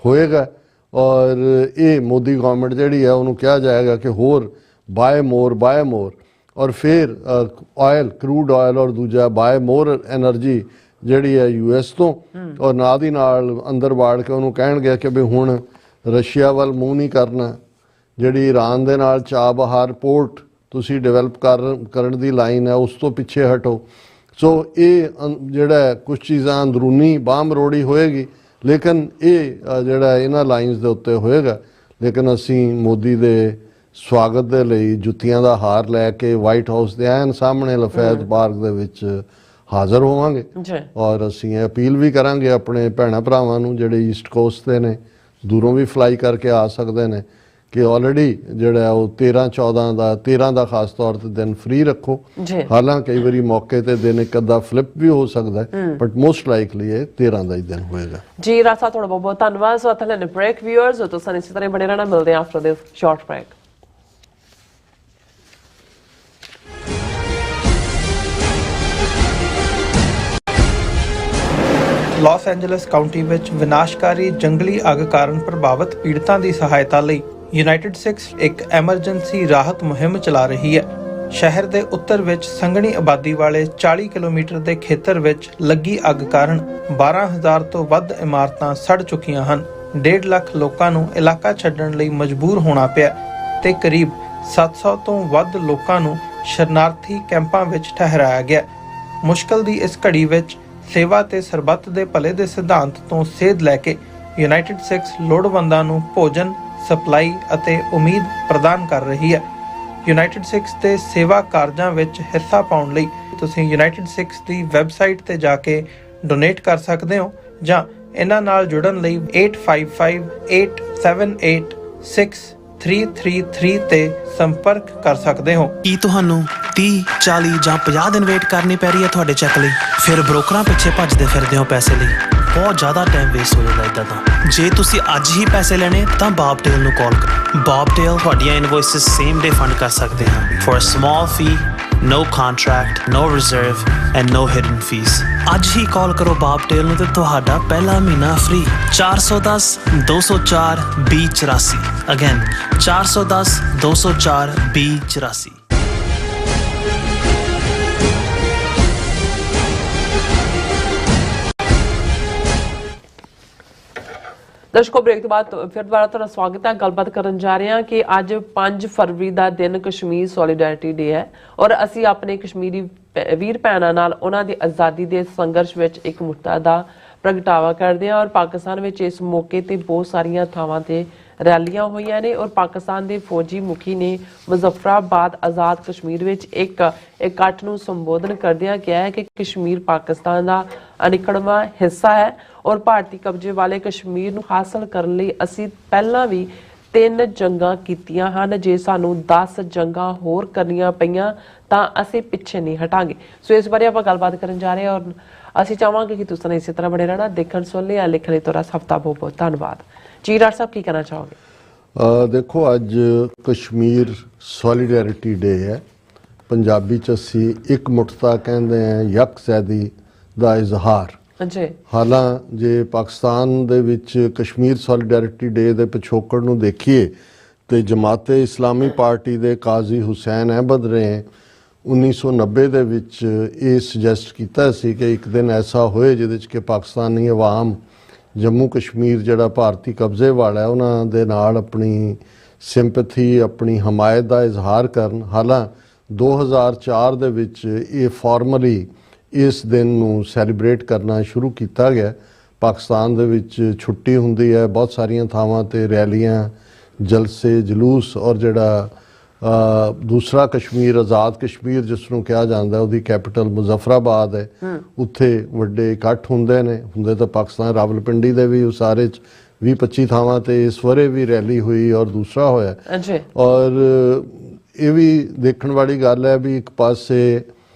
होएगा और ये मोदी गवर्नमेंट जिहड़ी है उन्होंने कहा जाएगा कि होर ਬਾਏ ਮੋਰ ਔਰ ਫਿਰ ਆਇਲ ਕਰੂਡ ਆਇਲ ਔਰ ਦੂਜਾ ਬਾਏ ਮੋਰ ਐਨਰਜੀ ਜਿਹੜੀ ਹੈ US ਤੋਂ ਔਰ ਨਾਲ ਦੀ ਨਾਲ ਅੰਦਰ ਵਾੜ ਕੇ ਉਹਨੂੰ ਕਹਿਣਗੇ ਕਿ ਵੀ ਹੁਣ ਰਸ਼ੀਆ ਵੱਲ ਮੂੰਹ ਨਹੀਂ ਕਰਨਾ, ਜਿਹੜੀ ਈਰਾਨ ਦੇ ਨਾਲ ਚਾਬਹਾਰ ਪੋਰਟ ਤੁਸੀਂ ਡਿਵੈਲਪ ਕਰਨ ਦੀ ਲਾਈਨ ਹੈ ਉਸ ਤੋਂ ਪਿੱਛੇ ਹਟੋ। ਸੋ ਇਹ ਜਿਹੜਾ ਕੁਝ ਚੀਜ਼ਾਂ ਅੰਦਰੂਨੀ ਬਾਂਹ ਮਰੋੜੀ ਹੋਏਗੀ, ਲੇਕਿਨ ਇਹ ਜਿਹੜਾ ਇਹਨਾਂ ਲਾਈਨਸ ਦੇ ਉੱਤੇ ਹੋਏਗਾ। ਲੇਕਿਨ ਅਸੀਂ ਮੋਦੀ ਦੇ ਸਵਾਗਤ ਦੇ ਲਈ ਜੁੱਤੀਆਂ ਦਾ ਹਾਰ ਲੈ ਕੇ ਵਾਈਟ ਹਾਊਸ ਦੇ ਐਨ ਸਾਹਮਣੇ ਲਫੈਦ ਪਾਰਕ ਦੇ ਵਿੱਚ ਹਾਜ਼ਰ ਹੋਵਾਂਗੇ ਔਰ ਅਸੀਂ ਇਹ ਅਪੀਲ ਵੀ ਕਰਾਂਗੇ ਆਪਣੇ ਭੈਣਾਂ ਭਰਾਵਾਂ ਨੂੰ ਜਿਹੜੇ ਈਸਟ ਕੋਸਟ ਦੇ ਨੇ, ਦੂਰੋਂ ਵੀ ਫਲਾਈ ਕਰਕੇ ਆ ਸਕਦੇ ਨੇ, ਕਿ ਆਲਰੇਡੀ ਜਿਹੜਾ ਉਹ 13 ਦਾ ਖਾਸ ਤੌਰ ਤੇ ਦਿਨ ਫ੍ਰੀ ਰੱਖੋ। ਹਾਲਾਂਕਿ ਕਈ ਵਾਰੀ ਮੌਕੇ ਤੇ ਦਿਨ ਇੱਕ ਅੱਧਾ ਫਲਿਪ ਵੀ ਹੋ ਸਕਦਾ ਹੈ, ਬਟ ਮੋਸਟ ਲਾਈਕਲੀ ਇਹ 13 ਦਾ ਹੀ ਦਿਨ ਹੋਏਗਾ। ਜੀ ਰਾਸਾ, ਤੁਹਾਡਾ ਬਹੁਤ ਬਹੁਤ ਧੰਨਵਾਦ। ਸੋ ਇੱਥੇ ਲੈਣੇ ਬ੍ਰੇਕ ਵਿਊਅਰਸ, ਹੋ ਤੁਸੀਂ ਇਸੇ ਤਰ੍ਹਾਂ ਬਣੇ ਰਹਿਣਾ। ਮਿਲਦੇ ਹਾਂ after this short break. Los Angeles County ਵਿੱਚ ਵਿਨਾਸ਼ਕਾਰੀ ਜੰਗਲੀ ਅੱਗ ਕਾਰਨ ਪ੍ਰਭਾਵਿਤ ਪੀੜਤਾਂ ਦੀ ਸਹਾਇਤਾ ਲਈ ਯੂਨਾਈਟਿਡ ਸਿਕਸ ਇੱਕ ਐਮਰਜੈਂਸੀ ਰਾਹਤ ਮੁਹਿੰਮ ਚਲਾ ਰਹੀ ਹੈ। ਸ਼ਹਿਰ ਦੇ ਉੱਤਰ ਵਿੱਚ ਸੰਘਣੀ ਆਬਾਦੀ ਵਾਲੇ 40 ਕਿਲੋਮੀਟਰ ਦੇ ਖੇਤਰ ਵਿੱਚ ਲੱਗੀ ਅੱਗ ਕਾਰਨ 12,000 ਤੋਂ ਵੱਧ ਇਮਾਰਤਾਂ ਸੜ ਚੁੱਕੀਆਂ ਹਨ। 1.5 ਲੱਖ ਲੋਕਾਂ ਨੂੰ ਇਲਾਕਾ ਛੱਡਣ ਲਈ ਮਜਬੂਰ ਹੋਣਾ ਪਿਆ ਤੇ ਕਰੀਬ 700 ਤੋਂ ਵੱਧ ਲੋਕਾਂ ਨੂੰ ਸ਼ਰਨਾਰਥੀ ਕੈਂਪਾਂ ਵਿੱਚ ਠਹਿਰਾਇਆ ਗਿਆ। ਮੁਸ਼ਕਲ ਦੀ ਇਸ ਘੜੀ ਵਿੱਚ ਸੇਵਾ ਤੇ ਸਰਬੱਤ ਦੇ ਭਲੇ ਦੇ ਸਿਧਾਂਤ ਤੋਂ ਸੇਧ ਲੈ ਕੇ ਯੂਨਾਈਟਿਡ ਸਿਕਸ ਲੋੜਵੰਦਾਂ ਨੂੰ ਭੋਜਨ, ਸਪਲਾਈ ਅਤੇ ਉਮੀਦ ਪ੍ਰਦਾਨ ਕਰ ਰਹੀ ਹੈ। ਯੂਨਾਈਟਿਡ ਸਿਕਸ ਦੇ ਸੇਵਾ ਕਾਰਜਾਂ ਵਿੱਚ ਹਿੱਸਾ ਪਾਉਣ ਲਈ ਤੁਸੀਂ ਯੂਨਾਈਟਿਡ ਸਿਕਸ ਦੀ ਵੈਬਸਾਈਟ ਤੇ ਜਾ ਕੇ ਡੋਨੇਟ ਕਰ ਸਕਦੇ ਹੋ ਜਾਂ ਇਹਨਾਂ ਨਾਲ ਜੁੜਨ ਲਈ 8558786333 ਤੇ ਸੰਪਰਕ ਕਰ ਸਕਦੇ ਹੋ। ਕੀ ਤੁਹਾਨੂੰ 30, 40 ਜਾਂ 50 ਦਿਨ ਵੇਟ ਕਰਨੀ ਪੈ ਰਹੀ ਹੈ ਤੁਹਾਡੇ ਚੈੱਕ ਲਈ? ਫਿਰ ਬ੍ਰੋਕਰਾਂ ਪਿੱਛੇ ਭੱਜਦੇ ਫਿਰਦੇ ਹੋ ਪੈਸੇ ਲਈ। ਬਹੁਤ ਜ਼ਿਆਦਾ ਟਾਈਮ ਵੇਸਟ ਹੋ ਜਾਂਦਾ ਇੱਦਾਂ ਤਾਂ। ਜੇ ਤੁਸੀਂ ਅੱਜ ਹੀ ਪੈਸੇ ਲੈਣੇ ਤਾਂ ਬੌਬਟੇਲ ਨੂੰ ਕਾਲ ਕਰੋ। ਬੌਬਟੇਲ ਤੁਹਾਡੀਆਂ ਇਨਵੋਇਸਿਸ ਸੇਮ ਡੇ ਫੰਡ ਕਰ ਸਕਦੇ ਹਨ for a small fee, no contract, no reserve and no hidden fees। ਅੱਜ ਹੀ ਕਾਲ ਕਰੋ ਬੌਬਟੇਲ ਨੂੰ ਤੇ ਤੁਹਾਡਾ ਪਹਿਲਾ ਮਹੀਨਾ ਫ੍ਰੀ। 410 204 2084 ਅਗੇਨ 410 204 2084। ਦਰਸ਼ਕੋ, ਬ੍ਰੇਕ ਤੋਂ ਬਾਅਦ ਫਿਰ ਦੁਬਾਰਾ ਤੁਹਾਡਾ ਸਵਾਗਤ ਹੈ। ਗੱਲਬਾਤ ਕਰਨ ਜਾ ਰਹੇ ਹਾਂ ਕਿ ਅੱਜ 5 ਫਰਵਰੀ ਦਾ ਦਿਨ ਕਸ਼ਮੀਰ ਸੋਲੀਡੈਰਿਟੀ ਡੇ ਹੈ ਔਰ ਅਸੀਂ ਆਪਣੇ ਕਸ਼ਮੀਰੀ ਵੀਰ ਭੈਣਾਂ ਨਾਲ ਉਹਨਾਂ ਦੀ ਆਜ਼ਾਦੀ ਦੇ ਸੰਘਰਸ਼ ਵਿੱਚ ਇਕਮੁੱਠਤਾ ਦਾ ਪ੍ਰਗਟਾਵਾ ਕਰਦੇ ਹਾਂ। ਔਰ ਪਾਕਿਸਤਾਨ ਵਿੱਚ ਇਸ ਮੌਕੇ ਤੇ ਬਹੁਤ ਸਾਰੀਆਂ ਥਾਵਾਂ ਤੇ ਰੈਲੀਆਂ ਹੋਈਆਂ ਨੇ ਔਰ ਪਾਕਿਸਤਾਨ ਦੇ ਫੌਜੀ ਮੁਖੀ ਨੇ ਮੁਜ਼ੱਫਰਾਬਾਦ ਆਜ਼ਾਦ ਕਸ਼ਮੀਰ ਵਿੱਚ ਇੱਕ ਇਕੱਠ ਨੂੰ ਸੰਬੋਧਨ ਕਰਦਿਆਂ ਕਿਹਾ ਹੈ ਕਿ ਕਸ਼ਮੀਰ ਪਾਕਿਸਤਾਨ ਦਾ ਅਨਿੱਖੜਵਾਂ ਹਿੱਸਾ ਹੈ ਔਰ ਭਾਰਤੀ ਕਬਜ਼ੇ ਵਾਲੇ ਕਸ਼ਮੀਰ ਨੂੰ ਹਾਸਲ ਕਰਨ ਲਈ ਅਸੀਂ ਪਹਿਲਾਂ ਵੀ 3 ਜੰਗਾਂ ਕੀਤੀਆਂ ਹਨ। ਜੇ ਸਾਨੂੰ 10 ਜੰਗਾਂ ਹੋਰ ਕਰਨੀਆਂ ਪਈਆਂ ਤਾਂ ਅਸੀਂ ਪਿੱਛੇ ਨਹੀਂ ਹਟਾਂਗੇ। ਸੋ ਇਸ ਬਾਰੇ ਆਪਾਂ ਗੱਲਬਾਤ ਕਰਨ ਜਾ ਰਹੇ ਹਾਂ ਔਰ ਅਸੀਂ ਚਾਹਾਂਗੇ ਕਿ ਤੁਸੀਂ ਇਸੇ ਤਰ੍ਹਾਂ ਬਣੇ ਰਹਿਣਾ। ਦੇਖਣ ਸੁਣ ਲਈ ਲਿਖਣ ਲਈ ਤੁਹਾਡਾ ਸਭ ਦਾ ਬਹੁਤ ਬਹੁਤ ਧੰਨਵਾਦ। ਜੀ ਡਾਕਟਰ ਸਾਹਿਬ, ਕੀ ਕਹਿਣਾ ਚਾਹੋਗੇ? ਦੇਖੋ, ਅੱਜ ਕਸ਼ਮੀਰ ਸੋਲੀਡੈਰਿਟੀ ਡੇ ਹੈ। ਪੰਜਾਬੀ 'ਚ ਅਸੀਂ ਇਕਮੁੱਠਤਾ ਕਹਿੰਦੇ ਹਾਂ, ਯਕਜ਼ਹਿਦੀ ਦਾ ਇਜ਼ਹਾਰ। ਹਾਲਾਂ ਜੇ ਪਾਕਿਸਤਾਨ ਦੇ ਵਿੱਚ ਕਸ਼ਮੀਰ ਸੋਲੀਡੈਰਿਟੀ ਡੇ ਦੇ ਪਿਛੋਕੜ ਨੂੰ ਦੇਖੀਏ ਤੇ ਜਮਾਤੇ ਇਸਲਾਮੀ ਪਾਰਟੀ ਦੇ ਕਾਜ਼ੀ ਹੁਸੈਨ ਅਹਿਮਦ ਨੇ 1990 ਦੇ ਵਿੱਚ ਇਹ ਸੁਜੈਸਟ ਕੀਤਾ ਸੀ ਕਿ ਇੱਕ ਦਿਨ ਐਸਾ ਹੋਏ ਜਿਹਦੇ 'ਚ ਕਿ ਪਾਕਿਸਤਾਨੀ ਅਵਾਮ ਜੰਮੂ ਕਸ਼ਮੀਰ ਜਿਹੜਾ ਭਾਰਤੀ ਕਬਜ਼ੇ ਵਾਲਾ ਉਹਨਾਂ ਦੇ ਨਾਲ ਆਪਣੀ ਸਿੰਪੈਥੀ, ਆਪਣੀ ਹਮਾਇਤ ਦਾ ਇਜ਼ਹਾਰ ਕਰਨ। ਹਾਲਾਂ 2004 ਦੇ ਵਿੱਚ ਇਹ ਫਾਰਮਲੀ ਇਸ ਦਿਨ ਨੂੰ ਸੈਲੀਬ੍ਰੇਟ ਕਰਨਾ ਸ਼ੁਰੂ ਕੀਤਾ ਗਿਆ। ਪਾਕਿਸਤਾਨ ਦੇ ਵਿੱਚ ਛੁੱਟੀ ਹੁੰਦੀ ਹੈ, ਬਹੁਤ ਸਾਰੀਆਂ ਥਾਵਾਂ ਤੇ ਰੈਲੀਆਂ, ਜਲਸੇ, ਜਲੂਸ ਔਰ ਜਿਹੜਾ ਦੂਸਰਾ ਕਸ਼ਮੀਰ, ਆਜ਼ਾਦ ਕਸ਼ਮੀਰ ਜਿਸ ਨੂੰ ਕਿਹਾ ਜਾਂਦਾ, ਉਹਦੀ ਕੈਪੀਟਲ ਮੁਜ਼ੱਫਰਾਬਾਦ ਹੈ, ਉੱਥੇ ਵੱਡੇ ਇਕੱਠ ਹੁੰਦੇ ਤਾਂ ਪਾਕਿਸਤਾਨ ਰਾਵਲਪਿੰਡੀ ਦੇ ਵੀ ਉਸਾਰੇ 'ਚ 20-25 ਥਾਵਾਂ ਤੇ ਇਸ ਵਰੇ ਵੀ ਰੈਲੀ ਹੋਈ ਔਰ ਦੂਸਰਾ ਹੋਇਆ। ਔਰ ਇਹ ਵੀ ਦੇਖਣ ਵਾਲੀ ਗੱਲ ਹੈ ਵੀ ਇੱਕ ਪਾਸੇ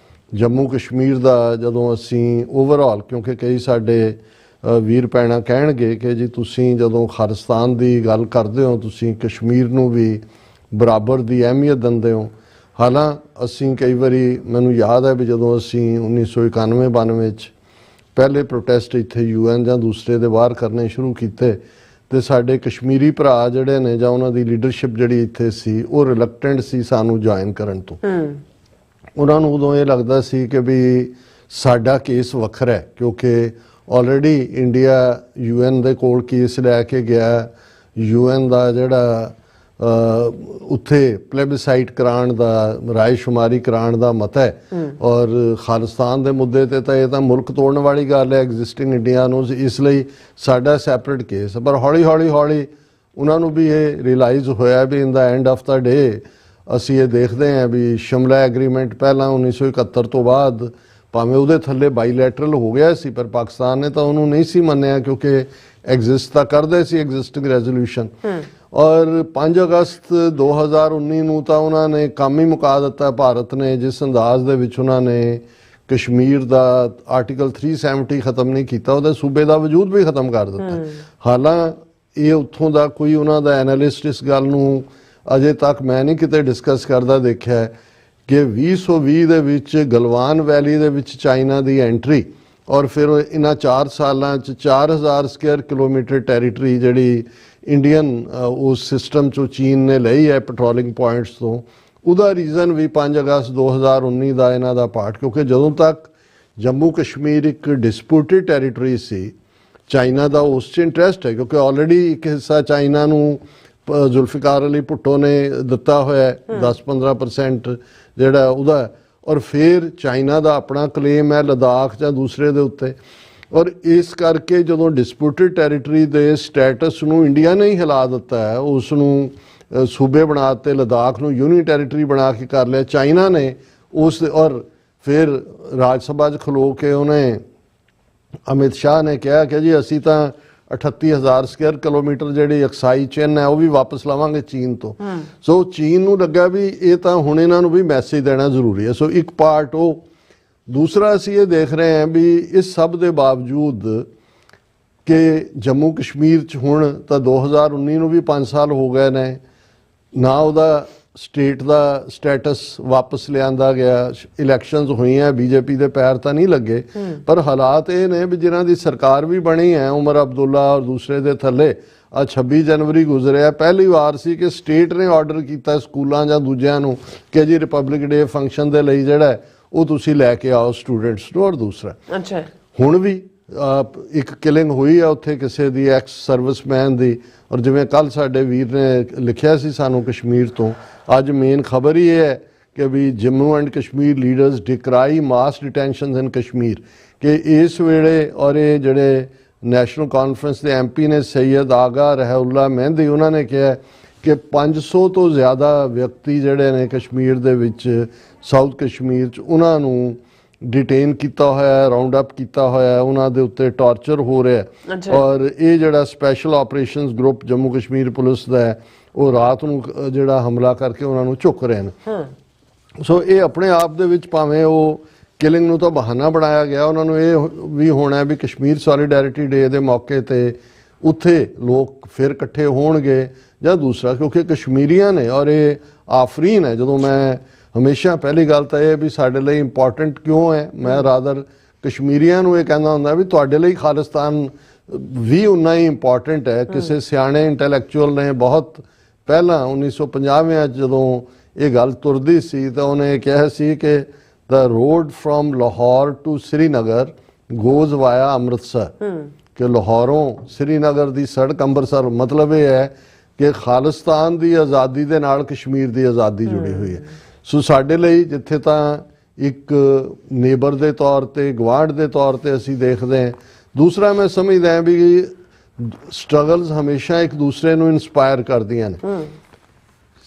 ਜੰਮੂ ਕਸ਼ਮੀਰ ਦਾ ਜਦੋਂ ਅਸੀਂ ਓਵਰਆਲ, ਕਿਉਂਕਿ ਕਈ ਸਾਡੇ ਵੀਰ ਭੈਣਾਂ ਕਹਿਣਗੇ ਕਿ ਜੀ ਤੁਸੀਂ ਜਦੋਂ ਖਾਲਿਸਤਾਨ ਦੀ ਗੱਲ ਕਰਦੇ ਹੋ ਤੁਸੀਂ ਕਸ਼ਮੀਰ ਨੂੰ ਵੀ ਬਰਾਬਰ ਦੀ ਅਹਿਮੀਅਤ ਦਿੰਦੇ ਹੋ। ਹਾਲਾਂ ਅਸੀਂ ਕਈ ਵਾਰੀ, ਮੈਨੂੰ ਯਾਦ ਹੈ ਵੀ ਜਦੋਂ ਅਸੀਂ 1991-92 'ਚ ਪਹਿਲੇ ਪ੍ਰੋਟੈਸਟ ਇੱਥੇ UN ਜਾਂ ਦੂਸਰੇ ਦੇ ਬਾਹਰ ਕਰਨੇ ਸ਼ੁਰੂ ਕੀਤੇ ਤੇ ਸਾਡੇ ਕਸ਼ਮੀਰੀ ਭਰਾ ਜਿਹੜੇ ਨੇ ਜਾਂ ਉਹਨਾਂ ਦੀ ਲੀਡਰਸ਼ਿਪ ਜਿਹੜੀ ਇੱਥੇ ਸੀ ਉਹ ਰਿਲੈਕਟੈਂਟ ਸੀ ਸਾਨੂੰ ਜੁਆਇਨ ਕਰਨ ਤੋਂ। ਉਹਨਾਂ ਨੂੰ ਉਦੋਂ ਇਹ ਲੱਗਦਾ ਸੀ ਕਿ ਵੀ ਸਾਡਾ ਕੇਸ ਵੱਖਰਾ ਹੈ, ਕਿਉਂਕਿ ਆਲਰੇਡੀ ਇੰਡੀਆ UN ਦੇ ਕੋਲ ਕੇਸ ਲੈ ਕੇ ਗਿਆ। UN ਦਾ ਜਿਹੜਾ ਉੱਥੇ ਪਲੇਬਿਸਾਈਟ ਕਰਾਉਣ ਦਾ, ਰਾਏਸ਼ੁਮਾਰੀ ਕਰਾਉਣ ਦਾ ਮਤ ਹੈ, ਔਰ ਖਾਲਿਸਤਾਨ ਦੇ ਮੁੱਦੇ ਤੇ ਤਾਂ ਇਹ ਤਾਂ ਮੁਲਕ ਤੋੜਨ ਵਾਲੀ ਗੱਲ ਹੈ ਐਗਜ਼ਿਸਟਿੰਗ ਇੰਡੀਆ ਨੂੰ, ਇਸ ਲਈ ਸਾਡਾ ਸੈਪਰੇਟ ਕੇਸ ਹੈ। ਪਰ ਹੌਲੀ ਉਹਨਾਂ ਨੂੰ ਵੀ ਇਹ ਰਿਅਲਾਈਜ਼ ਹੋਇਆ ਵੀ ਇਨ ਦਾ ਐਂਡ ਆਫ ਦਾ ਡੇ ਅਸੀਂ ਇਹ ਦੇਖਦੇ ਹਾਂ ਵੀ ਸ਼ਿਮਲਾ ਐਗਰੀਮੈਂਟ ਪਹਿਲਾਂ 1971 ਤੋਂ ਬਾਅਦ ਭਾਵੇਂ ਉਹਦੇ ਥੱਲੇ ਬਾਈਲੈਟਰਲ ਹੋ ਗਿਆ ਸੀ, ਪਰ ਪਾਕਿਸਤਾਨ ਨੇ ਤਾਂ ਉਹਨੂੰ ਨਹੀਂ ਸੀ ਮੰਨਿਆ ਕਿਉਂਕਿ ਐਗਜ਼ਿਸਟ ਤਾਂ ਕਰਦੇ ਸੀ ਐਗਜ਼ਿਸਟਿੰਗ ਰੈਜ਼ੋਲੂਸ਼ਨ। ਔਰ 5 ਅਗਸਤ 2019 ਨੂੰ ਤਾਂ ਉਹਨਾਂ ਨੇ ਕੰਮ ਹੀ ਮੁਕਾ ਦਿੱਤਾ ਭਾਰਤ ਨੇ, ਜਿਸ ਅੰਦਾਜ਼ ਦੇ ਵਿੱਚ ਉਹਨਾਂ ਨੇ ਕਸ਼ਮੀਰ ਦਾ ਆਰਟੀਕਲ 370 ਖਤਮ ਨਹੀਂ ਕੀਤਾ, ਉਹਦੇ ਸੂਬੇ ਦਾ ਵਜੂਦ ਵੀ ਖਤਮ ਕਰ ਦਿੱਤਾ। ਹਾਲਾਂਕਿ ਇਹ ਉੱਥੋਂ ਦਾ ਕੋਈ ਉਹਨਾਂ ਦਾ ਐਨਾਲਿਸਟ ਇਸ ਗੱਲ ਨੂੰ ਅਜੇ ਤੱਕ ਮੈਂ ਨਹੀਂ ਕਿਤੇ ਡਿਸਕਸ ਕਰਦਾ ਦੇਖਿਆ ਕਿ 2020 ਦੇ ਵਿੱਚ ਗਲਵਾਨ ਵੈਲੀ ਦੇ ਵਿੱਚ ਚਾਈਨਾ ਦੀ ਐਂਟਰੀ ਔਰ ਫਿਰ ਇਹਨਾਂ 4 ਸਾਲਾਂ 'ਚ 4000 ਸਕੁਅਰ ਕਿਲੋਮੀਟਰ ਟੈਰੀਟਰੀ ਜਿਹੜੀ ਇੰਡੀਅਨ ਉਸ ਸਿਸਟਮ 'ਚੋਂ ਚੀਨ ਨੇ ਲਈ ਹੈ ਪੈਟਰੋਲਿੰਗ ਪੁਆਇੰਟਸ ਤੋਂ, ਉਹਦਾ ਰੀਜ਼ਨ ਵੀ 5 ਅਗਸਤ 2019 ਦਾ ਇਹਨਾਂ ਦਾ ਪਾਰਟ, ਕਿਉਂਕਿ ਜਦੋਂ ਤੱਕ ਜੰਮੂ ਕਸ਼ਮੀਰ ਇੱਕ ਡਿਸਪਿਊਟਡ ਟੈਰੀਟਰੀ ਸੀ ਚਾਈਨਾ ਦਾ ਉਸ 'ਚ ਇੰਟਰਸਟ ਹੈ, ਕਿਉਂਕਿ ਆਲਰੇਡੀ ਇੱਕ ਹਿੱਸਾ ਚਾਈਨਾ ਨੂੰ ਜ਼ੁਲਫਿਕਾਰ ਅਲੀ ਭੁੱਟੋ ਨੇ ਦਿੱਤਾ ਹੋਇਆ 10-15% ਜਿਹੜਾ ਉਹਦਾ, ਔਰ ਫਿਰ ਚਾਈਨਾ ਦਾ ਆਪਣਾ ਕਲੇਮ ਹੈ ਲਦਾਖ ਜਾਂ ਦੂਸਰੇ ਦੇ ਉੱਤੇ। ਔਰ ਇਸ ਕਰਕੇ ਜਦੋਂ ਡਿਸਪਿਊਟਡ ਟੈਰੀਟਰੀ ਦੇ ਸਟੇਟਸ ਨੂੰ ਇੰਡੀਆ ਨੇ ਹੀ ਹਿਲਾ ਦਿੱਤਾ ਹੈ, ਉਸ ਨੂੰ ਸੂਬੇ ਬਣਾ ਦਿੱਤੇ, ਲਦਾਖ ਨੂੰ ਯੂਨੀ ਟੈਰੀਟਰੀ ਬਣਾ ਕੇ ਕਰ ਲਿਆ ਚਾਈਨਾ ਨੇ ਉਸ। ਔਰ ਫਿਰ ਰਾਜ ਸਭਾ 'ਚ ਖਲੋ ਕੇ ਉਹਨੇ ਅਮਿਤ ਸ਼ਾਹ ਨੇ ਕਿਹਾ ਕਿ ਜੀ ਅਸੀਂ ਤਾਂ 38,000 ਸਕੁਅਰ ਕਿਲੋਮੀਟਰ ਜਿਹੜੀ ਅਕਸਾਈ ਚਿੰਨ੍ਹ ਹੈ ਉਹ ਵੀ ਵਾਪਸ ਲਵਾਂਗੇ ਚੀਨ ਤੋਂ। ਸੋ ਚੀਨ ਨੂੰ ਲੱਗਾ ਵੀ ਇਹ ਤਾਂ ਹੁਣ ਇਹਨਾਂ ਨੂੰ ਵੀ ਮੈਸੇਜ ਦੇਣਾ ਜ਼ਰੂਰੀ ਹੈ। ਸੋ ਇੱਕ ਪਾਰਟ ਉਹ। ਦੂਸਰਾ ਅਸੀਂ ਇਹ ਦੇਖ ਰਹੇ ਹਾਂ ਵੀ ਇਸ ਸਭ ਦੇ ਬਾਵਜੂਦ ਕਿ ਜੰਮੂ ਕਸ਼ਮੀਰ 'ਚ ਹੁਣ ਤਾਂ 2019 ਨੂੰ ਵੀ 5 ਸਾਲ ਹੋ ਗਏ ਨੇ, ਨਾ ਉਹਦਾ ਸਟੇਟ ਦਾ ਸਟੇਟਸ ਵਾਪਸ ਲਿਆਂਦਾ ਗਿਆ, ਇਲੈਕਸ਼ਨਸ ਹੋਈਆਂ, ਬੀਜੇਪੀ ਦੇ ਪੈਰ ਤਾਂ ਨਹੀਂ ਲੱਗੇ, ਪਰ ਹਾਲਾਤ ਇਹ ਨੇ ਵੀ ਜਿਨ੍ਹਾਂ ਦੀ ਸਰਕਾਰ ਵੀ ਬਣੀ ਹੈ ਉਮਰ ਅਬਦੁੱਲਾ ਔਰ ਦੂਸਰੇ ਦੇ ਥੱਲੇ, ਆ 26 ਜਨਵਰੀ ਗੁਜ਼ਰਿਆ, ਪਹਿਲੀ ਵਾਰ ਸੀ ਕਿ ਸਟੇਟ ਨੇ ਆਰਡਰ ਕੀਤਾ ਸਕੂਲਾਂ ਜਾਂ ਦੂਜਿਆਂ ਨੂੰ ਕਿ ਜੀ ਰਿਪਬਲਿਕ ਡੇ ਫੰਕਸ਼ਨ ਦੇ ਲਈ ਜਿਹੜਾ ਉਹ ਤੁਸੀਂ ਲੈ ਕੇ ਆਓ ਸਟੂਡੈਂਟਸ ਨੂੰ। ਔਰ ਦੂਸਰਾ ਅੱਛਾ ਹੁਣ ਵੀ ਇੱਕ ਕਿਲਿੰਗ ਹੋਈ ਆ ਉੱਥੇ ਕਿਸੇ ਦੀ ਐਕਸ ਸਰਵਿਸਮੈਨ ਦੀ, ਔਰ ਜਿਵੇਂ ਕੱਲ ਸਾਡੇ ਵੀਰ ਨੇ ਲਿਖਿਆ ਸੀ ਸਾਨੂੰ ਕਸ਼ਮੀਰ ਤੋਂ, ਅੱਜ ਮੇਨ ਖਬਰ ਹੀ ਇਹ ਹੈ ਕਿ ਵੀ ਜੰਮੂ ਐਂਡ ਕਸ਼ਮੀਰ ਲੀਡਰਸ ਡਿਕਰਾਈ ਮਾਸ ਡਿਟੈਂਸ਼ਨਸ ਇਨ ਕਸ਼ਮੀਰ, ਕਿ ਇਸ ਵੇਲੇ ਔਰ ਇਹ ਜਿਹੜੇ ਨੈਸ਼ਨਲ ਕਾਨਫਰੰਸ ਦੇ MP ਨੇ ਸੈਯਦ ਆਗਾ ਰਹਿਉਲਾ ਮਹਿੰਦੀ, ਉਹਨਾਂ ਨੇ ਕਿਹਾ ਕਿ 500 ਤੋਂ ਜ਼ਿਆਦਾ ਵਿਅਕਤੀ ਜਿਹੜੇ ਨੇ ਕਸ਼ਮੀਰ ਦੇ ਵਿੱਚ ਸਾਊਥ ਕਸ਼ਮੀਰ 'ਚ ਉਹਨਾਂ ਨੂੰ ਡਿਟੇਨ ਕੀਤਾ ਹੋਇਆ, ਰਾਉਂਡ ਅਪ ਕੀਤਾ ਹੋਇਆ, ਉਹਨਾਂ ਦੇ ਉੱਤੇ ਟਾਰਚਰ ਹੋ ਰਿਹਾ। ਔਰ ਇਹ ਜਿਹੜਾ special operations group Jammu Kashmir police ਦਾ ਹੈ ਉਹ ਰਾਤ ਨੂੰ ਜਿਹੜਾ ਹਮਲਾ ਕਰਕੇ ਉਹਨਾਂ ਨੂੰ ਝੁੱਕ ਰਹੇ ਨੇ। ਸੋ ਇਹ ਆਪਣੇ ਆਪ ਦੇ ਵਿੱਚ ਭਾਵੇਂ ਉਹ ਕਿਲਿੰਗ ਨੂੰ ਤਾਂ ਬਹਾਨਾ ਬਣਾਇਆ ਗਿਆ, ਉਹਨਾਂ ਨੂੰ ਇਹ ਵੀ ਹੋਣਾ ਵੀ ਕਸ਼ਮੀਰ ਸੋਲੀਡੈਰਿਟੀ ਡੇ ਦੇ ਮੌਕੇ ਤੇ ਉੱਥੇ ਲੋਕ ਫਿਰ ਇਕੱਠੇ ਹੋਣਗੇ ਜਾਂ ਦੂਸਰਾ, ਕਿਉਂਕਿ ਕਸ਼ਮੀਰੀਆਂ ਨੇ ਔਰ ਇਹ ਆਫਰੀਨ ਹੈ। ਜਦੋਂ ਮੈਂ ਹਮੇਸ਼ਾ ਪਹਿਲੀ ਗੱਲ ਤਾਂ ਇਹ ਵੀ ਸਾਡੇ ਲਈ ਇੰਪੋਰਟੈਂਟ ਕਿਉਂ ਹੈ, ਮੈਂ ਰਾਦਰ ਕਸ਼ਮੀਰੀਆਂ ਨੂੰ ਇਹ ਕਹਿੰਦਾ ਹੁੰਦਾ ਵੀ ਤੁਹਾਡੇ ਲਈ ਖਾਲਿਸਤਾਨ ਵੀ ਉਨਾ ਹੀ ਇੰਪੋਰਟੈਂਟ ਹੈ। ਕਿਸੇ ਸਿਆਣੇ ਇੰਟੈਲੈਕਚੁਅਲ ਨੇ ਬਹੁਤ ਪਹਿਲਾਂ 1950 ਜਦੋਂ ਇਹ ਗੱਲ ਤੁਰਦੀ ਸੀ ਤਾਂ ਉਹਨੇ ਕਿਹਾ ਸੀ ਕਿ the road from Lahore to Srinagar goes via Amritsar, ਕਿ ਲਾਹੌਰੋਂ ਸ੍ਰੀਨਗਰ ਦੀ ਸੜਕ ਅੰਮ੍ਰਿਤਸਰ, ਮਤਲਬ ਇਹ ਹੈ ਕਿ ਖਾਲਿਸਤਾਨ ਦੀ ਆਜ਼ਾਦੀ ਦੇ ਨਾਲ ਕਸ਼ਮੀਰ ਦੀ ਆਜ਼ਾਦੀ ਜੁੜੀ ਹੋਈ ਹੈ। ਸੋ ਸਾਡੇ ਲਈ ਜਿੱਥੇ ਤਾਂ ਇੱਕ ਨੇਬਰ ਦੇ ਤੌਰ ਤੇ, ਗਵਾਂਢ ਦੇ ਤੌਰ ਤੇ ਅਸੀਂ ਦੇਖਦੇ ਹਾਂ, ਦੂਸਰਾ ਮੈਂ ਸਮਝਦਾ ਹਾਂ ਵੀ ਸਟਰਗਲਸ ਹਮੇਸ਼ਾ ਇੱਕ ਦੂਸਰੇ ਨੂੰ ਇਨਸਪਾਇਰ ਕਰਦੀਆਂ ਨੇ।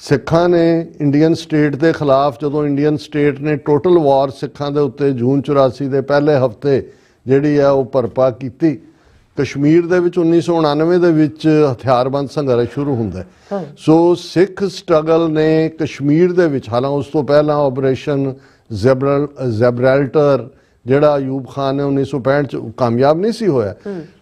ਸਿੱਖਾਂ ਨੇ ਇੰਡੀਅਨ ਸਟੇਟ ਦੇ ਖਿਲਾਫ, ਜਦੋਂ ਇੰਡੀਅਨ ਸਟੇਟ ਨੇ ਟੋਟਲ ਵਾਰ ਸਿੱਖਾਂ ਦੇ ਉੱਤੇ ਜੂਨ 84 ਦੇ ਪਹਿਲੇ ਹਫਤੇ ਜਿਹੜੀ ਆ ਉਹ ਭਰਪਾ ਕੀਤੀ, ਕਸ਼ਮੀਰ ਦੇ ਵਿੱਚ 1999 ਦੇ ਵਿੱਚ ਹਥਿਆਰਬੰਦ ਸੰਘਰਸ਼ ਸ਼ੁਰੂ ਹੁੰਦਾ। ਸੋ ਸਿੱਖ ਸਟਰਗਲ ਨੇ ਕਸ਼ਮੀਰ ਦੇ ਵਿੱਚ, ਹਾਲਾਂ ਉਸ ਤੋਂ ਪਹਿਲਾਂ ਆਪਰੇਸ਼ਨ ਜ਼ੈਬਰਾਲਟਰ ਜਿਹੜਾ ਅਯੂਬ ਖਾਨ ਨੇ 1965 ਚ ਕਾਮਯਾਬ ਨਹੀਂ ਸੀ ਹੋਇਆ,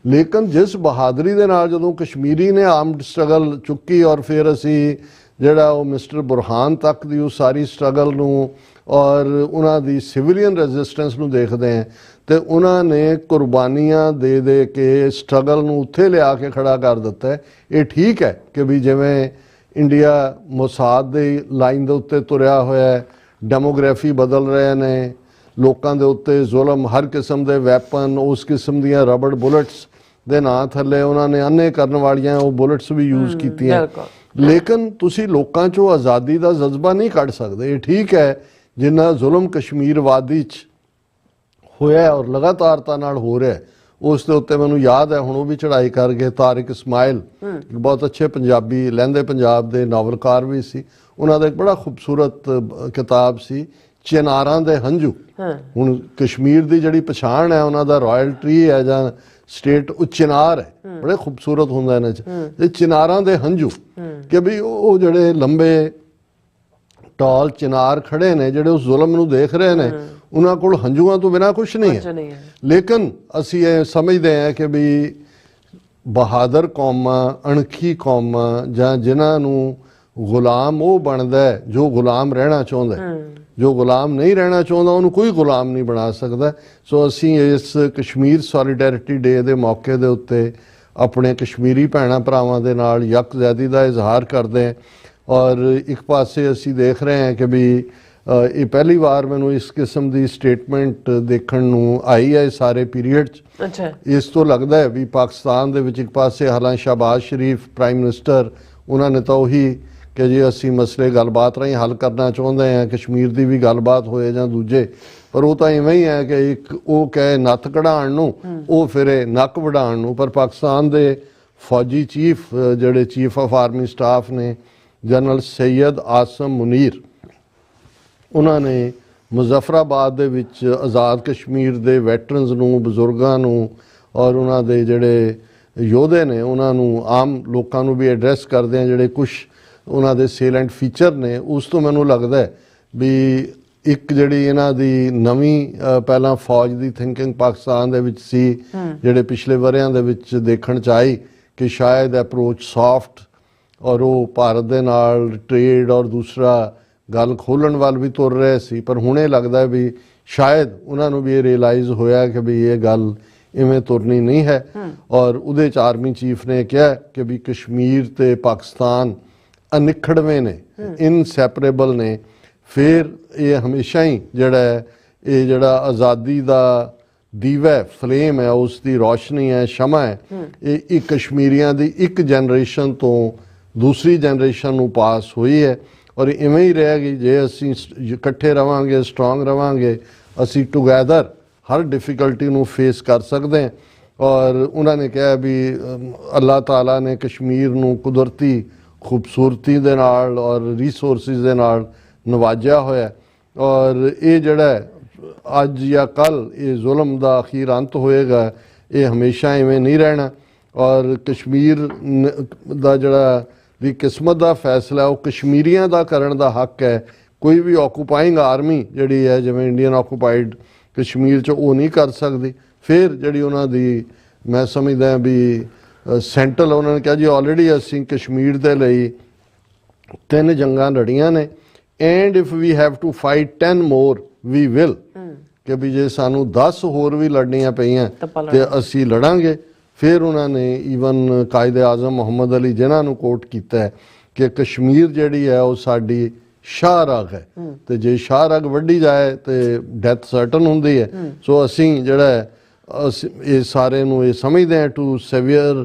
ਲੇਕਿਨ ਜਿਸ ਬਹਾਦਰੀ ਦੇ ਨਾਲ ਜਦੋਂ ਕਸ਼ਮੀਰੀ ਨੇ ਆਰਮਡ ਸਟਰਗਲ ਚੁੱਕੀ ਔਰ ਫਿਰ ਅਸੀਂ ਜਿਹੜਾ ਉਹ ਮਿਸਟਰ ਬੁਰਹਾਨ ਤੱਕ ਦੀ ਉਹ ਸਾਰੀ ਸਟਰਗਲ ਨੂੰ ਔਰ ਉਹਨਾਂ ਦੀ ਸਿਵਿਲੀਅਨ ਰੈਜ਼ਿਸਟੈਂਸ ਨੂੰ ਦੇਖਦੇ ਹਾਂ ਤੇ ਉਹਨਾਂ ਨੇ ਕੁਰਬਾਨੀਆਂ ਦੇ ਦੇ ਕੇ ਸਟਰਗਲ ਨੂੰ ਉੱਥੇ ਲਿਆ ਕੇ ਖੜਾ ਕਰ ਦਿੱਤਾ ਹੈ। ਇਹ ਠੀਕ ਹੈ ਕਿ ਵੀ ਜਿਵੇਂ ਇੰਡੀਆ ਮੋਸਾਦ ਦੀ ਲਾਈਨ ਦੇ ਉੱਤੇ ਤੁਰਿਆ ਹੋਇਆ ਹੈ, ਡੈਮੋਗ੍ਰਾਫੀ ਬਦਲ ਰਹੇ ਨੇ, ਲੋਕਾਂ ਦੇ ਉੱਤੇ ਜ਼ੁਲਮ, ਹਰ ਕਿਸਮ ਦੇ ਵੈਪਨ, ਉਸ ਕਿਸਮ ਦੀਆਂ ਰਬੜ ਬੁਲਟਸ ਦੇ ਨਾਂ ਥੱਲੇ ਉਹਨਾਂ ਨੇ ਅੰਨੇ ਕਰਨ ਵਾਲੀਆਂ ਉਹ ਬੁਲਟਸ ਵੀ ਯੂਜ਼ ਕੀਤੀਆਂ। ਲੇਕਿਨ ਤੁਸੀਂ ਲੋਕਾਂ 'ਚੋਂ ਆਜ਼ਾਦੀ ਦਾ ਜਜ਼ਬਾ ਨਹੀਂ ਕੱਢ ਸਕਦੇ। ਇਹ ਠੀਕ ਹੈ ਜਿੰਨਾ ਜ਼ੁਲਮ ਕਸ਼ਮੀਰ ਵਾਦੀ 'ਚ ਹੋਇਆ ਔਰ ਲਗਾਤਾਰਤਾ ਨਾਲ ਹੋ ਰਿਹਾ, ਉਸ ਦੇ ਉੱਤੇ ਮੈਨੂੰ ਯਾਦ ਹੈ ਹੁਣ ਉਹ ਵੀ ਚੜ੍ਹਾਈ ਕਰ ਗਏ। ਤਾਰਿਕ ਇਸਮਾਇਲ ਇੱਕ ਬਹੁਤ ਅੱਛੇ ਪੰਜਾਬੀ, ਲਹਿੰਦੇ ਪੰਜਾਬ ਦੇ ਨਾਵਲਕਾਰ ਵੀ ਸੀ। ਉਹਨਾਂ ਦਾ ਇੱਕ ਬੜਾ ਖੂਬਸੂਰਤ ਕਿਤਾਬ ਸੀ ਚਿਨਾਰਾਂ ਦੇ ਹੰਝੂ। ਹੁਣ ਕਸ਼ਮੀਰ ਦੀ ਜਿਹੜੀ ਪਛਾਣ ਹੈ ਉਹਨਾਂ ਦਾ ਰਾਇਲ ਟਰੀ ਹੈ ਜਾਂ ਸਟੇਟ, ਉਹ ਚਿਨਾਰ ਹੈ, ਬੜੇ ਖੂਬਸੂਰਤ ਹੁੰਦਾ ਇਹਨਾਂ 'ਚ, ਤੇ ਚਿਨਾਰਾਂ ਦੇ ਹੰਝੂ ਕਿ ਵੀ ਉਹ ਜਿਹੜੇ ਲੰਬੇ ਟਾਲ ਚਿਨਾਰ ਖੜੇ ਨੇ ਜਿਹੜੇ ਉਸ ਜ਼ੁਲਮ ਨੂੰ ਦੇਖ ਰਹੇ ਨੇ, ਉਹਨਾਂ ਕੋਲ ਹੰਝੂਆਂ ਤੋਂ ਬਿਨਾਂ ਕੁਛ ਨਹੀਂ ਹੈ। ਲੇਕਿਨ ਅਸੀਂ ਇਹ ਸਮਝਦੇ ਹਾਂ ਕਿ ਵੀ ਬਹਾਦਰ ਕੌਮਾਂ, ਅਣਖੀ ਕੌਮਾਂ ਜਾਂ ਜਿਨ੍ਹਾਂ ਨੂੰ ਗੁਲਾਮ ਉਹ ਬਣਦਾ ਹੈ ਜੋ ਗੁਲਾਮ ਰਹਿਣਾ ਚਾਹੁੰਦਾ, ਜੋ ਗੁਲਾਮ ਨਹੀਂ ਰਹਿਣਾ ਚਾਹੁੰਦਾ ਉਹਨੂੰ ਕੋਈ ਗੁਲਾਮ ਨਹੀਂ ਬਣਾ ਸਕਦਾ। ਸੋ ਅਸੀਂ ਇਸ ਕਸ਼ਮੀਰ ਸੋਲੀਡੈਰਿਟੀ ਡੇ ਦੇ ਮੌਕੇ ਦੇ ਉੱਤੇ ਆਪਣੇ ਕਸ਼ਮੀਰੀ ਭੈਣਾਂ ਭਰਾਵਾਂ ਦੇ ਨਾਲ ਯਕਜਹਿਤੀ ਦਾ ਇਜ਼ਹਾਰ ਕਰਦੇ ਹਾਂ। ਔਰ ਇੱਕ ਪਾਸੇ ਅਸੀਂ ਦੇਖ ਰਹੇ ਹਾਂ ਕਿ ਵੀ ਇਹ ਪਹਿਲੀ ਵਾਰ ਮੈਨੂੰ ਇਸ ਕਿਸਮ ਦੀ ਸਟੇਟਮੈਂਟ ਦੇਖਣ ਨੂੰ ਆਈ ਹੈ ਸਾਰੇ ਪੀਰੀਅਡ 'ਚ। ਇਸ ਤੋਂ ਲੱਗਦਾ ਹੈ ਵੀ ਪਾਕਿਸਤਾਨ ਦੇ ਵਿੱਚ ਇੱਕ ਪਾਸੇ ਹਾਲਾਂਕਿ ਸ਼ਹਿਬਾਜ਼ ਸ਼ਰੀਫ ਪ੍ਰਾਈਮ ਮਿਨਿਸਟਰ, ਉਹਨਾਂ ਨੇ ਤਾਂ ਉਹੀ ਕਿ ਜੇ ਅਸੀਂ ਮਸਲੇ ਗੱਲਬਾਤ ਰਾਹੀਂ ਹੱਲ ਕਰਨਾ ਚਾਹੁੰਦੇ ਹਾਂ, ਕਸ਼ਮੀਰ ਦੀ ਵੀ ਗੱਲਬਾਤ ਹੋਏ ਜਾਂ ਦੂਜੇ, ਪਰ ਉਹ ਤਾਂ ਇਵੇਂ ਹੀ ਹੈ ਕਿ ਇੱਕ ਉਹ ਕਹੇ ਨੱਥ ਕਢਾਉਣ ਨੂੰ, ਉਹ ਫਿਰੇ ਨੱਕ ਵਢਾਉਣ ਨੂੰ। ਪਰ ਪਾਕਿਸਤਾਨ ਦੇ ਫੌਜੀ ਚੀਫ ਜਿਹੜੇ ਚੀਫ ਆਫ ਆਰਮੀ ਸਟਾਫ ਨੇ ਜਨਰਲ ਸੈਯਦ ਆਸਮ ਮੁਨੀਰ, ਉਹਨਾਂ ਨੇ ਮੁਜ਼ੱਫਰਾਬਾਦ ਦੇ ਵਿੱਚ ਆਜ਼ਾਦ ਕਸ਼ਮੀਰ ਦੇ ਵੈਟਰਨਸ ਨੂੰ, ਬਜ਼ੁਰਗਾਂ ਨੂੰ ਔਰ ਉਹਨਾਂ ਦੇ ਜਿਹੜੇ ਯੋਧੇ ਨੇ ਉਹਨਾਂ ਨੂੰ, ਆਮ ਲੋਕਾਂ ਨੂੰ ਵੀ ਐਡਰੈਸ ਕਰਦੇ ਆ ਜਿਹੜੇ ਕੁਛ ਉਹਨਾਂ ਦੇ ਸੇਲੈਂਟ ਫੀਚਰ ਨੇ। ਉਸ ਤੋਂ ਮੈਨੂੰ ਲੱਗਦਾ ਵੀ ਇੱਕ ਜਿਹੜੀ ਇਹਨਾਂ ਦੀ ਨਵੀਂ ਪਹਿਲਾਂ ਫੌਜ ਦੀ ਥਿੰਕਿੰਗ ਪਾਕਿਸਤਾਨ ਦੇ ਵਿੱਚ ਸੀ, ਜਿਹੜੇ ਪਿਛਲੇ ਵਰ੍ਹਿਆਂ ਦੇ ਵਿੱਚ ਦੇਖਣ 'ਚ ਆਈ ਕਿ ਸ਼ਾਇਦ ਅਪਰੋਚ ਸੌਫਟ ਔਰ ਉਹ ਭਾਰਤ ਦੇ ਨਾਲ ਟ੍ਰੇਡ ਔਰ ਦੂਸਰਾ ਗੱਲ ਖੋਲ੍ਹਣ ਵੱਲ ਵੀ ਤੁਰ ਰਹੇ ਸੀ। ਪਰ ਹੁਣ ਇਹ ਲੱਗਦਾ ਵੀ ਸ਼ਾਇਦ ਉਹਨਾਂ ਨੂੰ ਵੀ ਇਹ ਰਿਅਲਾਈਜ਼ ਹੋਇਆ ਕਿ ਵੀ ਇਹ ਗੱਲ ਇਵੇਂ ਤੁਰਨੀ ਨਹੀਂ ਹੈ। ਔਰ ਉਹਦੇ 'ਚ ਆਰਮੀ ਚੀਫ ਨੇ ਕਿਹਾ ਕਿ ਵੀ ਕਸ਼ਮੀਰ ਤੇ ਪਾਕਿਸਤਾਨ ਅਨਿੱਖੜਵੇਂ ਨੇ, ਇਨਸੈਪਰੇਬਲ ਨੇ। ਫਿਰ ਇਹ ਹਮੇਸ਼ਾ ਹੀ ਇਹ ਜਿਹੜਾ ਆਜ਼ਾਦੀ ਦਾ ਦੀਵਾ ਫਲੇਮ ਹੈ, ਉਸ ਦੀ ਰੌਸ਼ਨੀ ਹੈ, ਸ਼ਮਾ ਹੈ, ਇਹ ਕਸ਼ਮੀਰੀਆਂ ਦੀ ਇੱਕ ਜਨਰੇਸ਼ਨ ਤੋਂ ਦੂਸਰੀ ਜਨਰੇਸ਼ਨ ਨੂੰ ਪਾਸ ਹੋਈ ਹੈ ਔਰ ਇਵੇਂ ਹੀ ਰਹੇਗੀ। ਜੇ ਅਸੀਂ ਇਕੱਠੇ ਰਵਾਂਗੇ, ਸਟਰੋਂਗ ਰਵਾਂਗੇ, ਅਸੀਂ ਟੁਗੈਦਰ ਹਰ ਡਿਫਿਕਲਟੀ ਨੂੰ ਫੇਸ ਕਰ ਸਕਦੇ ਹਾਂ। ਔਰ ਉਹਨਾਂ ਨੇ ਕਿਹਾ ਵੀ ਅੱਲਾਹ ਤਾਲਾ ਨੇ ਕਸ਼ਮੀਰ ਨੂੰ ਕੁਦਰਤੀ ਖੂਬਸੂਰਤੀ ਦੇ ਨਾਲ ਔਰ ਰਿਸੋਰਸਿਸ ਦੇ ਨਾਲ ਨਵਾਜਿਆ ਹੋਇਆ ਔਰ ਇਹ ਜਿਹੜਾ ਅੱਜ ਜਾਂ ਕੱਲ੍ਹ ਇਹ ਜ਼ੁਲਮ ਦਾ ਅਖੀਰ ਅੰਤ ਹੋਏਗਾ, ਇਹ ਹਮੇਸ਼ਾ ਇਵੇਂ ਨਹੀਂ ਰਹਿਣਾ। ਔਰ ਕਸ਼ਮੀਰ ਦਾ ਜਿਹੜਾ ਵੀ ਕਿਸਮਤ ਦਾ ਫੈਸਲਾ ਉਹ ਕਸ਼ਮੀਰੀਆਂ ਦਾ ਕਰਨ ਦਾ ਹੱਕ ਹੈ। ਕੋਈ ਵੀ ਆਕੂਪਾਈਂਗ ਆਰਮੀ ਜਿਹੜੀ ਹੈ ਜਿਵੇਂ ਇੰਡੀਅਨ ਆਕੂਪਾਈਡ ਕਸ਼ਮੀਰ 'ਚ ਉਹ ਨਹੀਂ ਕਰ ਸਕਦੀ। ਫਿਰ ਜਿਹੜੀ ਉਹਨਾਂ ਦੀ ਮੈਂ ਸਮਝਦਾ ਵੀ ਸੈਂਟਰਲ, ਉਹਨਾਂ ਨੇ ਕਿਹਾ ਜੀ ਆਲਰੇਡੀ ਅਸੀਂ ਕਸ਼ਮੀਰ ਦੇ ਲਈ 3 ਜੰਗਾਂ ਲੜੀਆਂ ਨੇ and if we have to fight 10 more we will, ਕਿ ਵੀ ਜੇ ਸਾਨੂੰ 10 ਹੋਰ ਵੀ ਲੜਨੀਆਂ ਪਈਆਂ ਤੇ ਅਸੀਂ ਲੜਾਂਗੇ। ਫਿਰ ਉਹਨਾਂ ਨੇ ਈਵਨ ਕਾਇਦੇ ਆਜ਼ਮ ਮੁਹੰਮਦ ਅਲੀ ਜਿਨ੍ਹਾਂ ਨੂੰ ਕੋਟ ਕੀਤਾ ਹੈ ਕਿ ਕਸ਼ਮੀਰ ਜਿਹੜੀ ਹੈ ਉਹ ਸਾਡੀ ਸ਼ਾਹ ਰਗ ਹੈ ਤੇ ਜੇ ਸ਼ਾਹ ਰਗ ਵੱਢੀ ਜਾਏ ਤੇ ਡੈਥ ਸਰਟਨ ਹੁੰਦੀ ਹੈ। ਸੋ ਅਸੀਂ ਜਿਹੜਾ ਇਹ ਸਾਰੇ ਨੂੰ ਇਹ ਸਮਝਦੇ ਹਾਂ to sever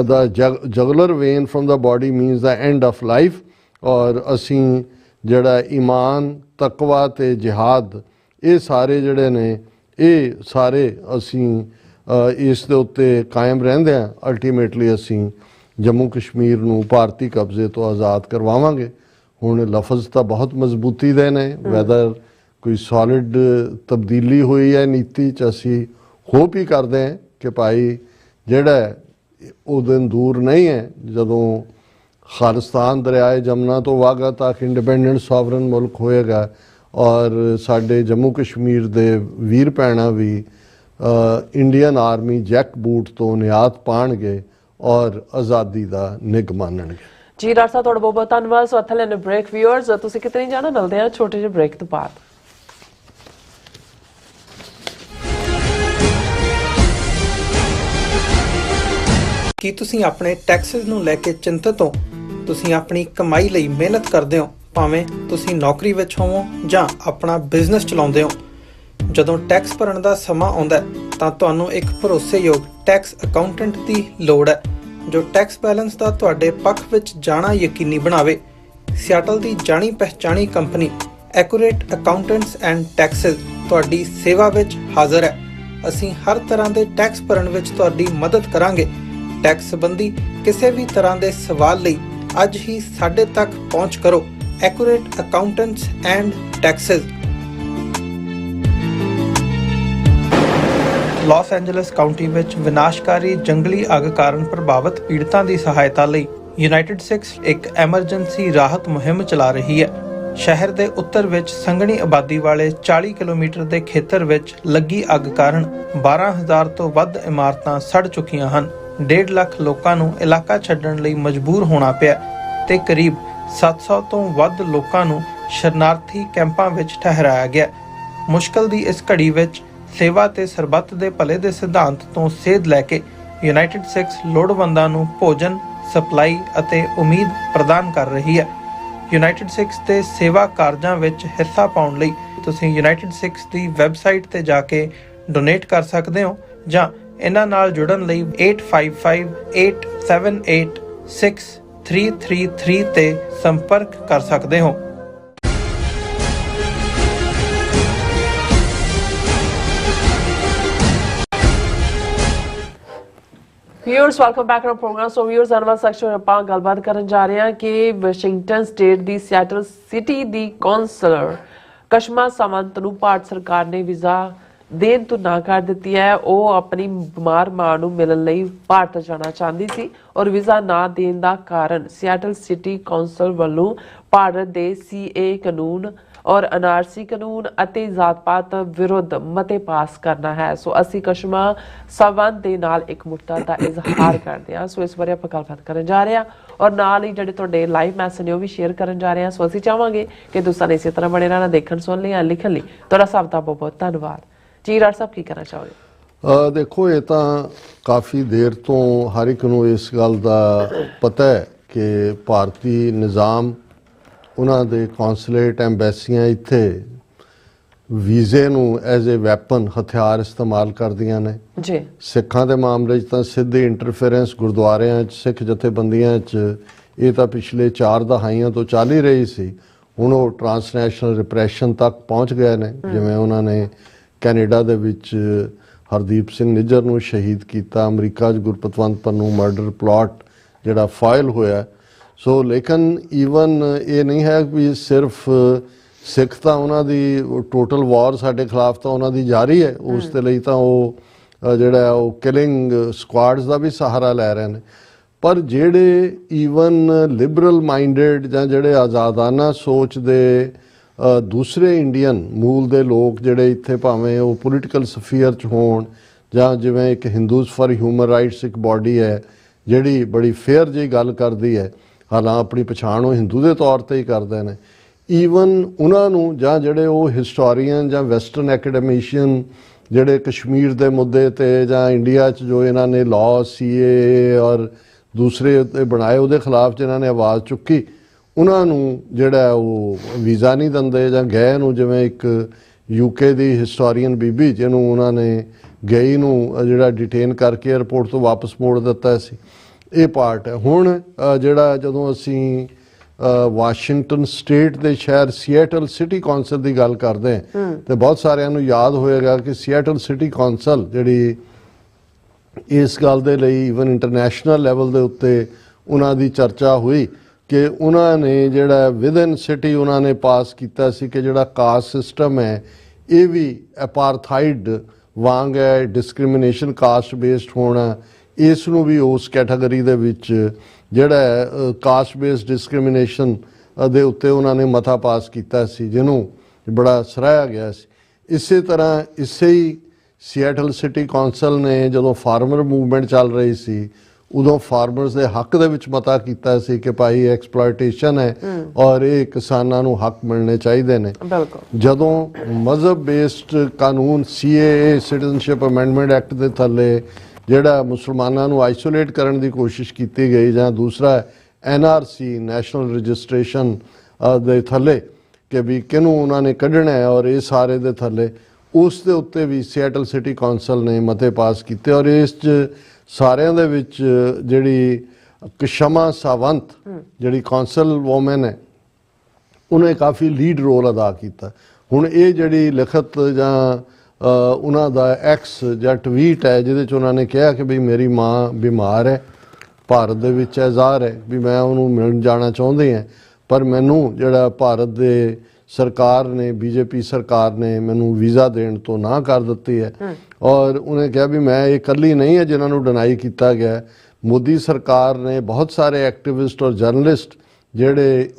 the jugular vein from the body means the end of life. ਔਰ ਅਸੀਂ ਜਿਹੜਾ ਈਮਾਨ, ਤਕਵਾ ਤੇ ਜਿਹਾਦ, ਇਹ ਸਾਰੇ ਜਿਹੜੇ ਨੇ ਇਹ ਸਾਰੇ ਅਸੀਂ ਇਸ ਦੇ ਉੱਤੇ ਕਾਇਮ ਰਹਿੰਦੇ ਹਾਂ। ਅਲਟੀਮੇਟਲੀ ਅਸੀਂ ਜੰਮੂ ਕਸ਼ਮੀਰ ਨੂੰ ਭਾਰਤੀ ਕਬਜ਼ੇ ਤੋਂ ਆਜ਼ਾਦ ਕਰਵਾਵਾਂਗੇ। ਹੁਣ ਲਫ਼ਜ਼ ਤਾਂ ਬਹੁਤ ਮਜ਼ਬੂਤੀ ਦੇ ਨੇ, ਵੈਦਰ ਕੋਈ ਸੋਲਿਡ ਤਬਦੀਲੀ ਹੋਈ ਹੈ ਨੀਤੀ 'ਚ, ਅਸੀਂ ਹੋਪ ਹੀ ਕਰਦੇ ਹਾਂ ਕਿ ਭਾਈ ਜਿਹੜਾ ਉਹ ਦਿਨ ਦੂਰ ਨਹੀਂ ਹੈ ਜਦੋਂ ਖਾਲਿਸਤਾਨ ਦਰਿਆਏ ਜਮਨਾ ਤੋਂ ਵਾਹਗਾ ਤੱਕ ਇੰਡੀਪੈਂਡੈਂਟ ਸੋਵਰਨ ਮੁਲਕ ਹੋਏਗਾ ਔਰ ਸਾਡੇ ਜੰਮੂ ਕਸ਼ਮੀਰ ਦੇ ਵੀਰ ਭੈਣਾਂ ਵੀ ਇੰਡੀਅਨ ਆਰਮੀ ਜੈਕ ਬੂਟ ਤੋਂ ਨਿਆਤ ਪਾਣਗੇ ਔਰ ਆਜ਼ਾਦੀ ਦਾ ਨਿੱਘ ਮਾਣਨਗੇ। ਜੀ ਡਾਕਟਰ ਸਾਹਿਬ, ਤੁਹਾਡਾ ਬਹੁਤ ਬਹੁਤ ਧੰਨਵਾਦ। ਸੋ ਇੱਥੇ ਲੈਣੇ ਬ੍ਰੇਕ। ਵਿਊਅਰਸ, ਤੁਸੀਂ ਕਿਤੇ ਨਹੀਂ ਜਾਣਾ, ਮਿਲਦੇ ਆ ਛੋਟੇ ਜਿਹੇ ਬ੍ਰੇਕ ਤੋਂ ਬਾਅਦ। ਕੀ ਤੁਸੀਂ ਆਪਣੇ ਟੈਕਸਸ ਨੂੰ ਲੈ ਕੇ ਚਿੰਤਤ ਹੋ? ਤੁਸੀਂ ਆਪਣੀ ਕਮਾਈ ਲਈ ਮਿਹਨਤ ਕਰਦੇ ਹੋ, ਭਾਵੇਂ ਤੁਸੀਂ ਨੌਕਰੀ ਵਿੱਚ ਹੋਵੋ ਜਾਂ ਆਪਣਾ ਬਿਜ਼ਨਸ ਚਲਾਉਂਦੇ ਹੋ। ਜਦੋਂ ਟੈਕਸ ਭਰਨ ਦਾ ਸਮਾਂ ਆਉਂਦਾ ਹੈ ਤਾਂ ਤੁਹਾਨੂੰ ਇੱਕ ਭਰੋਸੇਯੋਗ ਟੈਕਸ ਅਕਾਊਂਟੈਂਟ ਦੀ ਲੋੜ ਹੈ ਜੋ ਟੈਕਸ ਬੈਲੈਂਸ ਦਾ ਤੁਹਾਡੇ ਪੱਖ ਵਿੱਚ ਜਾਣਾ ਯਕੀਨੀ ਬਣਾਵੇ। ਸਿਆਟਲ ਦੀ ਜਾਣੀ ਪਛਾਣੀ company accurate accountants and taxes ਤੁਹਾਡੀ ਸੇਵਾ ਵਿੱਚ ਹਾਜ਼ਰ ਹੈ। ਅਸੀਂ ਹਰ ਤਰ੍ਹਾਂ ਦੇ ਟੈਕਸ ਭਰਨ ਵਿੱਚ ਤੁਹਾਡੀ ਮਦਦ ਕਰਾਂਗੇ। ਟੈਕਸ ਸੰਬੰਧੀ ਕਿਸੇ ਵੀ ਤਰ੍ਹਾਂ ਦੇ ਸਵਾਲ ਲਈ ਅੱਜ ਹੀ ਸਾਡੇ ਤੱਕ ਪਹੁੰਚ ਕਰੋ। Accurate accountants and taxes. Los Angeles County ਵਿੱਚ ਵਿਨਾਸ਼ਕਾਰੀ ਜੰਗਲੀ ਅੱਗ ਕਾਰਨ ਪ੍ਰਭਾਵਿਤ ਪੀੜਤਾਂ ਦੀ ਸਹਾਇਤਾ ਲਈ ਯੂਨਾਈਟਿਡ ਸਿਕਸ ਇੱਕ ਐਮਰਜੈਂਸੀ ਰਾਹਤ ਮੁਹਿੰਮ ਚਲਾ ਰਹੀ ਹੈ। ਸ਼ਹਿਰ ਦੇ ਉੱਤਰ ਵਿੱਚ ਸੰਘਣੀ ਆਬਾਦੀ ਵਾਲੇ 40 ਕਿਲੋਮੀਟਰ ਦੇ ਖੇਤਰ ਵਿੱਚ ਲੱਗੀ ਅੱਗ ਕਾਰਨ 12,000 ਤੋਂ ਵੱਧ ਇਮਾਰਤਾਂ ਸੜ ਚੁੱਕੀਆਂ ਹਨ। 1.5 ਲੱਖ ਲੋਕਾਂ ਨੂੰ ਇਲਾਕਾ ਛੱਡਣ ਲਈ ਮਜਬੂਰ ਹੋਣਾ ਪਿਆ ਤੇ ਕਰੀਬ 700 ਤੋਂ ਵੱਧ ਲੋਕਾਂ ਨੂੰ ਸ਼ਰਨਾਰਥੀ ਕੈਂਪਾਂ ਵਿੱਚ ਠਹਿਰਾਇਆ ਗਿਆ। ਮੁਸ਼ਕਲ ਦੀ ਇਸ ਘੜੀ ਵਿੱਚ ਸੇਵਾ ਤੇ ਸਰਬੱਤ ਦੇ ਭਲੇ ਦੇ ਸਿਧਾਂਤ ਤੋਂ ਸੇਧ ਲੈ ਕੇ ਯੂਨਾਈਟਿਡ ਸਿਕਸ ਲੋੜਵੰਦਾਂ ਨੂੰ ਭੋਜਨ, ਸਪਲਾਈ ਅਤੇ ਉਮੀਦ ਪ੍ਰਦਾਨ ਕਰ ਰਹੀ ਹੈ। ਯੂਨਾਈਟਿਡ ਸਿਕਸ ਦੇ ਸੇਵਾ ਕਾਰਜਾਂ ਵਿੱਚ ਹਿੱਸਾ ਪਾਉਣ ਲਈ ਤੁਸੀਂ ਯੂਨਾਈਟਿਡ ਸਿਕਸ ਦੀ ਵੈਬਸਾਈਟ ਤੇ ਜਾ ਕੇ ਡੋਨੇਟ ਕਰ ਸਕਦੇ ਹੋ ਜਾਂ ਇਹਨਾਂ ਨਾਲ ਜੁੜਨ ਲਈ 8558786333 ਤੇ ਸੰਪਰਕ ਕਰ ਸਕਦੇ ਹੋ। Viewers welcome back to programme. So viewers another section ਆਪਾਂ ਗੱਲਬਾਤ ਕਰਨ ਜਾ ਰਹੇ ਹਾਂ ਕਿ ਵਾਸ਼ਿੰਗਟਨ ਸਟੇਟ ਦੀ ਸਿਐਟਲ ਸਿਟੀ ਦੀ ਕਾਉਂਸਲਰ ਕਸ਼ਮਾ ਸਾਵੰਤ ਨੂੰ ਭਾਰਤ ਸਰਕਾਰ ਨੇ ਵੀਜ਼ਾ ਦੇਣ ਤੋਂ ਨਾ ਕਰ ਦਿੱਤੀ ਹੈ। ਉਹ ਆਪਣੀ ਬਿਮਾਰ ਮਾਂ ਨੂੰ ਮਿਲਣ ਲਈ ਭਾਰਤ ਜਾਣਾ ਚਾਹੁੰਦੀ ਸੀ ਔਰ ਵੀਜ਼ਾ ਨਾ ਦੇਣ ਦਾ ਕਾਰਨ ਸਿਐਟਲ ਸਿਟੀ ਕਾਉਂਸਲ ਵੱਲੋਂ ਭਾਰਤ ਦੇ ਸੀਏ ਕਾਨੂੰਨ ਔਰ ਐਨਆਰਸੀ ਕਾਨੂੰਨ ਅਤੇ ਜ਼ਾਤ-ਪਾਤ ਵਿਰੁੱਧ ਮਤੇ ਪਾਸ ਕਰਨਾ ਹੈ। ਸੋ ਅਸੀਂ ਕਸ਼ਮਾ ਸਾਵੰਤ ਦੇ ਨਾਲ ਇੱਕ ਮੁੱਦਾ ਦਾ ਇਜ਼ਹਾਰ ਕਰਦੇ ਹਾਂ। ਸੋ ਇਸ ਬਾਰੇ ਆਪਾਂ ਗੱਲਬਾਤ ਕਰਨ ਜਾ ਰਹੇ ਹਾਂ ਔਰ ਨਾਲ ਹੀ ਜਿਹੜੇ ਤੁਹਾਡੇ ਲਾਈਵ ਮੈਸੇਜ ਨੇ ਉਹ ਵੀ ਸ਼ੇਅਰ ਕਰਨ ਜਾ ਰਹੇ ਹਾਂ। ਸੋ ਅਸੀਂ ਚਾਹਾਂਗੇ ਕਿ ਤੁਸੀਂ ਇਸੇ ਤਰ੍ਹਾਂ ਬਣੇ ਰਹਿਣਾ, ਦੇਖਣ ਸੁਣ ਲਈ ਲਿਖਣ ਲਈ ਤੁਹਾਡਾ ਸਭ ਦਾ ਬਹੁਤ ਬਹੁਤ ਧੰਨਵਾਦ। ਜੀ ਰਾਜ ਸਾਹਿਬ ਕੀ ਕਹਿਣਾ ਚਾਹੋਗੇ? ਦੇਖੋ, ਇਹ ਤਾਂ ਕਾਫੀ ਦੇਰ ਤੋਂ ਹਰ ਇੱਕ ਨੂੰ ਇਸ ਗੱਲ ਦਾ ਪਤਾ ਹੈ ਕਿ ਭਾਰਤੀ ਨਿਜ਼ਾਮ ਉਹਨਾਂ ਦੇ ਕੌਂਸਲੇਟ ਐਮਬੈਸੀਆਂ ਇੱਥੇ ਵੀਜ਼ੇ ਨੂੰ ਐਜ਼ ਏ ਵੈਪਨ ਹਥਿਆਰ ਇਸਤੇਮਾਲ ਕਰਦੀਆਂ ਨੇ ਜੀ। ਸਿੱਖਾਂ ਦੇ ਮਾਮਲੇ 'ਚ ਤਾਂ ਸਿੱਧੀ ਇੰਟਰਫੇਰੈਂਸ ਗੁਰਦੁਆਰਿਆਂ 'ਚ, ਸਿੱਖ ਜਥੇਬੰਦੀਆਂ 'ਚ ਇਹ ਤਾਂ ਪਿਛਲੇ 4 ਦਹਾਈਆਂ ਤੋਂ ਚੱਲ ਹੀ ਰਹੀ ਸੀ। ਹੁਣ ਉਹ ਟਰਾਂਸਨੈਸ਼ਨਲ ਰਿਪਰੈਸ਼ਨ ਤੱਕ ਪਹੁੰਚ ਗਏ ਨੇ। ਜਿਵੇਂ ਉਹਨਾਂ ਨੇ ਕੈਨੇਡਾ ਦੇ ਵਿੱਚ ਹਰਦੀਪ ਸਿੰਘ ਨਿੱਜਰ ਨੂੰ ਸ਼ਹੀਦ ਕੀਤਾ, ਅਮਰੀਕਾ 'ਚ ਗੁਰਪਤਵੰਤ ਪੰਨੂ ਮਰਡਰ ਪਲਾਟ ਜਿਹੜਾ ਫਾਈਲ ਹੋਇਆ। ਸੋ ਲੇਕਿਨ ਈਵਨ ਇਹ ਨਹੀਂ ਹੈ ਵੀ ਸਿਰਫ ਸਿੱਖ ਤਾਂ ਉਹਨਾਂ ਦੀ ਟੋਟਲ ਵਾਰ ਸਾਡੇ ਖਿਲਾਫ ਤਾਂ ਉਹਨਾਂ ਦੀ ਜਾਰੀ ਹੈ। ਉਸ ਦੇ ਲਈ ਤਾਂ ਉਹ ਜਿਹੜਾ ਉਹ ਕਿਲਿੰਗ ਸਕੁਆਡਸ ਦਾ ਵੀ ਸਹਾਰਾ ਲੈ ਰਹੇ ਨੇ। ਪਰ ਜਿਹੜੇ ਈਵਨ ਲਿਬਰਲ ਮਾਈਂਡਡ ਜਾਂ ਜਿਹੜੇ ਆਜ਼ਾਦਾਨਾ ਸੋਚ ਦੇ ਦੂਸਰੇ ਇੰਡੀਅਨ ਮੂਲ ਦੇ ਲੋਕ ਜਿਹੜੇ ਇੱਥੇ ਭਾਵੇਂ ਉਹ ਪੋਲੀਟੀਕਲ ਸਫੀਅਰ 'ਚ ਹੋਣ ਜਾਂ ਜਿਵੇਂ ਇੱਕ ਹਿੰਦੂਜ਼ ਫਾਰ ਹਿਊਮਨ ਰਾਈਟਸ ਇੱਕ ਬਾਡੀ ਹੈ ਜਿਹੜੀ ਬੜੀ ਫੇਅਰ ਜਿਹੀ ਗੱਲ ਕਰਦੀ ਹੈ, ਹਾਲਾਂ ਆਪਣੀ ਪਛਾਣ ਉਹ ਹਿੰਦੂ ਦੇ ਤੌਰ ਤੇ ਹੀ ਕਰਦੇ ਨੇ, ਈਵਨ ਉਹਨਾਂ ਨੂੰ ਜਾਂ ਜਿਹੜੇ ਉਹ ਹਿਸਟੋਰੀਅਨ ਜਾਂ ਵੈਸਟਰਨ ਐਕੈਡਮਿਸ਼ੀਅਨ ਜਿਹੜੇ ਕਸ਼ਮੀਰ ਦੇ ਮੁੱਦੇ ਤੇ ਜਾਂ ਇੰਡੀਆ 'ਚ ਜੋ ਇਹਨਾਂ ਨੇ ਲਾਅ ਸੀਏ ਔਰ ਦੂਸਰੇ ਬਣਾਏ ਉਹਦੇ ਖਿਲਾਫ ਜਿਨ੍ਹਾਂ ਨੇ ਆਵਾਜ਼ ਚੁੱਕੀ, ਉਹਨਾਂ ਨੂੰ ਜਿਹੜਾ ਉਹ ਵੀਜ਼ਾ ਨਹੀਂ ਦਿੰਦੇ ਜਾਂ ਗਏ ਨੂੰ, ਜਿਵੇਂ ਇੱਕ ਯੂਕੇ ਦੀ ਹਿਸਟੋਰੀਅਨ ਬੀਬੀ ਜਿਹਨੂੰ ਉਹਨਾਂ ਨੇ ਗਈ ਨੂੰ ਜਿਹੜਾ ਡਿਟੇਨ ਕਰਕੇ ਏਅਰਪੋਰਟ ਤੋਂ ਵਾਪਸ ਮੋੜ ਦਿੱਤਾ ਸੀ। ਇਹ ਪਾਰਟ ਹੈ। ਹੁਣ ਜਿਹੜਾ ਜਦੋਂ ਅਸੀਂ ਵਾਸ਼ਿੰਗਟਨ ਸਟੇਟ ਦੇ ਸ਼ਹਿਰ ਸੀਐਟਲ ਸਿਟੀ ਕਾਉਂਸਲ ਦੀ ਗੱਲ ਕਰਦੇ ਹਾਂ ਤੇ ਬਹੁਤ ਸਾਰਿਆਂ ਨੂੰ ਯਾਦ ਹੋਏਗਾ ਕਿ ਸੀਐਟਲ ਸਿਟੀ ਕਾਉਂਸਲ ਜਿਹੜੀ ਇਸ ਗੱਲ ਦੇ ਲਈ ਈਵਨ ਇੰਟਰਨੈਸ਼ਨਲ ਲੈਵਲ ਦੇ ਉੱਤੇ ਉਹਨਾਂ ਦੀ ਚਰਚਾ ਹੋਈ ਕਿ ਉਹਨਾਂ ਨੇ ਜਿਹੜਾ ਵਿਦਨ ਸਿਟੀ ਉਹਨਾਂ ਨੇ ਪਾਸ ਕੀਤਾ ਸੀ ਕਿ ਜਿਹੜਾ ਕਾਸਟ ਸਿਸਟਮ ਹੈ ਇਹ ਵੀ ਅਪਾਰਥਾਈਡ ਵਾਂਗ ਹੈ, ਡਿਸਕ੍ਰਿਮੀਨੇਸ਼ਨ ਕਾਸਟ ਬੇਸਡ ਹੋਣਾ, ਇਸ ਨੂੰ ਵੀ ਉਸ ਕੈਟਾਗਰੀ ਦੇ ਵਿੱਚ ਜਿਹੜਾ ਕਾਸਟ ਬੇਸਡ ਡਿਸਕ੍ਰਿਮੀਨੇਸ਼ਨ ਦੇ ਉੱਤੇ ਉਹਨਾਂ ਨੇ ਮਤਾ ਪਾਸ ਕੀਤਾ ਸੀ ਜਿਹਨੂੰ ਬੜਾ ਸਰਾਹਿਆ ਗਿਆ ਸੀ। ਇਸੇ ਤਰ੍ਹਾਂ ਇਸੇ ਹੀ ਸੀਐਟਲ ਸਿਟੀ ਕਾਉਂਸਲ ਨੇ ਜਦੋਂ ਫਾਰਮਰ ਮੂਵਮੈਂਟ ਚੱਲ ਰਹੀ ਸੀ ਉਦੋਂ ਫਾਰਮਰਸ ਦੇ ਹੱਕ ਦੇ ਵਿੱਚ ਮਤਾ ਕੀਤਾ ਸੀ ਕਿ ਭਾਈ ਐਕਸਪਲੋਇਟੇਸ਼ਨ ਹੈ ਔਰ ਇਹ ਕਿਸਾਨਾਂ ਨੂੰ ਹੱਕ ਮਿਲਣੇ ਚਾਹੀਦੇ ਨੇ। ਜਦੋਂ ਮਜ਼ਹਬ ਬੇਸਡ ਕਾਨੂੰਨ ਸੀਏਏ ਸਿਟੀਜ਼ਨਸ਼ਿਪ ਅਮੈਂਡਮੈਂਟ ਐਕਟ ਦੇ ਥੱਲੇ ਜਿਹੜਾ ਮੁਸਲਮਾਨਾਂ ਨੂੰ ਆਈਸੋਲੇਟ ਕਰਨ ਦੀ ਕੋਸ਼ਿਸ਼ ਕੀਤੀ ਗਈ, ਜਾਂ ਦੂਸਰਾ NRC ਨੈਸ਼ਨਲ ਰਜਿਸਟ੍ਰੇਸ਼ਨ ਦੇ ਥੱਲੇ ਕਿ ਵੀ ਕਿਹਨੂੰ ਉਹਨਾਂ ਨੇ ਕੱਢਣਾ ਹੈ, ਔਰ ਇਹ ਸਾਰੇ ਦੇ ਥੱਲੇ ਉਸ ਦੇ ਉੱਤੇ ਵੀ ਸਿਐਟਲ ਸਿਟੀ ਕੌਂਸਲ ਨੇ ਮਤੇ ਪਾਸ ਕੀਤੇ। ਔਰ ਇਸ 'ਚ ਸਾਰਿਆਂ ਦੇ ਵਿੱਚ ਜਿਹੜੀ ਕਸ਼ਮਾ ਸਾਵੰਤ ਜਿਹੜੀ ਕੌਂਸਲ ਵੂਮਨ ਹੈ ਉਹਨੇ ਕਾਫੀ ਲੀਡ ਰੋਲ ਅਦਾ ਕੀਤਾ। ਹੁਣ ਇਹ ਜਿਹੜੀ ਲਿਖਤ ਜਾਂ ਉਹਨਾਂ ਦਾ ਐਕਸ ਜਾਂ ਟਵੀਟ ਹੈ ਜਿਹਦੇ 'ਚ ਉਹਨਾਂ ਨੇ ਕਿਹਾ ਕਿ ਵੀ ਮੇਰੀ ਮਾਂ ਬਿਮਾਰ ਹੈ, ਭਾਰਤ ਦੇ ਵਿੱਚ ਹੈ, ਜ਼ਾਹਰ ਹੈ ਵੀ ਮੈਂ ਉਹਨੂੰ ਮਿਲਣ ਜਾਣਾ ਚਾਹੁੰਦੀ ਹਾਂ, ਪਰ ਮੈਨੂੰ ਜਿਹੜਾ ਭਾਰਤ ਦੇ ਸਰਕਾਰ ਨੇ, BJP ਸਰਕਾਰ ਨੇ ਮੈਨੂੰ ਵੀਜ਼ਾ ਦੇਣ ਤੋਂ ਨਾ ਕਰ ਦਿੱਤੀ ਹੈ। ਔਰ ਉਹਨੇ ਕਿਹਾ ਵੀ ਮੈਂ ਇਹ ਇਕੱਲੀ ਨਹੀਂ ਹੈ ਜਿਨ੍ਹਾਂ ਨੂੰ ਡਿਨਾਈ ਕੀਤਾ ਗਿਆ। ਮੋਦੀ ਸਰਕਾਰ ਨੇ ਬਹੁਤ ਸਾਰੇ ਐਕਟਿਵਿਸਟ ਔਰ ਜਰਨਲਿਸਟ ਜਿਹੜੇ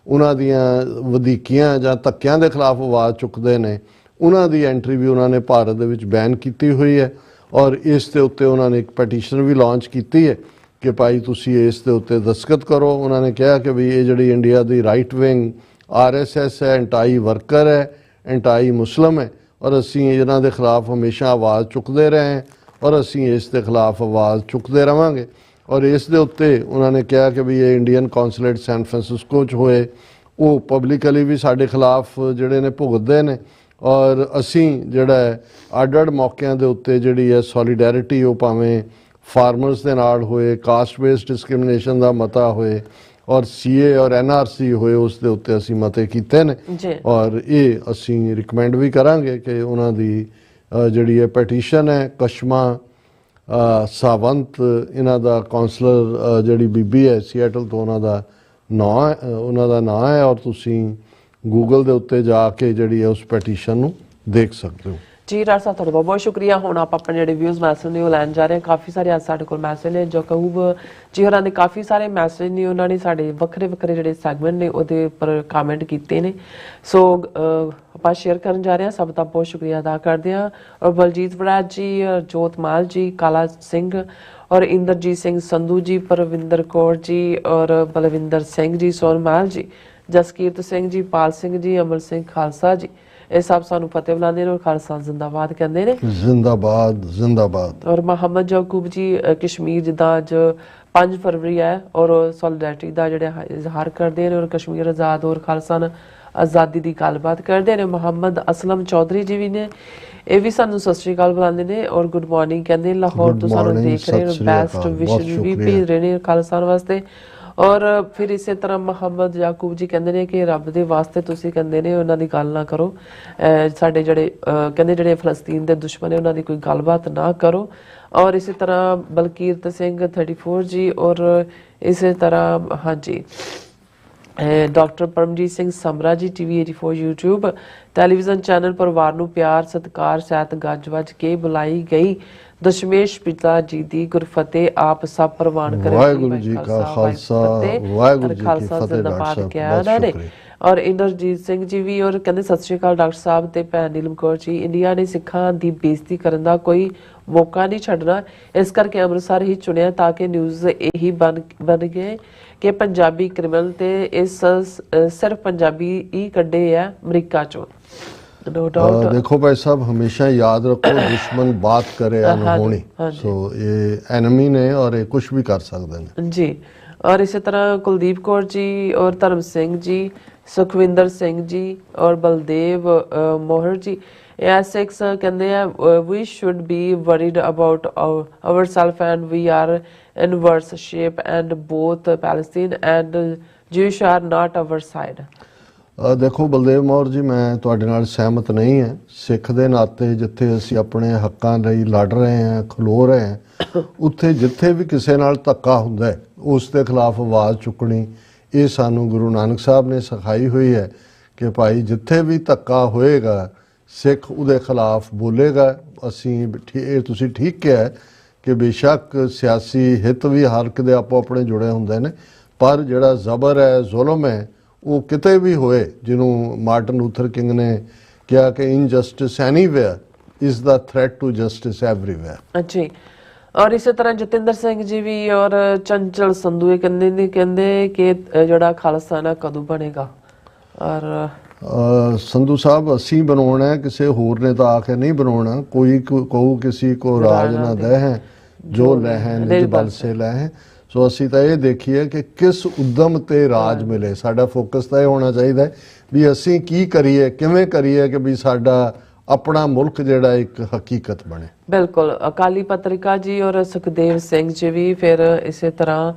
ਉਹਨਾਂ ਦੀਆਂ ਵਧੀਕੀਆਂ ਜਾਂ ਧੱਕਿਆਂ ਦੇ ਖਿਲਾਫ ਆਵਾਜ਼ ਚੁੱਕਦੇ ਨੇ, ਉਹਨਾਂ ਦੀ ਐਂਟਰੀ ਵੀ ਉਹਨਾਂ ਨੇ ਭਾਰਤ ਦੇ ਵਿੱਚ ਬੈਨ ਕੀਤੀ ਹੋਈ ਹੈ। ਔਰ ਇਸ ਦੇ ਉੱਤੇ ਉਹਨਾਂ ਨੇ ਇੱਕ ਪੈਟੀਸ਼ਨ ਵੀ ਲਾਂਚ ਕੀਤੀ ਹੈ ਕਿ ਭਾਈ ਤੁਸੀਂ ਇਸ ਦੇ ਉੱਤੇ ਦਸਤਖਤ ਕਰੋ। ਉਹਨਾਂ ਨੇ ਕਿਹਾ ਕਿ ਵੀ ਇਹ ਜਿਹੜੀ ਇੰਡੀਆ ਦੀ ਰਾਈਟ ਵਿੰਗ RSS ਹੈ, ਐਂਟਾਈ ਵਰਕਰ ਹੈ, ਐਂਟਾਈ ਮੁਸਲਿਮ ਹੈ, ਔਰ ਅਸੀਂ ਇਹਨਾਂ ਦੇ ਖਿਲਾਫ ਹਮੇਸ਼ਾ ਆਵਾਜ਼ ਚੁੱਕਦੇ ਰਹੇ ਹਾਂ ਔਰ ਅਸੀਂ ਇਸ ਦੇ ਖਿਲਾਫ ਆਵਾਜ਼ ਚੁੱਕਦੇ ਰਵਾਂਗੇ। ਔਰ ਇਸ ਦੇ ਉੱਤੇ ਉਹਨਾਂ ਨੇ ਕਿਹਾ ਕਿ ਵੀ ਇਹ ਇੰਡੀਅਨ ਕੌਂਸੂਲੇਟ ਸੈਨ ਫਰਾਂਸਿਸਕੋ 'ਚ ਹੋਏ, ਉਹ ਪਬਲਿਕਲੀ ਵੀ ਸਾਡੇ ਖਿਲਾਫ ਜਿਹੜੇ ਨੇ ਭੁਗਤਦੇ ਨੇ। ਔਰ ਅਸੀਂ ਜਿਹੜਾ ਅੱਡ-ਅੱਡ ਮੌਕਿਆਂ ਦੇ ਉੱਤੇ ਜਿਹੜੀ ਹੈ ਸੋਲੀਡੈਰਿਟੀ, ਉਹ ਭਾਵੇਂ ਫਾਰਮਰਸ ਦੇ ਨਾਲ ਹੋਏ, ਕਾਸਟ ਬੇਸਡ ਡਿਸਕ੍ਰਿਮੀਨੇਸ਼ਨ ਦਾ ਮਤਾ ਹੋਏ, ਔਰ CA ਔਰ NRC ਹੋਏ, ਉਸ ਦੇ ਉੱਤੇ ਅਸੀਂ ਮਤੇ ਕੀਤੇ ਨੇ। ਔਰ ਇਹ ਅਸੀਂ ਰਿਕਮੈਂਡ ਵੀ ਕਰਾਂਗੇ ਕਿ ਉਹਨਾਂ ਦੀ ਜਿਹੜੀ ਇਹ ਪੈਟੀਸ਼ਨ ਹੈ, ਕਸ਼ਮਾ ਸਾਵੰਤ ਇਹਨਾਂ ਦਾ ਕਾਉਂਸਲਰ ਜਿਹੜੀ ਬੀਬੀ ਹੈ ਸੀਐਟਲ ਤੋਂ, ਉਹਨਾਂ ਦਾ ਨਾਂ ਹੈ। ਔਰ ਤੁਸੀਂ ਗੂਗਲ ਦੇ ਉੱਤੇ ਜਾ ਕੇ ਜਿਹੜੀ ਹੈ ਉਸ ਪੈਟੀਸ਼ਨ ਨੂੰ ਦੇਖ ਸਕਦੇ ਹੋ। ਜੀ ਰਾਜ ਸਾਹਿਬ, ਤੁਹਾਡਾ ਬਹੁਤ ਬਹੁਤ ਸ਼ੁਕਰੀਆ। ਹੁਣ ਆਪਾਂ ਆਪਣੇ ਜਿਹੜੇ ਵਿਊਜ਼ ਮੈਸੇਜ ਨੇ ਉਹ ਲੈਣ ਜਾ ਰਹੇ ਹਾਂ। ਕਾਫੀ ਸਾਰੇ ਅੱਜ ਸਾਡੇ ਕੋਲ ਮੈਸੇਜ ਨੇ। ਜੋਕੂਬ ਜੀ ਹੋਰਾਂ ਦੇ ਕਾਫੀ ਸਾਰੇ ਮੈਸੇਜ ਨੇ, ਉਹਨਾਂ ਨੇ ਸਾਡੇ ਵੱਖਰੇ ਵੱਖਰੇ ਜਿਹੜੇ ਸੈਗਮੈਂਟ ਨੇ ਉਹਦੇ ਉੱਪਰ ਕਮੈਂਟ ਕੀਤੇ ਨੇ, ਸੋ ਆਪਾਂ ਸ਼ੇਅਰ ਕਰਨ ਜਾ ਰਹੇ ਹਾਂ। ਸਭ ਦਾ ਬਹੁਤ ਸ਼ੁਕਰੀਆ ਅਦਾ ਕਰਦੇ ਹਾਂ। ਔਰ ਬਲਜੀਤ ਵੜੈਚ ਜੀ, ਜੋਤਮਾਲ ਜੀ, ਕਾਲਾ ਸਿੰਘ ਔਰ ਇੰਦਰਜੀਤ ਸਿੰਘ ਸੰਧੂ ਜੀ, ਪਰਵਿੰਦਰ ਕੌਰ ਜੀ ਔਰ ਬਲਵਿੰਦਰ ਸਿੰਘ ਜੀ, ਸੋਨਮਾਲ ਜੀ, ਜਸਕੀਰਤ ਸਿੰਘ ਜੀ, ਪਾਲ ਸਿੰਘ ਜੀ, ਅਮਰ ਸਿੰਘ ਖਾਲਸਾ ਜੀ, ਇਹ ਸਭ ਸਾਨੂੰ ਫਤਿਹ ਬੁਲਾਉਂਦੇ ਨੇ ਔਰ ਖਾਲਸਾ ਜ਼ਿੰਦਾਬਾਦ ਕਹਿੰਦੇ ਨੇ। ਜ਼ਿੰਦਾਬਾਦ ਜ਼ਿੰਦਾਬਾਦ। ਔਰ ਮੁਹੰਮਦ ਯਾਕੂਬ ਜੀ ਕਸ਼ਮੀਰ ਜਿੱਦਾਂ ਅੱਜ 5 ਫਰਵਰੀ ਹੈ ਔਰ ਸੋਲੀਡੈਰਿਟੀ ਦਾ ਜਿਹੜਾ ਇਜ਼ਹਾਰ ਕਰਦੇ ਨੇ ਔਰ ਕਸ਼ਮੀਰ ਆਜ਼ਾਦ ਔਰ ਖਾਲਸਾ ਆਜ਼ਾਦੀ ਦੀ ਗੱਲਬਾਤ ਕਰਦੇ ਨੇ। ਮੁਹੰਮਦ ਅਸਲਮ ਚੌਧਰੀ ਜੀ ਵੀ ਨੇ, ਇਹ ਵੀ ਸਾਨੂੰ ਸਤਿ ਸ਼੍ਰੀ ਅਕਾਲ ਬੁਲਾਉਂਦੇ ਨੇ ਔਰ ਗੁੱਡ ਮਾਰਨਿੰਗ ਕਹਿੰਦੇ। ਲਾਹੌਰ ਤੋਂ ਸਾਨੂੰ ਦੇਖ ਰਹੇ ਨੇ, ਬੈਸਟ ਵਿਸ਼ੇਸ ਵੀ ਭੇਜ ਰਹੇ ਨੇ ਖਾਲਸਾ ਵਾਸਤੇ। ਔਰ ਫਿਰ ਇਸੇ ਤਰ੍ਹਾਂ ਮੁਹੰਮਦ ਯਾਕੂਬ ਜੀ ਕਹਿੰਦੇ ਨੇ ਕਿ ਰੱਬ ਦੇ ਵਾਸਤੇ ਤੁਸੀਂ ਕਹਿੰਦੇ ਨੇ ਉਹਨਾਂ ਦੀ ਗੱਲ ਨਾ ਕਰੋ, ਸਾਡੇ ਜਿਹੜੇ ਕਹਿੰਦੇ ਜਿਹੜੇ ਫਲਸਤੀਨ ਦੇ ਦੁਸ਼ਮਣ ਨੇ ਉਹਨਾਂ ਦੀ ਕੋਈ ਗੱਲਬਾਤ ਨਾ ਕਰੋ। ਔਰ ਇਸੇ ਤਰ੍ਹਾਂ ਬਲਕੀਰਤ ਸਿੰਘ 34 ਜੀ ਔਰ ਇਸੇ ਤਰ੍ਹਾਂ ਹਾਂਜੀ ਡਾਕਟਰ ਪਰਮਜੀਤ ਸਿੰਘ ਸਮਰਾ ਜੀ, TV 84 YouTube ਟੈਲੀਵਿਜ਼ਨ ਚੈਨਲ ਪਰਿਵਾਰ ਨੂੰ ਪਿਆਰ ਸਤਿਕਾਰ ਸਹਿਤ ਗੱਜ ਵੱਜ ਕੇ ਬੁਲਾਈ ਗਈ। ਦਸ਼ਮੇਸ਼ ਪਿਤਾ ਜੀ ਦੀ ਗੁਰਫਤਿਹ ਆਪ ਸਭ ਪ੍ਰਵਾਨ ਕਰੇ। ਵਾਹਿਗੁਰੂ ਜੀ ਕਾ ਖਾਲਸਾ, ਵਾਹਿਗੁਰੂ ਜੀ ਕੀ ਫਤਿਹ। ਜ਼ਿੰਦਾਬਾਦ ਕਿਹਾ ਉਹਨਾਂ ਨੇ। ਔਰ ਇੰਦਰਜੀਤ ਸਿੰਘ ਜੀ ਵੀ ਔਰ ਕਹਿੰਦੇ ਸਤਿ ਸ਼੍ਰੀ ਅਕਾਲ ਡਾਕਟਰ ਸਾਹਿਬ ਤੇ ਭੈਣ ਨੀਲਮ ਕੌਰ ਜੀ। ਇੰਡੀਆ ਨੇ ਸਿੱਖਾਂ ਦੀ ਬੇਇੱਜ਼ਤੀ ਕਰਨ ਦਾ ਕੋਈ ਮੌਕਾ ਨਹੀਂ ਛੱਡਣਾ, ਇਸ ਕਰਕੇ ਅੰਮ੍ਰਿਤਸਰ ਹੀ ਚੁਣਿਆ ਤਾਂ ਕਿ ਨਿਊਜ਼ ਇਹੀ ਬਣ ਗਏ ਕਿ ਪੰਜਾਬੀ ਕ੍ਰਿਮੀਨਲ ਤੇ ਇਸ ਸਿਰਫ ਪੰਜਾਬੀ ਹੀ ਕੱਢੇ ਆ ਅਮਰੀਕਾ ਚੋਂ। देखो भाई साहब, हमेशा याद रखो दुश्मन बात करे अनहोनी, सो ये एनिमी ने और ये कुछ भी कर सकते हैं जी। और इसी तरह कुलदीप कौर जी और धर्म सिंह जी, सुखविंदर सिंह जी और बलदेव मोहर जी एसेक्स कहते हैं we should be worried about ourselves and we are in worse shape and both Palestine and Jewish are not our side। ਦੇਖੋ ਬਲਦੇਵ ਮੌਰ ਜੀ, ਮੈਂ ਤੁਹਾਡੇ ਨਾਲ ਸਹਿਮਤ ਨਹੀਂ ਹਾਂ। ਸਿੱਖ ਦੇ ਨਾਤੇ ਜਿੱਥੇ ਅਸੀਂ ਆਪਣੇ ਹੱਕਾਂ ਲਈ ਲੜ ਰਹੇ ਹਾਂ, ਖਲੋ ਰਹੇ ਹਾਂ, ਉੱਥੇ ਜਿੱਥੇ ਵੀ ਕਿਸੇ ਨਾਲ ਧੱਕਾ ਹੁੰਦਾ ਹੈ ਉਸ ਦੇ ਖਿਲਾਫ ਆਵਾਜ਼ ਚੁੱਕਣੀ, ਇਹ ਸਾਨੂੰ ਗੁਰੂ ਨਾਨਕ ਸਾਹਿਬ ਨੇ ਸਿਖਾਈ ਹੋਈ ਹੈ ਕਿ ਭਾਈ ਜਿੱਥੇ ਵੀ ਧੱਕਾ ਹੋਏਗਾ ਸਿੱਖ ਉਹਦੇ ਖਿਲਾਫ ਬੋਲੇਗਾ। ਅਸੀਂ ਇਹ ਤੁਸੀਂ ਠੀਕ ਕਿਹਾ ਕਿ ਬੇਸ਼ੱਕ ਸਿਆਸੀ ਹਿੱਤ ਵੀ ਹਰ ਇੱਕ ਦੇ ਆਪੋ ਆਪਣੇ ਜੁੜੇ ਹੁੰਦੇ ਨੇ, ਪਰ ਜਿਹੜਾ ਜ਼ਬਰ ਹੈ, ਜ਼ੁਲਮ ਹੈ, ਉਹ ਕਿਤੇ ਵੀ ਹੋਏ, ਜਿਹਨੂੰ ਮਾਰਟਨ ਲੂਥਰ ਕਿੰਗ ਨੇ ਕਿਹਾ ਕਿ injustice anywhere is the threat to justice everywhere. ਜੀ। ਔਰ ਇਸੇ ਤਰ੍ਹਾਂ ਜਤਿੰਦਰ ਸਿੰਘ ਜੀ ਵੀ ਔਰ ਚੰਚਲ ਸੰਧੂ ਕਹਿੰਦੇ ਕਿ ਜਿਹੜਾ ਖਾਲਸਾ ਨਾ ਕਦੋਂ ਬਣੇਗਾ। ਔਰ ਸੰਧੂ ਸਾਹਿਬ ਅਸੀਂ ਬਣਾਉਣਾ ਹੈ, ਕਿਸੇ ਹੋਰ ਨੇ ਤਾਂ ਆ ਕੇ ਨਹੀਂ ਬਣਾਉਣਾ। ਕੋਈ ਕਹੂ ਕਿਸੇ ਕੋ ਰਾਜ ਨਾ ਦੇ ਹੈ ਜੋ ਲਹਿ ਨਿਜ ਬਲ ਸੇ ਲਹਿ। ਸੋ ਅਸੀਂ ਤਾਂ ਇਹ ਦੇਖੀਏ ਕਿ ਕਿਸ ਉਦਮ ਤੇ ਰਾਜ ਮਿਲੇ। ਸਾਡਾ ਫੋਕਸ ਤਾਂ ਇਹ ਹੋਣਾ ਚਾਹੀਦਾ ਹੈ ਵੀ ਅਸੀਂ ਕੀ ਕਰੀਏ, ਕਿਵੇਂ ਕਰੀਏ ਕਿ ਵੀ ਸਾਡਾ ਆਪਣਾ ਮੁਲਕ ਜਿਹੜਾ ਇੱਕ ਹਕੀਕਤ ਬਣੇ। ਬਿਲਕੁਲ। ਅਕਾਲੀ ਪੱਤਰਿਕਾ ਜੀ ਔਰ ਸੁਖਦੇਵ ਸਿੰਘ ਜੀ ਵੀ, ਫਿਰ ਇਸੇ ਤਰ੍ਹਾਂ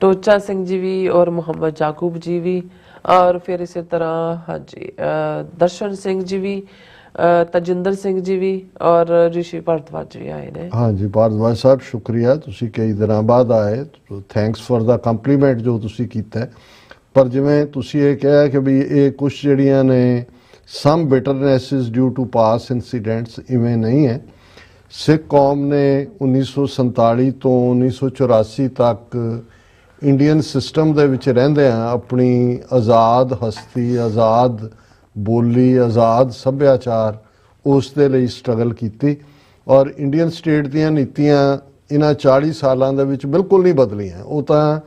ਟੋਚਾ ਸਿੰਘ ਜੀ ਵੀ ਔਰ ਮੁਹੰਮਦ ਜਾਕੂਬ ਜੀ ਵੀ, ਔਰ ਫਿਰ ਇਸੇ ਤਰ੍ਹਾਂ ਹਾਂਜੀ ਦਰਸ਼ਨ ਸਿੰਘ ਜੀ ਵੀ, ਤਜਿੰਦਰ ਸਿੰਘ ਜੀ ਵੀ ਔਰ ਰਿਸ਼ੀ ਭਾਰਦਵਾਜ ਵੀ ਆਏ ਨੇ। ਹਾਂਜੀ ਭਾਰਦਵਾਜ ਸਾਹਿਬ ਸ਼ੁਕਰੀਆ, ਤੁਸੀਂ ਕਈ ਦਿਨਾਂ ਬਾਅਦ ਆਏ। ਥੈਂਕਸ ਫॉर ਦਾ ਕੰਪਲੀਮੈਂਟ ਜੋ ਤੁਸੀਂ ਕੀਤਾ ਹੈ। ਪਰ ਜਿਵੇਂ ਤੁਸੀਂ ਇਹ ਕਿਹਾ ਕਿ ਵੀ ਇਹ ਕੁਝ ਜਿਹੜੀਆਂ ਨੇ ਸਮ ਬਿਟਰਨੈਸਿਸ ਡਿਊ ਟੂ ਪਾਸ ਇਨਸੀਡੈਂਟਸ, ਇਵੇਂ ਨਹੀਂ ਹੈ। ਸਿੱਖ ਕੌਮ ਨੇ 1947 ਤੋਂ 1984 ਤੱਕ ਇੰਡੀਅਨ ਸਿਸਟਮ ਦੇ ਵਿੱਚ ਰਹਿੰਦੇ ਆ ਆਪਣੀ ਆਜ਼ਾਦ ਹਸਤੀ, ਆਜ਼ਾਦ ਬੋਲੀ, ਆਜ਼ਾਦ ਸੱਭਿਆਚਾਰ ਉਸ ਦੇ ਲਈ ਸਟਰਗਲ ਕੀਤੀ। ਔਰ ਇੰਡੀਅਨ ਸਟੇਟ ਦੀਆਂ ਨੀਤੀਆਂ ਇਹਨਾਂ 40 ਸਾਲਾਂ ਦੇ ਵਿੱਚ ਬਿਲਕੁਲ ਨਹੀਂ ਬਦਲੀਆਂ। ਉਹ ਤਾਂ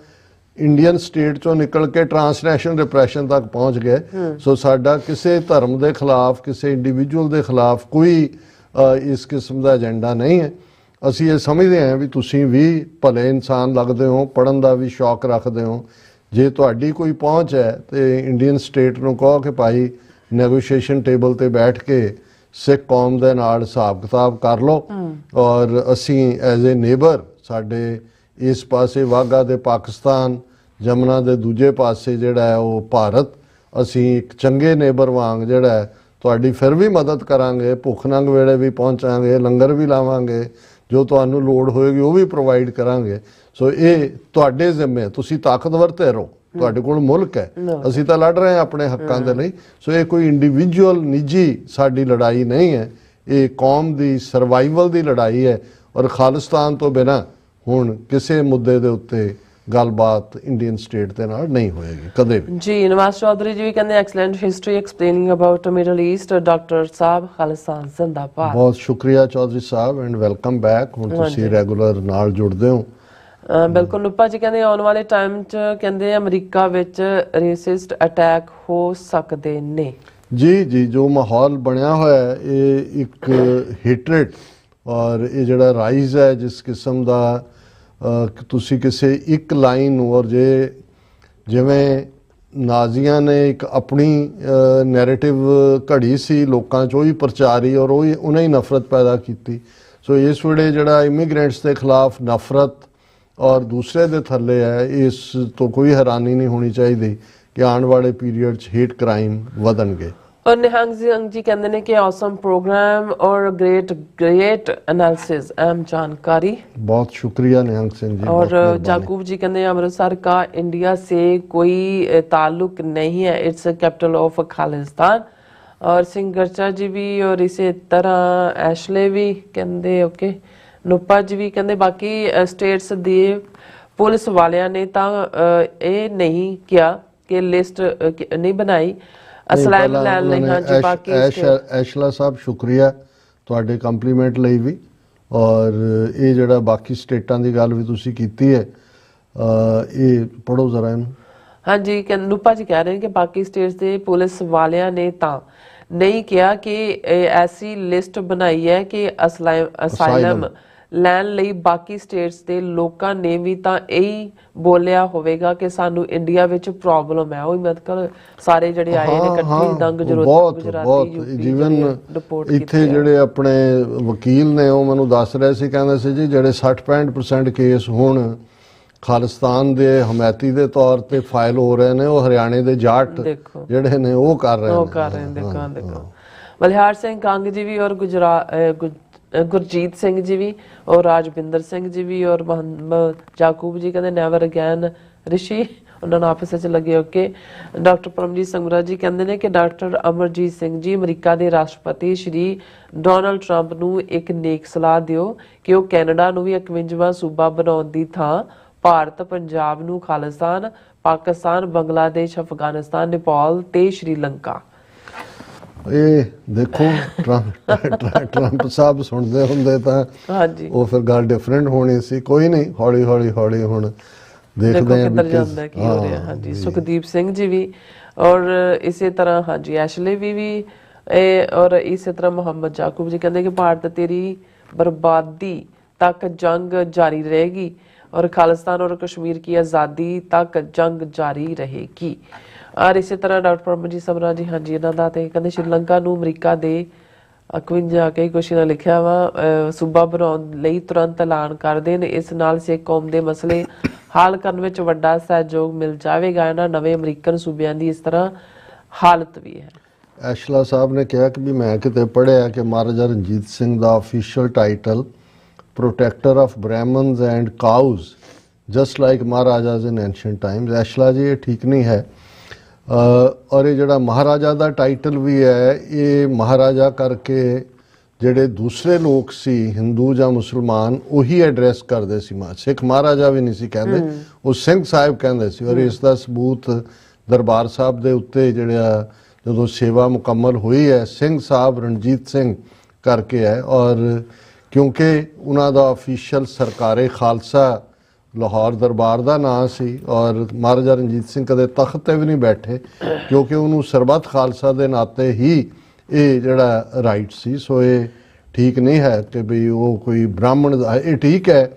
ਇੰਡੀਅਨ ਸਟੇਟ ਚੋਂ ਨਿਕਲ ਕੇ ਟਰਾਂਸਨੈਸ਼ਨਲ ਡਿਪਰੈਸ਼ਨ ਤੱਕ ਪਹੁੰਚ ਗਏ। ਸੋ ਸਾਡਾ ਕਿਸੇ ਧਰਮ ਦੇ ਖਿਲਾਫ, ਕਿਸੇ ਇੰਡੀਵਿਜੂਅਲ ਦੇ ਖਿਲਾਫ ਕੋਈ ਇਸ ਕਿਸਮ ਦਾ ਏਜੰਡਾ ਨਹੀਂ ਹੈ। ਅਸੀਂ ਇਹ ਸਮਝਦੇ ਹਾਂ ਵੀ ਤੁਸੀਂ ਵੀ ਭਲੇ ਇਨਸਾਨ ਲੱਗਦੇ ਹੋ, ਪੜ੍ਹਨ ਦਾ ਵੀ ਸ਼ੌਕ ਰੱਖਦੇ ਹੋ। ਜੇ ਤੁਹਾਡੀ ਕੋਈ ਪਹੁੰਚ ਹੈ ਤੇ ਇੰਡੀਅਨ ਸਟੇਟ ਨੂੰ ਕਹੋ ਕਿ ਭਾਈ ਨੈਗੋਸ਼ੀਏਸ਼ਨ ਟੇਬਲ ਤੇ ਬੈਠ ਕੇ ਸਿੱਖ ਕੌਮ ਦੇ ਨਾਲ ਹਿਸਾਬ ਕਿਤਾਬ ਕਰ ਲਓ। ਔਰ ਅਸੀਂ ਐਜ਼ ਏ ਨੇਬਰ, ਸਾਡੇ ਇਸ ਪਾਸੇ ਵਾਘਾ ਦੇ ਪਾਕਿਸਤਾਨ, ਜਮਨਾ ਦੇ ਦੂਜੇ ਪਾਸੇ ਜਿਹੜਾ ਹੈ ਉਹ ਭਾਰਤ, ਅਸੀਂ ਇੱਕ ਚੰਗੇ ਨੇਬਰ ਵਾਂਗ ਜਿਹੜਾ ਹੈ ਤੁਹਾਡੀ ਫਿਰ ਵੀ ਮਦਦ ਕਰਾਂਗੇ। ਭੁੱਖ ਨੰਗ ਵੇਲੇ ਵੀ ਪਹੁੰਚਾਂਗੇ, ਲੰਗਰ ਵੀ ਲਾਵਾਂਗੇ, ਜੋ ਤੁਹਾਨੂੰ ਲੋੜ ਹੋਏਗੀ ਉਹ ਵੀ ਪ੍ਰੋਵਾਈਡ ਕਰਾਂਗੇ। ਸੋ ਇਹ ਤੁਹਾਡੇ ਜ਼ਿੰਮੇ, ਤੁਸੀਂ ਤਾਕਤਵਰ ਤੇ ਰਹੋ, ਤੁਹਾਡੇ ਕੋਲ ਮੁਲਕ ਹੈ, ਅਸੀਂ ਤਾਂ ਲੜ ਰਹੇ ਹਾਂ ਆਪਣੇ ਹੱਕਾਂ ਦੇ ਲਈ। ਸੋ ਇਹ ਕੋਈ ਇੰਡੀਵਿਜੂਅਲ ਨਿੱਜੀ ਸਾਡੀ ਲੜਾਈ ਨਹੀਂ ਹੈ, ਇਹ ਕੌਮ ਦੀ ਸਰਵਾਈਵਲ ਦੀ ਲੜਾਈ ਹੈ। ਔਰ ਖਾਲਿਸਤਾਨ ਤੋਂ ਬਿਨਾਂ ਹੁਣ ਕਿਸੇ ਮੁੱਦੇ ਦੇ ਉੱਤੇ ਗੱਲਬਾਤ ਇੰਡੀਅਨ ਸਟੇਟ ਦੇ ਨਾਲ ਨਹੀਂ ਹੋਏਗੀ ਕਦੇ ਵੀ। ਜੀ ਨਵਾਜ਼ ਚੌਧਰੀ ਜੀ ਵੀ ਕਹਿੰਦੇ excellent history explaining about middle East. Doctor ਸਾਹਿਬ ਖਾਲਿਸਤਾਨ ਜ਼ਿੰਦਾਬਾਦ। ਬਹੁਤ ਸ਼ੁਕਰੀਆ ਚੌਧਰੀ ਸਾਹਿਬ ਐਂਡ ਵੈਲਕਮ ਬੈਕ। ਹੁਣ ਤੁਸੀਂ ਰੈਗੂਲਰ ਨਾਲ ਜੁੜਦੇ ਹੋ। ਬਿਲਕੁਲ। ਨੂਪਾ ਜੀ ਕਹਿੰਦੇ ਆਉਣ ਵਾਲੇ ਟਾਈਮ 'ਚ ਕਹਿੰਦੇ ਅਮਰੀਕਾ ਵਿੱਚ ਰੇਸਿਸਟ ਅਟੈਕ ਹੋ ਸਕਦੇ ਨੇ। ਜੀ ਜੀ, ਜੋ ਮਾਹੌਲ ਬਣਿਆ ਹੋਇਆ ਹੈ ਇਹ ਇੱਕ ਹੇਟਰੇਟ ਔਰ ਇਹ ਜਿਹੜਾ ਰਾਈਜ਼ ਹੈ ਜਿਸ ਕਿਸਮ ਦਾ ਤੁਸੀਂ ਕਿਸੇ ਇੱਕ ਲਾਈਨ ਨੂੰ, ਔਰ ਜੇ ਜਿਵੇਂ ਨਾਜ਼ੀਆਂ ਨੇ ਇੱਕ ਆਪਣੀ ਨੈਰੇਟਿਵ ਘੜੀ ਸੀ, ਲੋਕਾਂ 'ਚ ਉਹੀ ਪ੍ਰਚਾਰੀ ਔਰ ਉਹੀ ਉਹਨਾਂ ਹੀ ਨਫ਼ਰਤ ਪੈਦਾ ਕੀਤੀ। ਸੋ ਇਸ ਵੇਲੇ ਜਿਹੜਾ ਇਮੀਗ੍ਰੈਂਟਸ ਦੇ ਖਿਲਾਫ ਨਫ਼ਰਤ ਔਰ ਦੂਸਰੇ ਦੇ ਥੱਲੇ ਹੈ, ਇਸ ਤੋਂ ਕੋਈ ਹੈਰਾਨੀ ਨਹੀਂ ਹੋਣੀ ਚਾਹੀਦੀ ਕਿ ਆਉਣ ਵਾਲੇ ਪੀਰੀਅਡ 'ਚ ਹੇਟ ਕ੍ਰਾਈਮ ਵਧਣਗੇ। ਔਰ ਨਿਹੰਗ ਸਿੰਘ ਜੀ ਕਹਿੰਦੇ ਨੇ ਕਿ ਔਸਮ ਪ੍ਰੋਗਰਾਮ ਔਰ ਗ੍ਰੇਟ एनालिसिस अहम जानकारी। बहुत शुक्रिया निहंग सिंह जी। और जाकूब जी कहते हैं अमृतसर का इंडिया से कोई ताल्लुक नहीं है, इट्स कैपिटल ऑफ खालिस्तान। और सिंह गर्चा जी भी और इसी तरह एशले भी कहते ओके। ਨੂਪਾ ਜੀ ਵੀ ਕਹਿੰਦੇ ਬਾਕੀ ਸਟੇਟਸ ਦੇ ਪੁਲਿਸ ਵਾਲਿਆਂ ਨੇ ਤਾਂ ਇਹ ਨਹੀਂ ਕਿਹਾ ਕਿ ਲਿਸਟ ਨਹੀਂ ਬਣਾਈ ਅਸਲਾਮ ਲੈਣ ਲਈ। ਹਾਂਜੀ ਬਾਕੀ ਐਸ਼ਲਾ ਸਾਹਿਬ ਸ਼ੁਕਰੀਆ ਤੁਹਾਡੇ ਕੰਪਲੀਮੈਂਟ ਲਈ ਵੀ। ਔਰ ਇਹ ਜਿਹੜਾ ਬਾਕੀ ਸਟੇਟਾਂ ਦੀ ਗੱਲ ਵੀ ਤੁਸੀਂ ਕੀਤੀ ਹੈ, ਇਹ ਪੜੋ ਜ਼ਰਾ ਇਹਨੂੰ। ਹਾਂਜੀ ਨੂਪਾ ਜੀ ਕਹਿ ਰਹੇ ਨੇ ਕਿ ਬਾਕੀ ਸਟੇਟਸ ਦੇ ਪੁਲਿਸ ਵਾਲਿਆਂ ਨੇ ਤਾਂ ਨਹੀਂ ਕਿਹਾ ਕਿ ਐਸੀ ਲਿਸਟ ਬਣਾਈ ਹੈ ਕਿ ਅਸਾਈਲਮ ਲੈਣ ਲਈ ਬਾਕੀ ਸਟੇਟਸ ਦੇ ਲੋਕਾਂ ਨੇ ਵੀ ਤਾਂ ਇਹੀ ਬੋਲਿਆ ਹੋਵੇਗਾ ਕਿ ਸਾਨੂੰ ਇੰਡੀਆ ਵਿੱਚ ਪ੍ਰੋਬਲਮ ਹੈ। ਉਹ ਮਤਲਬ ਸਾਰੇ ਜਿਹੜੇ ਆਏ ਨੇ ਇਕੱਠੇ ਦੰਗ ਗੁਜਰਾਤੀ ਜੀਵਨ ਇੱਥੇ ਜਿਹੜੇ ਆਪਣੇ ਵਕੀਲ ਨੇ ਉਹ ਮੈਨੂੰ ਦੱਸ ਰਹੇ ਸੀ, ਕਹਿੰਦੇ ਸੀ ਜੀ ਜਿਹੜੇ 60-65% ਕੇਸ ਹੁਣ ਖਾਲਿਸਤਾਨ ਦੇ ਹਮਾਇਤੀ ਦੇ ਤੌਰ ਤੇ ਫਾਈਲ ਹੋ ਰਹੇ ਨੇ, ਉਹ ਹਰਿਆਣੇ ਦੇ ਜਾਟ ਜਿਹੜੇ ਨੇ ਉਹ ਕਰ ਰਹੇ ਨੇ। ਦੇਖੋ ਬਲਿਹਾਰ ਸਿੰਘ ਕੰਗ ਜੀ ਵੀ ਔਰ ਗੁਰਜੀਤ ਸਿੰਘ ਜੀ ਵੀ ਔਰ ਰਾਜਵਿੰਦਰ ਸਿੰਘ ਜੀ ਵੀ ਔਰ ਮੁਹੰਮਦ ਜਾਕੂਬ ਜੀ ਕਹਿੰਦੇ ਨੈਵਰ ਅਗੇਨ ਰਿਸ਼ੀ, ਉਹਨਾਂ ਨੂੰ ਆਪਸ ਵਿੱਚ ਲੱਗੇ ਓਕੇ। ਡਾਕਟਰ ਪਰਮਜੀਤ ਸੰਗਰਾ ਜੀ ਕਹਿੰਦੇ ਨੇ ਕਿ ਡਾਕਟਰ ਅਮਰਜੀਤ ਸਿੰਘ ਜੀ ਅਮਰੀਕਾ ਦੇ ਰਾਸ਼ਟਰਪਤੀ ਸ਼੍ਰੀ ਡੋਨਾਲਡ ਟਰੰਪ ਨੂੰ ਇੱਕ ਨੇਕ ਸਲਾਹ ਦਿਓ ਕਿ ਉਹ ਕੈਨੇਡਾ ਨੂੰ ਵੀ 51ਵਾਂ ਸੂਬਾ ਬਣਾਉਣ ਦੀ ਥਾਂ ਭਾਰਤ, ਪੰਜਾਬ ਨੂੰ ਖਾਲਿਸਤਾਨ, ਪਾਕਿਸਤਾਨ, ਬੰਗਲਾਦੇਸ਼, ਅਫਗਾਨਿਸਤਾਨ, ਨੇਪਾਲ ਤੇ ਸ਼੍ਰੀਲੰਕਾ। ਇਹ ਦੇਖੋ ਟਰੰਪ ਸਾਹਿਬ ਸੁਣਦੇ ਹੁੰਦੇ ਤਾਂ ਉਹ ਫਿਰ ਗੱਲ ਡਿਫਰੈਂਟ ਹੋਣੀ ਸੀ। ਕੋਈ ਨਹੀਂ, ਹੌਲੀ ਹੌਲੀ ਹੁਣ ਦੇਖੋ ਦੇਖਦੇ ਹਾਂ ਕਿੱਧਰ ਵੀ ਜਾਂਦਾ ਕੀ ਹੋ ਰਿਹਾ। ਹਾਂਜੀ, ਸੁਖਦੀਪ ਸਿੰਘ ਜੀ ਵੀ, ਔਰ ਇਸੇ ਤਰ੍ਹਾਂ ਹਾਂਜੀ ਐਸ਼ਲੇ ਵੀ ਔਰ ਇਸੇ ਤਰ੍ਹਾਂ ਮੁਹੰਮਦ ਜਾਕੂਬ ਜੀ ਕਹਿੰਦੇ ਕਿ ਭਾਰਤ ਤੇਰੀ ਬਰਬਾਦੀ ਤੱਕ ਜੰਗ ਜਾਰੀ रहेगी और खालिस्तान और कश्मीर की आज़ादी तक जंग जारी रहेगी। और इसे तरह डॉक्टर परमजीत समरा जी हाँ जी इन्हों का तो कहते श्रीलंका ਨੂੰ ਅਮਰੀਕਾ ਦੇ 51 ਕਈ ਕੁਛ ਨਾਲ ਲਿਖਿਆ ਵਾ ਸੂਬਾ ਬਣਾਉਣ ਲਈ ਤੁਰੰਤ ਐਲਾਨ ਕਰ ਦੇਣ, ਇਸ ਨਾਲ ਸਿੱਖ ਕੌਮ ਦੇ ਮਸਲੇ ਹੱਲ ਕਰਨ ਵਿੱਚ ਵੱਡਾ ਸਹਿਯੋਗ ਮਿਲ ਜਾਵੇਗਾ। ਇਹਨਾਂ ਨਵੇਂ ਅਮਰੀਕਨ ਸੂਬਿਆਂ ਦੀ ਇਸ ਤਰ੍ਹਾਂ ਹਾਲਤ ਵੀ ਹੈ। ਐਸ਼ਲਾ ਸਾਹਿਬ ਨੇ ਕਿਹਾ ਕਿ ਵੀ ਮੈਂ ਕਿਤੇ ਪੜ੍ਹਿਆ ਕਿ ਮਹਾਰਾਜਾ ਰਣਜੀਤ ਸਿੰਘ ਦਾ official title protector of Brahmans and cows just like Maharajas in ancient times. Ashla ji ਇਹ ਠੀਕ ਨਹੀਂ ਹੈ। ਔਰ ਇਹ ਜਿਹੜਾ ਮਹਾਰਾਜਾ ਦਾ ਟਾਈਟਲ ਵੀ ਹੈ ਇਹ ਮਹਾਰਾਜਾ ਕਰਕੇ ਜਿਹੜੇ ਦੂਸਰੇ ਲੋਕ ਸੀ ਹਿੰਦੂ ਜਾਂ ਮੁਸਲਮਾਨ ਉਹੀ ਐਡਰੈਸ ਕਰਦੇ ਸੀ। ਸਿੱਖ ਮਹਾਰਾਜਾ ਵੀ ਨਹੀਂ ਸੀ ਕਹਿੰਦੇ, ਉਹ ਸਿੰਘ ਸਾਹਿਬ ਕਹਿੰਦੇ ਸੀ। ਔਰ ਇਸ ਦਾ ਸਬੂਤ ਦਰਬਾਰ ਸਾਹਿਬ ਦੇ ਉੱਤੇ ਜਿਹੜਾ ਜਦੋਂ ਸੇਵਾ ਮੁਕੰਮਲ ਹੋਈ ਹੈ ਸਿੰਘ ਸਾਹਿਬ ਰਣਜੀਤ ਸਿੰਘ ਕਰਕੇ ਹੈ। ਔਰ ਕਿਉਂਕਿ ਉਹਨਾਂ ਦਾ ਅਫੀਸ਼ੀਅਲ ਸਰਕਾਰੇ ਖਾਲਸਾ ਲਾਹੌਰ ਦਰਬਾਰ ਦਾ ਨਾਂ ਸੀ ਔਰ ਮਹਾਰਾਜਾ ਰਣਜੀਤ ਸਿੰਘ ਕਦੇ ਤਖਤ 'ਤੇ ਵੀ ਨਹੀਂ ਬੈਠੇ ਕਿਉਂਕਿ ਉਹਨੂੰ ਸਰਬੱਤ ਖਾਲਸਾ ਦੇ ਨਾਤੇ ਹੀ ਇਹ ਜਿਹੜਾ ਰਾਈਟ ਸੀ। ਸੋ ਇਹ ਠੀਕ ਨਹੀਂ ਹੈ ਕਿ ਵੀ ਉਹ ਕੋਈ ਬ੍ਰਾਹਮਣ ਦਾ। ਇਹ ਠੀਕ ਹੈ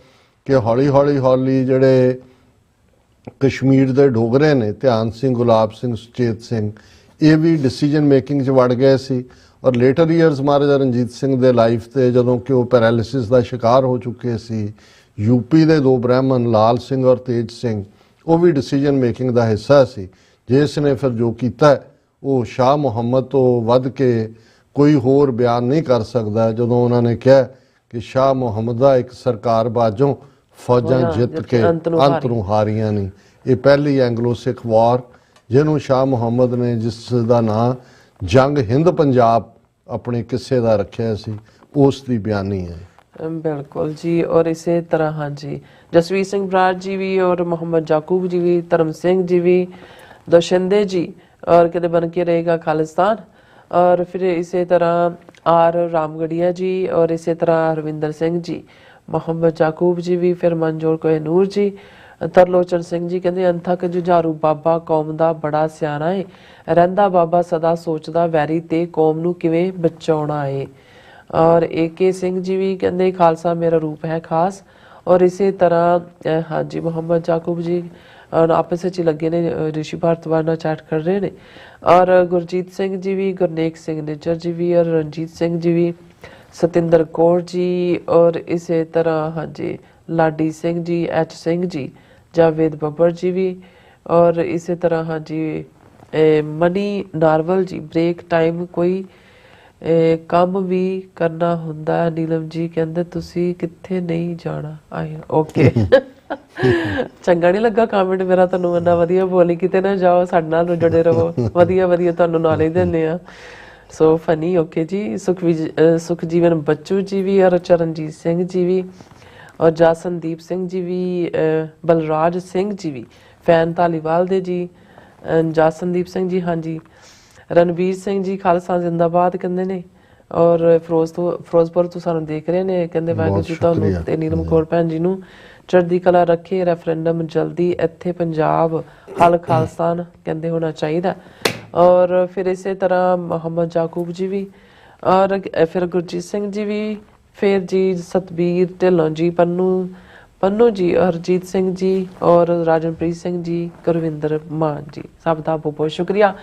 ਕਿ ਹੌਲੀ ਜਿਹੜੇ ਕਸ਼ਮੀਰ ਦੇ ਡੋਗਰੇ ਨੇ ਧਿਆਨ ਸਿੰਘ, ਗੁਲਾਬ ਸਿੰਘ, ਸੁਚੇਤ ਸਿੰਘ ਇਹ ਵੀ ਡਿਸੀਜਨ ਮੇਕਿੰਗ 'ਚ ਵੜ ਗਏ ਸੀ। ਔਰ ਲੇਟਰ ਈਅਰਸ ਮਹਾਰਾਜਾ ਰਣਜੀਤ ਸਿੰਘ ਦੇ ਲਾਈਫ 'ਤੇ ਜਦੋਂ ਕਿ ਉਹ ਪੈਰਾਲਿਸਿਸ ਦਾ ਸ਼ਿਕਾਰ ਹੋ ਚੁੱਕੇ ਸੀ, यूपी ਦੇ 2 ਬ੍ਰਾਹਮਣ ਲਾਲ ਸਿੰਘ ਔਰ ਤੇਜ ਸਿੰਘ ਉਹ ਵੀ ਡਿਸੀਜਨ ਮੇਕਿੰਗ ਦਾ ਹਿੱਸਾ ਸੀ। ਜਿਸ ਨੇ ਫਿਰ ਜੋ ਕੀਤਾ ਉਹ ਸ਼ਾਹ ਮੁਹੰਮਦ ਤੋਂ ਵੱਧ ਕੇ ਕੋਈ ਹੋਰ ਬਿਆਨ ਨਹੀਂ ਕਰ ਸਕਦਾ ਜਦੋਂ ਉਹਨਾਂ ਨੇ ਕਿਹਾ ਕਿ ਸ਼ਾਹ ਮੁਹੰਮਦ ਦਾ ਇੱਕ ਸਰਕਾਰ ਬਾਝੋਂ ਫੌਜਾਂ ਜਿੱਤ ਕੇ ਅੰਤ ਨੂੰ ਹਾਰੀਆਂ ਨਹੀਂ। ਇਹ ਪਹਿਲੀ ਐਂਗਲੋ ਸਿੱਖ ਵਾਰ ਜਿਹਨੂੰ ਸ਼ਾਹ ਮੁਹੰਮਦ ਨੇ ਜਿਸ ਦਾ ਨਾਂ ਜੰਗ ਹਿੰਦ ਪੰਜਾਬ ਆਪਣੇ ਕਿੱਸੇ ਦਾ ਰੱਖਿਆ ਸੀ ਉਸ ਦੀ ਬਿਆਨੀ ਹੈ। बिल्कुल जी। और इसे तरह हाँ जी जसवीर सिंह बराड़ जी भी और मोहम्मद जाकूब जी भी, धर्म सिंह जी भी, दोशिंदे जी और कहते बन के रहेगा खालिस्तान। और फिर इसे तरह आर रामगढ़िया जी और इसे तरह हरविंदर सिंह जी, मोहम्मद जाकूब जी भी, फिर मनजोर कोहनूर जी, तरलोचन सिंह जी कहते अंथक जुझारू बाबा कौम ਦਾ ਬੜਾ ਸਿਆਣਾ ਹੈ, ਰਹਿੰਦਾ ਬਾਬਾ ਸਦਾ ਸੋਚਦਾ ਵੈਰੀ ਤੇ ਕੌਮ ਨੂੰ ਕਿਵੇਂ ਬਚਾਉਣਾ ਹੈ। और AK सिंह जी भी कहते खालसा मेरा रूप है खास। और इसी तरह हाँ जी मोहम्मद जाकूब जी और आपस में लगे ने ऋषि भारद्वाज नाल चैट कर रहे हैं। और गुरजीत सिंह जी भी, गुरनेक सिंह निज्जर जी भी और रणजीत सिंह जी भी, सतिंदर कौर जी और इसी तरह हाँ जी लाडी सिंह जी, H सिंह जी, जावेद बब्बर जी भी और इसी तरह हाँ जी मनी नारवल जी, ब्रेक टाइम कोई ਕੰਮ ਵੀ ਕਰਨਾ ਹੁੰਦਾ। ਨੀਲਮ ਜੀ ਕਹਿੰਦੇ ਤੁਸੀਂ ਕਿੱਥੇ ਨਹੀਂ ਜਾਣਾ ਆਏ। ਓਕੇ ਚੰਗਾ ਨਹੀਂ ਲੱਗਾ ਕਮੈਂਟ ਮੇਰਾ ਤੁਹਾਨੂੰ ਇੰਨਾ ਵਧੀਆ ਬੋਲੀ ਕਿਤੇ ਨਾ ਜਾਓ ਸਾਡੇ ਨਾਲ ਜੁੜੇ ਰਹੋ ਵਧੀਆ ਤੁਹਾਨੂੰ ਨੌਲੇਜ ਦਿੰਦੇ ਆ। So funny. ਓਕੇ ਜੀ ਸੁਖਜੀਵਨ ਬੱਚੂ ਜੀ ਵੀ ਔਰ ਚਰਨਜੀਤ ਸਿੰਘ ਜੀ ਵੀ ਔਰ ਜਸਨਦੀਪ ਸਿੰਘ ਜੀ ਵੀ, ਬਲਰਾਜ ਸਿੰਘ ਜੀ ਵੀ, ਫੈਨ ਧਾਲੀਵਾਲ ਦੇ ਜੀ, ਜਸਨਦੀਪ ਸਿੰਘ ਜੀ हाँ जी, रणवीर सिंह जी खालसा जिंदाबाद कहते ने। और ਫਿਰੋਜ਼ਪੁਰ ਤੋਂ ਸਾਨੂੰ ਦੇਖ ਰਹੇ ਨੇ ਕਹਿੰਦੇ ਵਾਹਿਗੁਰੂ ਜੀ ਤੁਹਾਨੂੰ ਤੇ ਨੀਲਮ ਕੌਰ ਭੈਣ ਜੀ ਨੂੰ ਚੜ੍ਹਦੀ ਕਲਾ ਰੱਖੇ। ਰੈਫਰੈਂਡਮ ਜਲਦੀ ਇੱਥੇ ਪੰਜਾਬ ਹੱਲ ਖਾਲਸਾਨ ਕਹਿੰਦੇ ਹੋਣਾ ਚਾਹੀਦਾ। और फिर इसे तरह मोहम्मद जाकूब जी भी और फिर गुरजीत सिंह जी भी, फिर जी सतबीर ढिल्लों जी, पन्नू जी, हरजीत सिंह जी और राजनप्रीत सिंह जी, गुरविंदर मान जी, सब का बहुत बहुत शुक्रिया।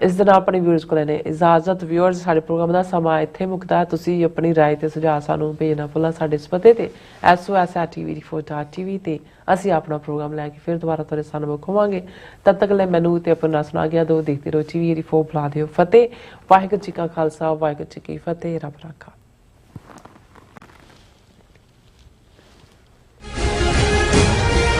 ਇਸ ਦਿਨ ਆਪਣੇ ਵਿਊਅਰਸ ਕੋਲ ਨੇ ਇਜਾਜ਼ਤ। ਵਿਊਅਰਸ ਸਾਡੇ ਪ੍ਰੋਗਰਾਮ ਦਾ ਸਮਾਂ ਇੱਥੇ ਮੁੱਕਦਾ ਹੈ। ਤੁਸੀਂ ਆਪਣੀ ਰਾਏ ਤੇ ਸੁਝਾਅ ਸਾਨੂੰ ਭੇਜਣਾ ਭੁੱਲਣਾ ਸਾਡੇ ਇਸ ਪਤੇ ਤੇ sos@tv4.tv ਤੇ ਅਸੀਂ ਆਪਣਾ ਪ੍ਰੋਗਰਾਮ ਲੈ ਕੇ ਫਿਰ ਦੁਬਾਰਾ ਤੁਹਾਡੇ ਸਾਹਮਣੇ ਹੋਵਾਂਗੇ। ਤਦ ਤੱਕ ਲਈ ਮੈਨੂੰ ਤੇ ਆਪਣਾ ਸੁਣਾ ਗਿਆ ਦੋ ਦੇਖਦੇ ਰਹੋ TV84 ਬੁਲਾ ਦਿਓ। ਫਤਿਹ। ਵਾਹਿਗੁਰੂ ਜੀ ਕਾ ਖਾਲਸਾ, ਵਾਹਿਗੁਰੂ ਜੀ ਕੀ ਫਤਿਹ। ਰੱਬ ਰਾਖਾ।